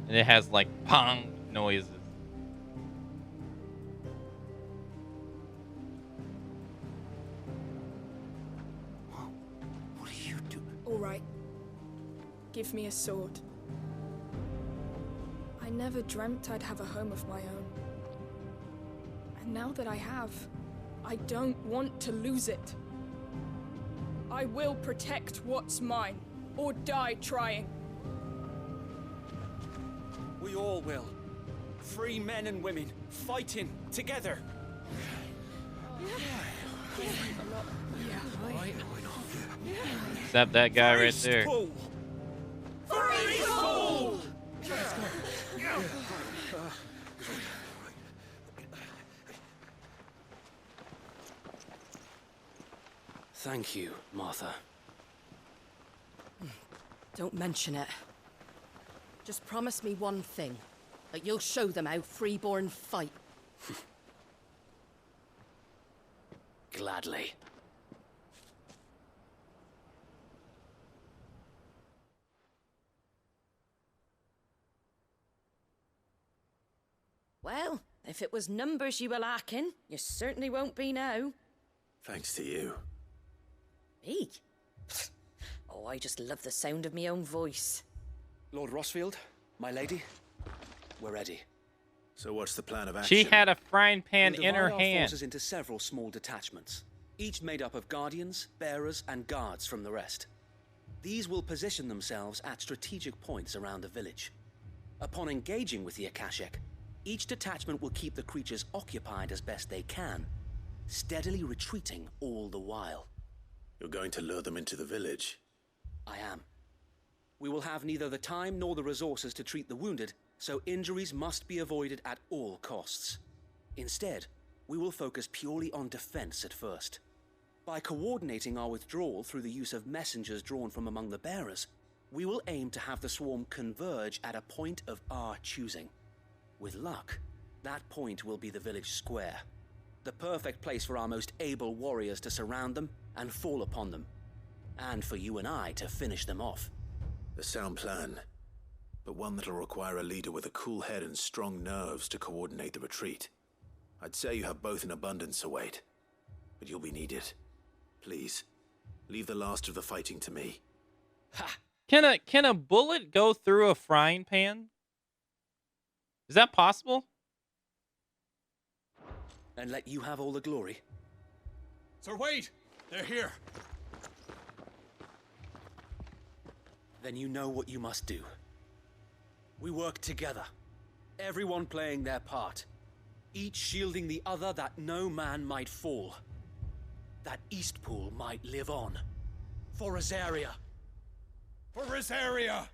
Speaker 1: And it has like pong noises.
Speaker 14: What are you doing?
Speaker 18: All right. Give me a sword. I never dreamt I'd have a home of my own. And now that I have, I don't want to lose it. I will protect what's mine, or die trying.
Speaker 10: We all will. Free men and women, fighting together.
Speaker 1: Except that guy right there.
Speaker 11: Thank you, Martha.
Speaker 4: Don't mention it. Just promise me one thing. That you'll show them how freeborn fight.
Speaker 11: Gladly.
Speaker 4: Well, if it was numbers you were lacking, you certainly won't be now.
Speaker 9: Thanks to you.
Speaker 4: Me? Oh, I just love the sound of my own voice.
Speaker 11: Lord Rossfield, my lady, we're ready.
Speaker 9: So what's the plan of action?
Speaker 1: She had a frying pan
Speaker 11: We'll
Speaker 1: in her
Speaker 11: divide our
Speaker 1: hand.
Speaker 11: forces into several small detachments, each made up of guardians, bearers, and guards from the rest. These will position themselves at strategic points around the village. Upon engaging with the Akashic, each detachment will keep the creatures occupied as best they can, steadily retreating all the while.
Speaker 9: You're going to lure them into the village?
Speaker 11: I am. We will have neither the time nor the resources to treat the wounded, so injuries must be avoided at all costs. Instead, we will focus purely on defense at first. By coordinating our withdrawal through the use of messengers drawn from among the bearers, we will aim to have the swarm converge at a point of our choosing. With luck, that point will be the village square, the perfect place for our most able warriors to surround them and fall upon them, and for you and I to finish them off.
Speaker 9: A sound plan, but one that'll require a leader with a cool head and strong nerves to coordinate the retreat. I'd say you have both in abundance, Sir Wade, but you'll be needed. Please, leave the last of the fighting to me.
Speaker 11: Ha!
Speaker 1: Can a bullet go through a frying pan? Is that possible?
Speaker 11: And let you have all the glory.
Speaker 8: Sir Wade, they're here.
Speaker 11: Then you know what you must do. We work together, everyone playing their part, each shielding the other that no man might fall, that Eastpool might live on. For Rosaria.
Speaker 8: For Rosaria!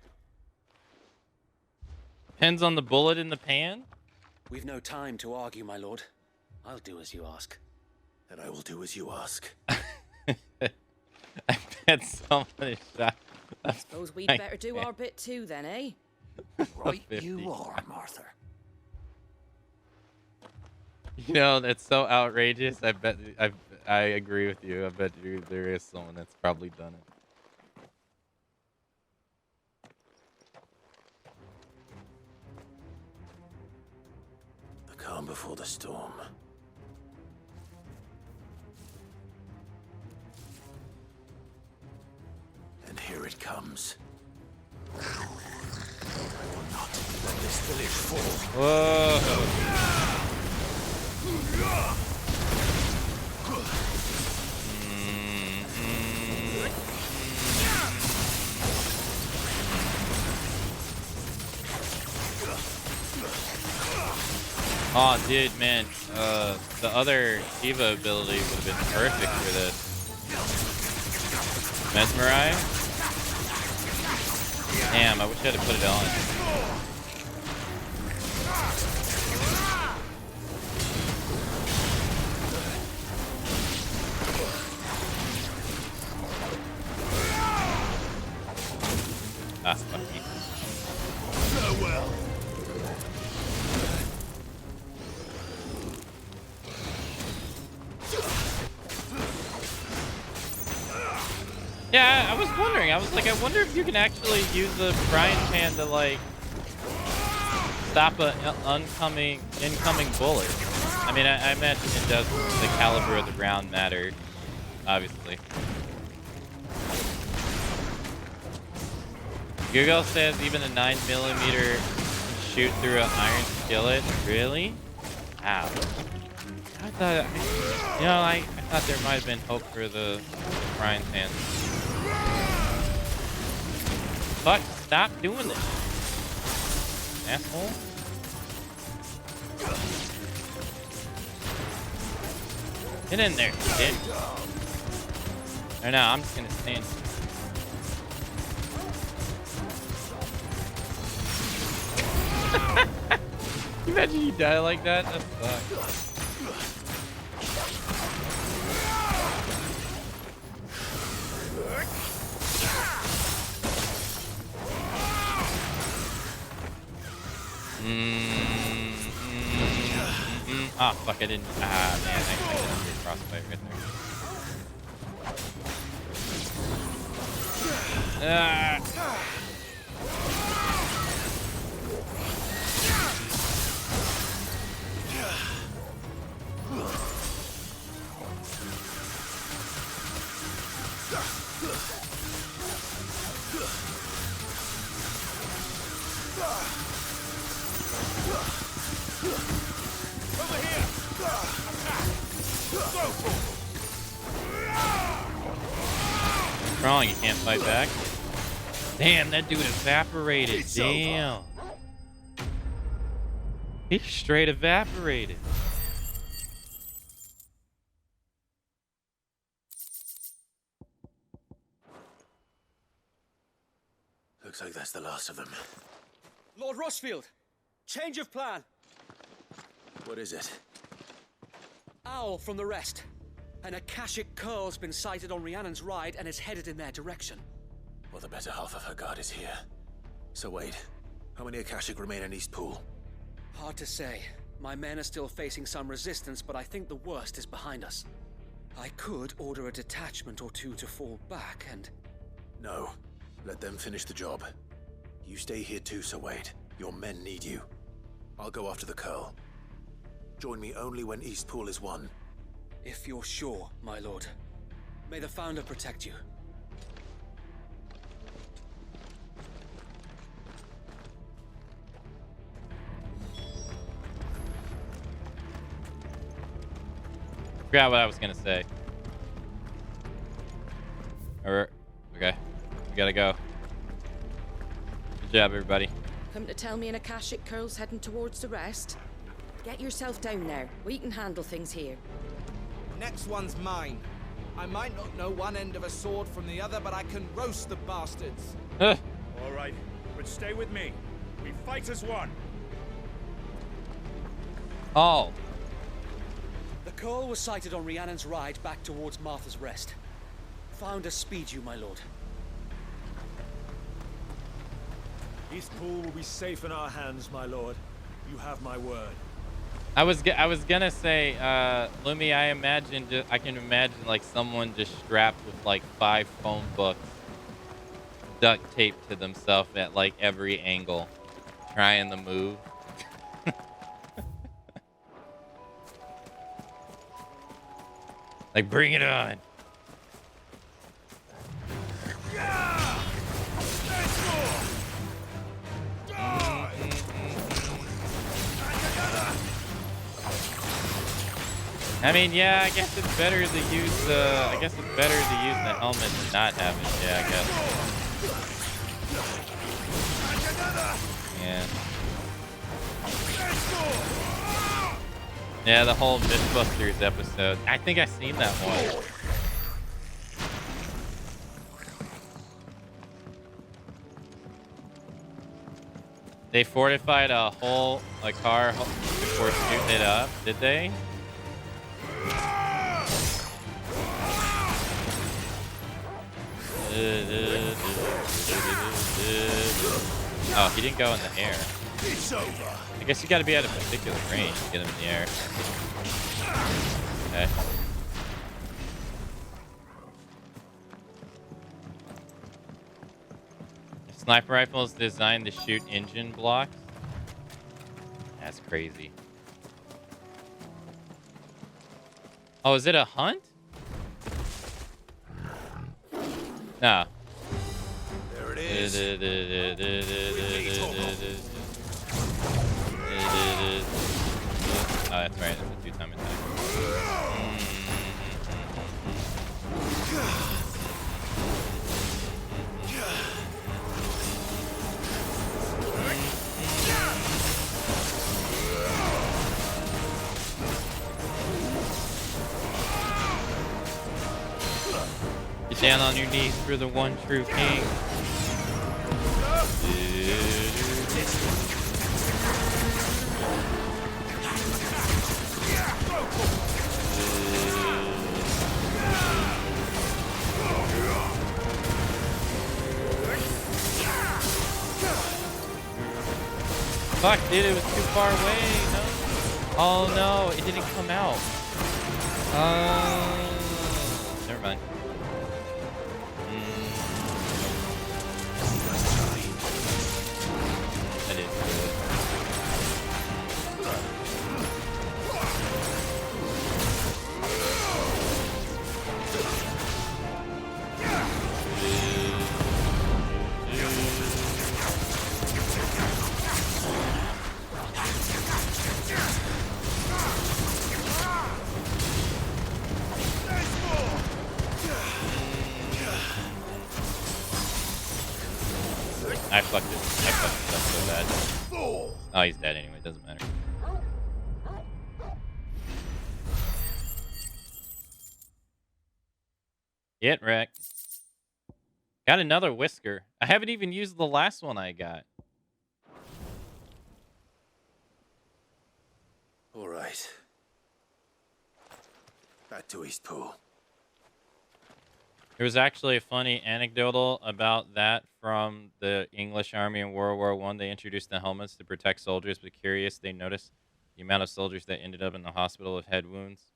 Speaker 1: Depends on the bullet in the pan.
Speaker 11: We've no time to argue, my lord. I'll do as you ask.
Speaker 9: And I will do as you ask.
Speaker 1: I bet somebody shot.
Speaker 4: Suppose we'd better do our bit too, then, eh?
Speaker 14: Right you are, Martha.
Speaker 1: You know, that's so outrageous. I bet I agree with you. I bet you there is someone that's probably done it.
Speaker 9: The calm before the storm. And here it comes. I will not let this village fall.
Speaker 1: Whoa. Oh, dude, man. The other Shiva ability would have been perfect for this. Mesmerize? Damn, I wish I had put it on. Ah, fuck me.
Speaker 8: Farewell.
Speaker 1: Yeah, I was wondering. I was like, I wonder if you can actually use the frying pan to like stop a incoming bullet. I mean, I imagine it does. The caliber of the round matter, obviously. Google says even a 9mm can shoot through an iron skillet. Really? Wow. I thought, you know, I thought there might have been hope for the frying pan. But stop doing this, asshole. Get in there, dick. Or no, I'm just gonna stand. Can you imagine you die like that? That sucks. Ah, fuck, I didn't. Ah, man, I didn't do a crossfire right there. Ah. Wrong, you can't fight back. Damn, that dude evaporated. Damn. He straight evaporated.
Speaker 9: Looks like that's the last of them.
Speaker 11: Lord Rossfield, change of plan.
Speaker 9: What is it?
Speaker 11: Owl from the rest. An Akashic curl's been sighted on Rhiannon's ride and is headed in their direction.
Speaker 9: Well, the better half of her guard is here. So wait, how many Akashic remain in Eastpool?
Speaker 11: Hard to say. My men are still facing some resistance, but I think the worst is behind us. I could order a detachment or two to fall back and...
Speaker 9: No. Let them finish the job. You stay here too, Sir Wade. Your men need you. I'll go after the curl. Join me only when Eastpool is won.
Speaker 11: If you're sure, my lord. May the Founder protect you.
Speaker 1: Forgot what I was gonna say. Okay, we gotta go. Good job, everybody.
Speaker 4: Come to tell me an Akashic curl's heading towards the rest? Get yourself down there. We can handle things here.
Speaker 12: Next one's mine. I might not know one end of a sword from the other, but I can roast the bastards.
Speaker 23: All right, but stay with me. We fight as one.
Speaker 1: Oh.
Speaker 11: The curl was sighted on Rhiannon's ride back towards Martha's Rest. Found to speed you, my lord.
Speaker 23: Eastpool will be safe in our hands, my lord. You have my word.
Speaker 1: I was gonna say, Lumi, I can imagine like someone just strapped with like 5 phone books, duct taped to themselves at like every angle, trying to move. Like, bring it on. I mean, yeah, I guess it's better to use the helmet than not have it. Yeah, I guess. Yeah. Yeah, the whole Mythbusters episode. I think I've seen that one. They fortified a car before shooting it up, did they? Oh, he didn't go in the air.
Speaker 23: It's over.
Speaker 1: I guess you got to be at a particular range to get him in the air. Okay. The sniper rifle is designed to shoot engine blocks. That's crazy. Oh, is it a hunt? No.
Speaker 23: There it is.
Speaker 1: Oh, that's right. It's a 2-time attack. Get down on your knees for the one true king. Fuck, dude, it was too far away. No. Oh no, it didn't come out. Never mind. That is good. I fucked this up so bad. Oh, he's dead anyway. Doesn't matter. Get wrecked. Got another whisker. I haven't even used the last one I got.
Speaker 9: All right. Back to Eastpool.
Speaker 1: There was actually a funny anecdotal about that from the English Army in World War I. They introduced the helmets to protect soldiers, but curious, they noticed the amount of soldiers that ended up in the hospital with head wounds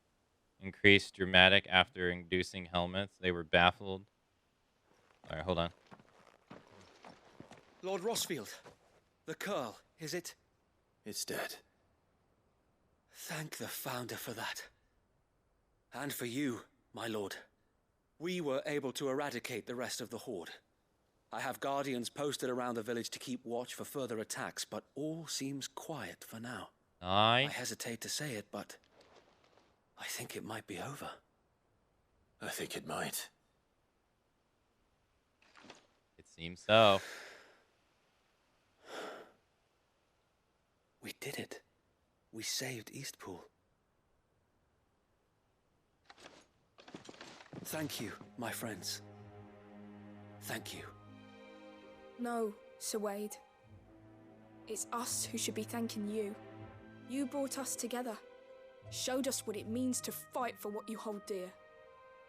Speaker 1: increased dramatic after inducing helmets. They were baffled. All right, hold on.
Speaker 11: Lord Rossfield, the curl, is it?
Speaker 9: It's dead.
Speaker 11: Thank the Founder for that. And for you, my lord. We were able to eradicate the rest of the Horde. I have guardians posted around the village to keep watch for further attacks, but all seems quiet for now.
Speaker 1: I
Speaker 11: hesitate to say it, but I think it might be over.
Speaker 9: I think it might.
Speaker 1: It seems so.
Speaker 11: We did it. We saved Eastpool. Thank you, my friends. Thank you.
Speaker 18: No, Sir Wade. It's us who should be thanking you. You brought us together. Showed us what it means to fight for what you hold dear.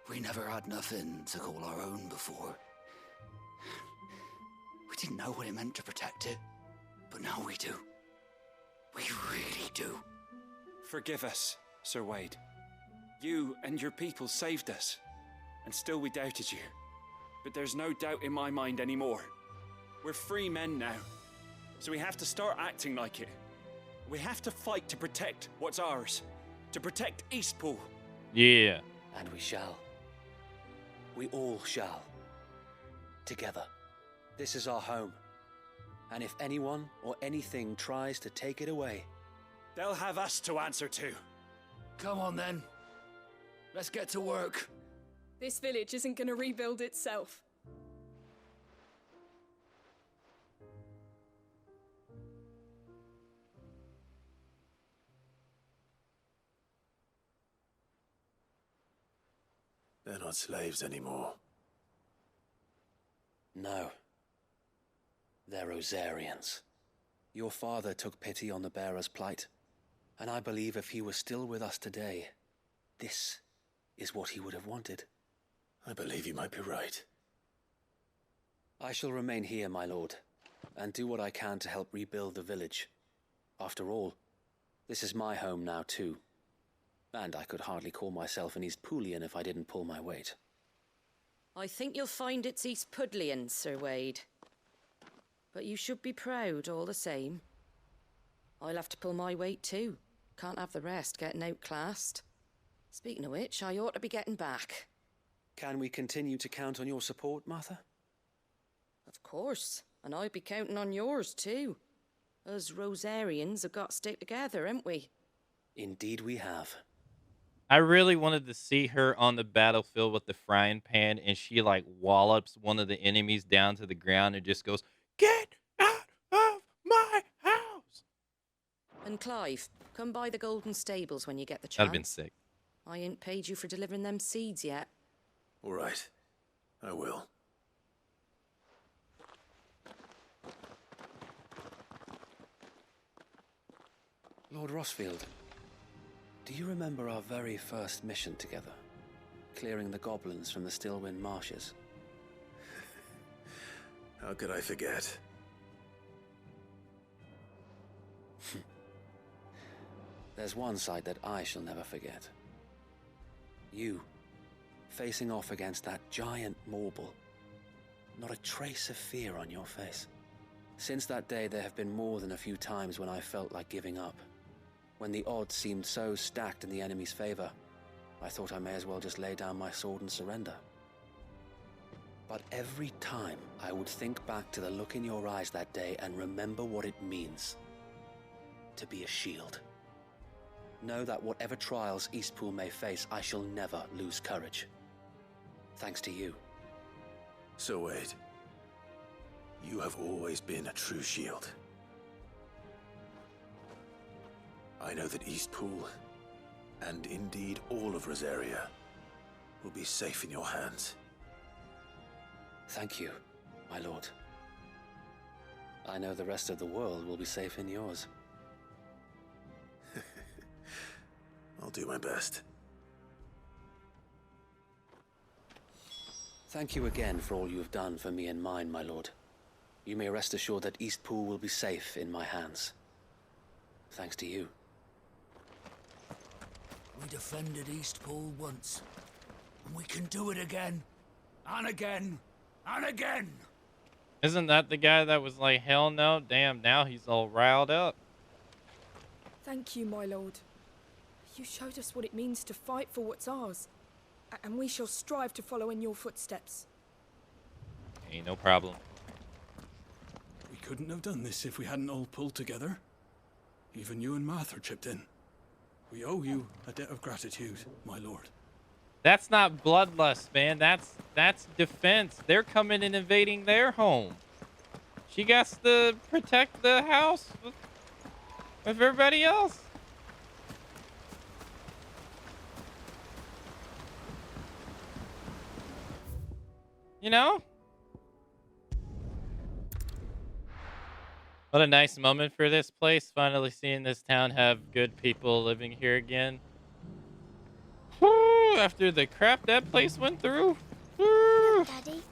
Speaker 14: We never had nothing to call our own before. We didn't know what it meant to protect it, but now we do. We really do.
Speaker 10: Forgive us, Sir Wade. You and your people saved us, and still we doubted you. But there's no doubt in my mind anymore. We're free men now, so we have to start acting like it. We have to fight to protect what's ours, to protect Eastpool.
Speaker 1: Yeah.
Speaker 11: And we shall. We all shall. Together. This is our home. And if anyone or anything tries to take it away,
Speaker 10: they'll have us to answer to.
Speaker 14: Come on then. Let's get to work.
Speaker 18: This village isn't gonna rebuild itself.
Speaker 9: They're not slaves anymore.
Speaker 11: no. They're Rosarians. Your father took pity on the bearer's plight, and I believe if he was still with us today, this is what he would have wanted.
Speaker 9: I believe you might be right.
Speaker 11: I shall remain here, my lord, and do what I can to help rebuild the village. After all, this is my home now too, and I could hardly call myself an Eastpoolian if I didn't pull my weight.
Speaker 4: I think you'll find it's Eastpudlian, Sir Wade. But you should be proud all the same. I'll have to pull my weight too. Can't have the rest getting outclassed. Speaking of which, I ought to be getting back.
Speaker 11: Can we continue to count on your support, Martha?
Speaker 4: Of course, and I'd be counting on yours too. Us Rosarians have got to stick together, haven't we?
Speaker 11: Indeed we have.
Speaker 1: I really wanted to see her on the battlefield with the frying pan, and she like wallops one of the enemies down to the ground and just goes, "Get out of my house!"
Speaker 4: And Clive, come by the Golden Stables when you get the chance.
Speaker 1: That'd have been sick.
Speaker 4: I ain't paid you for delivering them seeds yet.
Speaker 9: All right, I will.
Speaker 11: Lord Rossfield, do you remember our very first mission together? Clearing the goblins from the Stillwind marshes?
Speaker 9: How could I forget?
Speaker 11: There's one sight that I shall never forget. You, facing off against that giant Morble. Not a trace of fear on your face. Since that day, there have been more than a few times when I felt like giving up. When the odds seemed so stacked in the enemy's favor, I thought I may as well just lay down my sword and surrender. But every time I would think back to the look in your eyes that day and remember what it means to be a shield. Know that whatever trials Eastpool may face, I shall never lose courage. Thanks to you.
Speaker 9: So Wade, you have always been a true shield. I know that Eastpool, and indeed all of Rosaria, will be safe in your hands.
Speaker 11: Thank you, my lord. I know the rest of the world will be safe in yours.
Speaker 9: I'll do my best.
Speaker 11: Thank you again for all you have done for me and mine, my lord. You may rest assured that Eastpool will be safe in my hands. Thanks to you.
Speaker 14: We defended Eastpool once, and we can do it again, and again, and again.
Speaker 1: Isn't that the guy that was like, hell no? Damn, now he's all riled up.
Speaker 18: Thank you, my lord. You showed us what it means to fight for what's ours, and we shall strive to follow in your footsteps.
Speaker 1: Ain't no problem.
Speaker 8: We couldn't have done this if we hadn't all pulled together. Even you and Martha chipped in. We owe you a debt of gratitude, my lord.
Speaker 1: That's not bloodlust, man. That's defense. They're coming and invading their home. She got to protect the house. with everybody else. You know? What a nice moment for this place. Finally seeing this town have good people living here again. Woo! After the crap that place went through. Woo!
Speaker 22: Look, Daddy.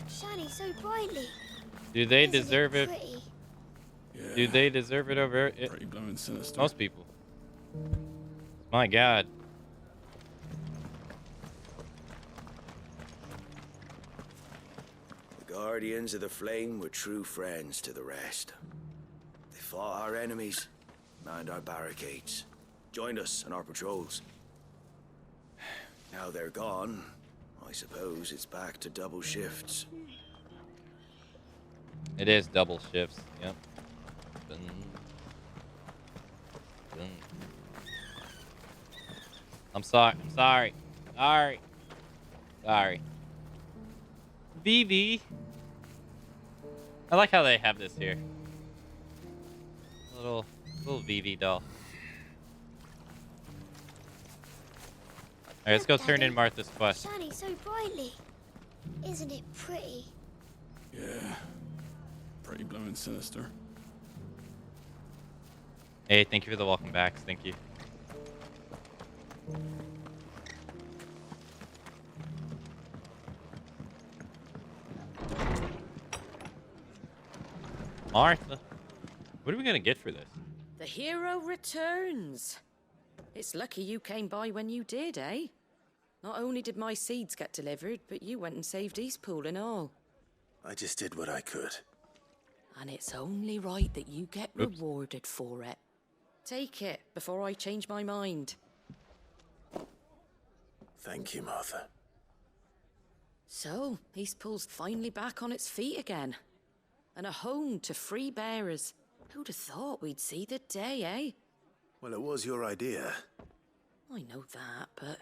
Speaker 22: Shining so brightly.
Speaker 1: Do they
Speaker 22: Isn't
Speaker 1: deserve it?
Speaker 22: Pretty?
Speaker 8: Yeah.
Speaker 1: Do they deserve it over it?
Speaker 8: Pretty blooming sinister.
Speaker 1: Most people. My God.
Speaker 5: The Guardians of the Flame were true friends to the rest. They fought our enemies, manned our barricades, joined us on our patrols. Now they're gone, I suppose it's back to double shifts.
Speaker 1: It is double shifts. Yep. Dun. Dun. I'm sorry. I'm sorry. Sorry. Sorry. VV. I like how they have this here. Little VV doll. Alright, let's go turn in Martha's quest.
Speaker 22: Shining so brightly. Isn't it pretty?
Speaker 8: Yeah. Pretty blooming sinister.
Speaker 1: Hey, thank you for the welcome backs. Thank you. Martha, what are we gonna get for this?
Speaker 4: The hero returns. It's lucky you came by when you did, eh? Not only did my seeds get delivered, but you went and saved Eastpool and all.
Speaker 9: I just did what I could.
Speaker 4: And it's only right that you get rewarded for it. Take it before I change my mind.
Speaker 9: Thank you, Martha.
Speaker 4: So, Eastpool's finally back on its feet again. And a home to free bearers. Who'd have thought we'd see the day, eh?
Speaker 9: Well, it was your idea.
Speaker 4: I know that, but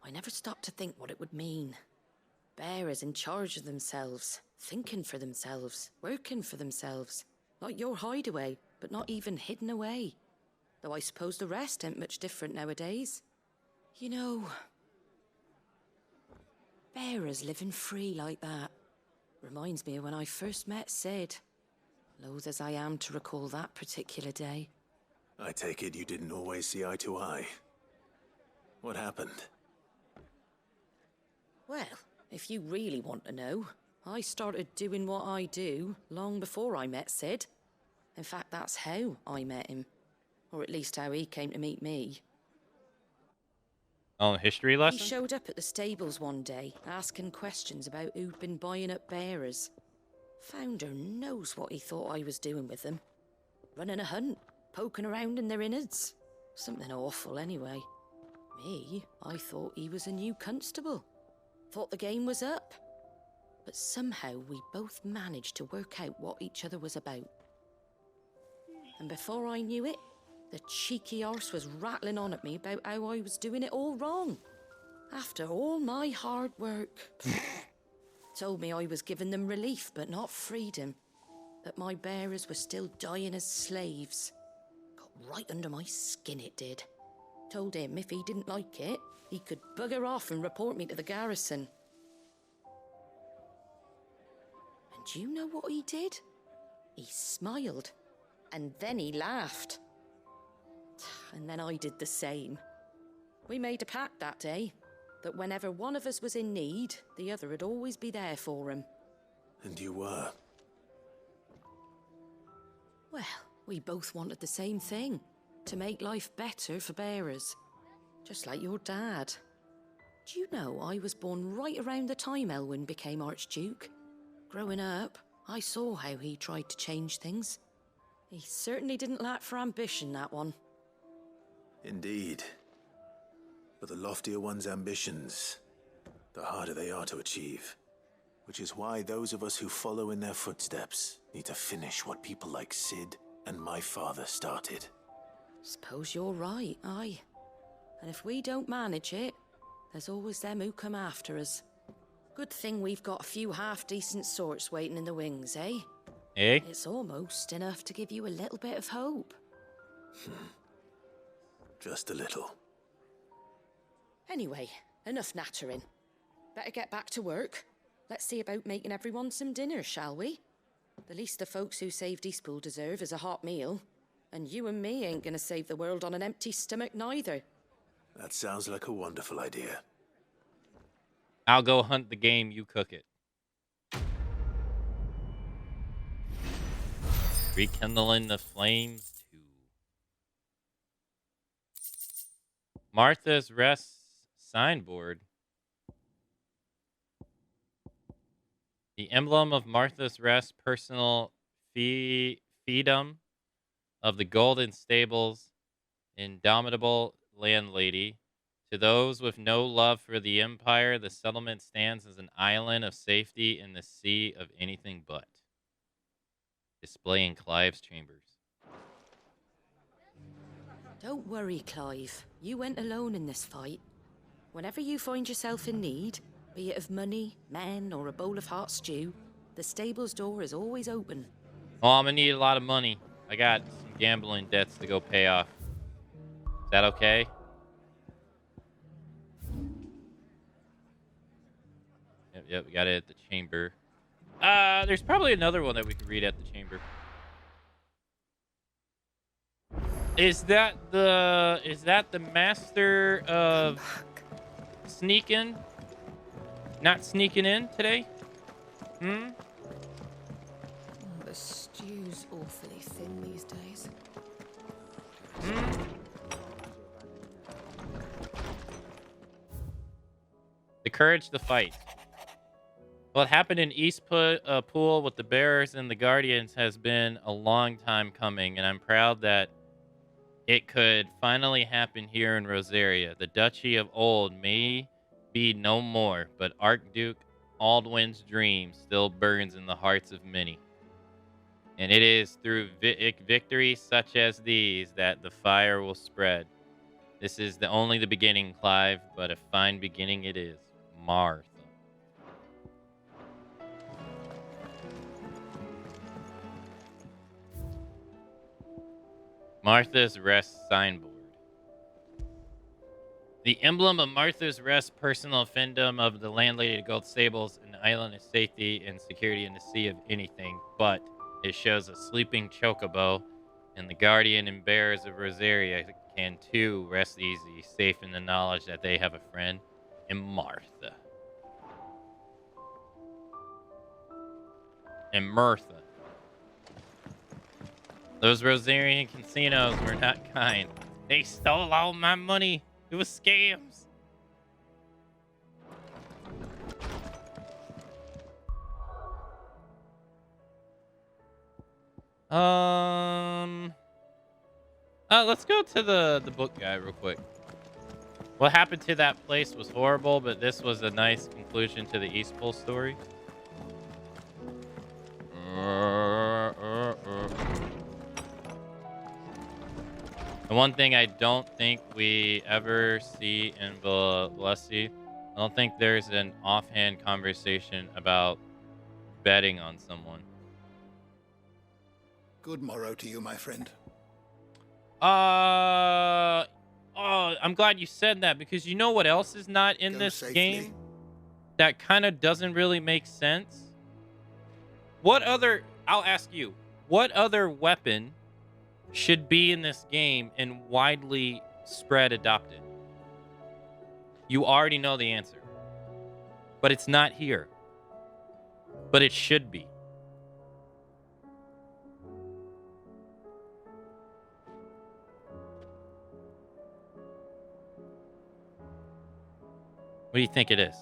Speaker 4: I never stopped to think what it would mean. Bearers in charge of themselves, thinking for themselves, working for themselves. Like your hideaway, but not even hidden away. Though I suppose the rest ain't much different nowadays. You know, bearers living free like that reminds me of when I first met Sid. Loath as I am to recall that particular day.
Speaker 9: I take it you didn't always see eye to eye. What happened?
Speaker 4: Well, if you really want to know, I started doing what I do long before I met Sid. In fact, that's how I met him. Or at least how he came to meet me.
Speaker 1: Oh, history lesson?
Speaker 4: He showed up at the stables one day, asking questions about who'd been buying up bearers. Founder knows what he thought I was doing with them. Running a hunt, poking around in their innards. Something awful anyway. Me, I thought he was a new constable. Thought the game was up. But somehow we both managed to work out what each other was about. And before I knew it, the cheeky arse was rattling on at me about how I was doing it all wrong. After all my hard work. Told me I was giving them relief, but not freedom. That my bearers were still dying as slaves. Got right under my skin, it did. Told him if he didn't like it, he could bugger off and report me to the garrison. And do you know what he did? He smiled. And then he laughed. And then I did the same. We made a pact that day, that whenever one of us was in need, the other would always be there for him.
Speaker 9: And you were?
Speaker 4: Well, we both wanted the same thing, to make life better for bearers. Just like your dad. Do you know I was born right around the time Elwyn became Archduke? Growing up, I saw how he tried to change things. He certainly didn't lack for ambition, that one.
Speaker 9: Indeed. But the loftier one's ambitions, the harder they are to achieve. Which is why those of us who follow in their footsteps need to finish what people like Sid and my father started.
Speaker 4: Suppose you're right, aye. And if we don't manage it, there's always them who come after us. Good thing we've got a few half-decent sorts waiting in the wings, eh?
Speaker 1: Eh?
Speaker 4: It's almost enough to give you a little bit of hope.
Speaker 9: Just a little.
Speaker 4: Anyway, enough nattering. Better get back to work. Let's see about making everyone some dinner, shall we? The least the folks who saved Eastpool deserve is a hot meal. And you and me ain't gonna save the world on an empty stomach neither.
Speaker 9: That sounds like a wonderful idea.
Speaker 1: I'll go hunt the game, you cook it. Rekindling the flames too. Martha's Rest signboard. The emblem of Martha's Rest personal fiefdom of the Golden Stables, indomitable landlady. To those with no love for the Empire, the settlement stands as an island of safety in the sea of anything but. Displaying Clive's chambers.
Speaker 4: Don't worry, Clive. You went alone in this fight. Whenever you find yourself in need, be it of money, men, or a bowl of hot stew, the stable's door is always open.
Speaker 1: Oh, I'm gonna need a lot of money. I got some gambling debts to go pay off. Is that okay? Yep, we got it at the chamber. There's probably another one that we could read at the chamber. Is that the master of sneaking? Not sneaking in today? Hmm?
Speaker 4: The stew's awfully thin these days.
Speaker 1: The courage to fight. What happened in Eastpool with the Bearers and the Guardians has been a long time coming, and I'm proud that it could finally happen here in Rosaria. The Duchy of Old may be no more, but Archduke Aldwin's dream still burns in the hearts of many. And it is through victories such as these that the fire will spread. This is only the beginning, Clive, but a fine beginning it is. Martha. Martha's Rest signboard. The emblem of Martha's Rest personal fiefdom of the landlady of Gold Stables, an island of safety and security in the sea of anything, but it shows a sleeping chocobo, and the guardian and bearers of Rosaria can too rest easy, safe in the knowledge that they have a friend in Martha. And Martha. Those Rosarian casinos were not kind. They stole all my money. It was scams. Let's go to the book guy real quick. What happened to that place was horrible, but this was a nice conclusion to the Eastpool story. The one thing I don't think we ever see in Valesi, I don't think there's an offhand conversation about betting on someone.
Speaker 6: Good morrow to you, my friend.
Speaker 1: Oh, I'm glad you said that, because you know what else is not in this game that kind of doesn't really make sense? I'll ask you, what other weapon should be in this game and widely spread adopted? You already know the answer. But it's not here. But it should be. What do you think it is?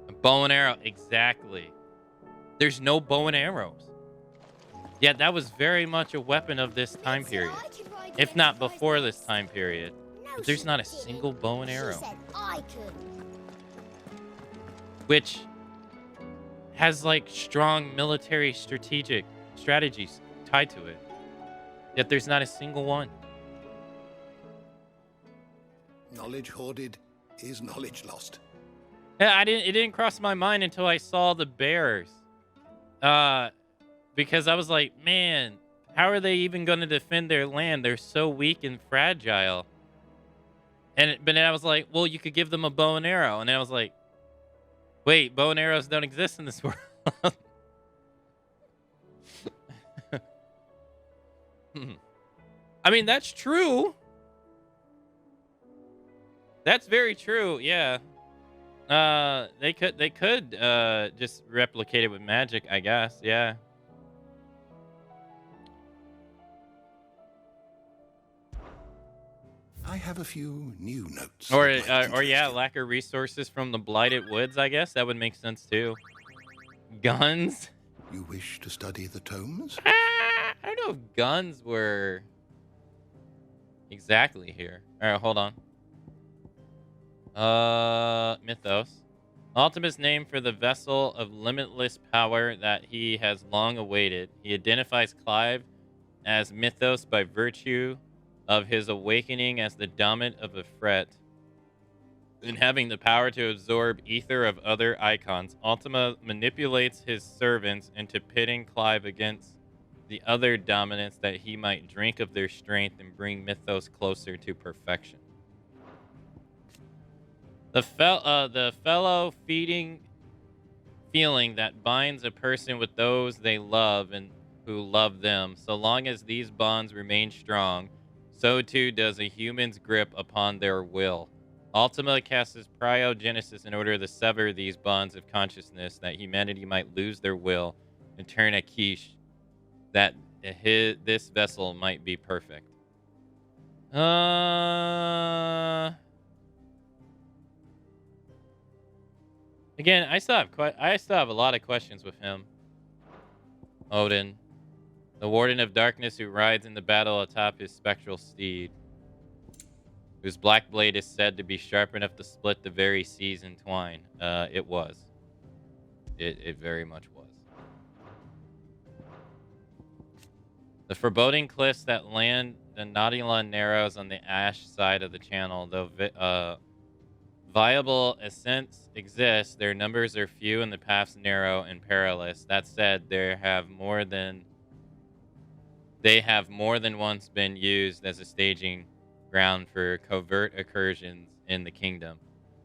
Speaker 1: A bow and arrow, exactly. There's no bow and arrows. Yeah, that was very much a weapon of this time period. If not before this time period. But there's not a single bow and arrow. Which has like strong military strategies tied to it. Yet there's not a single one.
Speaker 6: Knowledge hoarded is knowledge lost.
Speaker 1: Yeah, it didn't cross my mind until I saw the bearers. because I was like, man, how are they even going to defend their land? They're so weak and fragile. But then I was like, well, you could give them a bow and arrow. And then I was like, wait, bow and arrows don't exist in this world. I mean, that's true. That's very true. Yeah. They could just replicate it with magic, I guess. Yeah.
Speaker 6: I have a few new notes.
Speaker 1: Or yeah, lack of resources from the blighted woods, I guess. That would make sense too. Guns?
Speaker 6: You wish to study the tomes?
Speaker 1: I don't know if guns were exactly here. All right, hold on. Mythos. Ultimate's name for the vessel of limitless power that he has long awaited. He identifies Clive as Mythos by virtue of his awakening as the dominant of a threat and having the power to absorb ether of other icons. Ultima manipulates his servants into pitting Clive against the other dominants that he might drink of their strength and bring Mythos closer to perfection. The fellow feeding feeling that binds a person with those they love and who love them. So long as these bonds remain strong, so too does a human's grip upon their will. Ultima casts cryogenesis in order to sever these bonds of consciousness that humanity might lose their will and turn a quiche that this vessel might be perfect. Again, I still have a lot of questions with him. Odin, the Warden of Darkness who rides in the battle atop his spectral steed, whose black blade is said to be sharp enough to split the very seas in twine. It was. It very much was. The foreboding cliffs that land the Nautilon Narrows on the ash side of the channel, though viable ascents exist, their numbers are few and the paths narrow and perilous. That said, they have more than once been used as a staging ground for covert incursions in the kingdom.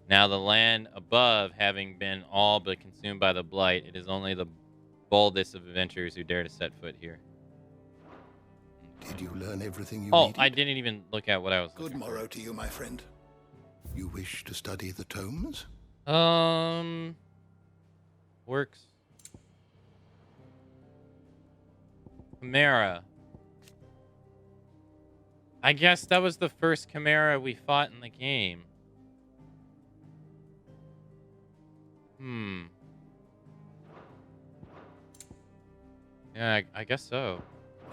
Speaker 1: Now the land above having been all but consumed by the blight, it is only the boldest of adventurers who dare to set foot here.
Speaker 6: Did you learn everything you needed?
Speaker 1: I didn't even look at what I was
Speaker 6: Good morrow to you, my friend. You wish to study the tomes?
Speaker 1: Works. Chimera. I guess that was the first Chimera we fought in the game. Yeah, I guess so.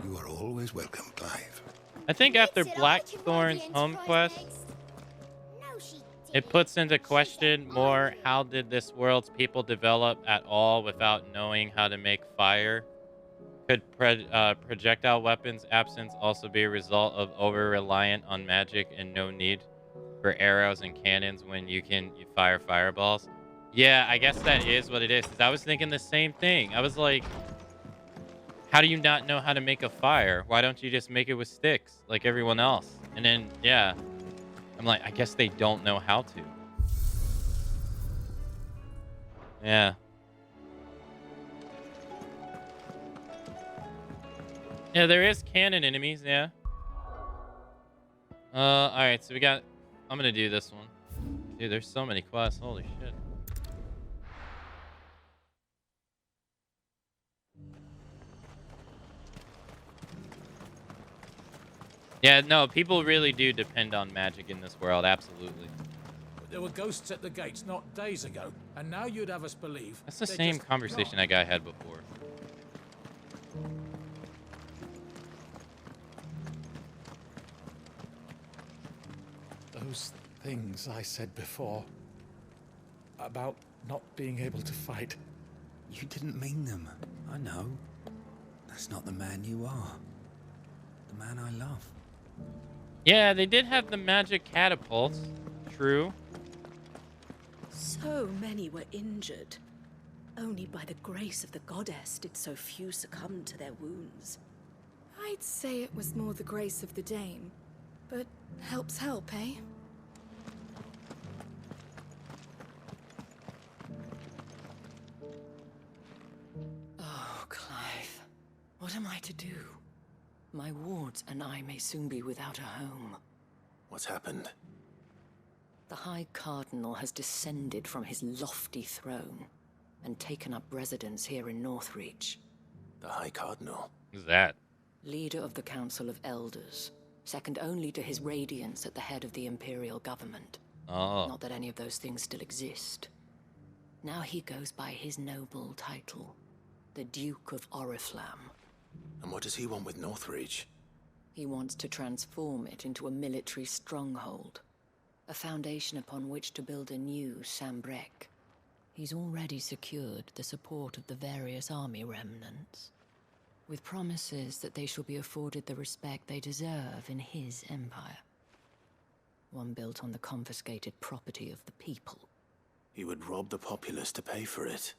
Speaker 6: You are always welcome, Clive.
Speaker 1: I think after Blackthorn's home quest, it puts into question more how did this world's people develop at all without knowing how to make fire? Could projectile weapons absence also be a result of over-reliant on magic and no need for arrows and cannons when you fire fireballs? Yeah, I guess that is what it is. 'Cause I was thinking the same thing. I was like, how do you not know how to make a fire? Why don't you just make it with sticks like everyone else? And then, yeah, I'm like, I guess they don't know how to. Yeah. Yeah, there is cannon enemies, yeah. Alright, so I'm gonna do this one. Dude, there's so many quests, holy shit. Yeah, no, people really do depend on magic in this world, absolutely.
Speaker 23: There were ghosts at the gates not days ago, and now you'd have us believe...
Speaker 1: That's the same conversation that guy had before.
Speaker 23: Those things I said before about not being able to fight.
Speaker 5: You didn't mean them. I know. That's not the man you are. The man I love.
Speaker 1: Yeah, they did have the magic catapults. True.
Speaker 4: So many were injured. Only by the grace of the goddess did so few succumb to their wounds.
Speaker 18: I'd say it was more the grace of the dame. But help's help, eh?
Speaker 4: Oh, Clive. What am I to do? My wards and I may soon be without a home.
Speaker 9: What's happened?
Speaker 4: The High Cardinal has descended from his lofty throne and taken up residence here in Northreach.
Speaker 9: The High Cardinal?
Speaker 1: Who's that?
Speaker 4: Leader of the Council of Elders, second only to his Radiance at the head of the Imperial government.
Speaker 1: Oh.
Speaker 4: Not that any of those things still exist. Now he goes by his noble title, the Duke of Oriflamme.
Speaker 9: And what does he want with Northreach?
Speaker 4: He wants to transform it into a military stronghold, a foundation upon which to build a new Sambrec. He's already secured the support of the various army remnants, with promises that they shall be afforded the respect they deserve in his empire. One built on the confiscated property of the people.
Speaker 9: He would rob the populace to pay for it.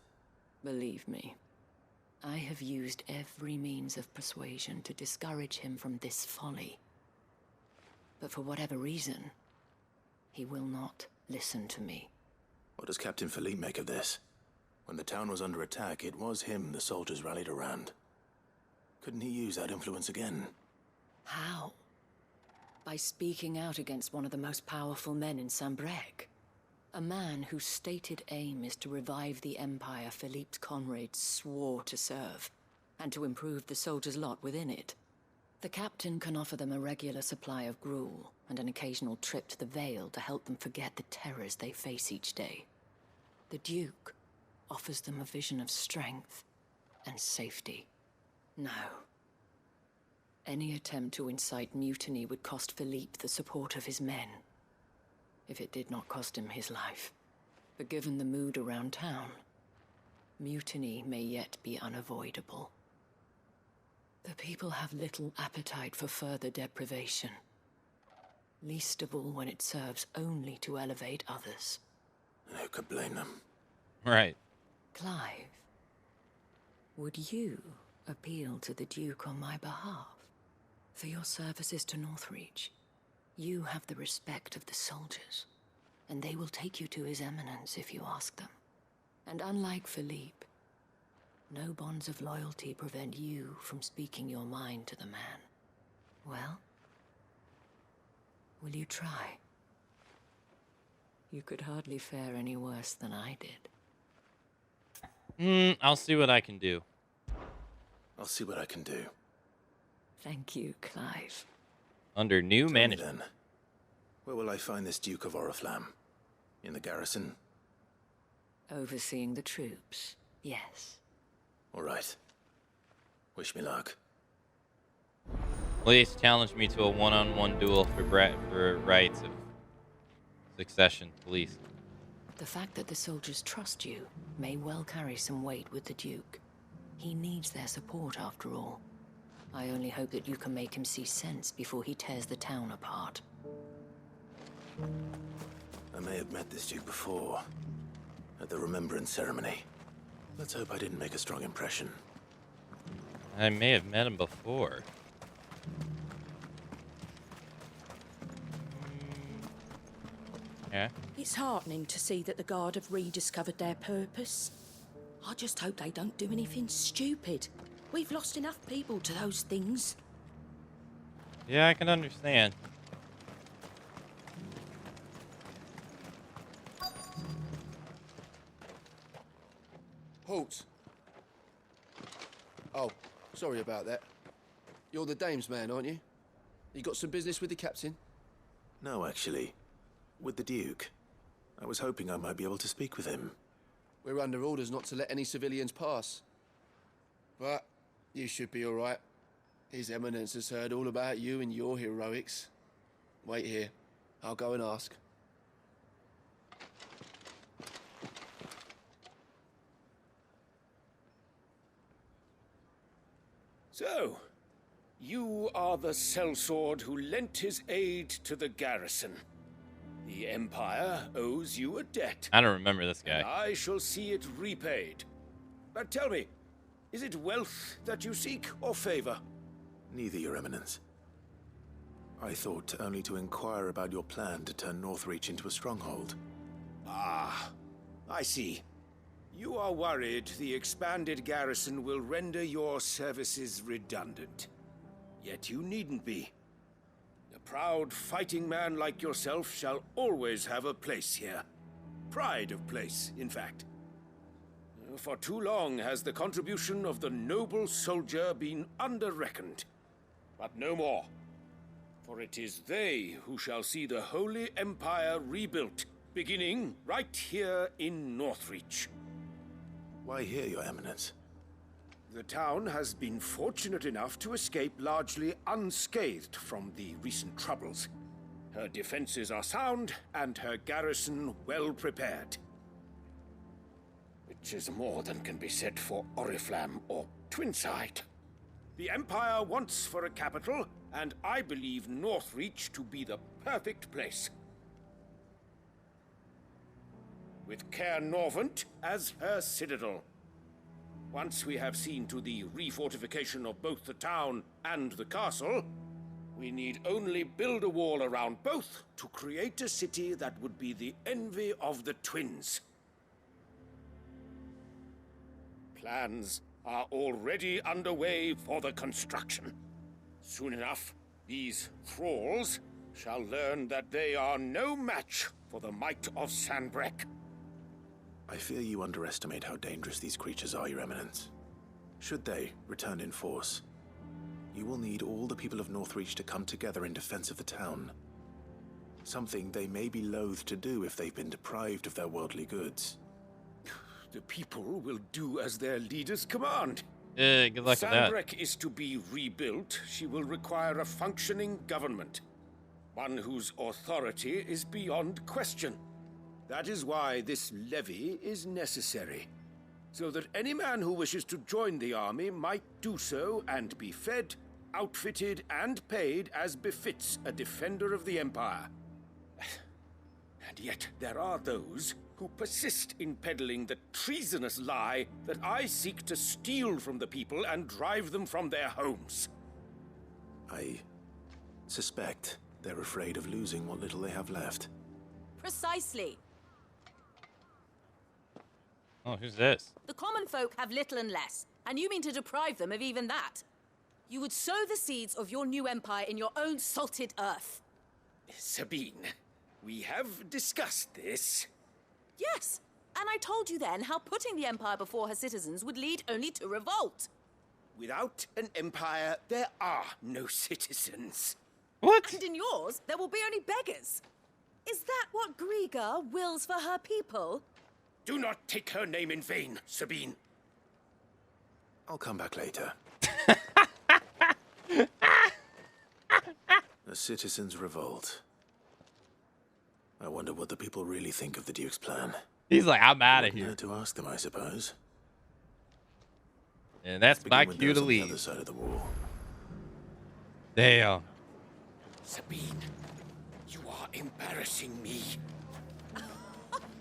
Speaker 4: Believe me, I have used every means of persuasion to discourage him from this folly. But for whatever reason, he will not listen to me.
Speaker 9: What does Captain Philippe make of this? When the town was under attack, it was him the soldiers rallied around. Couldn't he use that influence again?
Speaker 4: How? By speaking out against one of the most powerful men in Sambrec. A man whose stated aim is to revive the empire Philippe's comrades swore to serve, and to improve the soldiers' lot within it. The captain can offer them a regular supply of gruel, and an occasional trip to the Vale to help them forget the terrors they face each day. The Duke offers them a vision of strength and safety. No. Any attempt to incite mutiny would cost Philippe the support of his men, if it did not cost him his life. But given the mood around town, mutiny may yet be unavoidable. The people have little appetite for further deprivation, least of all when it serves only to elevate others.
Speaker 9: And who could blame them?
Speaker 1: Right.
Speaker 4: Clive, would you appeal to the Duke on my behalf? For your services to Northreach, you have the respect of the soldiers, and they will take you to His Eminence if you ask them. And unlike Philippe, no bonds of loyalty prevent you from speaking your mind to the man. Well, will you try? You could hardly fare any worse than I did.
Speaker 1: I'll see what I can do.
Speaker 9: I'll see what I can do.
Speaker 4: Thank you, Clive.
Speaker 1: Under new
Speaker 9: Tell
Speaker 1: management.
Speaker 9: me then, where will I find this Duke of Oriflamme? In the garrison?
Speaker 4: Overseeing the troops, yes.
Speaker 9: All right. Wish me luck.
Speaker 1: Please challenge me to a one-on-one duel for rights of succession, please.
Speaker 4: The fact that the soldiers trust you may well carry some weight with the Duke. He needs their support, after all. I only hope that you can make him see sense before he tears the town apart.
Speaker 9: I may have met this Duke before, at the Remembrance Ceremony. Let's hope I didn't make a strong impression.
Speaker 1: I may have met him before. Yeah.
Speaker 4: It's heartening to see that the Guard have rediscovered their purpose. I just hope they don't do anything stupid. We've lost enough people to those things.
Speaker 1: Yeah, I can understand.
Speaker 21: Halt. Oh, sorry about that. You're the dame's man, aren't you? You got some business with the captain?
Speaker 9: No, actually. With the Duke. I was hoping I might be able to speak with him.
Speaker 21: We're under orders not to let any civilians pass. But you should be all right. His Eminence has heard all about you and your heroics. Wait here. I'll go and ask.
Speaker 13: So, you are the sellsword who lent his aid to the garrison. The Empire owes you a debt.
Speaker 1: I don't remember this guy.
Speaker 13: And I shall see it repaid. But tell me, is it wealth that you seek, or favor?
Speaker 9: Neither, Your Eminence. I thought only to inquire about your plan to turn Northreach into a stronghold.
Speaker 13: Ah, I see. You are worried the expanded garrison will render your services redundant. Yet you needn't be. A proud fighting man like yourself shall always have a place here. Pride of place, in fact. For too long has the contribution of the noble soldier been under-reckoned. But no more. For it is they who shall see the Holy Empire rebuilt, beginning right here in Northreach.
Speaker 9: Why here, Your Eminence?
Speaker 13: The town has been fortunate enough to escape largely unscathed from the recent troubles. Her defenses are sound, and her garrison well prepared. Which is more than can be said for Oriflamme or Twinside. The Empire wants for a capital, and I believe Northreach to be the perfect place. With Caer Norvent as her citadel. Once we have seen to the refortification of both the town and the castle, we need only build a wall around both to create a city that would be the envy of the twins. Plans are already underway for the construction. Soon enough, these thralls shall learn that they are no match for the might of Sanbreque.
Speaker 9: I fear you underestimate how dangerous these creatures are, Your Eminence. Should they return in force, you will need all the people of Northreach to come together in defense of the town. Something they may be loath to do if they've been deprived of their worldly goods.
Speaker 13: The people will do as their leaders command.
Speaker 1: Good luck with that.
Speaker 13: Sanbreque is to be rebuilt. She will require a functioning government. One whose authority is beyond question. That is why this levy is necessary. So that any man who wishes to join the army might do so and be fed, outfitted, and paid as befits a defender of the Empire. And yet there are those who persist in peddling the treasonous lie that I seek to steal from the people and drive them from their homes.
Speaker 9: I suspect they're afraid of losing what little they have left.
Speaker 3: Precisely.
Speaker 1: Oh, who's this?
Speaker 3: The common folk have little and less, and you mean to deprive them of even that. You would sow the seeds of your new empire in your own salted earth.
Speaker 13: Sabine, we have discussed this.
Speaker 3: Yes, and I told you then how putting the empire before her citizens would lead only to revolt.
Speaker 13: Without an empire, there are no citizens.
Speaker 1: What?
Speaker 3: And in yours, there will be only beggars. Is that what Griga wills for her people?
Speaker 13: Do not take her name in vain, Sabine.
Speaker 9: I'll come back later. The citizens revolt. I wonder what the people really think of the Duke's plan.
Speaker 1: He's like, I'm out of here.
Speaker 9: To ask them, I suppose.
Speaker 1: And that's my cue to leave.
Speaker 9: On the other side of the wall.
Speaker 1: Damn.
Speaker 13: Sabine, you are embarrassing me.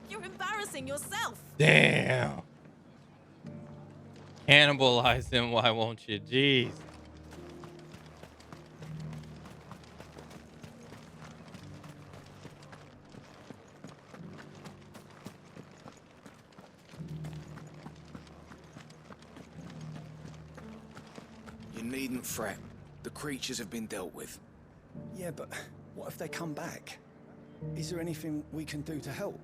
Speaker 3: You're embarrassing yourself.
Speaker 1: Damn. Cannibalize him, why won't you? Jeez.
Speaker 15: You needn't fret. The creatures have been dealt with.
Speaker 17: Yeah, but what if they come back? Is there anything we can do to help?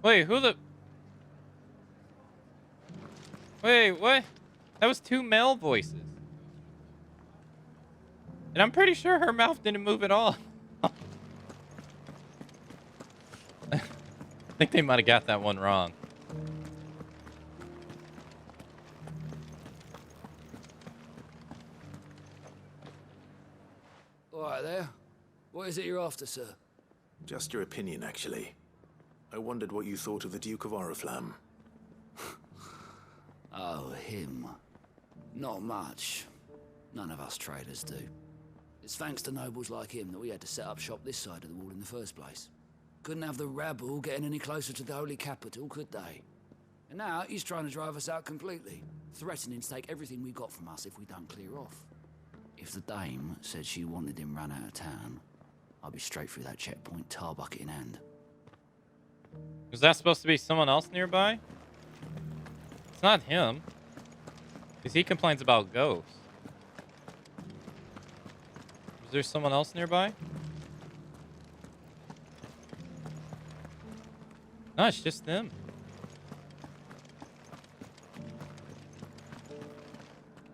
Speaker 1: Wait, who the... Wait, what? That was two male voices. And I'm pretty sure her mouth didn't move at all. I think they might have got that one wrong.
Speaker 14: All right there. What is it you're after, sir?
Speaker 9: Just your opinion, actually. I wondered what you thought of the Duke of Oriflamme.
Speaker 14: Oh, him. Not much. None of us traders do. It's thanks to nobles like him that we had to set up shop this side of the wall in the first place. Couldn't have the rabble getting any closer to the holy capital, could they? And now he's trying to drive us out completely, threatening to take everything we got from us if we don't clear off. If the dame said she wanted him run out of town, I'd be straight through that checkpoint, tar bucket in hand.
Speaker 1: Was that supposed to be someone else nearby? It's not him. Because he complains about ghosts. Is there someone else nearby? No, it's just them.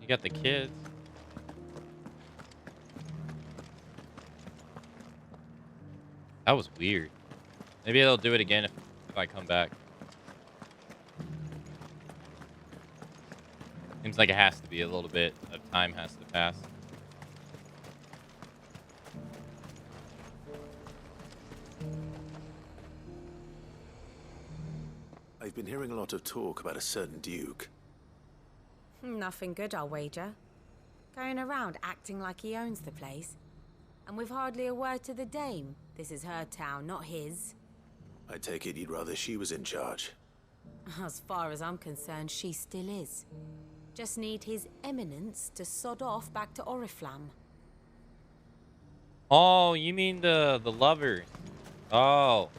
Speaker 1: You got the kids. That was weird. Maybe they'll do it again if I come back. Seems like it has to be a little bit of time has to pass.
Speaker 9: I've been hearing a lot of talk about a certain duke.
Speaker 7: Nothing good, I'll wager. Going around acting like he owns the place. And with hardly a word to the dame. This is her town, not his.
Speaker 9: I take it you'd rather she was in charge.
Speaker 7: As far as I'm concerned, she still is. Just need his eminence to sod off back to Oriflamme.
Speaker 1: Oh, you mean the lovers? Oh,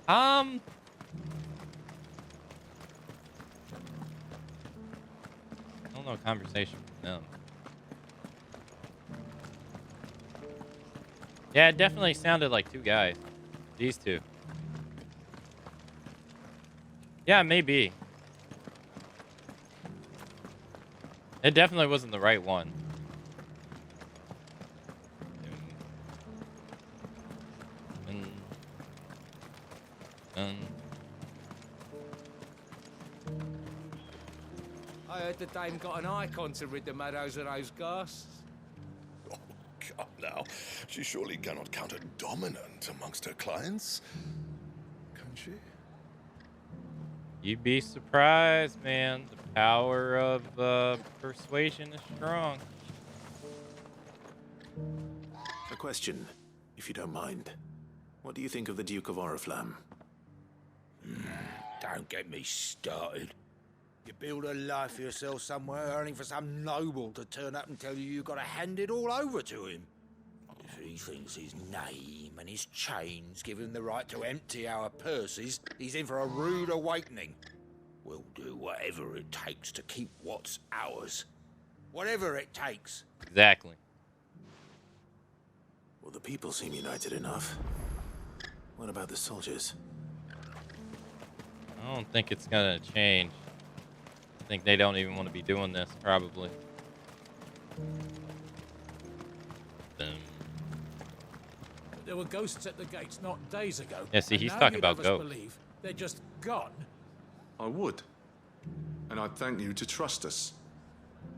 Speaker 1: I don't know, conversation with them. Yeah, it definitely sounded like two guys. These two. Yeah, maybe. It definitely wasn't the right one.
Speaker 12: I heard the dame got an icon to rid the meadows of those ghasts.
Speaker 6: Oh, God, now. She surely cannot count a dominant amongst her clients. Can she?
Speaker 1: You'd be surprised, man. The power of persuasion is strong.
Speaker 9: A question, if you don't mind. What do you think of the Duke of Oriflamme?
Speaker 13: Don't get me started. You build a life for yourself somewhere, only for some noble to turn up and tell you got to hand it all over to him. If he thinks his name and his chains give him the right to empty our purses, he's in for a rude awakening. We'll do whatever it takes to keep what's ours. Whatever it takes.
Speaker 1: Exactly.
Speaker 9: Well, the people seem united enough. What about the soldiers?
Speaker 1: I don't think it's gonna change. I think they don't even want to be doing this, probably.
Speaker 23: There were ghosts at the gates not days ago.
Speaker 1: Yeah, see,
Speaker 23: and
Speaker 1: he's
Speaker 23: now
Speaker 1: talking
Speaker 23: you'd
Speaker 1: about
Speaker 23: have us
Speaker 1: ghosts.
Speaker 23: believe they're just gone.
Speaker 19: I would. And I'd thank you to trust us.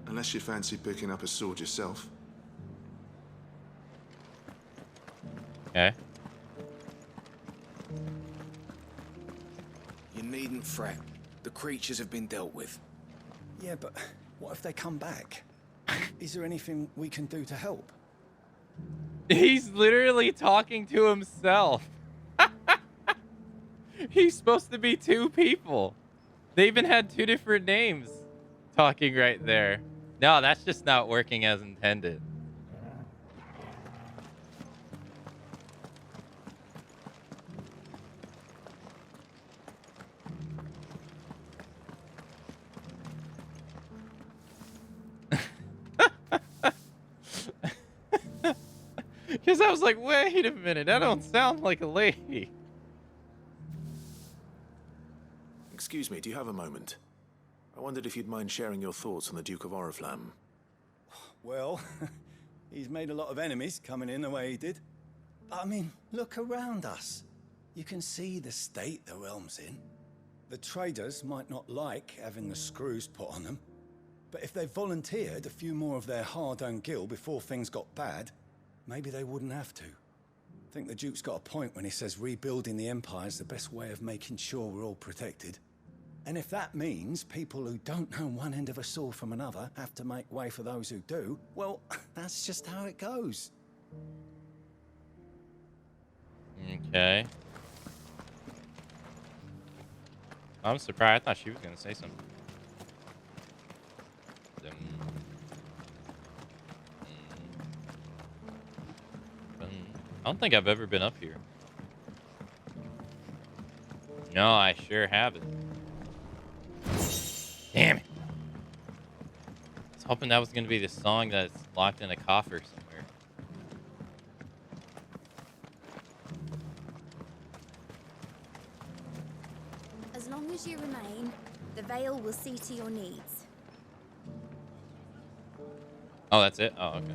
Speaker 19: Unless you fancy picking up a sword yourself.
Speaker 1: Okay.
Speaker 15: You needn't fret. The creatures have been dealt with.
Speaker 17: Yeah, but what if they come back? Is there anything we can do to help?
Speaker 1: He's literally talking to himself. He's supposed to be two people. They even had two different names talking right there. No, that's just not working as intended. Because I was like, wait a minute, that don't sound like a lady.
Speaker 9: Excuse me, do you have a moment? I wondered if you'd mind sharing your thoughts on the Duke of Oriflamme.
Speaker 17: Well, he's made a lot of enemies coming in the way he did. But I mean, look around us. You can see the state the realm's in. The traders might not like having the screws put on them. But if they volunteered a few more of their hard-earned gil before things got bad, maybe they wouldn't have to. I think the Duke's got a point when he says rebuilding the Empire is the best way of making sure we're all protected. And if that means people who don't know one end of a sword from another have to make way for those who do, well, that's just how it goes.
Speaker 1: Okay. I'm surprised. I thought she was gonna say something. I don't think I've ever been up here. No, I sure haven't. Damn it. I was hoping that was gonna be the song that's locked in a coffer somewhere.
Speaker 2: As long as you remain, the Veil will see to your needs.
Speaker 1: Oh, that's it? Oh, okay.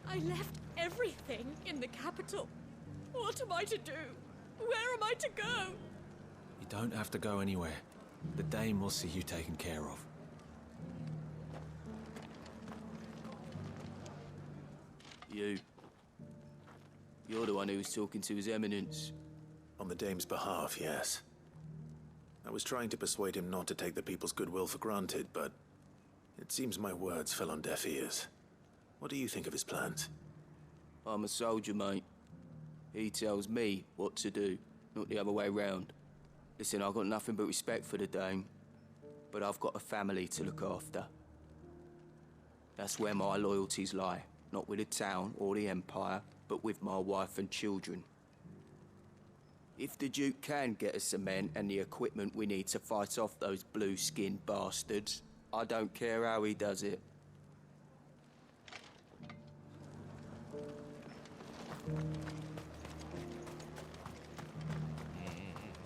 Speaker 18: I left everything in the capital. What am I to do? Where am I to go?
Speaker 15: You don't have to go anywhere. The Dame will see you taken care of.
Speaker 16: You're the one who was talking to His Eminence.
Speaker 6: On the Dame's behalf, yes. I was trying to persuade him not to take the people's goodwill for granted, but it seems my words fell on deaf ears. What do you think of his plans?
Speaker 16: I'm a soldier, mate. He tells me what to do, not the other way round. Listen, I've got nothing but respect for the Dame, but I've got a family to look after. That's where my loyalties lie, not with the town or the Empire, but with my wife and children. If the Duke can get us the men and the equipment we need to fight off those blue-skinned bastards, I don't care how he does it.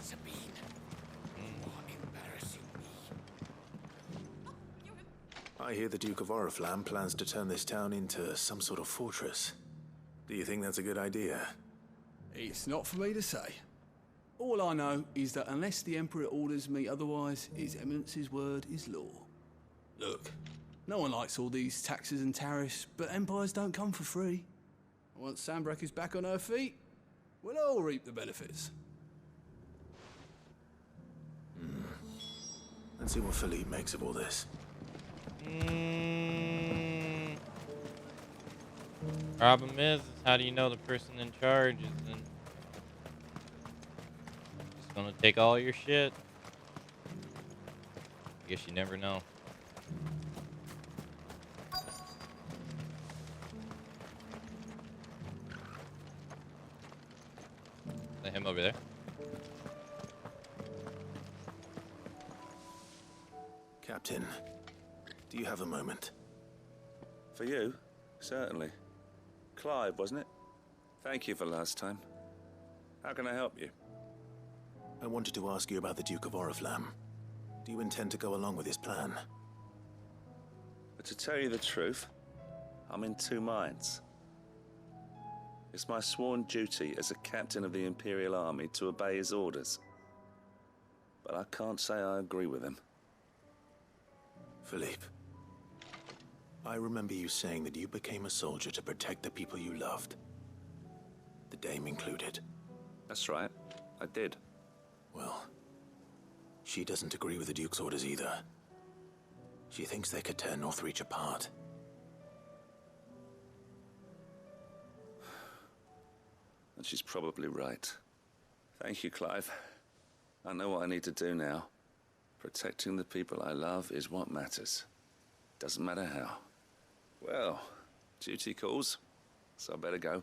Speaker 13: Sabine, you are embarrassing me.
Speaker 6: I hear the Duke of Oriflamme plans to turn this town into some sort of fortress. Do you think that's a good idea?
Speaker 8: It's not for me to say. All I know is that unless the Emperor orders me otherwise, His Eminence's word is law. Look, no one likes all these taxes and tariffs, but empires don't come for free. Once Sandbreak is back on her feet, we'll all reap the benefits.
Speaker 6: Let's see what Philippe makes of all this.
Speaker 1: Problem is how do you know the person in charge isn't just gonna take all your shit? I guess you never know. Is that him over there?
Speaker 6: Captain, do you have a moment?
Speaker 20: For you? Certainly. Clive, wasn't it? Thank you for last time. How can I help you?
Speaker 6: I wanted to ask you about the Duke of Oriflamme. Do you intend to go along with his plan?
Speaker 20: But to tell you the truth, I'm in two minds. It's my sworn duty as a captain of the Imperial Army to obey his orders. But I can't say I agree with him.
Speaker 6: Philippe, I remember you saying that you became a soldier to protect the people you loved. The Dame included.
Speaker 20: That's right, I did.
Speaker 6: Well, she doesn't agree with the Duke's orders either. She thinks they could tear Northreach apart.
Speaker 20: And she's probably right. Thank you, Clive. I know what I need to do now. Protecting the people I love is what matters. Doesn't matter how. Well, duty calls, so I better go.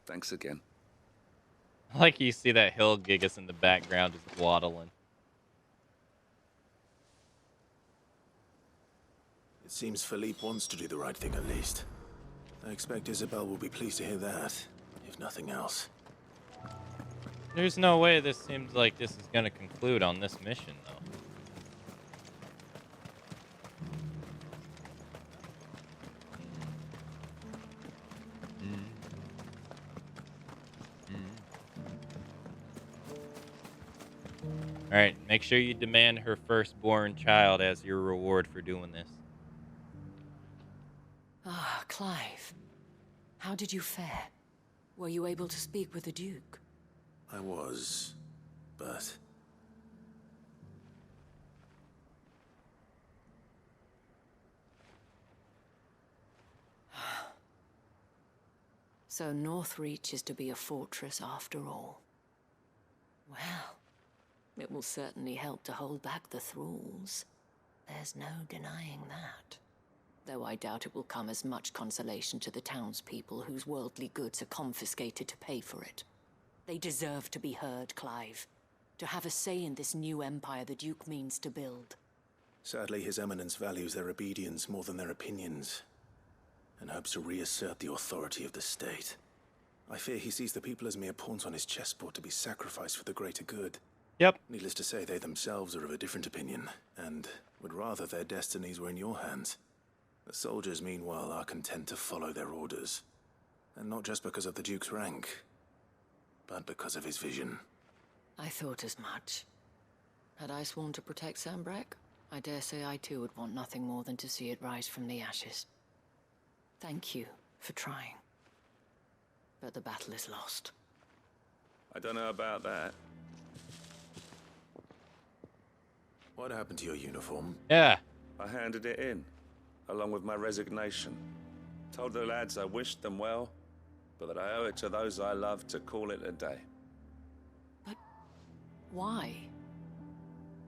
Speaker 20: Thanks again.
Speaker 1: I like you see that hill gigas in the background just waddling.
Speaker 6: It seems Philippe wants to do the right thing at least. I expect Isabel will be pleased to hear that, if nothing else.
Speaker 1: There's no way this seems like this is going to conclude on this mission, though. Alright, make sure you demand her firstborn child as your reward for doing this.
Speaker 4: Ah, Clive. How did you fare? Were you able to speak with the Duke?
Speaker 6: I was, but...
Speaker 4: So Northreach is to be a fortress after all. Well, It will certainly help to hold back the thralls. There's no denying that. Though I doubt it will come as much consolation to the townspeople whose worldly goods are confiscated to pay for it. They deserve to be heard, Clive. To have a say in this new empire the Duke means to build.
Speaker 6: Sadly, His Eminence values their obedience more than their opinions, and hopes to reassert the authority of the state. I fear he sees the people as mere pawns on his chessboard to be sacrificed for the greater good.
Speaker 1: Yep.
Speaker 6: Needless to say, they themselves are of a different opinion, and would rather their destinies were in your hands. The soldiers, meanwhile, are content to follow their orders. And not just because of the Duke's rank, but because of his vision.
Speaker 4: I thought as much. Had I sworn to protect Sambrek, I dare say I too would want nothing more than to see it rise from the ashes. Thank you for trying. But the battle is lost.
Speaker 20: I don't know about that.
Speaker 6: What happened to your uniform?
Speaker 1: Yeah.
Speaker 20: I handed it in, along with my resignation. Told the lads I wished them well, but that I owe it to those I love to call it a day.
Speaker 4: But why?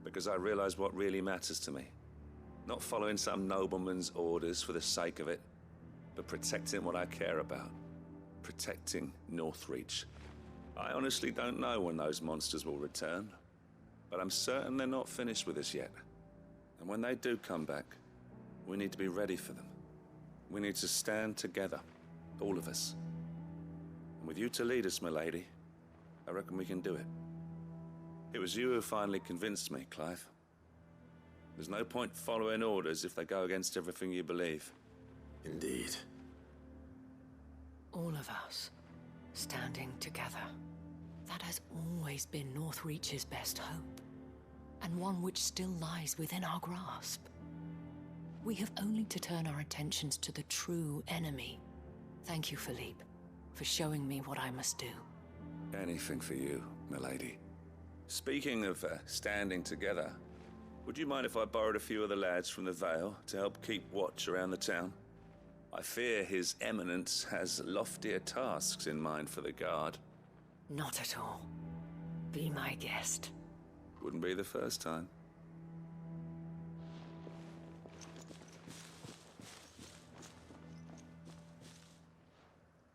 Speaker 20: Because I realize what really matters to me. Not following some nobleman's orders for the sake of it, but protecting what I care about. Protecting Northreach. I honestly don't know when those monsters will return, but I'm certain they're not finished with us yet. And when they do come back, we need to be ready for them. We need to stand together, all of us. And with you to lead us, milady, I reckon we can do it. It was you who finally convinced me, Clive. There's no point following orders if they go against everything you believe.
Speaker 6: Indeed.
Speaker 4: All of us, standing together. That has always been Northreach's best hope, and one which still lies within our grasp. We have only to turn our attentions to the true enemy. Thank you, Philippe, for showing me what I must do.
Speaker 20: Anything for you, milady. Speaking of standing together, would you mind if I borrowed a few of the lads from the Vale to help keep watch around the town? I fear His Eminence has loftier tasks in mind for the guard.
Speaker 4: Not at all. Be my guest.
Speaker 20: Wouldn't be the first time.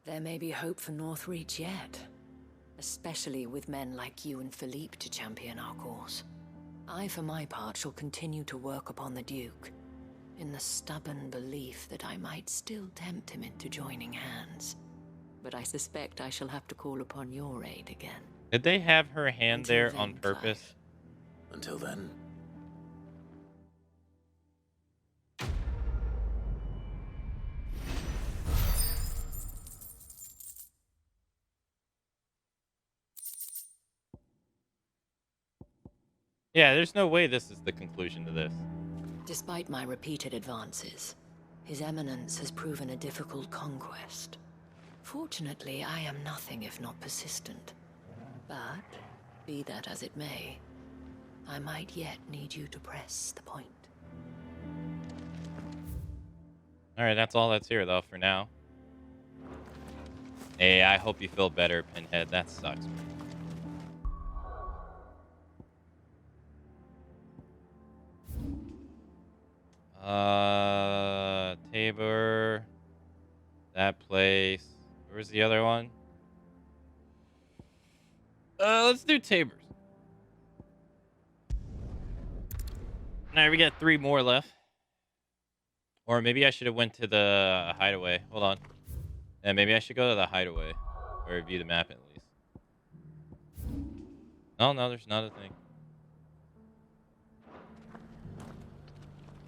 Speaker 4: There may be hope for Northreach yet. Especially with men like you and Philippe to champion our cause. I, for my part, shall continue to work upon the Duke, in the stubborn belief that I might still tempt him into joining hands. But I suspect I shall have to call upon your aid again.
Speaker 1: Did they have her hand
Speaker 4: Until
Speaker 1: there
Speaker 4: then,
Speaker 1: on purpose?
Speaker 4: Clive.
Speaker 6: Until then.
Speaker 1: Yeah, there's no way this is the conclusion to this.
Speaker 4: Despite my repeated advances, His Eminence has proven a difficult conquest. Fortunately, I am nothing if not persistent. But, be that as it may, I might yet need you to press the point.
Speaker 1: Alright, that's all that's here, though, for now. Hey, I hope you feel better, Pinhead. That sucks, man. Tabor. That place. Where's the other one? Let's do Tabor's. Alright, we got 3 more left. Or maybe I should have went to the hideaway. Hold on. Yeah, maybe I should go to the hideaway. Or review the map at least. Oh, no, there's not a thing.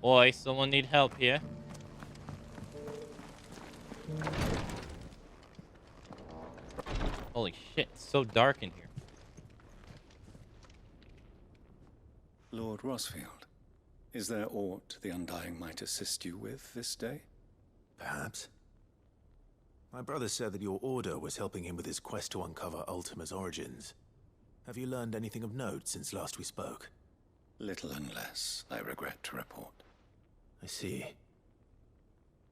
Speaker 1: Boy, someone need help here. Holy shit, it's so dark in here.
Speaker 17: Lord Rosfield, is there aught the Undying might assist you with this day?
Speaker 6: Perhaps. My brother said that your order was helping him with his quest to uncover Ultima's origins. Have you learned anything of note since last we spoke?
Speaker 17: Little and less, I regret to report.
Speaker 6: I see.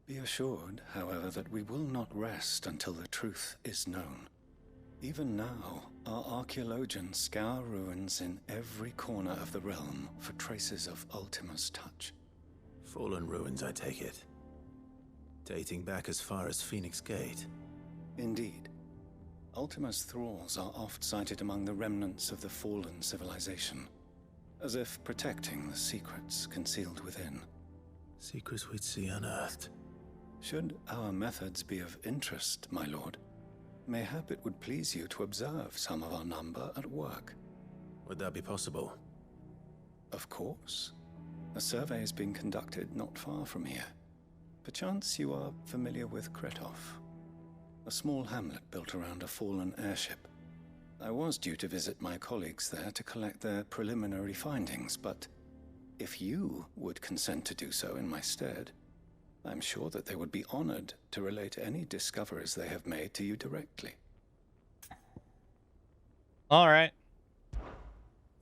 Speaker 17: Be assured, however, that we will not rest until the truth is known. Even now, our archaeologians scour ruins in every corner of the realm for traces of Ultima's touch.
Speaker 9: Fallen ruins, I take it. Dating back as far as Phoenix Gate.
Speaker 17: Indeed. Ultima's thralls are oft sighted among the remnants of the fallen civilization, as if protecting the secrets concealed within.
Speaker 9: Secrets we'd see unearthed.
Speaker 17: Should our methods be of interest, my lord, mayhap it would please you to observe some of our number at work.
Speaker 9: Would that be possible?
Speaker 17: Of course. A survey is being conducted not far from here. Perchance you are familiar with Kretov, a small hamlet built around a fallen airship. I was due to visit my colleagues there to collect their preliminary findings, but if you would consent to do so in my stead, I'm sure that they would be honored to relate any discoveries they have made to you directly.
Speaker 1: All right.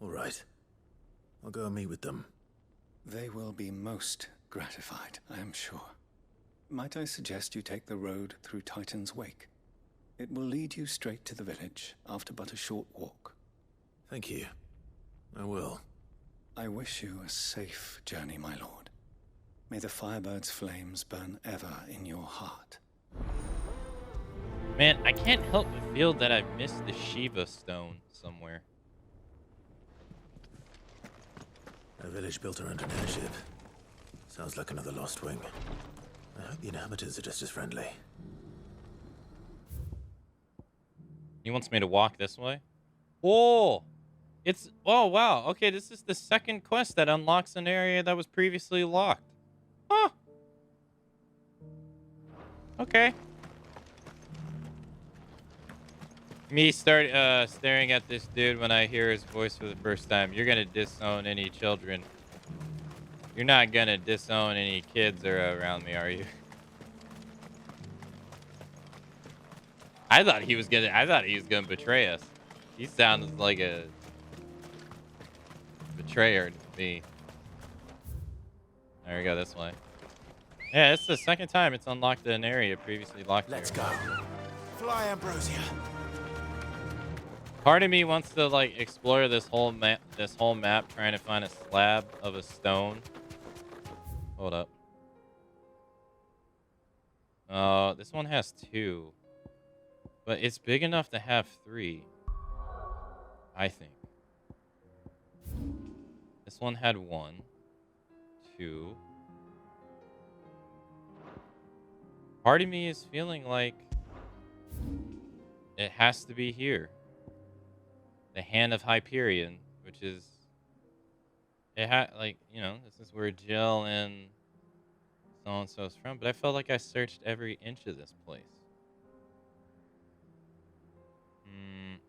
Speaker 9: All right. I'll go and meet with them.
Speaker 17: They will be most gratified, I am sure. Might I suggest you take the road through Titan's Wake? It will lead you straight to the village after but a short walk.
Speaker 9: Thank you. I will.
Speaker 17: I wish you a safe journey, my lord. May the Firebird's flames burn ever in your heart.
Speaker 1: Man, I can't help but feel that I've missed the Shiva stone somewhere.
Speaker 9: A village built around an airship. Sounds like another lost wing. I hope the inhabitants are just as friendly.
Speaker 1: He wants me to walk this way? Oh! Oh, wow. Okay, this is the second quest that unlocks an area that was previously locked. Huh. Okay. Me staring at this dude when I hear his voice for the first time. You're gonna disown any children. You're not gonna disown any kids around me, are you? I thought he was gonna betray us. He sounds like a betrayer to me. There we go, this way. Yeah, it's the second time it's unlocked an area previously locked.
Speaker 9: Let's go. Fly, Ambrosia.
Speaker 1: Part of me wants to like explore this whole map, trying to find a slab of a stone. Hold up. This one has 2, but it's big enough to have 3. I think. This one had 1, 2. Part of me is feeling like it has to be here. The Hand of Hyperion, which is... It had, like, you know, this is where Jill and so-and-so's from, but I felt like I searched every inch of this place.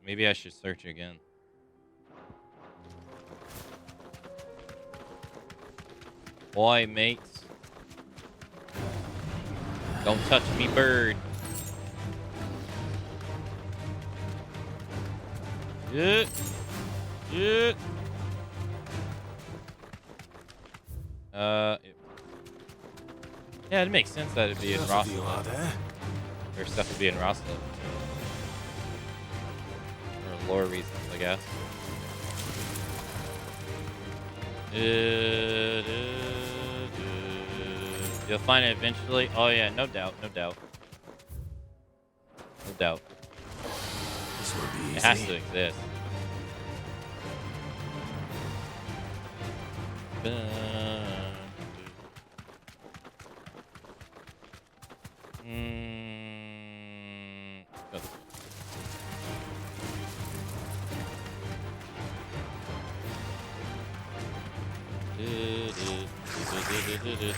Speaker 1: Maybe I should search again. Boy, mates. Don't touch me, bird. Yeah. Yeah. Yeah, it makes sense that it'd be in Rosslyn. Or stuff would be in Rosslyn. For lore reasons, I guess. You'll find it eventually. Oh yeah, no doubt, no doubt. No doubt.
Speaker 9: This will be easy.
Speaker 1: It has to exist.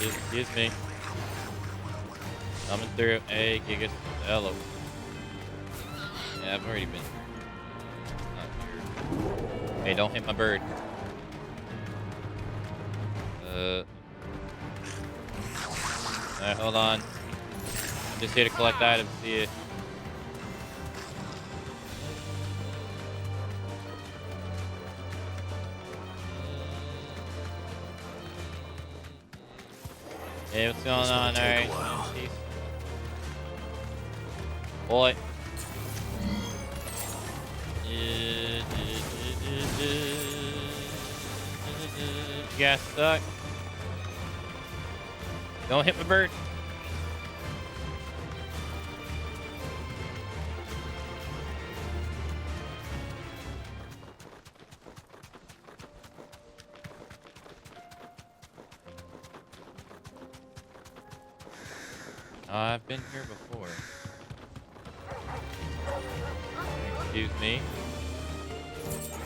Speaker 1: Excuse me. Coming through. Hey, Gigas. Hello. Yeah, I've already been. Hey, don't hit my bird. Alright, hold on. I'm just here to collect items. See ya. Hey, what's going on? Alright. Boy. You guys suck. Don't hit my bird. I've been here before. Excuse me.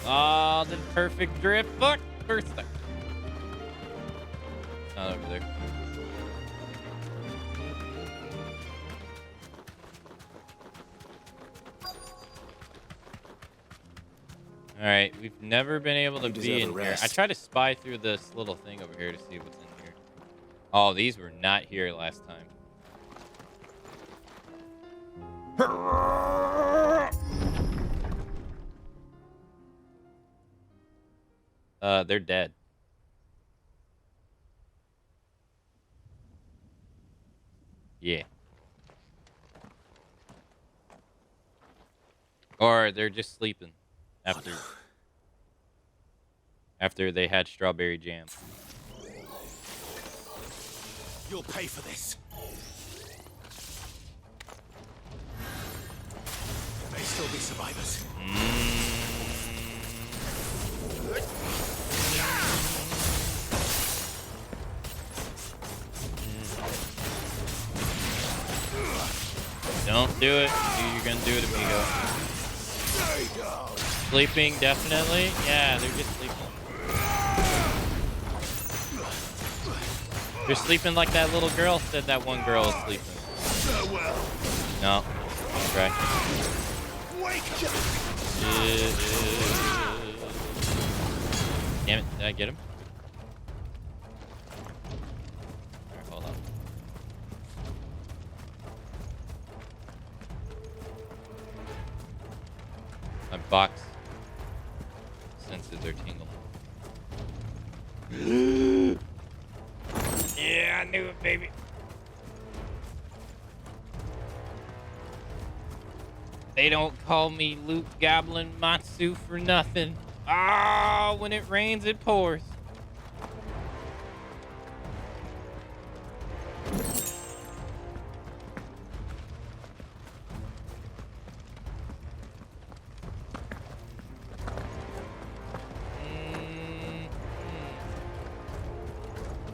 Speaker 1: Oh, the perfect drift. Fuck. First time. Not over there. All right, we've never been able to be in here. I tried to spy through this little thing over here to see what's in here. Oh, these were not here last time. They're dead. Yeah. Or they're just sleeping after they had strawberry jam.
Speaker 12: You'll pay for this. There may still be survivors.
Speaker 1: Don't do it. You're gonna do it, amigo. Sleeping, definitely. Yeah, they're just sleeping. They're sleeping like that little girl said that one girl is sleeping. No. Okay. Damn it. Did I get him? Alright, hold on. My box senses are tingling. Yeah, I knew it, baby. They don't call me Luke Goblin Matsu for nothing. Ah, when it rains, it pours.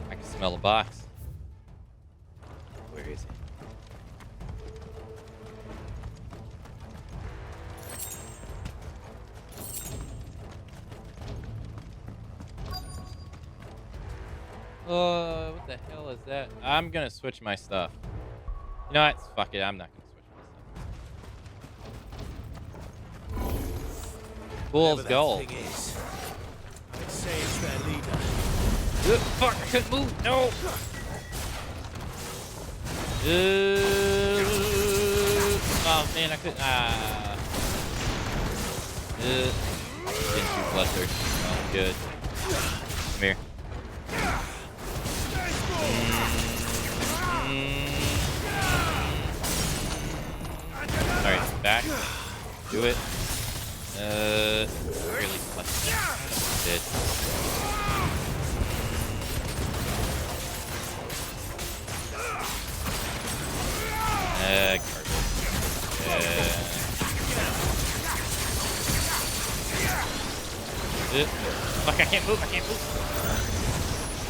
Speaker 1: I can smell a box. Where is it? What the hell is that? I'm gonna switch my stuff. You know what? Fuck it. I'm not gonna switch my stuff. Fool's gold.
Speaker 12: I'd say it's their leader.
Speaker 1: Fuck! I couldn't move. No. Oh man, I couldn't. Getting too bloodthirsty. Oh, good. Come here. Alright, back. Do it. Really clutch. Dead. Garbage. Fuck, I can't move, I can't move.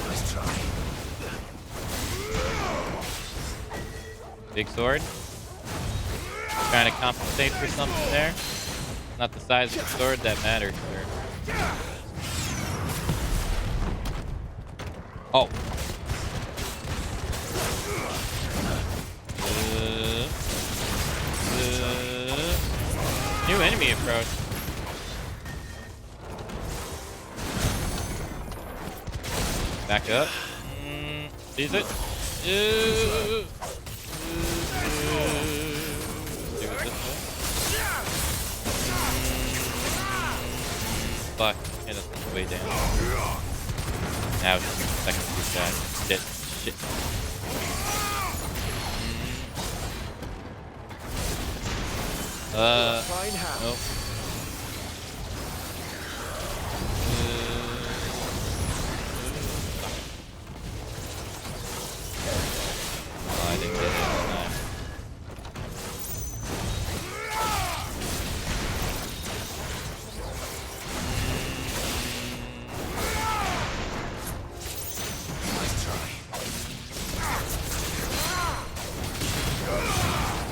Speaker 12: Nice try.
Speaker 1: Big sword. Trying to compensate for something there. Not the size of the sword that matters, sir. Oh. New enemy approach. Back up. Is it? Do it this way. Fuck. Hit us on the way down. Now it's 2 seconds to that. Shit. Nope.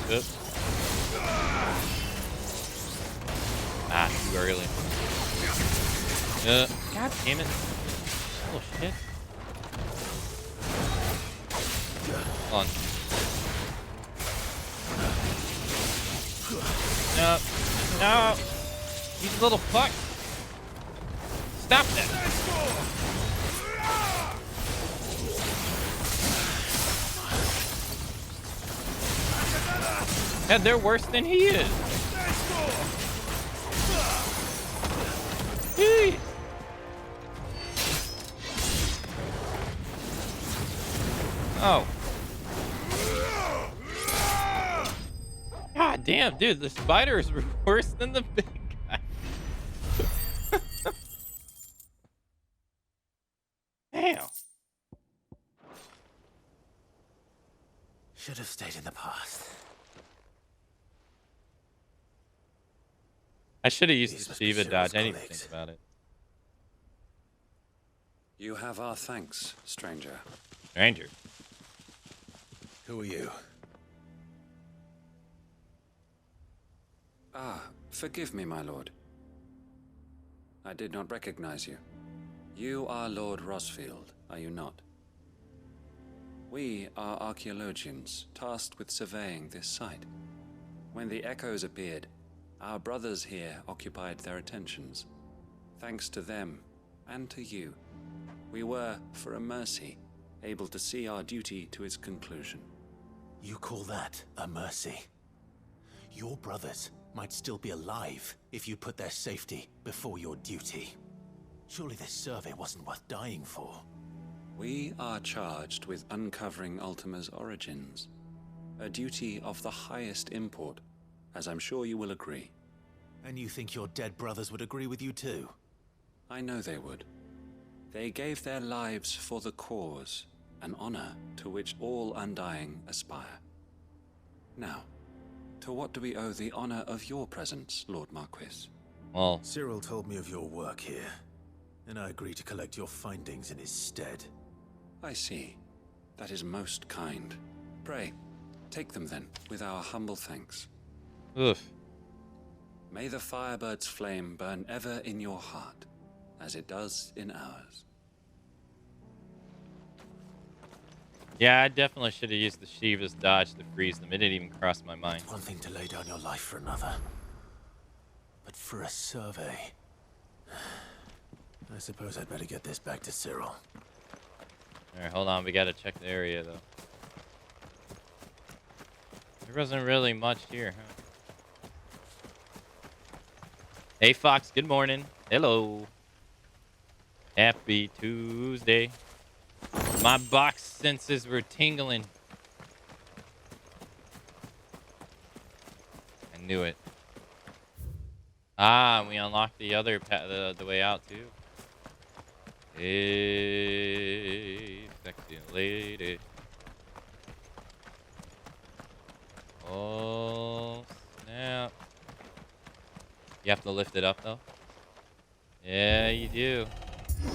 Speaker 1: Yep. Ah, too early. God damn it. Oh shit. Hold on. No. No. You little fuck. Stop that. Yeah, they're worse than he is. Jeez. Oh. God damn, dude, the spiders were worse than the big guy. Damn.
Speaker 9: Should have stayed in the past.
Speaker 1: I should have used the Shiva dodge. I need to think about it.
Speaker 10: You have our thanks, stranger.
Speaker 1: Stranger?
Speaker 9: Who are you?
Speaker 10: Ah, forgive me, my lord. I did not recognize you. You are Lord Rosfield, are you not? We are archaeologians tasked with surveying this site. When the echoes appeared, our brothers here occupied their attentions. Thanks to them, and to you, we were, for a mercy, able to see our duty to its conclusion.
Speaker 9: You call that a mercy? Your brothers might still be alive if you put their safety before your duty. Surely this survey wasn't worth dying for.
Speaker 10: We are charged with uncovering Ultima's origins. A duty of the highest import, as I'm sure you will agree.
Speaker 9: And you think your dead brothers would agree with you too?
Speaker 10: I know they would. They gave their lives for the cause, an honor to which all Undying aspire. Now, to what do we owe the honor of your presence, Lord Marquis?
Speaker 1: Well,
Speaker 9: Cyril told me of your work here, and I agree to collect your findings in his stead.
Speaker 10: I see. That is most kind. Pray, take them then, with our humble thanks.
Speaker 1: Oof.
Speaker 10: May the Firebird's flame burn ever in your heart, as it does in ours.
Speaker 1: Yeah, I definitely should have used the Shiva's dodge to freeze them. It didn't even cross my mind.
Speaker 9: One thing to lay down your life for another. But for a survey... I suppose I'd better get this back to Cyril.
Speaker 1: Alright, hold on. We gotta check the area, though. There wasn't really much here, huh? Hey, Fox. Good morning. Hello. Happy Tuesday. My box senses were tingling. I knew it. Ah, we unlocked the other the way out too. Hey, sexy lady. Oh, snap. You have to lift it up though. Yeah, you do.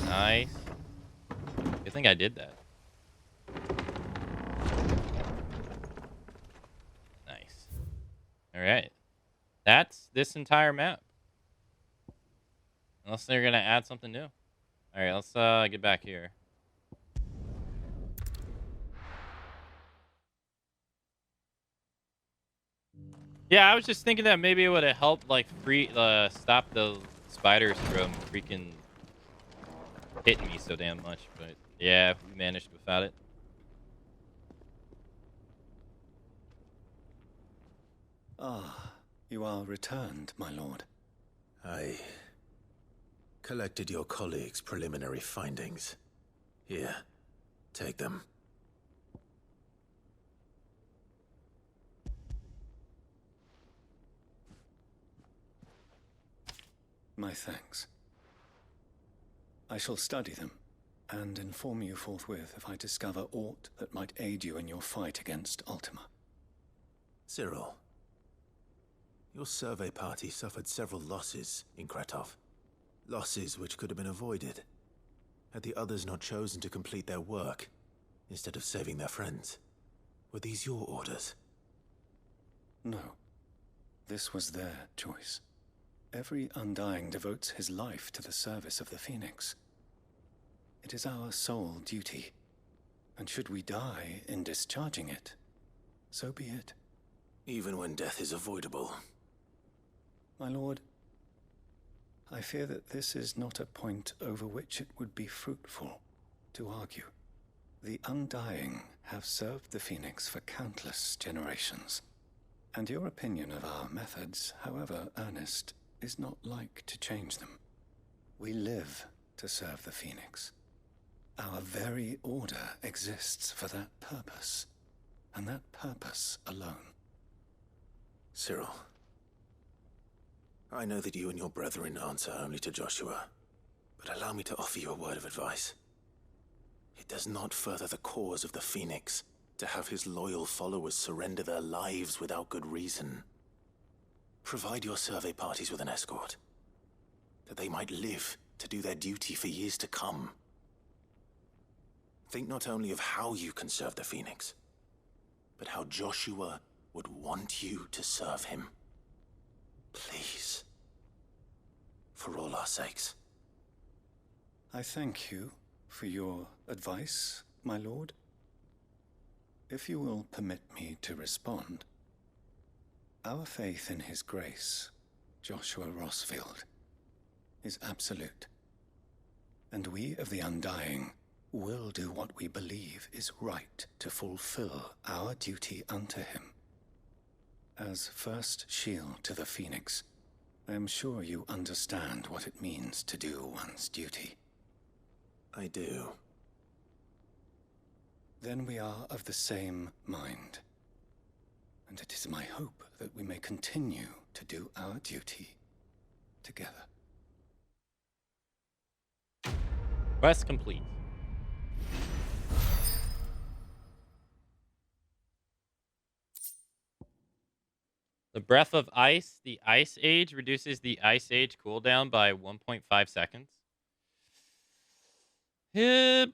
Speaker 1: Nice. Good thing I did that. Nice. Alright. That's this entire map. Unless they're gonna add something new. Alright, let's get back here. Yeah, I was just thinking that maybe it would have helped like stop the spiders from freaking hitting me so damn much, but yeah, we managed without it.
Speaker 17: Ah, you are returned, my lord.
Speaker 9: I collected your colleagues' preliminary findings. Here, take them.
Speaker 17: My thanks. I shall study them and inform you forthwith if I discover aught that might aid you in your fight against Ultima.
Speaker 9: Cyril, your survey party suffered several losses in Kretov. Losses which could have been avoided, had the others not chosen to complete their work instead of saving their friends. Were these your orders?
Speaker 17: No. This was their choice. Every Undying devotes his life to the service of the Phoenix. It is our sole duty, and should we die in discharging it, so be it.
Speaker 6: Even when death is avoidable.
Speaker 17: My lord, I fear that this is not a point over which it would be fruitful to argue. The Undying have served the Phoenix for countless generations, and your opinion of our methods, however earnest, is not like to change them. We live to serve the Phoenix. Our very order exists for that purpose, and that purpose alone.
Speaker 6: Cyril, I know that you and your brethren answer only to Joshua, but allow me to offer you a word of advice. It does not further the cause of the Phoenix to have his loyal followers surrender their lives without good reason. Provide your survey parties with an escort, that they might live to do their duty for years to come. Think not only of how you can serve the Phoenix, but how Joshua would want you to serve him. Please. For all our sakes.
Speaker 17: I thank you for your advice, my lord. If you will permit me to respond, our faith in his grace, Joshua Rossfield, is absolute. And we of the Undying will do what we believe is right to fulfill our duty unto him. As first shield to the Phoenix, I am sure you understand what it means to do one's duty.
Speaker 6: I do.
Speaker 17: Then we are of the same mind. And it is my hope that we may continue to do our duty together.
Speaker 1: Quest complete. The Breath of Ice, the Ice Age, reduces the Ice Age cooldown by 1.5 seconds. Yep.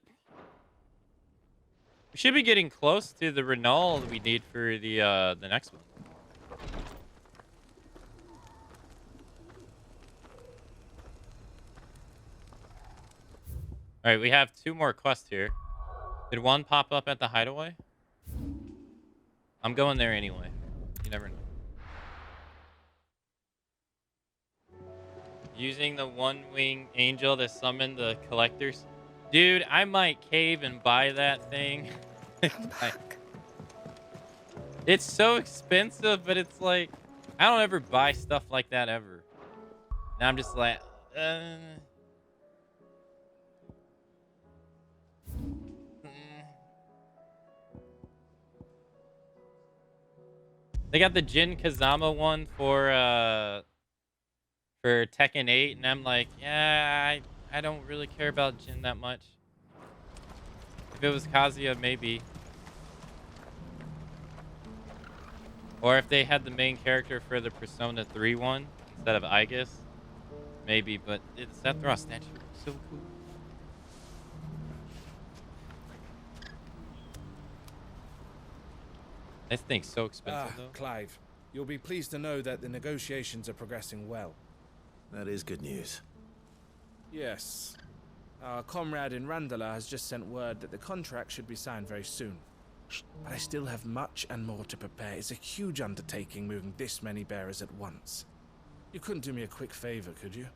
Speaker 1: We should be getting close to the Renault we need for the next one. All right, we have 2 more quests here. Did one pop up at the hideaway? I'm going there anyway. You never know. Using the one-wing angel to summon the collectors. Dude, I might cave and buy that thing. It's so expensive, but it's like, I don't ever buy stuff like that ever. Now I'm just like, They got the Jin Kazama one for Tekken 8, and I'm like, yeah, I don't really care about Jin that much. If it was Kazuya, maybe. Or if they had the main character for the Persona 3 one instead of Aegis, maybe. But it's that Sephiroth statue looks so cool. This thing's so expensive, though.
Speaker 12: Clive, you'll be pleased to know that the negotiations are progressing well.
Speaker 6: That is good news.
Speaker 12: Yes. Our comrade in Randala has just sent word that the contract should be signed very soon. But I still have much and more to prepare. It's a huge undertaking moving this many bearers at once. You couldn't do me a quick favor, could you?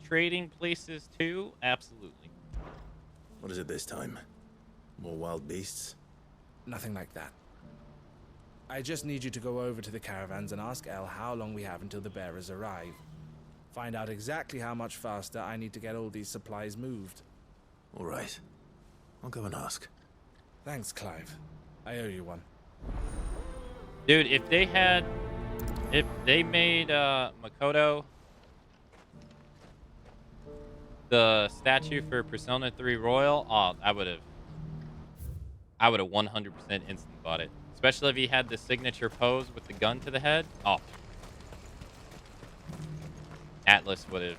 Speaker 1: Trading places too? Absolutely.
Speaker 6: What is it this time? More wild beasts?
Speaker 12: Nothing like that. I just need you to go over to the caravans and ask El how long we have until the bearers arrive. Find out exactly how much faster I need to get all these supplies moved.
Speaker 6: All right. I'll go and ask.
Speaker 12: Thanks, Clive. I owe you one.
Speaker 1: Dude, if they made Makoto the statue for Persona 3 Royal, I would have 100% instant bought it. Especially if he had the signature pose with the gun to the head. Oh. Atlas would have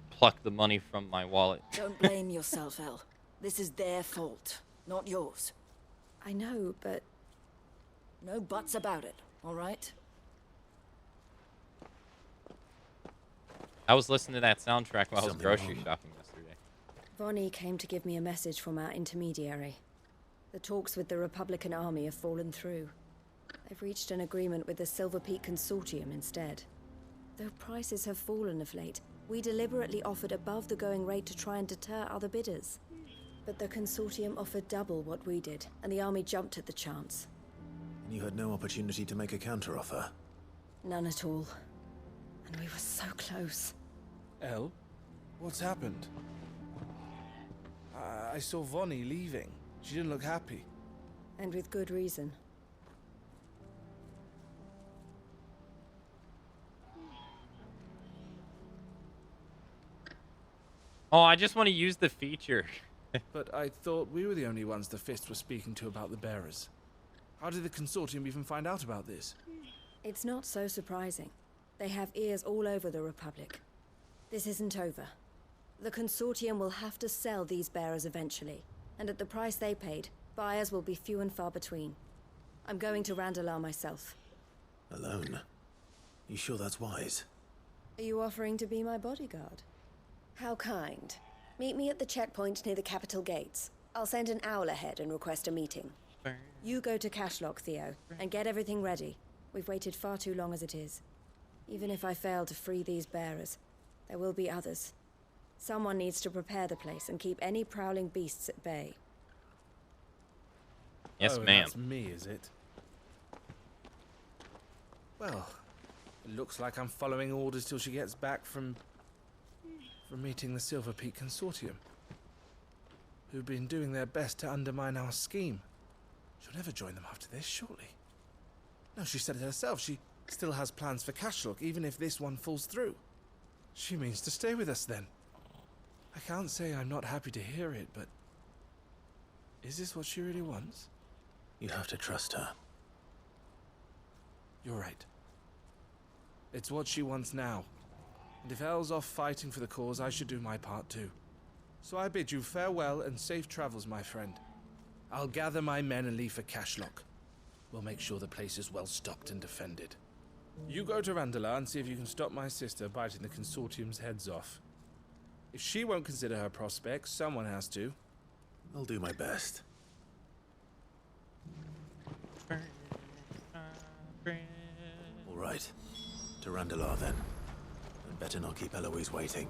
Speaker 1: plucked the money from my wallet.
Speaker 4: Don't blame yourself, El. This is their fault, not yours. I know, but...
Speaker 3: No buts about it, all right?
Speaker 1: I was listening to that soundtrack while I was
Speaker 6: Something
Speaker 1: grocery
Speaker 6: wrong?
Speaker 1: shopping yesterday.
Speaker 4: Vonnie came to give me a message from our intermediary. The talks with the Republican Army have fallen through. They've reached an agreement with the Silver Peak Consortium instead. Though prices have fallen of late, we deliberately offered above the going rate to try and deter other bidders. But the Consortium offered double what we did, and the Army jumped at the chance.
Speaker 9: And you had no opportunity to make a counteroffer?
Speaker 4: None at all. And we were so close.
Speaker 12: Elle? What's happened? I saw Vonnie leaving. She didn't look happy.
Speaker 4: And with good reason.
Speaker 1: Oh, I just want to use the feature.
Speaker 12: But I thought we were the only ones the Fist was speaking to about the bearers. How did the Consortium even find out about this?
Speaker 4: It's not so surprising. They have ears all over the Republic. This isn't over. The Consortium will have to sell these bearers eventually, and at the price they paid, buyers will be few and far between. I'm going to Randalar myself.
Speaker 9: Alone? You sure that's wise?
Speaker 4: Are you offering to be my bodyguard? How kind. Meet me at the checkpoint near the capital gates. I'll send an owl ahead and request a meeting. You go to Cashlock, Theo, and get everything ready. We've waited far too long as it is. Even if I fail to free these bearers, there will be others. Someone needs to prepare the place and keep any prowling beasts at bay.
Speaker 1: Yes,
Speaker 12: oh,
Speaker 1: ma'am.
Speaker 12: That's me, is it? Well, it looks like I'm following orders till she gets back from meeting the Silver Peak Consortium, who've been doing their best to undermine our scheme. She'll never join them after this, surely. No, she said it herself. She still has plans for Cashlock, even if this one falls through. She means to stay with us, then. I can't say I'm not happy to hear it, but... is this what she really wants?
Speaker 9: You have to trust her.
Speaker 12: You're right. It's what she wants now. And if Elle's off fighting for the cause, I should do my part too. So I bid you farewell and safe travels, my friend. I'll gather my men and leave for Cashlock. We'll make sure the place is well stocked and defended. You go to Randalar and see if you can stop my sister biting the Consortium's heads off. If she won't consider her prospects, someone has to.
Speaker 9: I'll do my best. All right. To Randalar, then. And better not keep Eloise waiting.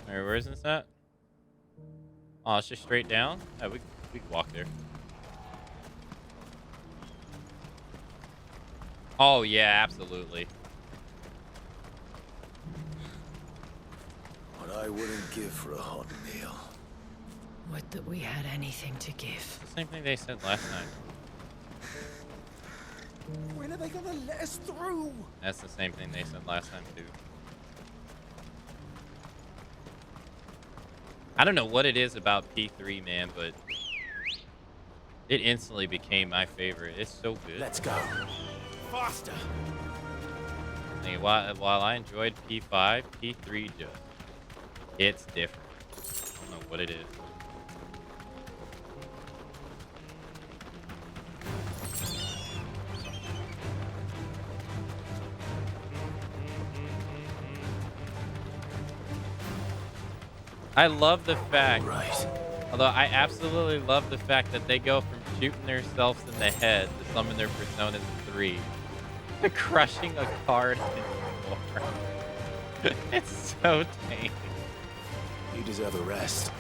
Speaker 1: Alright, where is this at? Oh, it's just straight down? Yeah, we can walk there. Oh, yeah, absolutely.
Speaker 6: What I wouldn't give for a hot meal.
Speaker 4: Would that we had anything to give.
Speaker 1: The same thing they said last time.
Speaker 17: When are they gonna let us through?
Speaker 1: That's the same thing they said last time, too. I don't know what it is about P3, man, but it instantly became my favorite. It's so good.
Speaker 9: Let's go.
Speaker 17: Faster.
Speaker 1: Like, while I enjoyed P5, P3 just it's different. I don't know what it is. I love the fact, although I absolutely love the fact that they go from shooting themselves in the head to summon their Personas 3 to crushing a card in 4. It's so tame.
Speaker 9: You deserve a rest.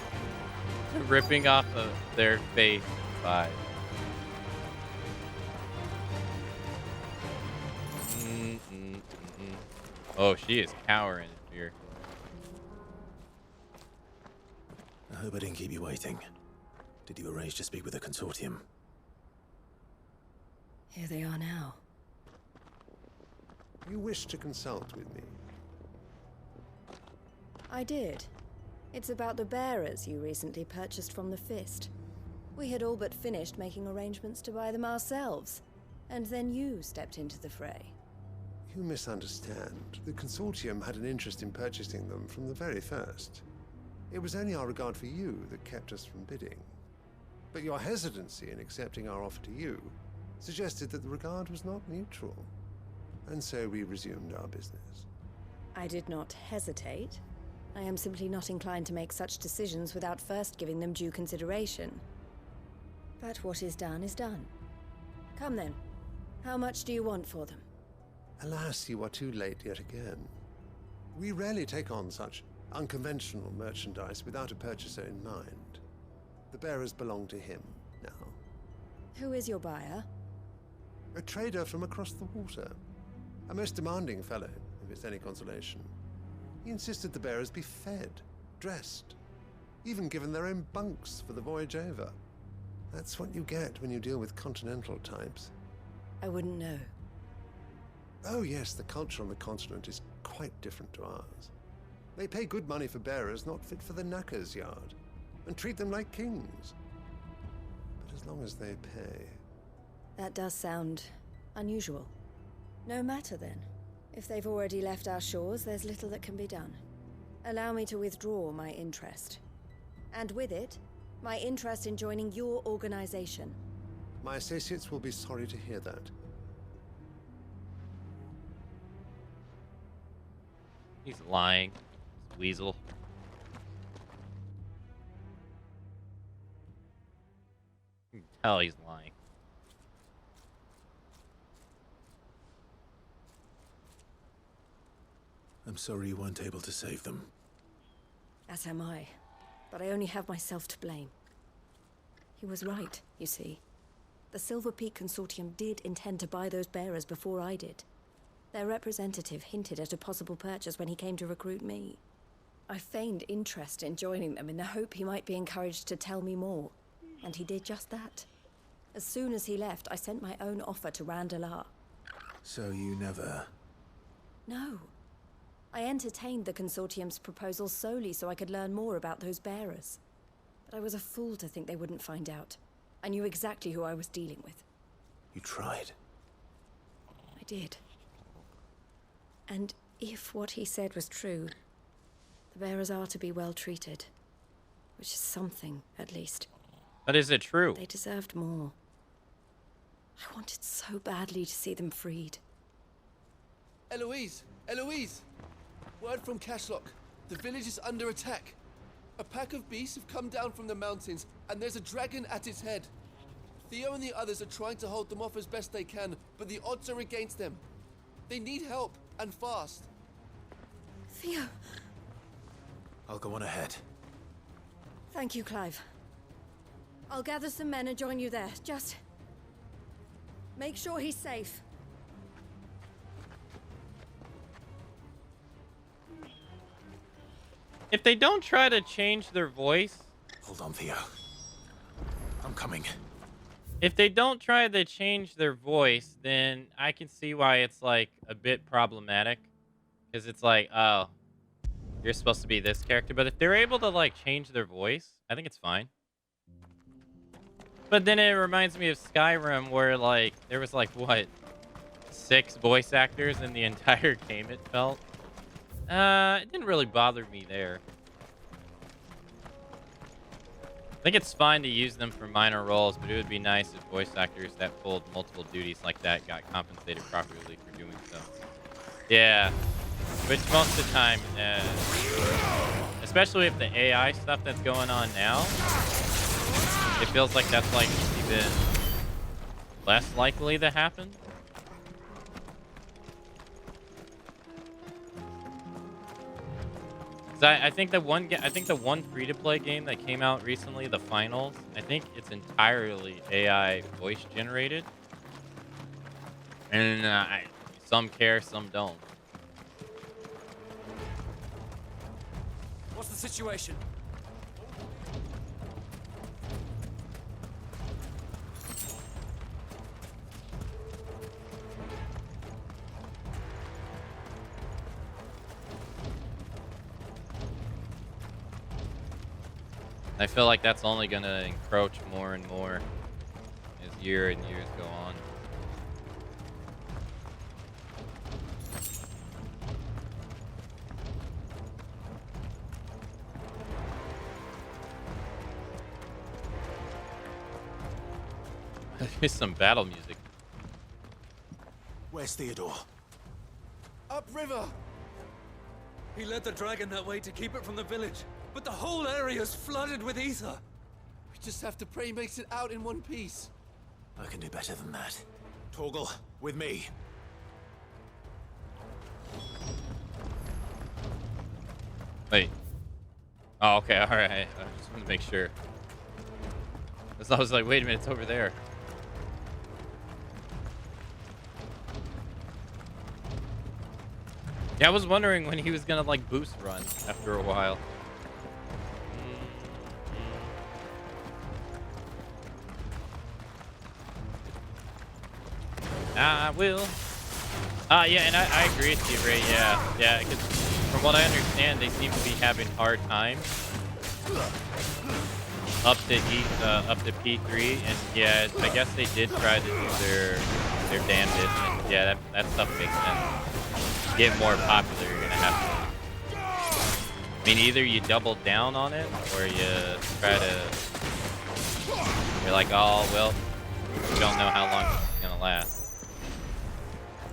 Speaker 1: To ripping off of their face in 5. Oh, she is cowering in fear.
Speaker 9: I hope I didn't keep you waiting. Did you arrange to speak with the Consortium?
Speaker 4: Here they are now.
Speaker 5: You wish to consult with me?
Speaker 4: I did. It's about the bearers you recently purchased from the Fist. We had all but finished making arrangements to buy them ourselves. And then you stepped into the fray.
Speaker 5: You misunderstand. The Consortium had an interest in purchasing them from the very first. It was only our regard for you that kept us from bidding. But your hesitancy in accepting our offer to you suggested that the regard was not mutual. And so we resumed our business.
Speaker 11: I did not hesitate. I am simply not inclined to make such decisions without first giving them due consideration. But what is done is done. Come then. How much do you want for them?
Speaker 5: Alas, you are too late yet again. We rarely take on such unconventional merchandise without a purchaser in mind. The bearers belong to him now.
Speaker 11: Who is your buyer?
Speaker 5: A trader from across the water. A most demanding fellow, if it's any consolation. He insisted the bearers be fed, dressed, even given their own bunks for the voyage over. That's what you get when you deal with continental types.
Speaker 11: I wouldn't know.
Speaker 5: Oh yes, the culture on the continent is quite different to ours. They pay good money for bearers not fit for the knacker's yard, and treat them like kings. But as long as they pay...
Speaker 11: That does sound unusual. No matter then. If they've already left our shores, there's little that can be done. Allow me to withdraw my interest. And with it, my interest in joining your organization.
Speaker 5: My associates will be sorry to hear that.
Speaker 1: He's lying. Weasel. You can tell he's lying.
Speaker 9: I'm sorry you weren't able to save them.
Speaker 11: As am I. But I only have myself to blame. He was right, you see. The Silver Peak Consortium did intend to buy those bearers before I did. Their representative hinted at a possible purchase when he came to recruit me. I feigned interest in joining them in the hope he might be encouraged to tell me more. And he did just that. As soon as he left, I sent my own offer to Randalar.
Speaker 9: So you never...
Speaker 11: No. I entertained the Consortium's proposal solely so I could learn more about those bearers. But I was a fool to think they wouldn't find out. I knew exactly who I was dealing with.
Speaker 9: You tried.
Speaker 11: I did. And if what he said was true, the bearers are to be well treated. Which is something, at least.
Speaker 1: But is it true?
Speaker 11: They deserved more. I wanted so badly to see them freed.
Speaker 21: Eloise! Eloise! Word from Cashlock. The village is under attack. A pack of beasts have come down from the mountains, and there's a dragon at its head. Theo and the others are trying to hold them off as best they can, but the odds are against them. They need help, and fast.
Speaker 11: Theo!
Speaker 9: I'll go on ahead.
Speaker 11: Thank you, Clive. I'll gather some men and join you there. Just... make sure he's safe.
Speaker 1: If they don't try to change their voice...
Speaker 9: Hold on, Theo. I'm coming.
Speaker 1: If they don't try to change their voice, then I can see why it's, like, a bit problematic. Because it's like, oh, you're supposed to be this character. But if they're able to, like, change their voice, I think it's fine. But then it reminds me of Skyrim, where, like, there was, like, what? 6 voice actors in the entire game, it felt. It didn't really bother me there. I think it's fine to use them for minor roles, but it would be nice if voice actors that pulled multiple duties like that got compensated properly for doing so. Yeah, which most of the time, especially with the AI stuff that's going on now, it feels like that's like even less likely to happen. I think the one free-to-play game that came out recently, the Finals, I think it's entirely AI voice generated, and some care, some don't.
Speaker 21: What's the situation?
Speaker 1: I feel like that's only going to encroach more and more as year and years go on. There's some battle music.
Speaker 9: Where's Theodore?
Speaker 21: Upriver!
Speaker 7: He led the dragon that way to keep it from the village, but the whole area's flooded with ether.
Speaker 21: We just have to pray he makes it out in one piece.
Speaker 9: I can do better than that. Torgal, with me.
Speaker 1: Wait. Oh, okay, alright. I just wanted to make sure. I was like, wait a minute, it's over there. Yeah, I was wondering when he was gonna like boost run after a while. I will. Yeah, and I agree with you, Ray. Yeah, because from what I understand, they seem to be having hard time up to P3, and yeah, I guess they did try to do their damnedest, and yeah, that stuff makes sense. To get more popular, you're gonna have to. I mean, either you double down on it, or you try to. You're like, oh well, we don't know how long this is gonna last.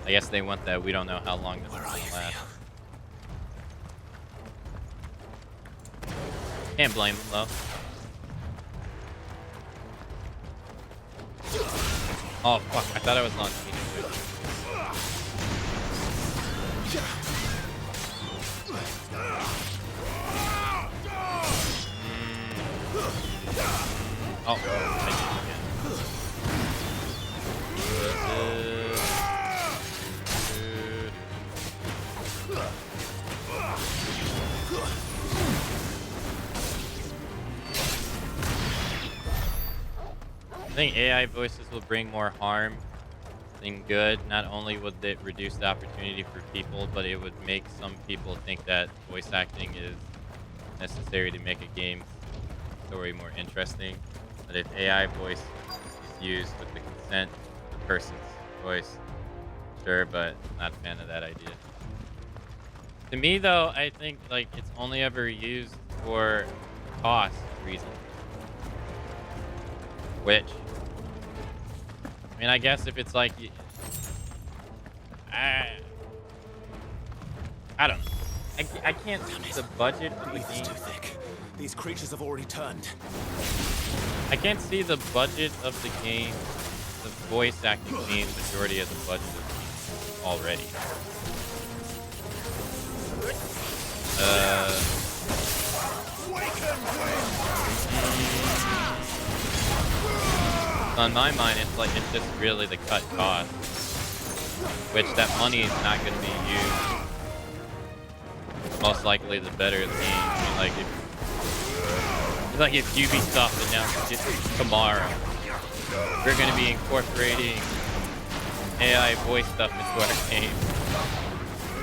Speaker 1: I guess they want that. We don't know how long this is gonna last. Can't blame them though. Oh fuck! I thought I was on Twitch. Oh, I did it again. I think AI voices will bring more harm than good. Not only would it reduce the opportunity for people, but it would make some people think that voice acting is necessary to make a game story more interesting. But if AI voice is used with the consent of the person's voice, sure, but not a fan of that idea. To me, though, I think like it's only ever used for cost reasons. Which, I mean, I guess if it's like, I don't know. I can't see the budget of the game.
Speaker 9: Too thick. These creatures have already turned.
Speaker 1: I can't see the budget of the game, the voice acting being the majority of the budget of the game already. On my mind, it's just really the cut cost, which that money is not going to be used. Most likely, the better the game. I mean, if Ubisoft announced it tomorrow, we're going to be incorporating AI voice stuff into our game.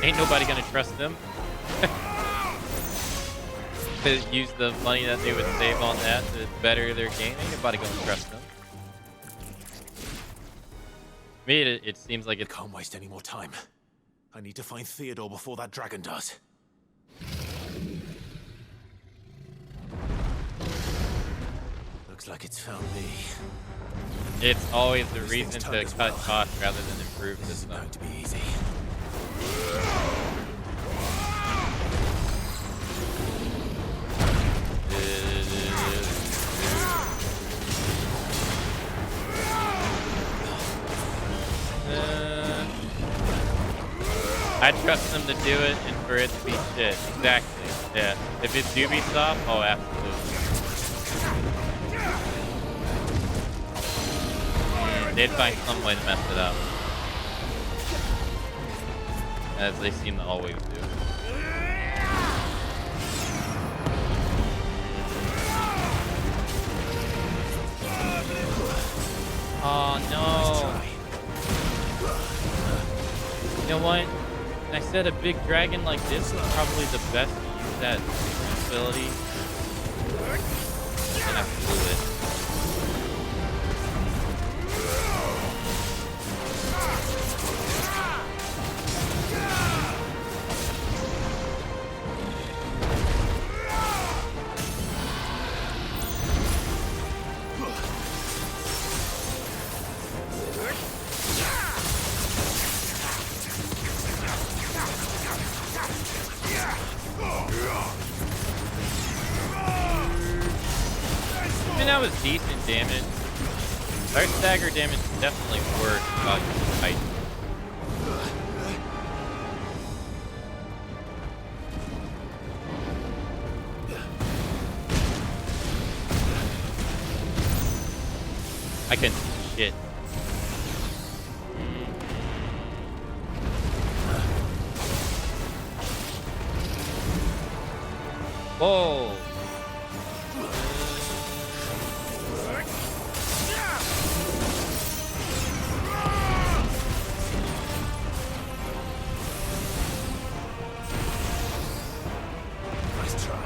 Speaker 1: Ain't nobody going to trust them to use the money that they would save on that to better their game. Ain't nobody going to trust them. To me, it seems like it
Speaker 9: can't waste any more time. I need to find Theodore before that dragon does. Looks like it's found me.
Speaker 1: It's always the reason to cut costs rather than improve this stuff.
Speaker 9: Going to be easy.
Speaker 1: I trust them to do it and for it to be shit. Exactly. Yeah. If it's Ubisoft, oh, absolutely. They'd find some way to mess it up. As they seem to always do. Oh, no. You know what? I said a big dragon like this is probably the best to use that ability. And I blew it. that was decent damage. Our stagger damage is definitely worse about height. I can shit. Whoa.
Speaker 6: Nice try.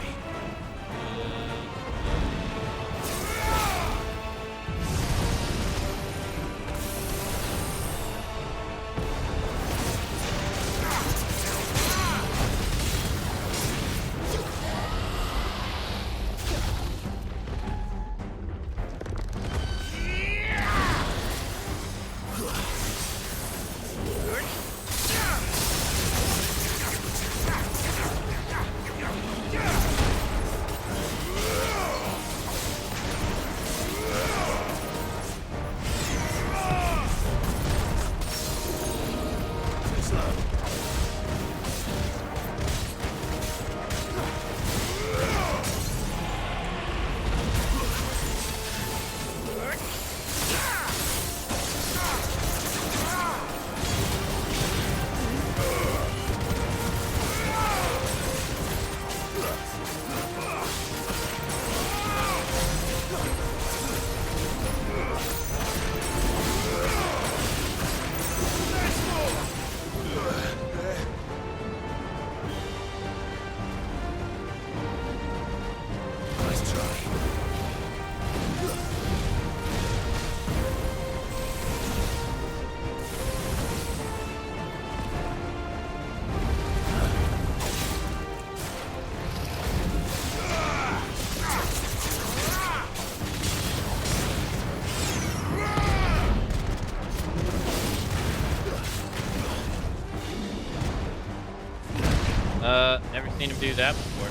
Speaker 1: Never seen him do that before.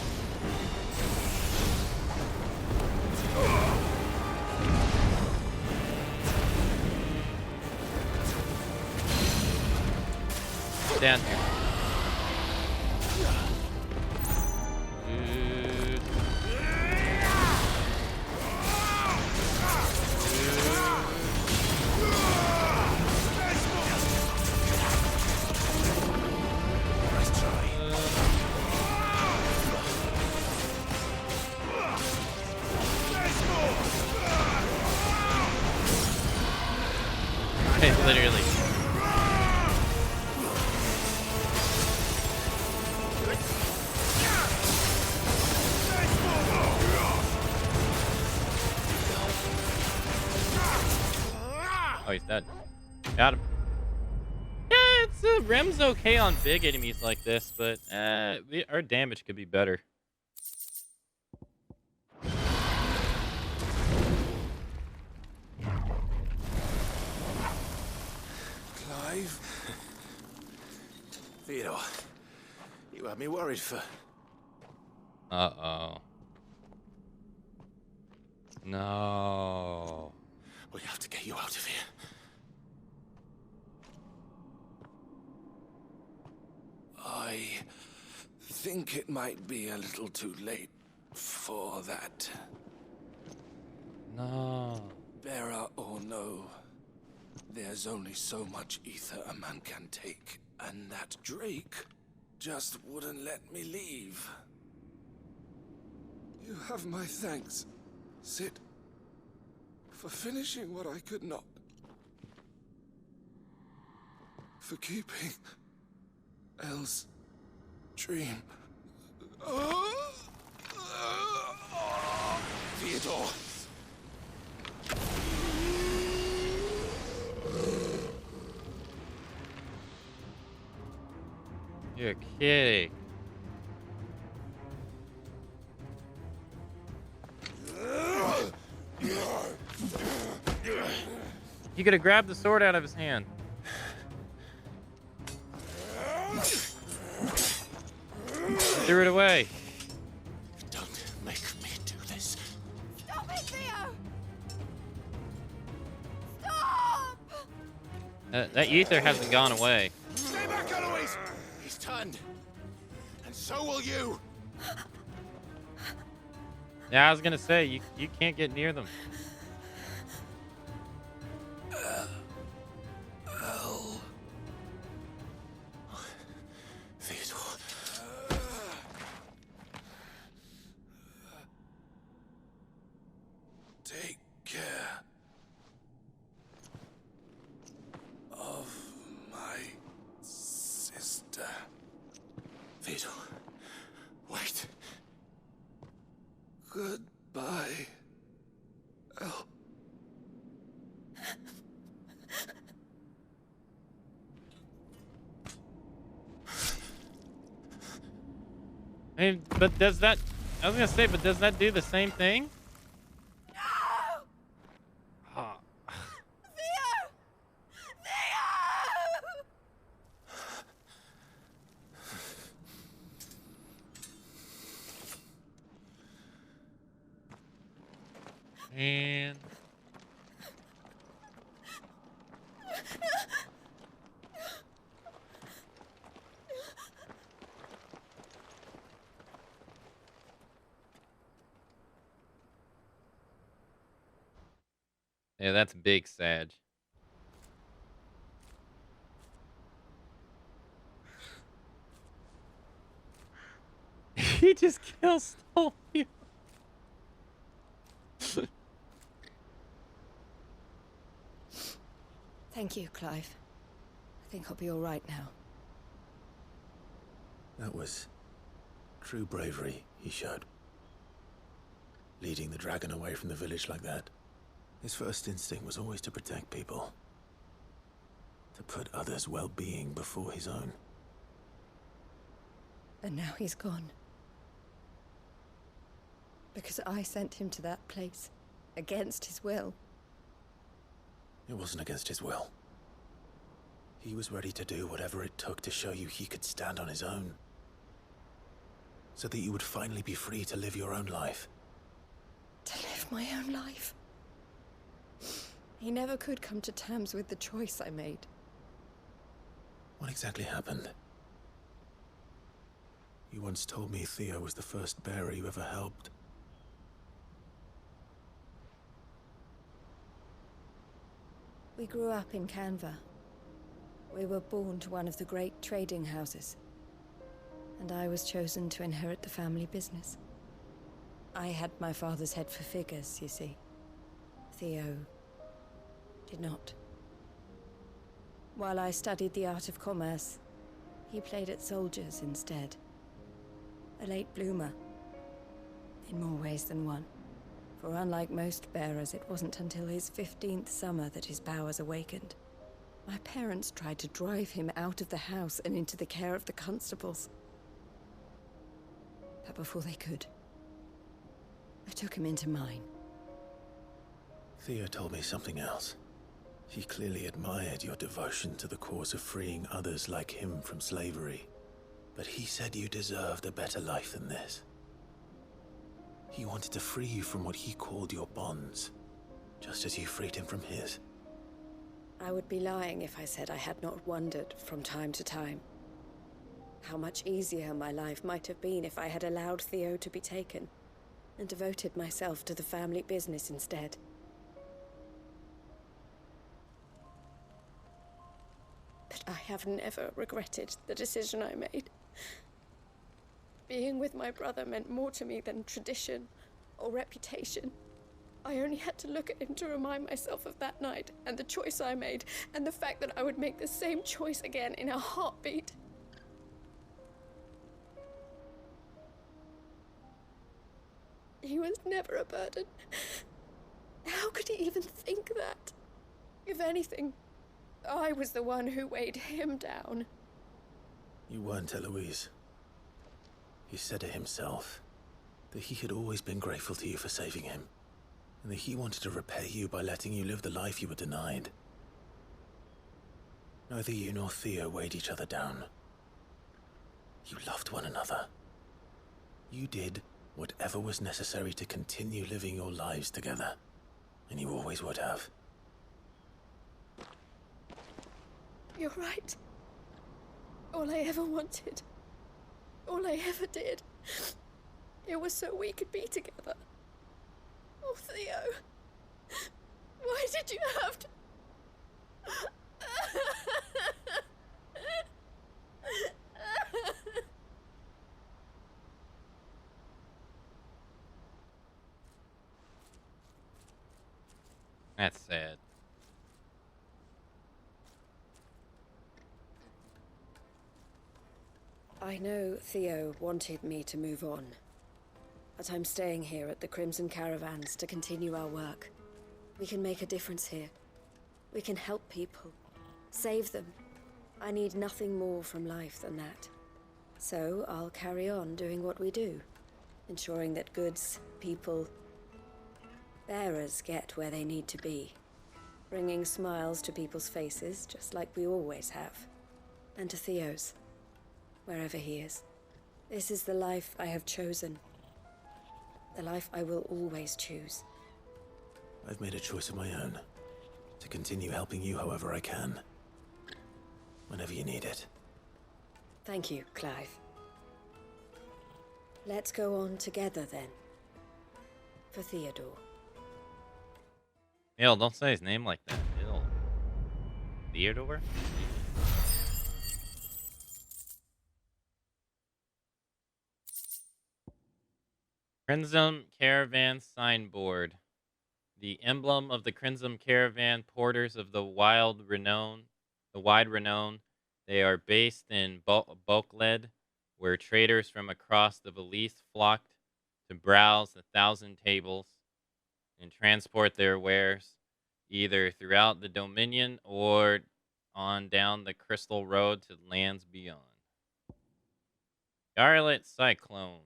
Speaker 1: Down here. Literally. Oh, he's dead. Got him. Yeah, Rem's okay on big enemies like this, but our damage could be better.
Speaker 6: Clive? Theodore, you had me worried for...
Speaker 1: Uh-oh. No.
Speaker 6: We have to get you out of here. I think it might be a little too late for that.
Speaker 1: No.
Speaker 6: Bearer or no, there's only so much ether a man can take, and that Drake just wouldn't let me leave. You have my thanks, Sid, for finishing what I could not. For keeping Elle's dream. Theodore!
Speaker 1: You're kidding. You could have grabbed the sword out of his hand. Threw it away.
Speaker 6: Don't make me do this.
Speaker 2: Stop it, Theo!
Speaker 1: That ether hasn't gone away.
Speaker 6: Stay back, Eloise! He's turned. And so will you.
Speaker 1: Yeah, I was gonna say you can't get near them.
Speaker 6: Theodore.
Speaker 8: Take care of my sister.
Speaker 6: Theodore. Wait.
Speaker 8: Goodbye. El.
Speaker 1: I mean, but does that? I was gonna say, but does that do the same thing? Oh. Man. Yeah, that's big Sag. He just kills stole you.
Speaker 11: Thank you, Clive. I think I'll be all right now.
Speaker 6: That was true bravery he showed. Leading the dragon away from the village like that. His first instinct was always to protect people. To put others' well-being before his own.
Speaker 11: And now he's gone. Because I sent him to that place, against his will.
Speaker 6: It wasn't against his will. He was ready to do whatever it took to show you he could stand on his own. So that you would finally be free to live your own life.
Speaker 11: To live my own life? He never could come to terms with the choice I made.
Speaker 6: What exactly happened? You once told me Theo was the first bearer you ever helped.
Speaker 11: We grew up in Canva. We were born to one of the great trading houses. And I was chosen to inherit the family business. I had my father's head for figures, you see. Theo did not. While I studied the art of commerce, he played at soldiers instead. A late bloomer. In more ways than one. For unlike most bearers, it wasn't until his 15th summer that his powers awakened. My parents tried to drive him out of the house and into the care of the constables. But before they could, I took him into mine.
Speaker 6: Theo told me something else. He clearly admired your devotion to the cause of freeing others like him from slavery. But he said you deserved a better life than this. He wanted to free you from what he called your bonds, just as you freed him from his.
Speaker 11: I would be lying if I said I had not wondered from time to time how much easier my life might have been if I had allowed Theo to be taken and devoted myself to the family business instead. But I have never regretted the decision I made. Being with my brother meant more to me than tradition or reputation. I only had to look at him to remind myself of that night and the choice I made and the fact that I would make the same choice again in a heartbeat. He was never a burden. How could he even think that? If anything, I was the one who weighed him down.
Speaker 6: You weren't, Eloise. He said it himself, that he had always been grateful to you for saving him, and that he wanted to repay you by letting you live the life you were denied. Neither you nor Theo weighed each other down. You loved one another. You did whatever was necessary to continue living your lives together, and you always would have.
Speaker 18: You're right. All I ever wanted, all I ever did, it was so we could be together. Oh, Theo. Why did you have to...
Speaker 1: That's sad.
Speaker 11: I know Theo wanted me to move on, but I'm staying here at the Crimson Caravans to continue our work. We can make a difference here. We can help people, save them. I need nothing more from life than that. So I'll carry on doing what we do, ensuring that goods, people, bearers get where they need to be, bringing smiles to people's faces just like we always have, and to Theo's, wherever he is. This is the life I have chosen, the life I will always choose.
Speaker 9: I've made a choice of my own, to continue helping you however I can, whenever you need it.
Speaker 11: Thank you, Clive. Let's go on together then, for Theodore.
Speaker 1: Ew, don't say his name like that. Ew. Theodore? Crimson Caravan signboard. The emblem of the Crimson Caravan, porters of the wide renown. They are based in Bokled, where traders from across the Valise flocked to browse 1,000 tables and transport their wares, either throughout the Dominion or on down the Crystal Road to lands beyond. Scarlet Cyclone.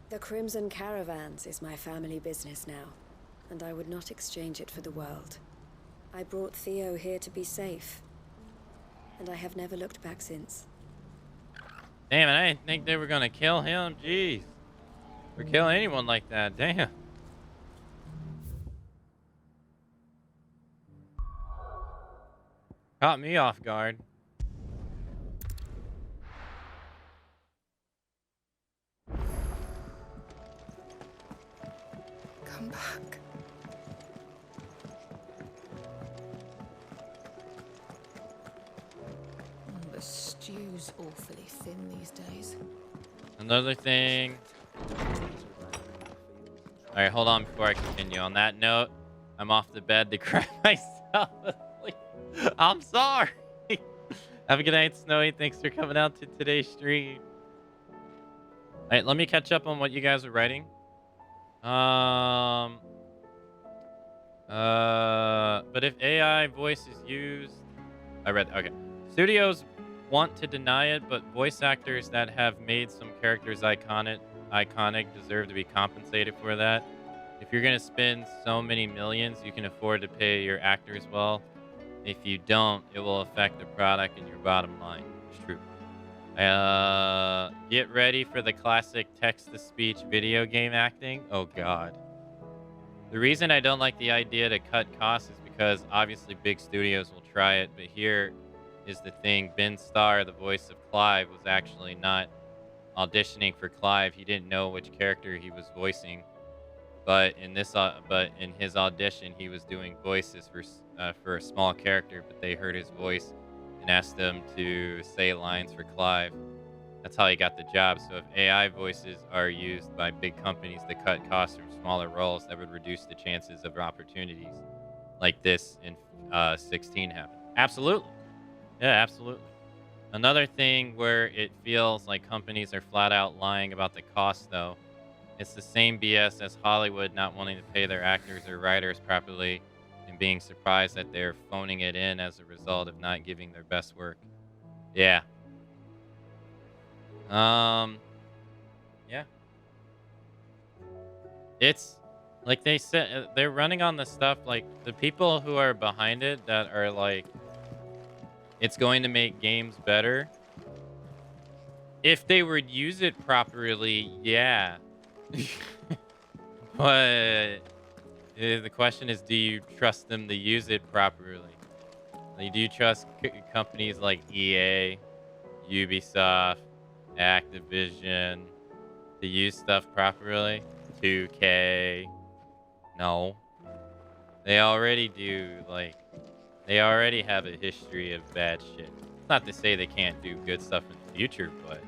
Speaker 11: The Crimson Caravans is my family business now, and I would not exchange it for the world. I brought Theo here to be safe, and I have never looked back since.
Speaker 1: Damn it, I didn't think they were gonna kill him. Jeez. Or kill anyone like that. Damn. Caught me off guard.
Speaker 18: Come back. The stew's awfully thin these days.
Speaker 1: Another thing. Alright, hold on before I continue. On that note, I'm off the bed to cry myself asleep. I'm sorry. Have a good night, Snowy. Thanks for coming out to today's stream. Alright, let me catch up on what you guys are writing. But if AI voice is used... Okay. Studios want to deny it, but voice actors that have made some characters iconic deserve to be compensated for that. If you're going to spend so many millions, you can afford to pay your actors well. If you don't, it will affect the product and your bottom line. It's true. Get ready for the classic text-to-speech video game acting. Oh, God. The reason I don't like the idea to cut costs is because obviously big studios will try it, but here is the thing. Ben Starr, the voice of Clive, was actually not auditioning for Clive. He didn't know which character he was voicing, but in his audition, he was doing voices for a small character. But they heard his voice and asked him to say lines for Clive. That's how he got the job. So if AI voices are used by big companies to cut costs from smaller roles, that would reduce the chances of opportunities like this in 16 happen. Absolutely. Yeah, absolutely. Another thing where it feels like companies are flat out lying about the cost, though, it's the same BS as Hollywood not wanting to pay their actors or writers properly and being surprised that they're phoning it in as a result of not giving their best work. Yeah. Yeah. It's like they said, they're running on the stuff, like the people who are behind it that are like, it's going to make games better. If they would use it properly, yeah. But The question is, do you trust them to use it properly? Like, do you trust companies like EA, Ubisoft, Activision to use stuff properly? 2K? No. They already do, like, they already have a history of bad shit. It's not to say they can't do good stuff in the future, but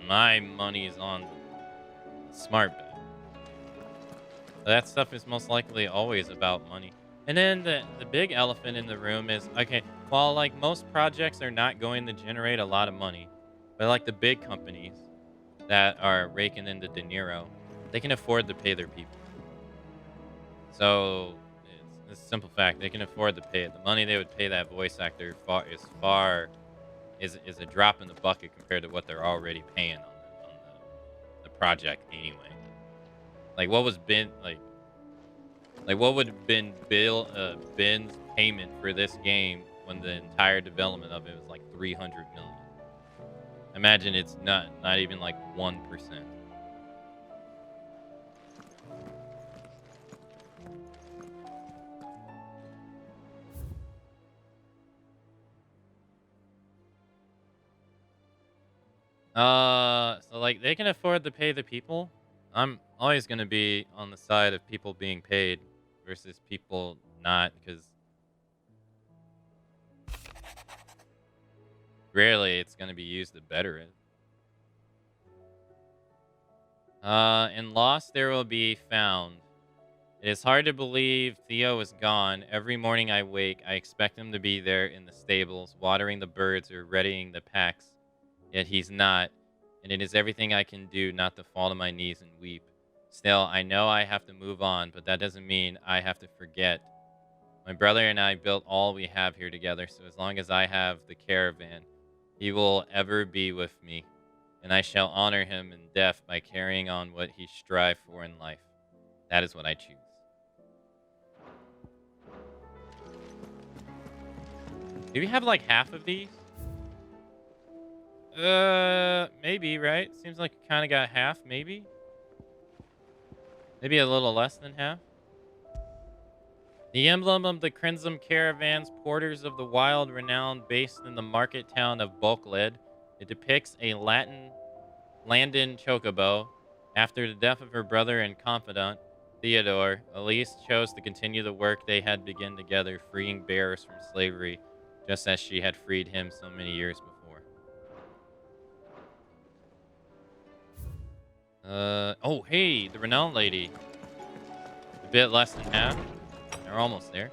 Speaker 1: my money's on smart bet. That stuff is most likely always about money. And then the big elephant in the room is, okay, while like most projects are not going to generate a lot of money, but like the big companies that are raking in the De Niro, they can afford to pay their people. So it's a simple fact, they can afford to pay it. The money they would pay that voice actor is a drop in the bucket compared to what they're already paying on the project anyway. Like what was what would have been Ben's payment for this game when the entire development of it was like 300 million? Imagine it's not even like 1%. So like they can afford to pay the people. I'm always gonna be on the side of people being paid versus people not, because rarely it's gonna be used to better it. In Lost there will be found. It is hard to believe Theo is gone. Every morning I wake, I expect him to be there in the stables, watering the birds or readying the packs. Yet he's not, and it is everything I can do not to fall to my knees and weep. Still, I know I have to move on, but that doesn't mean I have to forget. My brother and I built all we have here together, so as long as I have the caravan, he will ever be with me, and I shall honor him in death by carrying on what he strived for in life. That is what I choose. Do we have like half of these? Maybe, right? Seems like we kind of got half, maybe? Maybe a little less than half? The emblem of the Crimson Caravans, porters of the wild renown based in the market town of Bulkled. It depicts a Landon chocobo. After the death of her brother and confidant, Theodore, Elise chose to continue the work they had begun together, freeing bears from slavery, just as she had freed him so many years before. Oh, hey, the renowned lady. A bit less than half. They're almost there.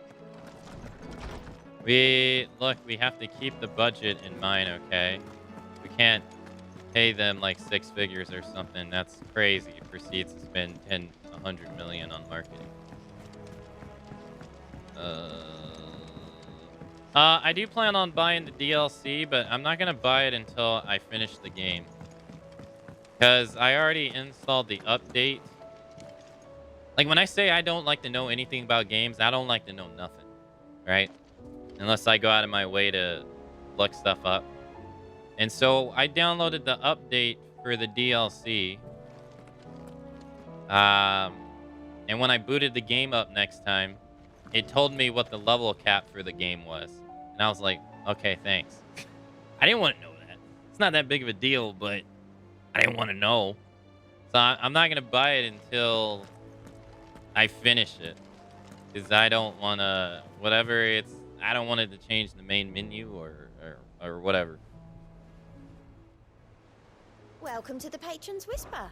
Speaker 1: We have to keep the budget in mind, okay? We can't pay them like 6 figures or something. That's crazy for Seeds to spend 100 million on marketing. I do plan on buying the DLC, but I'm not gonna buy it until I finish the game. Because I already installed the update. Like, when I say I don't like to know anything about games, I don't like to know nothing, right? Unless I go out of my way to look stuff up. And so I downloaded the update for the DLC. And when I booted the game up next time, it told me what the level cap for the game was. And I was like, okay, thanks. I didn't want to know that. It's not that big of a deal, but I didn't want to know. So I'm not going to buy it until I finish it. Because I don't want to, whatever it's, I don't want it to change the main menu or whatever.
Speaker 2: Welcome to the Patron's Whisper.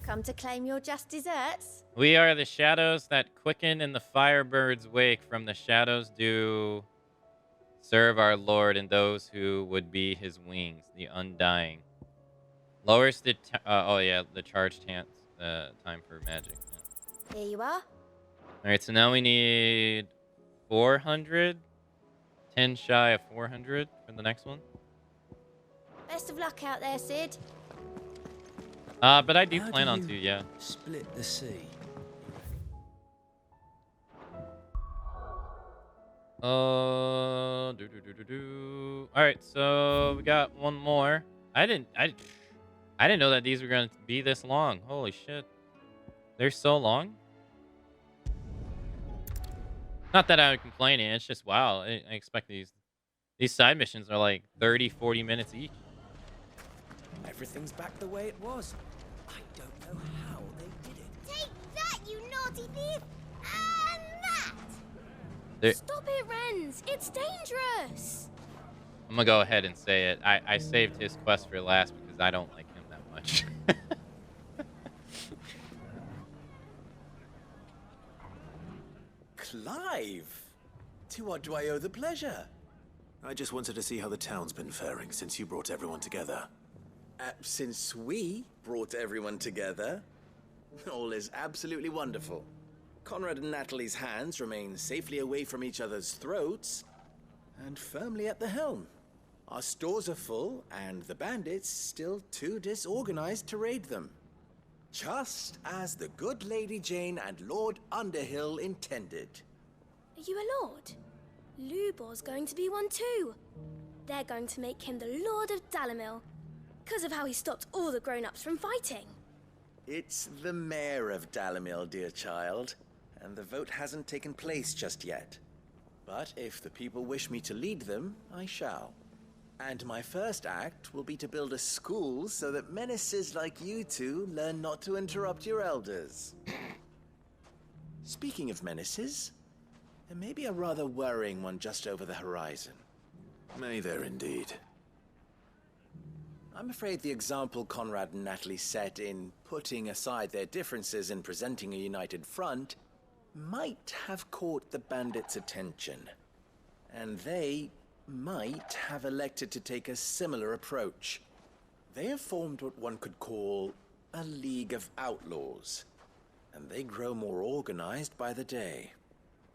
Speaker 2: Come to claim your just desserts?
Speaker 1: We are the shadows that quicken in the firebird's wake. From the shadows do serve our Lord and those who would be his wings, the undying. Lowers the the charge time for magic. Yeah.
Speaker 2: Here you are.
Speaker 1: All right, so now we need 400. 10 shy of 400 for the next one.
Speaker 2: Best of luck out there, Sid.
Speaker 1: But I do plan on to, yeah.
Speaker 14: Split the sea.
Speaker 1: All right, so we got one more. I didn't know that these were going to be this long. Holy shit. They're so long? Not that I'm complaining. It's just, wow. I expect these side missions are like 30, 40 minutes each.
Speaker 14: Everything's back the way it was. I don't know how they did it.
Speaker 2: Take that, you naughty thief! And that!
Speaker 1: There-
Speaker 2: Stop it, Renz! It's dangerous!
Speaker 1: I'm going to go ahead and say it. I saved his quest for last because I don't like him that much.
Speaker 9: Clive! To what do I owe the pleasure? I just wanted to see how the town's been faring since you brought everyone together. Since we brought everyone together, all is absolutely wonderful. Conrad and Natalie's hands remain safely away from each other's throats and firmly at the helm. Our stores are full, and the bandits still too disorganized to raid them. Just as the good Lady Jane and Lord Underhill intended.
Speaker 22: Are you a lord? Lubor's going to be one too. They're going to make him the Lord of Dalamil, because of how he stopped all the grown-ups from fighting.
Speaker 9: It's the mayor of Dalamil, dear child, and the vote hasn't taken place just yet. But if the people wish me to lead them, I shall. And my first act will be to build a school so that menaces like you two learn not to interrupt your elders. Speaking of menaces, there may be a rather worrying one just over the horizon. May there indeed. I'm afraid the example Conrad and Natalie set in putting aside their differences and presenting a united front might have caught the bandits' attention. And they might have elected to take a similar approach. They have formed what one could call a League of Outlaws, and they grow more organized by the day.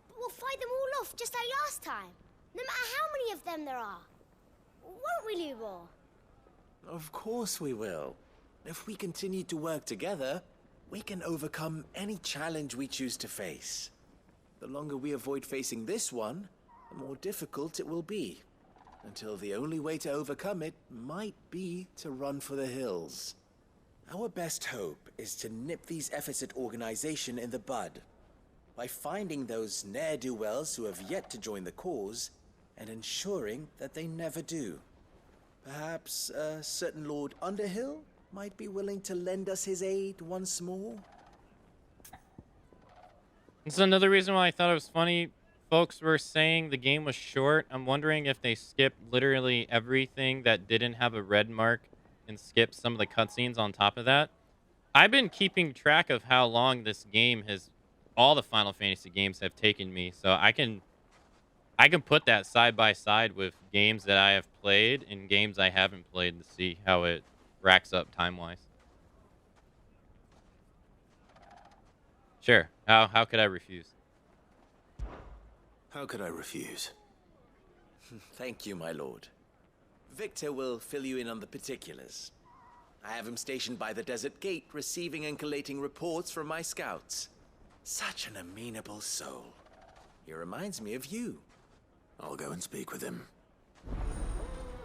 Speaker 2: But we'll fight them all off just like last time, no matter how many of them there are. Won't we, Lubor?
Speaker 9: Of course we will. If we continue to work together, we can overcome any challenge we choose to face. The longer we avoid facing this one, the more difficult it will be, until the only way to overcome it might be to run for the hills. Our best hope is to nip these efforts at organization in the bud, by finding those ne'er-do-wells who have yet to join the cause, and ensuring that they never do. Perhaps a certain Lord Underhill might be willing to lend us his aid once more?
Speaker 1: This is another reason why I thought it was funny. Folks were saying the game was short. I'm wondering if they skipped literally everything that didn't have a red mark and skipped some of the cutscenes on top of that. I've been keeping track of how long this game has, all the Final Fantasy games have taken me, so I can put that side by side with games that I have played and games I haven't played to see how it racks up time-wise. Sure. How could I refuse?
Speaker 9: How could I refuse? Thank you, my lord. Victor will fill you in on the particulars. I have him stationed by the desert gate, receiving and collating reports from my scouts. Such an amenable soul. He reminds me of you. I'll go and speak with him.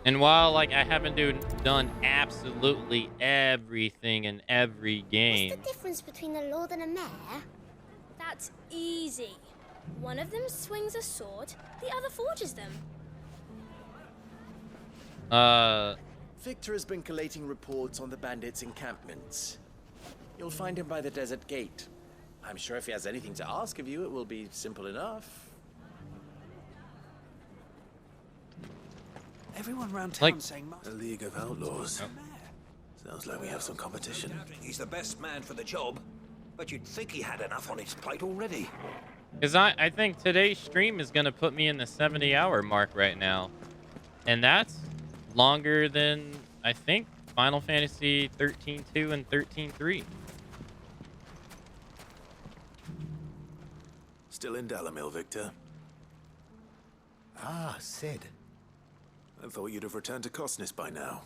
Speaker 1: And while like I haven't done absolutely everything in every game,
Speaker 2: What's the difference between a lord and a mayor?
Speaker 22: That's easy. One of them swings a sword, the other forges them.
Speaker 9: Victor has been collating reports on the bandits' encampments. You'll find him by the desert gate. I'm sure if he has anything to ask of you, it will be simple enough.
Speaker 23: Everyone round town saying
Speaker 9: a League of Outlaws. Sounds like we have some competition.
Speaker 23: he's the best man for the job, but you'd think he had enough on his plate already.
Speaker 1: because I think today's stream is going to put me in the 70-hour mark right now. And that's longer than, I think, Final Fantasy 13-2 and 13-3.
Speaker 9: Still in Dalamil, Victor?
Speaker 24: Ah, Sid.
Speaker 9: I thought you'd have returned to Cosnis by now.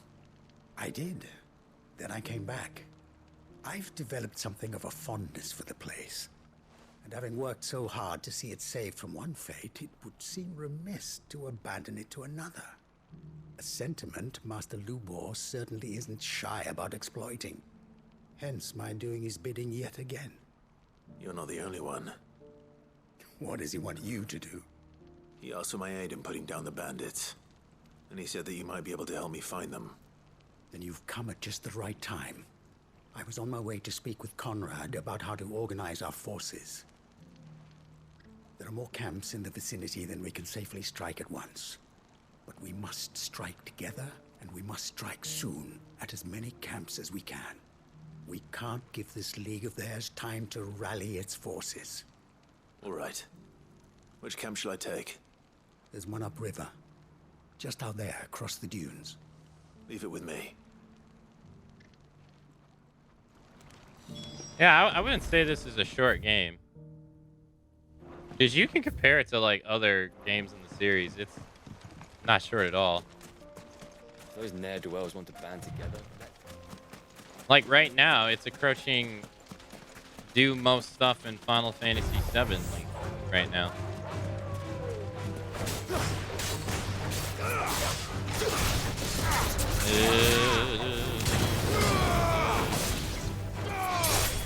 Speaker 24: I did. Then I came back. I've developed something of a fondness for the place. And having worked so hard to see it saved from one fate, it would seem remiss to abandon it to another. A sentiment Master Lubor certainly isn't shy about exploiting. Hence my doing his bidding yet again.
Speaker 9: You're not the only one.
Speaker 24: What does he want you to do?
Speaker 9: He asked for my aid in putting down the bandits. And he said that you might be able to help me find them.
Speaker 24: Then you've come at just the right time. I was on my way to speak with Conrad about how to organize our forces. There are more camps in the vicinity than we can safely strike at once. But we must strike together, and we must strike soon at as many camps as we can. We can't give this league of theirs time to rally its forces.
Speaker 9: All right. Which camp shall I take?
Speaker 24: There's one upriver. Just out there, across the dunes.
Speaker 9: Leave it with me.
Speaker 1: Yeah, I wouldn't say this is a short game. Because you can compare it to, like, other games in the series. It's not short at all.
Speaker 13: Those ne'er-do-wells want to band together.
Speaker 1: Like, right now, it's approaching do most stuff in Final Fantasy VII, like, right now.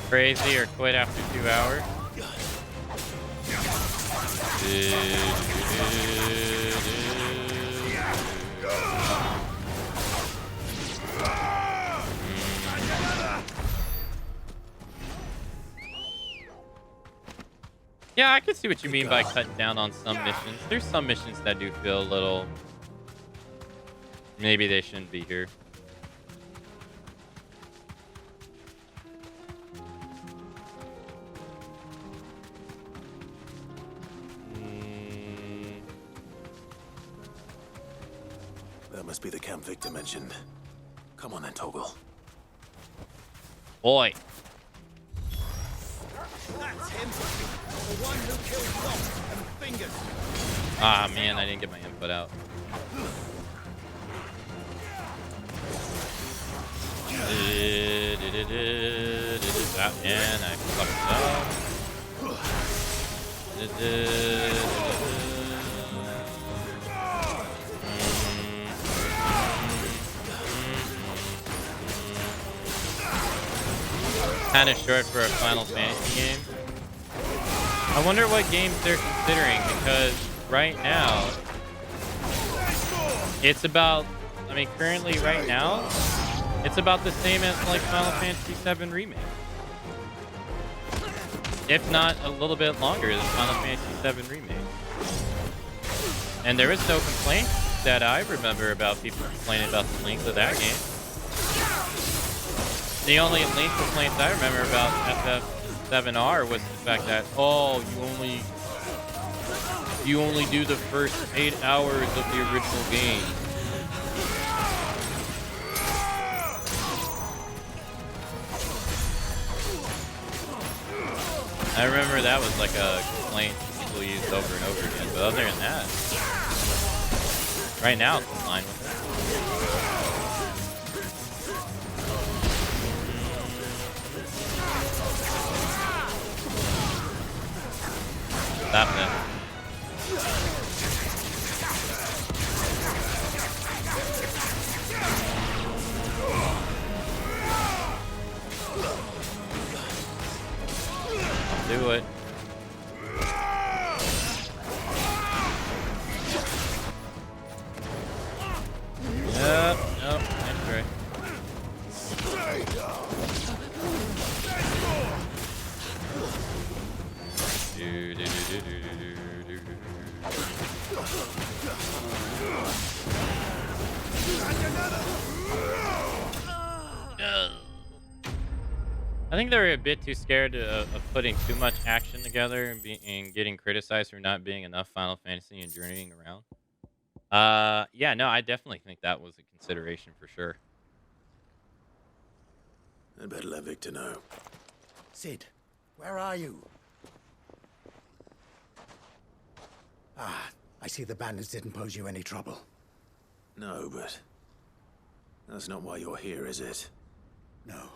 Speaker 1: Crazy or quit after 2 hours. Yeah, I can see what you mean by cutting down on some missions. There's some missions that do feel a little... Maybe they shouldn't be here.
Speaker 9: That must be the camp Victor mentioned. Come on then, Toggle.
Speaker 1: Boy.
Speaker 14: That's him. The one who killed Lost and Fingers.
Speaker 1: Ah, man, I didn't get my input out. And I fucked Kind of short for a Final Fantasy game. I wonder what games they're considering, because right now it's about, I mean, currently right now it's about the same as like Final Fantasy VII Remake, if not a little bit longer than Final Fantasy VII Remake. And there was no complaint that I remember about people complaining about the length of that game. The only length complaints I remember about FF7R was the fact that, oh, you only do the first 8 hours of the original game. I remember that was like a complaint people used over and over again, but other than that, right now it's in line with it. Stop that. Do it. Yep, nope, nice try. I think they're a bit too scared of putting too much action together and getting criticized for not being enough Final Fantasy and journeying around. Yeah, no, I definitely think that was a consideration for sure.
Speaker 9: I'd better let Victor know.
Speaker 24: Sid, where are you? Ah, I see the bandits didn't pose you any trouble.
Speaker 9: No, but that's not why you're here, is it?
Speaker 24: No.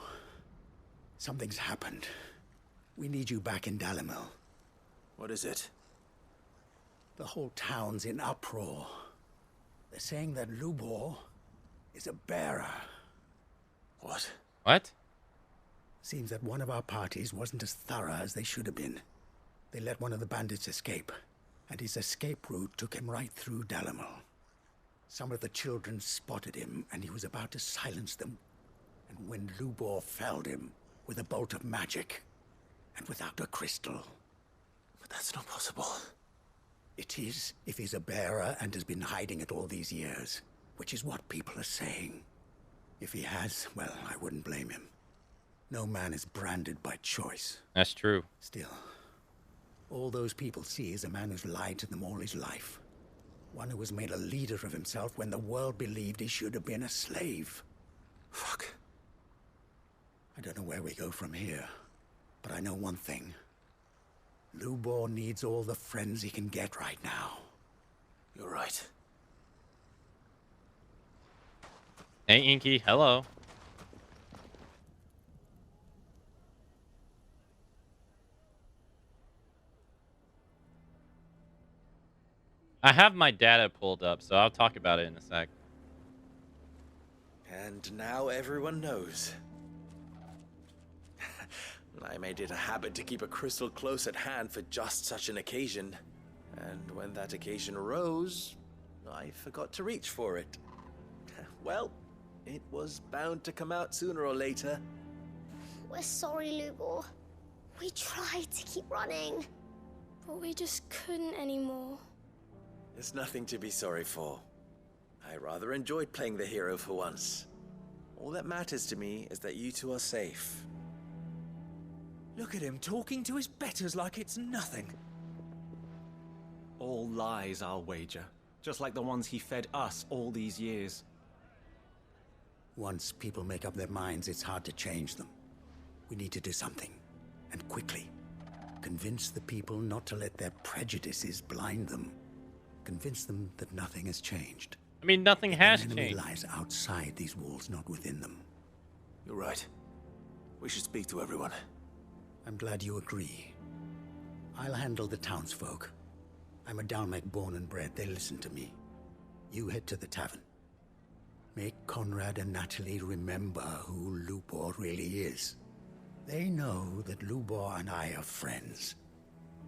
Speaker 24: Something's happened. We need you back in Dalimil.
Speaker 9: What is it?
Speaker 24: The whole town's in uproar. They're saying that Lubor is a bearer.
Speaker 9: What?
Speaker 1: What?
Speaker 24: Seems that one of our parties wasn't as thorough as they should have been. They let one of the bandits escape, and his escape route took him right through Dalimil. Some of the children spotted him, and he was about to silence them. And when Lubor felled him with a bolt of magic, and without a crystal.
Speaker 9: But that's not possible.
Speaker 24: It is, if he's a bearer and has been hiding it all these years, which is what people are saying. If he has, well, I wouldn't blame him. No man is branded by choice.
Speaker 1: That's true.
Speaker 24: Still, all those people see is a man who's lied to them all his life. One who was made a leader of himself when the world believed he should have been a slave.
Speaker 9: Fuck.
Speaker 24: I don't know where we go from here, but I know one thing. Lubor needs all the friends he can get right now.
Speaker 9: You're right.
Speaker 1: Hey, Inky. Hello. I have my data pulled up, so I'll talk about it in a sec.
Speaker 14: And now everyone knows. I made it a habit to keep a crystal close at hand for just such an occasion. And when that occasion arose, I forgot to reach for it. Well, it was bound to come out sooner or later.
Speaker 2: We're sorry, Lubor. We tried to keep running, but we just couldn't anymore.
Speaker 14: There's nothing to be sorry for. I rather enjoyed playing the hero for once. All that matters to me is that you two are safe.
Speaker 15: Look at him talking to his betters like it's nothing.
Speaker 16: All lies, I'll wager. Just like the ones he fed us all these years.
Speaker 24: Once people make up their minds, it's hard to change them. We need to do something, and quickly. Convince the people not to let their prejudices blind them. Convince them that nothing has changed.
Speaker 1: I mean, nothing has
Speaker 24: changed. The enemy
Speaker 1: changed.
Speaker 24: lies outside these walls, not within them.
Speaker 9: You're right. We should speak to everyone.
Speaker 24: I'm glad you agree. I'll handle the townsfolk. I'm a Dalmec born and bred. They listen to me. You head to the tavern. Make Conrad and Natalie remember who Lubor really is. They know that Lubor and I are friends.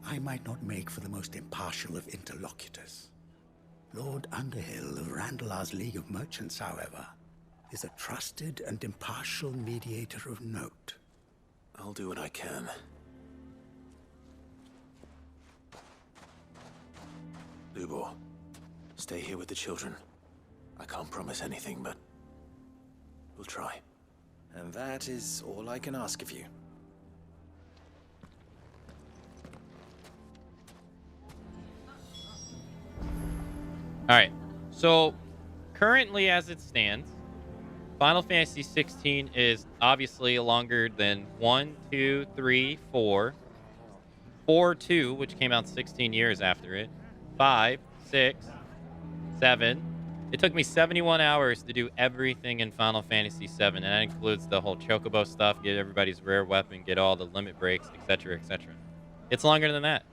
Speaker 24: I might not make for the most impartial of interlocutors. Lord Underhill of Randalar's League of Merchants, however, is a trusted and impartial mediator of note.
Speaker 9: I'll do what I can. Lubor, stay here with the children. I can't promise anything, but we'll try.
Speaker 14: And that is all I can ask of you.
Speaker 1: Alright, so currently as it stands, Final Fantasy XVI is obviously longer than 1, 2, 3, 4, 4, 2, which came out 16 years after it, 5, 6, 7. It took me 71 hours to do everything in Final Fantasy VII, and that includes the whole Chocobo stuff, get everybody's rare weapon, get all the limit breaks, etc., etc. It's longer than that.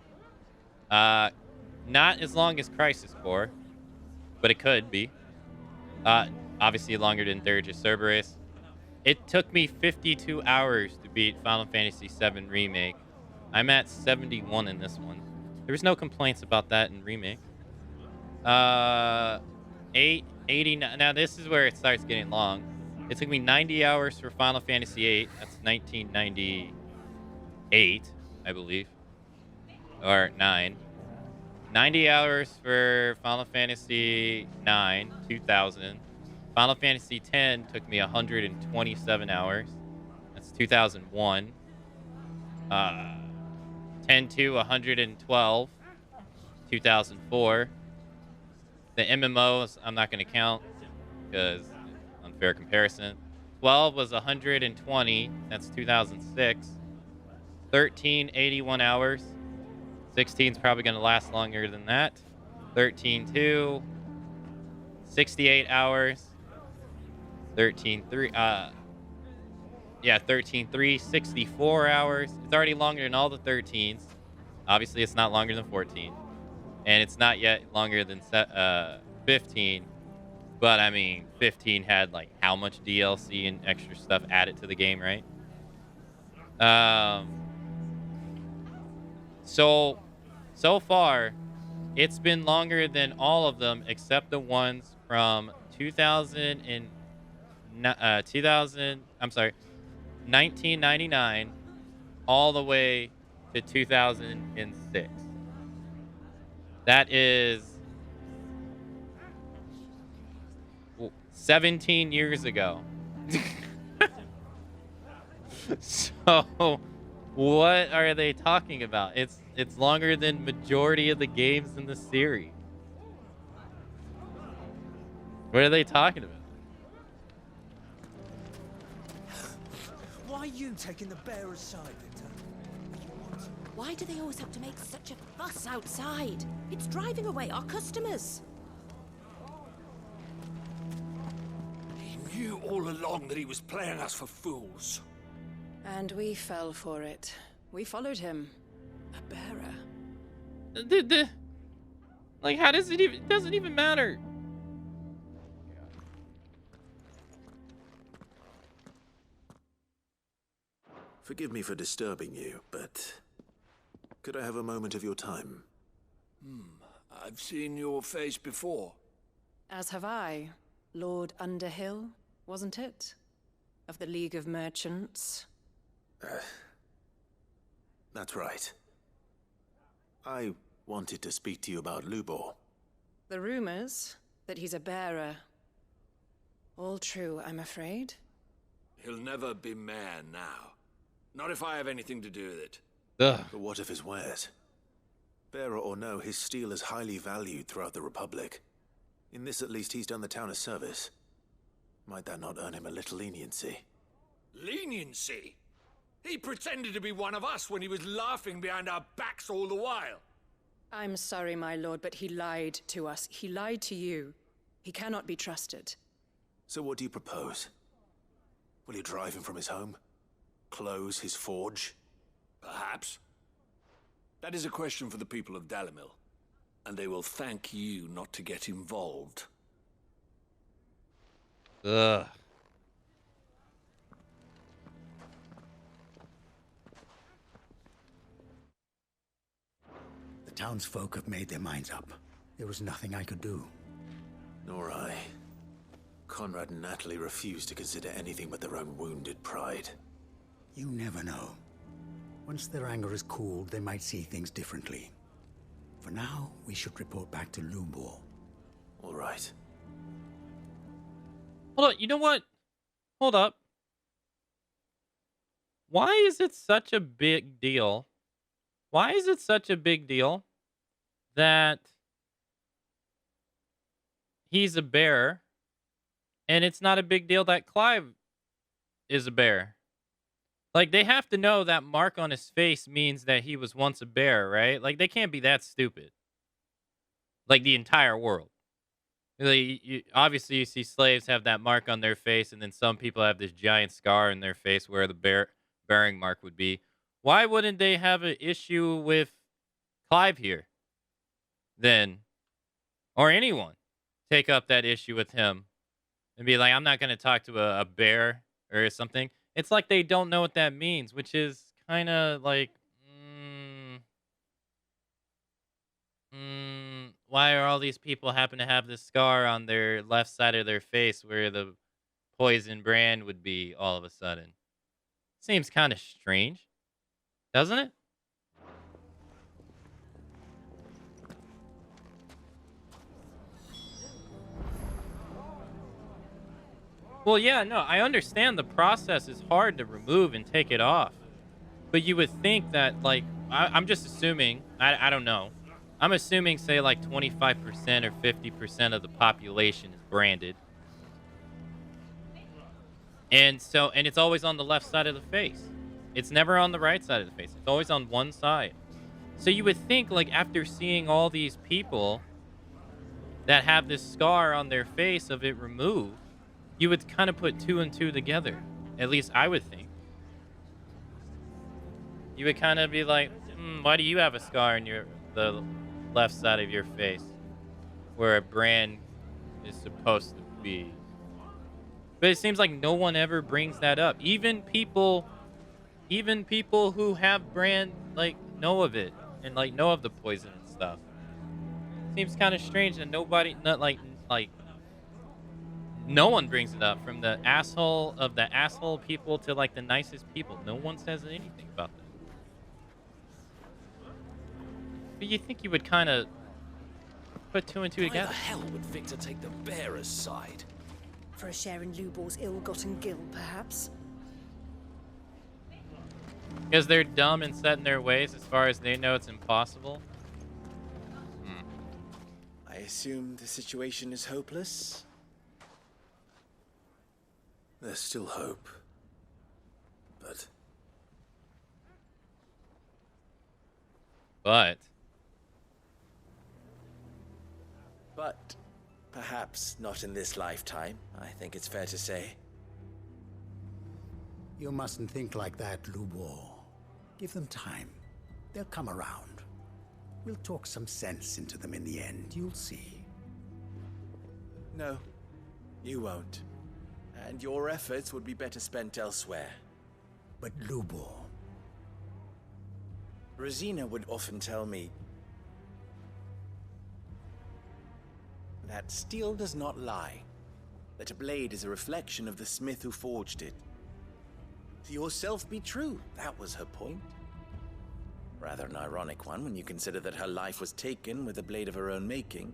Speaker 1: Not as long as Crisis Core, but it could be. Obviously longer than Dirge Cerberus. It took me 52 hours to beat Final Fantasy VII Remake. I'm at 71 in this one. There was no complaints about that in Remake. 89. Now this is where it starts getting long. It took me 90 hours for Final Fantasy VIII. That's 1998, I believe. Or 9. 90 hours for Final Fantasy IX, 2000. Final Fantasy X took me 127 hours. That's 2001. 10-2, 112. 2004. The MMOs, I'm not going to count because unfair comparison. 12 was 120. That's 2006. 13, 81 hours. 16 is probably going to last longer than that. 13-2, 68 hours. 13-3, 13-3, 64 hours. It's already longer than all the 13s. Obviously, it's not longer than 14. And it's not yet longer than 15. But I mean, 15 had like how much DLC and extra stuff added to the game, right? So far, it's been longer than all of them except the ones from 2000 and 2000. I'm sorry, 1999 all the way to 2006. That is 17 years ago. So, what are they talking about? It's longer than majority of the games in the series. What are they talking about?
Speaker 15: Why are you taking the bearer's side, Victor?
Speaker 4: Why do they always have to make such a fuss outside? It's driving away our customers.
Speaker 23: He knew all along that he was playing us for fools.
Speaker 4: And we fell for it. We followed him. A bearer.
Speaker 1: Like, how does it even... It doesn't even matter.
Speaker 9: Forgive me for disturbing you, but could I have a moment of your time?
Speaker 23: I've seen your face before.
Speaker 4: As have I. Lord Underhill, wasn't it? Of the League of Merchants.
Speaker 9: That's right. I wanted to speak to you about Lubor.
Speaker 4: The rumors that he's a bearer. All true, I'm afraid.
Speaker 23: He'll never be mayor now. Not if I have anything to do with it.
Speaker 1: Ugh.
Speaker 9: But what of his wares? Bearer or no, his steel is highly valued throughout the Republic. In this at least, he's done the town a service. Might that not earn him a little leniency?
Speaker 23: Leniency? He pretended to be one of us when he was laughing behind our backs all the while.
Speaker 4: I'm sorry, my lord, but he lied to us. He lied to you. He cannot be trusted.
Speaker 9: So what do you propose? Will you drive him from his home? Close his forge?
Speaker 23: Perhaps. That is a question for the people of Dalimil. And they will thank you not to get involved.
Speaker 1: Ugh.
Speaker 24: The townsfolk have made their minds up. There was nothing I could do.
Speaker 9: Nor I. Conrad and Natalie refused to consider anything but their own wounded pride.
Speaker 24: You never know. Once their anger is cooled, they might see things differently. For now, we should report back to Lubor.
Speaker 9: All right.
Speaker 1: Hold on, you know what? Hold up. Why is it such a big deal? Why is it such a big deal that he's a bear, and it's not a big deal that Clive is a bear? Like, they have to know that mark on his face means that he was once a bear, right? Like, they can't be that stupid. Like, the entire world. Like, obviously, you see slaves have that mark on their face, and then some people have this giant scar in their face where the bearing mark would be. Why wouldn't they have an issue with Clive here, then? Or anyone take up that issue with him and be like, I'm not going to talk to a bear or something. It's like they don't know what that means, which is kind of like, why are all these people happen to have this scar on their left side of their face where the poison brand would be all of a sudden? Seems kind of strange, doesn't it? Well, yeah, no, I understand the process is hard to remove and take it off. But you would think that, like, I'm just assuming, I don't know. I'm assuming, say, like 25% or 50% of the population is branded. And it's always on the left side of the face. It's never on the right side of the face. It's always on one side. So you would think, like, after seeing all these people that have this scar on their face of it removed, you would kind of put two and two together. At least I would think. You would kind of be like, why do you have a scar on the left side of your face where a brand is supposed to be?
Speaker 3: be. But it seems like no one ever brings that up. Even people who have brand like know of it and like know of the poison and stuff. Seems kind of strange that nobody, not like no one brings it up, from the asshole people to like the nicest people. No one says anything about that. But you think you would kind of put two and two
Speaker 23: Why
Speaker 3: together?
Speaker 23: the hell would Victor take the bearer's side?
Speaker 11: For a share in Lubor's ill-gotten gil, perhaps?
Speaker 3: Because they're dumb and set in their ways as far as they know it's impossible.
Speaker 14: I assume the situation is hopeless?
Speaker 9: There's still hope.
Speaker 3: But
Speaker 14: perhaps not in this lifetime, I think it's fair to say.
Speaker 24: You mustn't think like that, Lubor. Give them time. They'll come around. We'll talk some sense into them in the end, you'll see.
Speaker 14: No, you won't. And your efforts would be better spent elsewhere.
Speaker 24: But Lubor...
Speaker 14: Rosina would often tell me that steel does not lie, that a blade is a reflection of the smith who forged it. To yourself be true, that was her point. Rather an ironic one when you consider that her life was taken with a blade of her own making.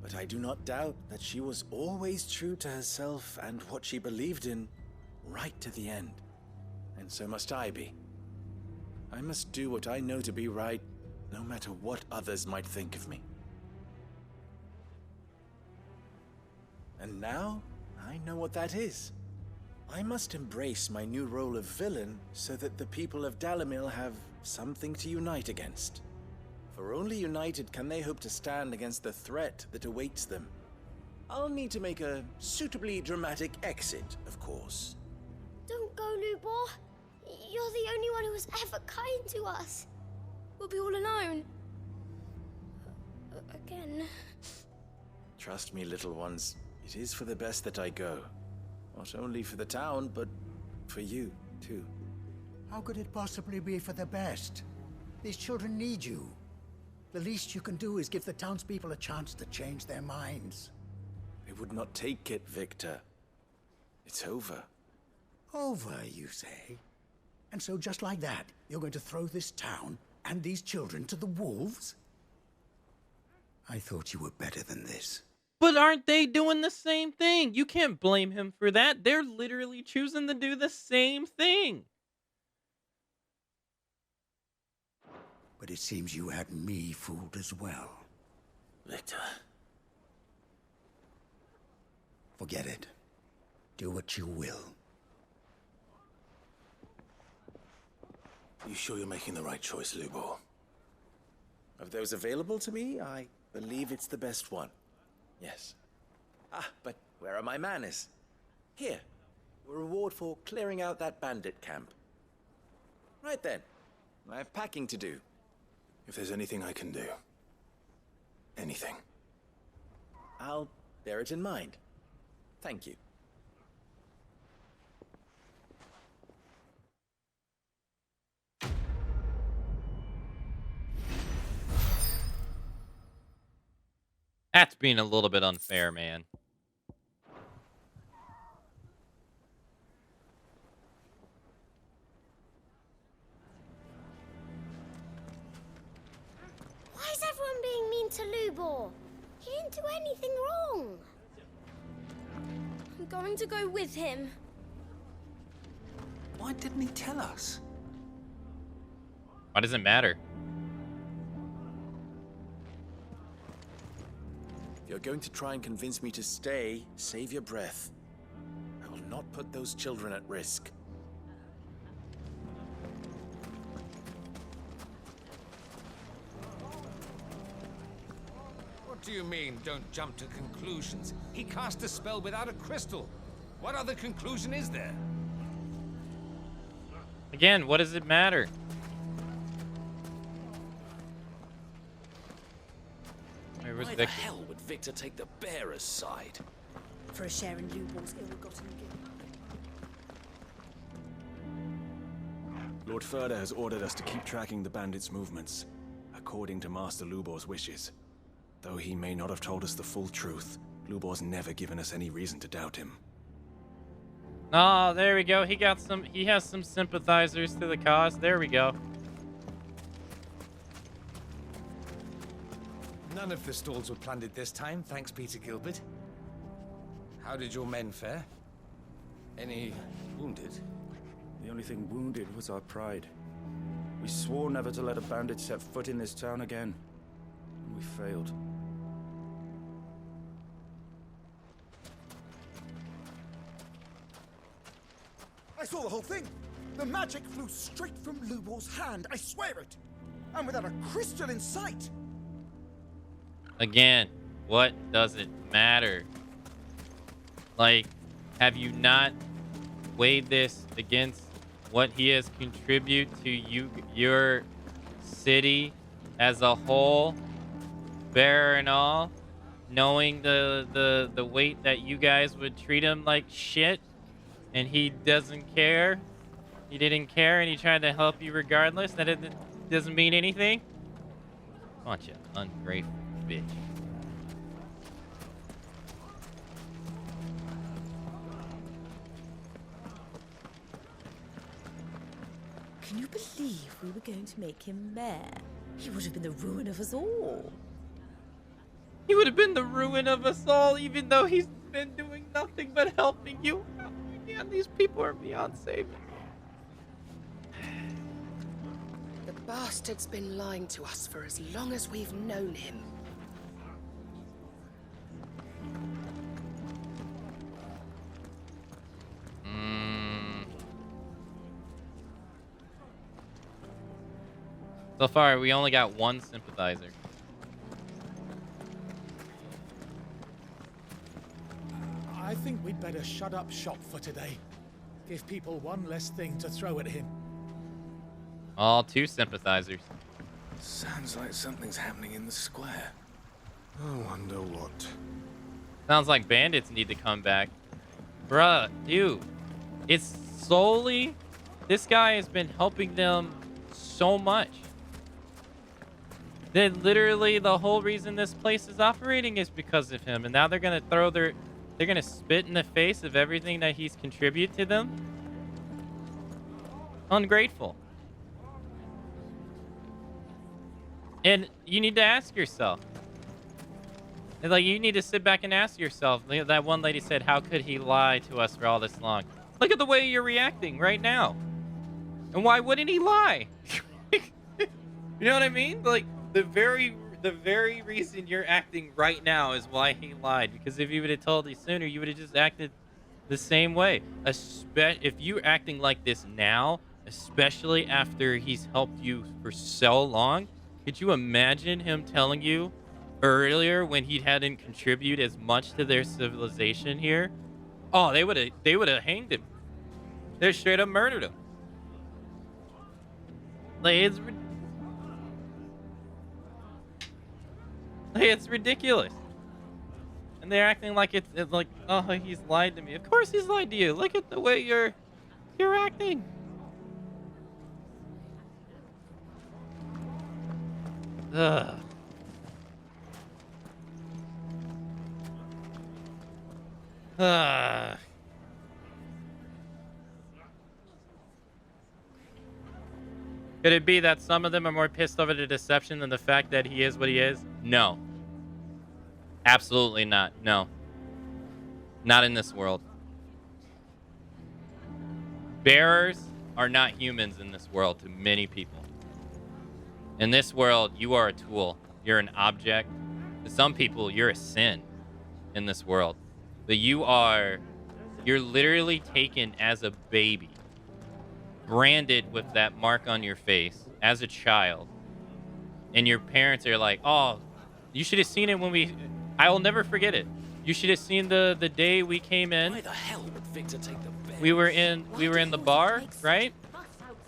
Speaker 14: But I do not doubt that she was always true to herself and what she believed in, right to the end. And so must I be. I must do what I know to be right, no matter what others might think of me. And now, I know what that is. I must embrace my new role of villain so that the people of Dalimil have something to unite against. For only united can they hope to stand against the threat that awaits them. I'll need to make a suitably dramatic exit, of course.
Speaker 2: Don't go, Lubor. You're the only one who was ever kind to us. We'll be all alone. Again.
Speaker 14: Trust me, little ones, it is for the best that I go. Not only for the town, but for you, too.
Speaker 24: How could it possibly be for the best? These children need you. The least you can do is give the townspeople a chance to change their minds.
Speaker 14: I would not take it, Victor. It's over.
Speaker 24: Over, you say? And so just like that, you're going to throw this town and these children to the wolves? I thought you were better than this.
Speaker 3: But aren't they doing the same thing? You can't blame him for that. They're literally choosing to do the same thing.
Speaker 24: But it seems you had me fooled as well.
Speaker 9: Victor.
Speaker 24: Forget it. Do what you will.
Speaker 9: You sure you're making the right choice, Lubor?
Speaker 14: Of those available to me, I believe it's the best one. Yes. But where are my manners? Here, a reward for clearing out that bandit camp. Right then, I have packing to do.
Speaker 9: If there's anything I can do, anything,
Speaker 14: I'll bear it in mind. Thank you.
Speaker 3: That's being a little bit unfair, man.
Speaker 2: Why is everyone being mean to Lubor? He didn't do anything wrong. I'm going to go with him.
Speaker 15: Why didn't he tell us?
Speaker 3: Why does it matter?
Speaker 14: If you're going to try and convince me to stay, save your breath. I will not put those children at risk.
Speaker 10: What do you mean, don't jump to conclusions? He cast a spell without a crystal. What other conclusion is there?
Speaker 3: Again, what does it matter?
Speaker 14: Why the hell would
Speaker 12: would Victor take the bearer's side?
Speaker 11: For a share in Lubor's ill-gotten guilt.
Speaker 16: Lord Furder has ordered us to keep tracking the bandits' movements, according to Master Lubor's wishes. Though he may not have told us the full truth, Lubor's never given us any reason to doubt him.
Speaker 3: Oh, there we go. He has some sympathizers to the cause. There we go.
Speaker 10: None of the stalls were plundered this time, thanks Peter Gilbert. How did your men fare? Any wounded?
Speaker 17: The only thing wounded was our pride. We swore never to let a bandit set foot in this town again. And we failed.
Speaker 19: I saw the whole thing. The magic flew straight from Lubor's hand, I swear it. And without a crystal in sight.
Speaker 3: Again, what does it matter? Like, have you not weighed this against what he has contributed to your city as a whole, bearer and all, knowing the weight that you guys would treat him like shit, and he doesn't care? He didn't care, and he tried to help you regardless. That it doesn't mean anything. Bunch of ungrateful bitch.
Speaker 20: Can you believe we were going to make him mayor? He would have been the ruin of us all.
Speaker 3: He would have been the ruin of us all, even though he's been doing nothing but helping you. Oh my God, these people are beyond saving.
Speaker 25: The bastard's been lying to us for as long as we've known him.
Speaker 3: So far, we only got one sympathizer.
Speaker 26: I think we'd better shut up shop for today. Give people one less thing to throw at him.
Speaker 3: All two sympathizers.
Speaker 9: Sounds like something's happening in the square. I wonder what.
Speaker 3: Sounds like bandits need to come back. Bruh, dude. It's solely... This guy has been helping them so much. That literally the whole reason this place is operating is because of him. And now they're going to throw their... They're going to spit in the face of everything that he's contributed to them. Ungrateful. And you need to ask yourself. Like, you need to sit back and ask yourself. That one lady said, how could he lie to us for all this long? Look at the way you're reacting right now. And why wouldn't he lie? You know what I mean? Like, the very reason you're acting right now is why he lied. Because if you would have told me sooner, you would have just acted the same way. If you're acting like this now, especially after he's helped you for so long, could you imagine him telling you earlier when he hadn't contributed as much to their civilization here? Oh, they would have hanged him. They straight up murdered him. Like, it's ridiculous. And they're acting like it's like, oh, he's lied to me. Of course he's lied to you. Look at the way you're acting. Ugh. Could it be that some of them are more pissed over the deception than the fact that he is what he is? No. Absolutely not. No. Not in this world. Bearers are not humans in this world to many people. In this world, you are a tool. You're an object. To some people, you're a sin in this world. But you're literally taken as a baby, branded with that mark on your face as a child. And your parents are like, oh, you should have seen it when I will never forget it. You should have seen the day we came in.
Speaker 12: Why the hell would Victor take the bear?
Speaker 3: We were in the bar, right?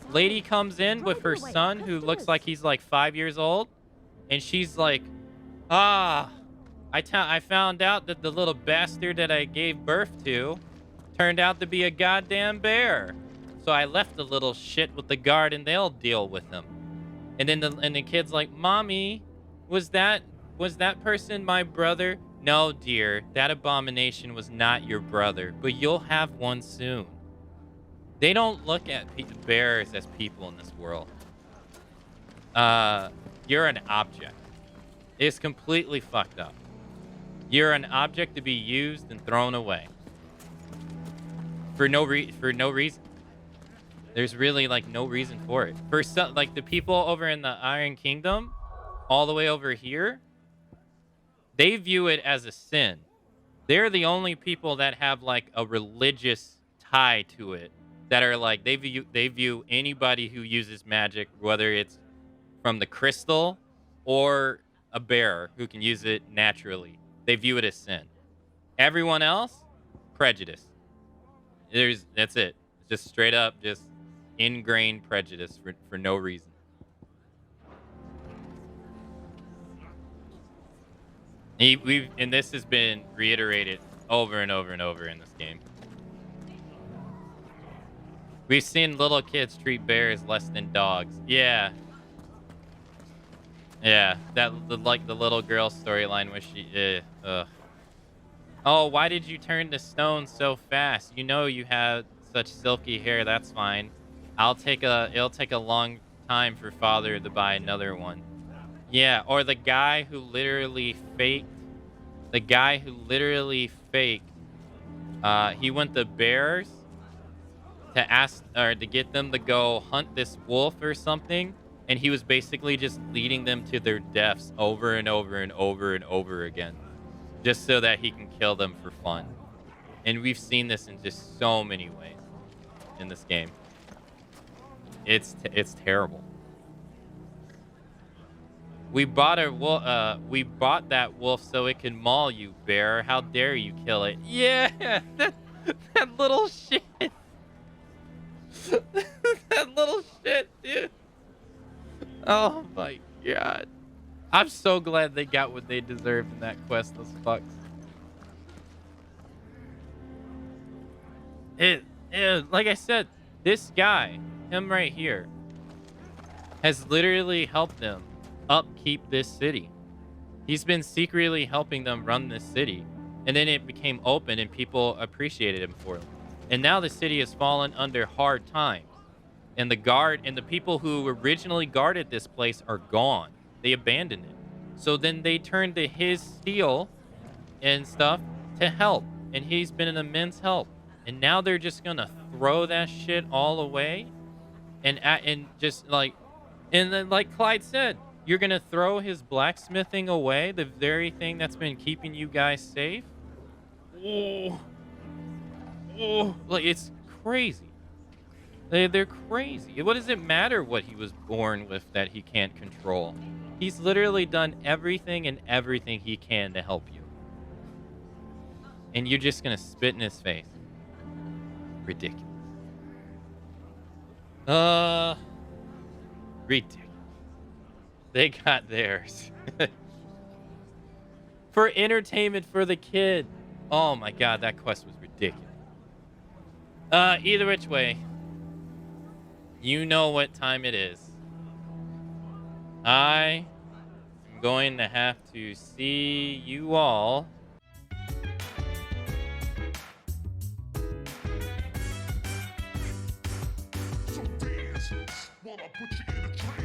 Speaker 3: Lady comes in with her son who looks like he's like 5 years old. And she's like, I found out that the little bastard that I gave birth to turned out to be a goddamn bear. So I left the little shit with the guard and they'll deal with him. And then the kid's like, "Mommy, was that person my brother?" "No, dear, that abomination was not your brother, but you'll have one soon." They don't look at bears as people in this world. You're an object. It's completely fucked up. You're an object to be used and thrown away. For no reason. There's really like no reason for it. For some, like the people over in the Iron Kingdom, all the way over here, they view it as a sin. They're the only people that have like a religious tie to it. That are like they view anybody who uses magic, whether it's from the crystal or a bear who can use it naturally, they view it as sin. Everyone else, prejudice. That's it. It's just straight up, just ingrained prejudice for no reason. And this has been reiterated over and over and over in this game. We've seen little kids treat bears less than dogs. Yeah. Yeah, like the little girl storyline where she, Oh, why did you turn to stone so fast? You know you have such silky hair. That's fine. It'll take a long time for father to buy another one. Yeah, or the guy who literally faked. He went to bears to get them to go hunt this wolf or something. And he was basically just leading them to their deaths over and over and over and over again. Just so that he can kill them for fun. And we've seen this in just so many ways in this game. It's terrible. We bought that wolf so it can maul you, bear. How dare you kill it? Yeah, that little shit. That little shit, dude. Oh my god. I'm so glad they got what they deserved in that quest, those fucks. Like I said, this guy, him right here, has literally helped them upkeep this city. He's been secretly helping them run this city. And then it became open and people appreciated him for it. And now the city has fallen under hard times. And the people who originally guarded this place are gone. They abandoned it. So then they turned to his steel and stuff to help. And he's been an immense help. And now they're just gonna throw that shit all away. And just like, and then like Clyde said, you're gonna throw his blacksmithing away, the very thing that's been keeping you guys safe. Oh, like it's crazy. They're crazy. What does it matter what he was born with that he can't control? He's literally done everything he can to help you. And you're just gonna spit in his face. Ridiculous. Ridiculous. They got theirs. For entertainment for the kid. Oh my god, that quest was ridiculous. Either which way, you know what time it is. I am going to have to see you all
Speaker 5: So dance, while I put you in a trance.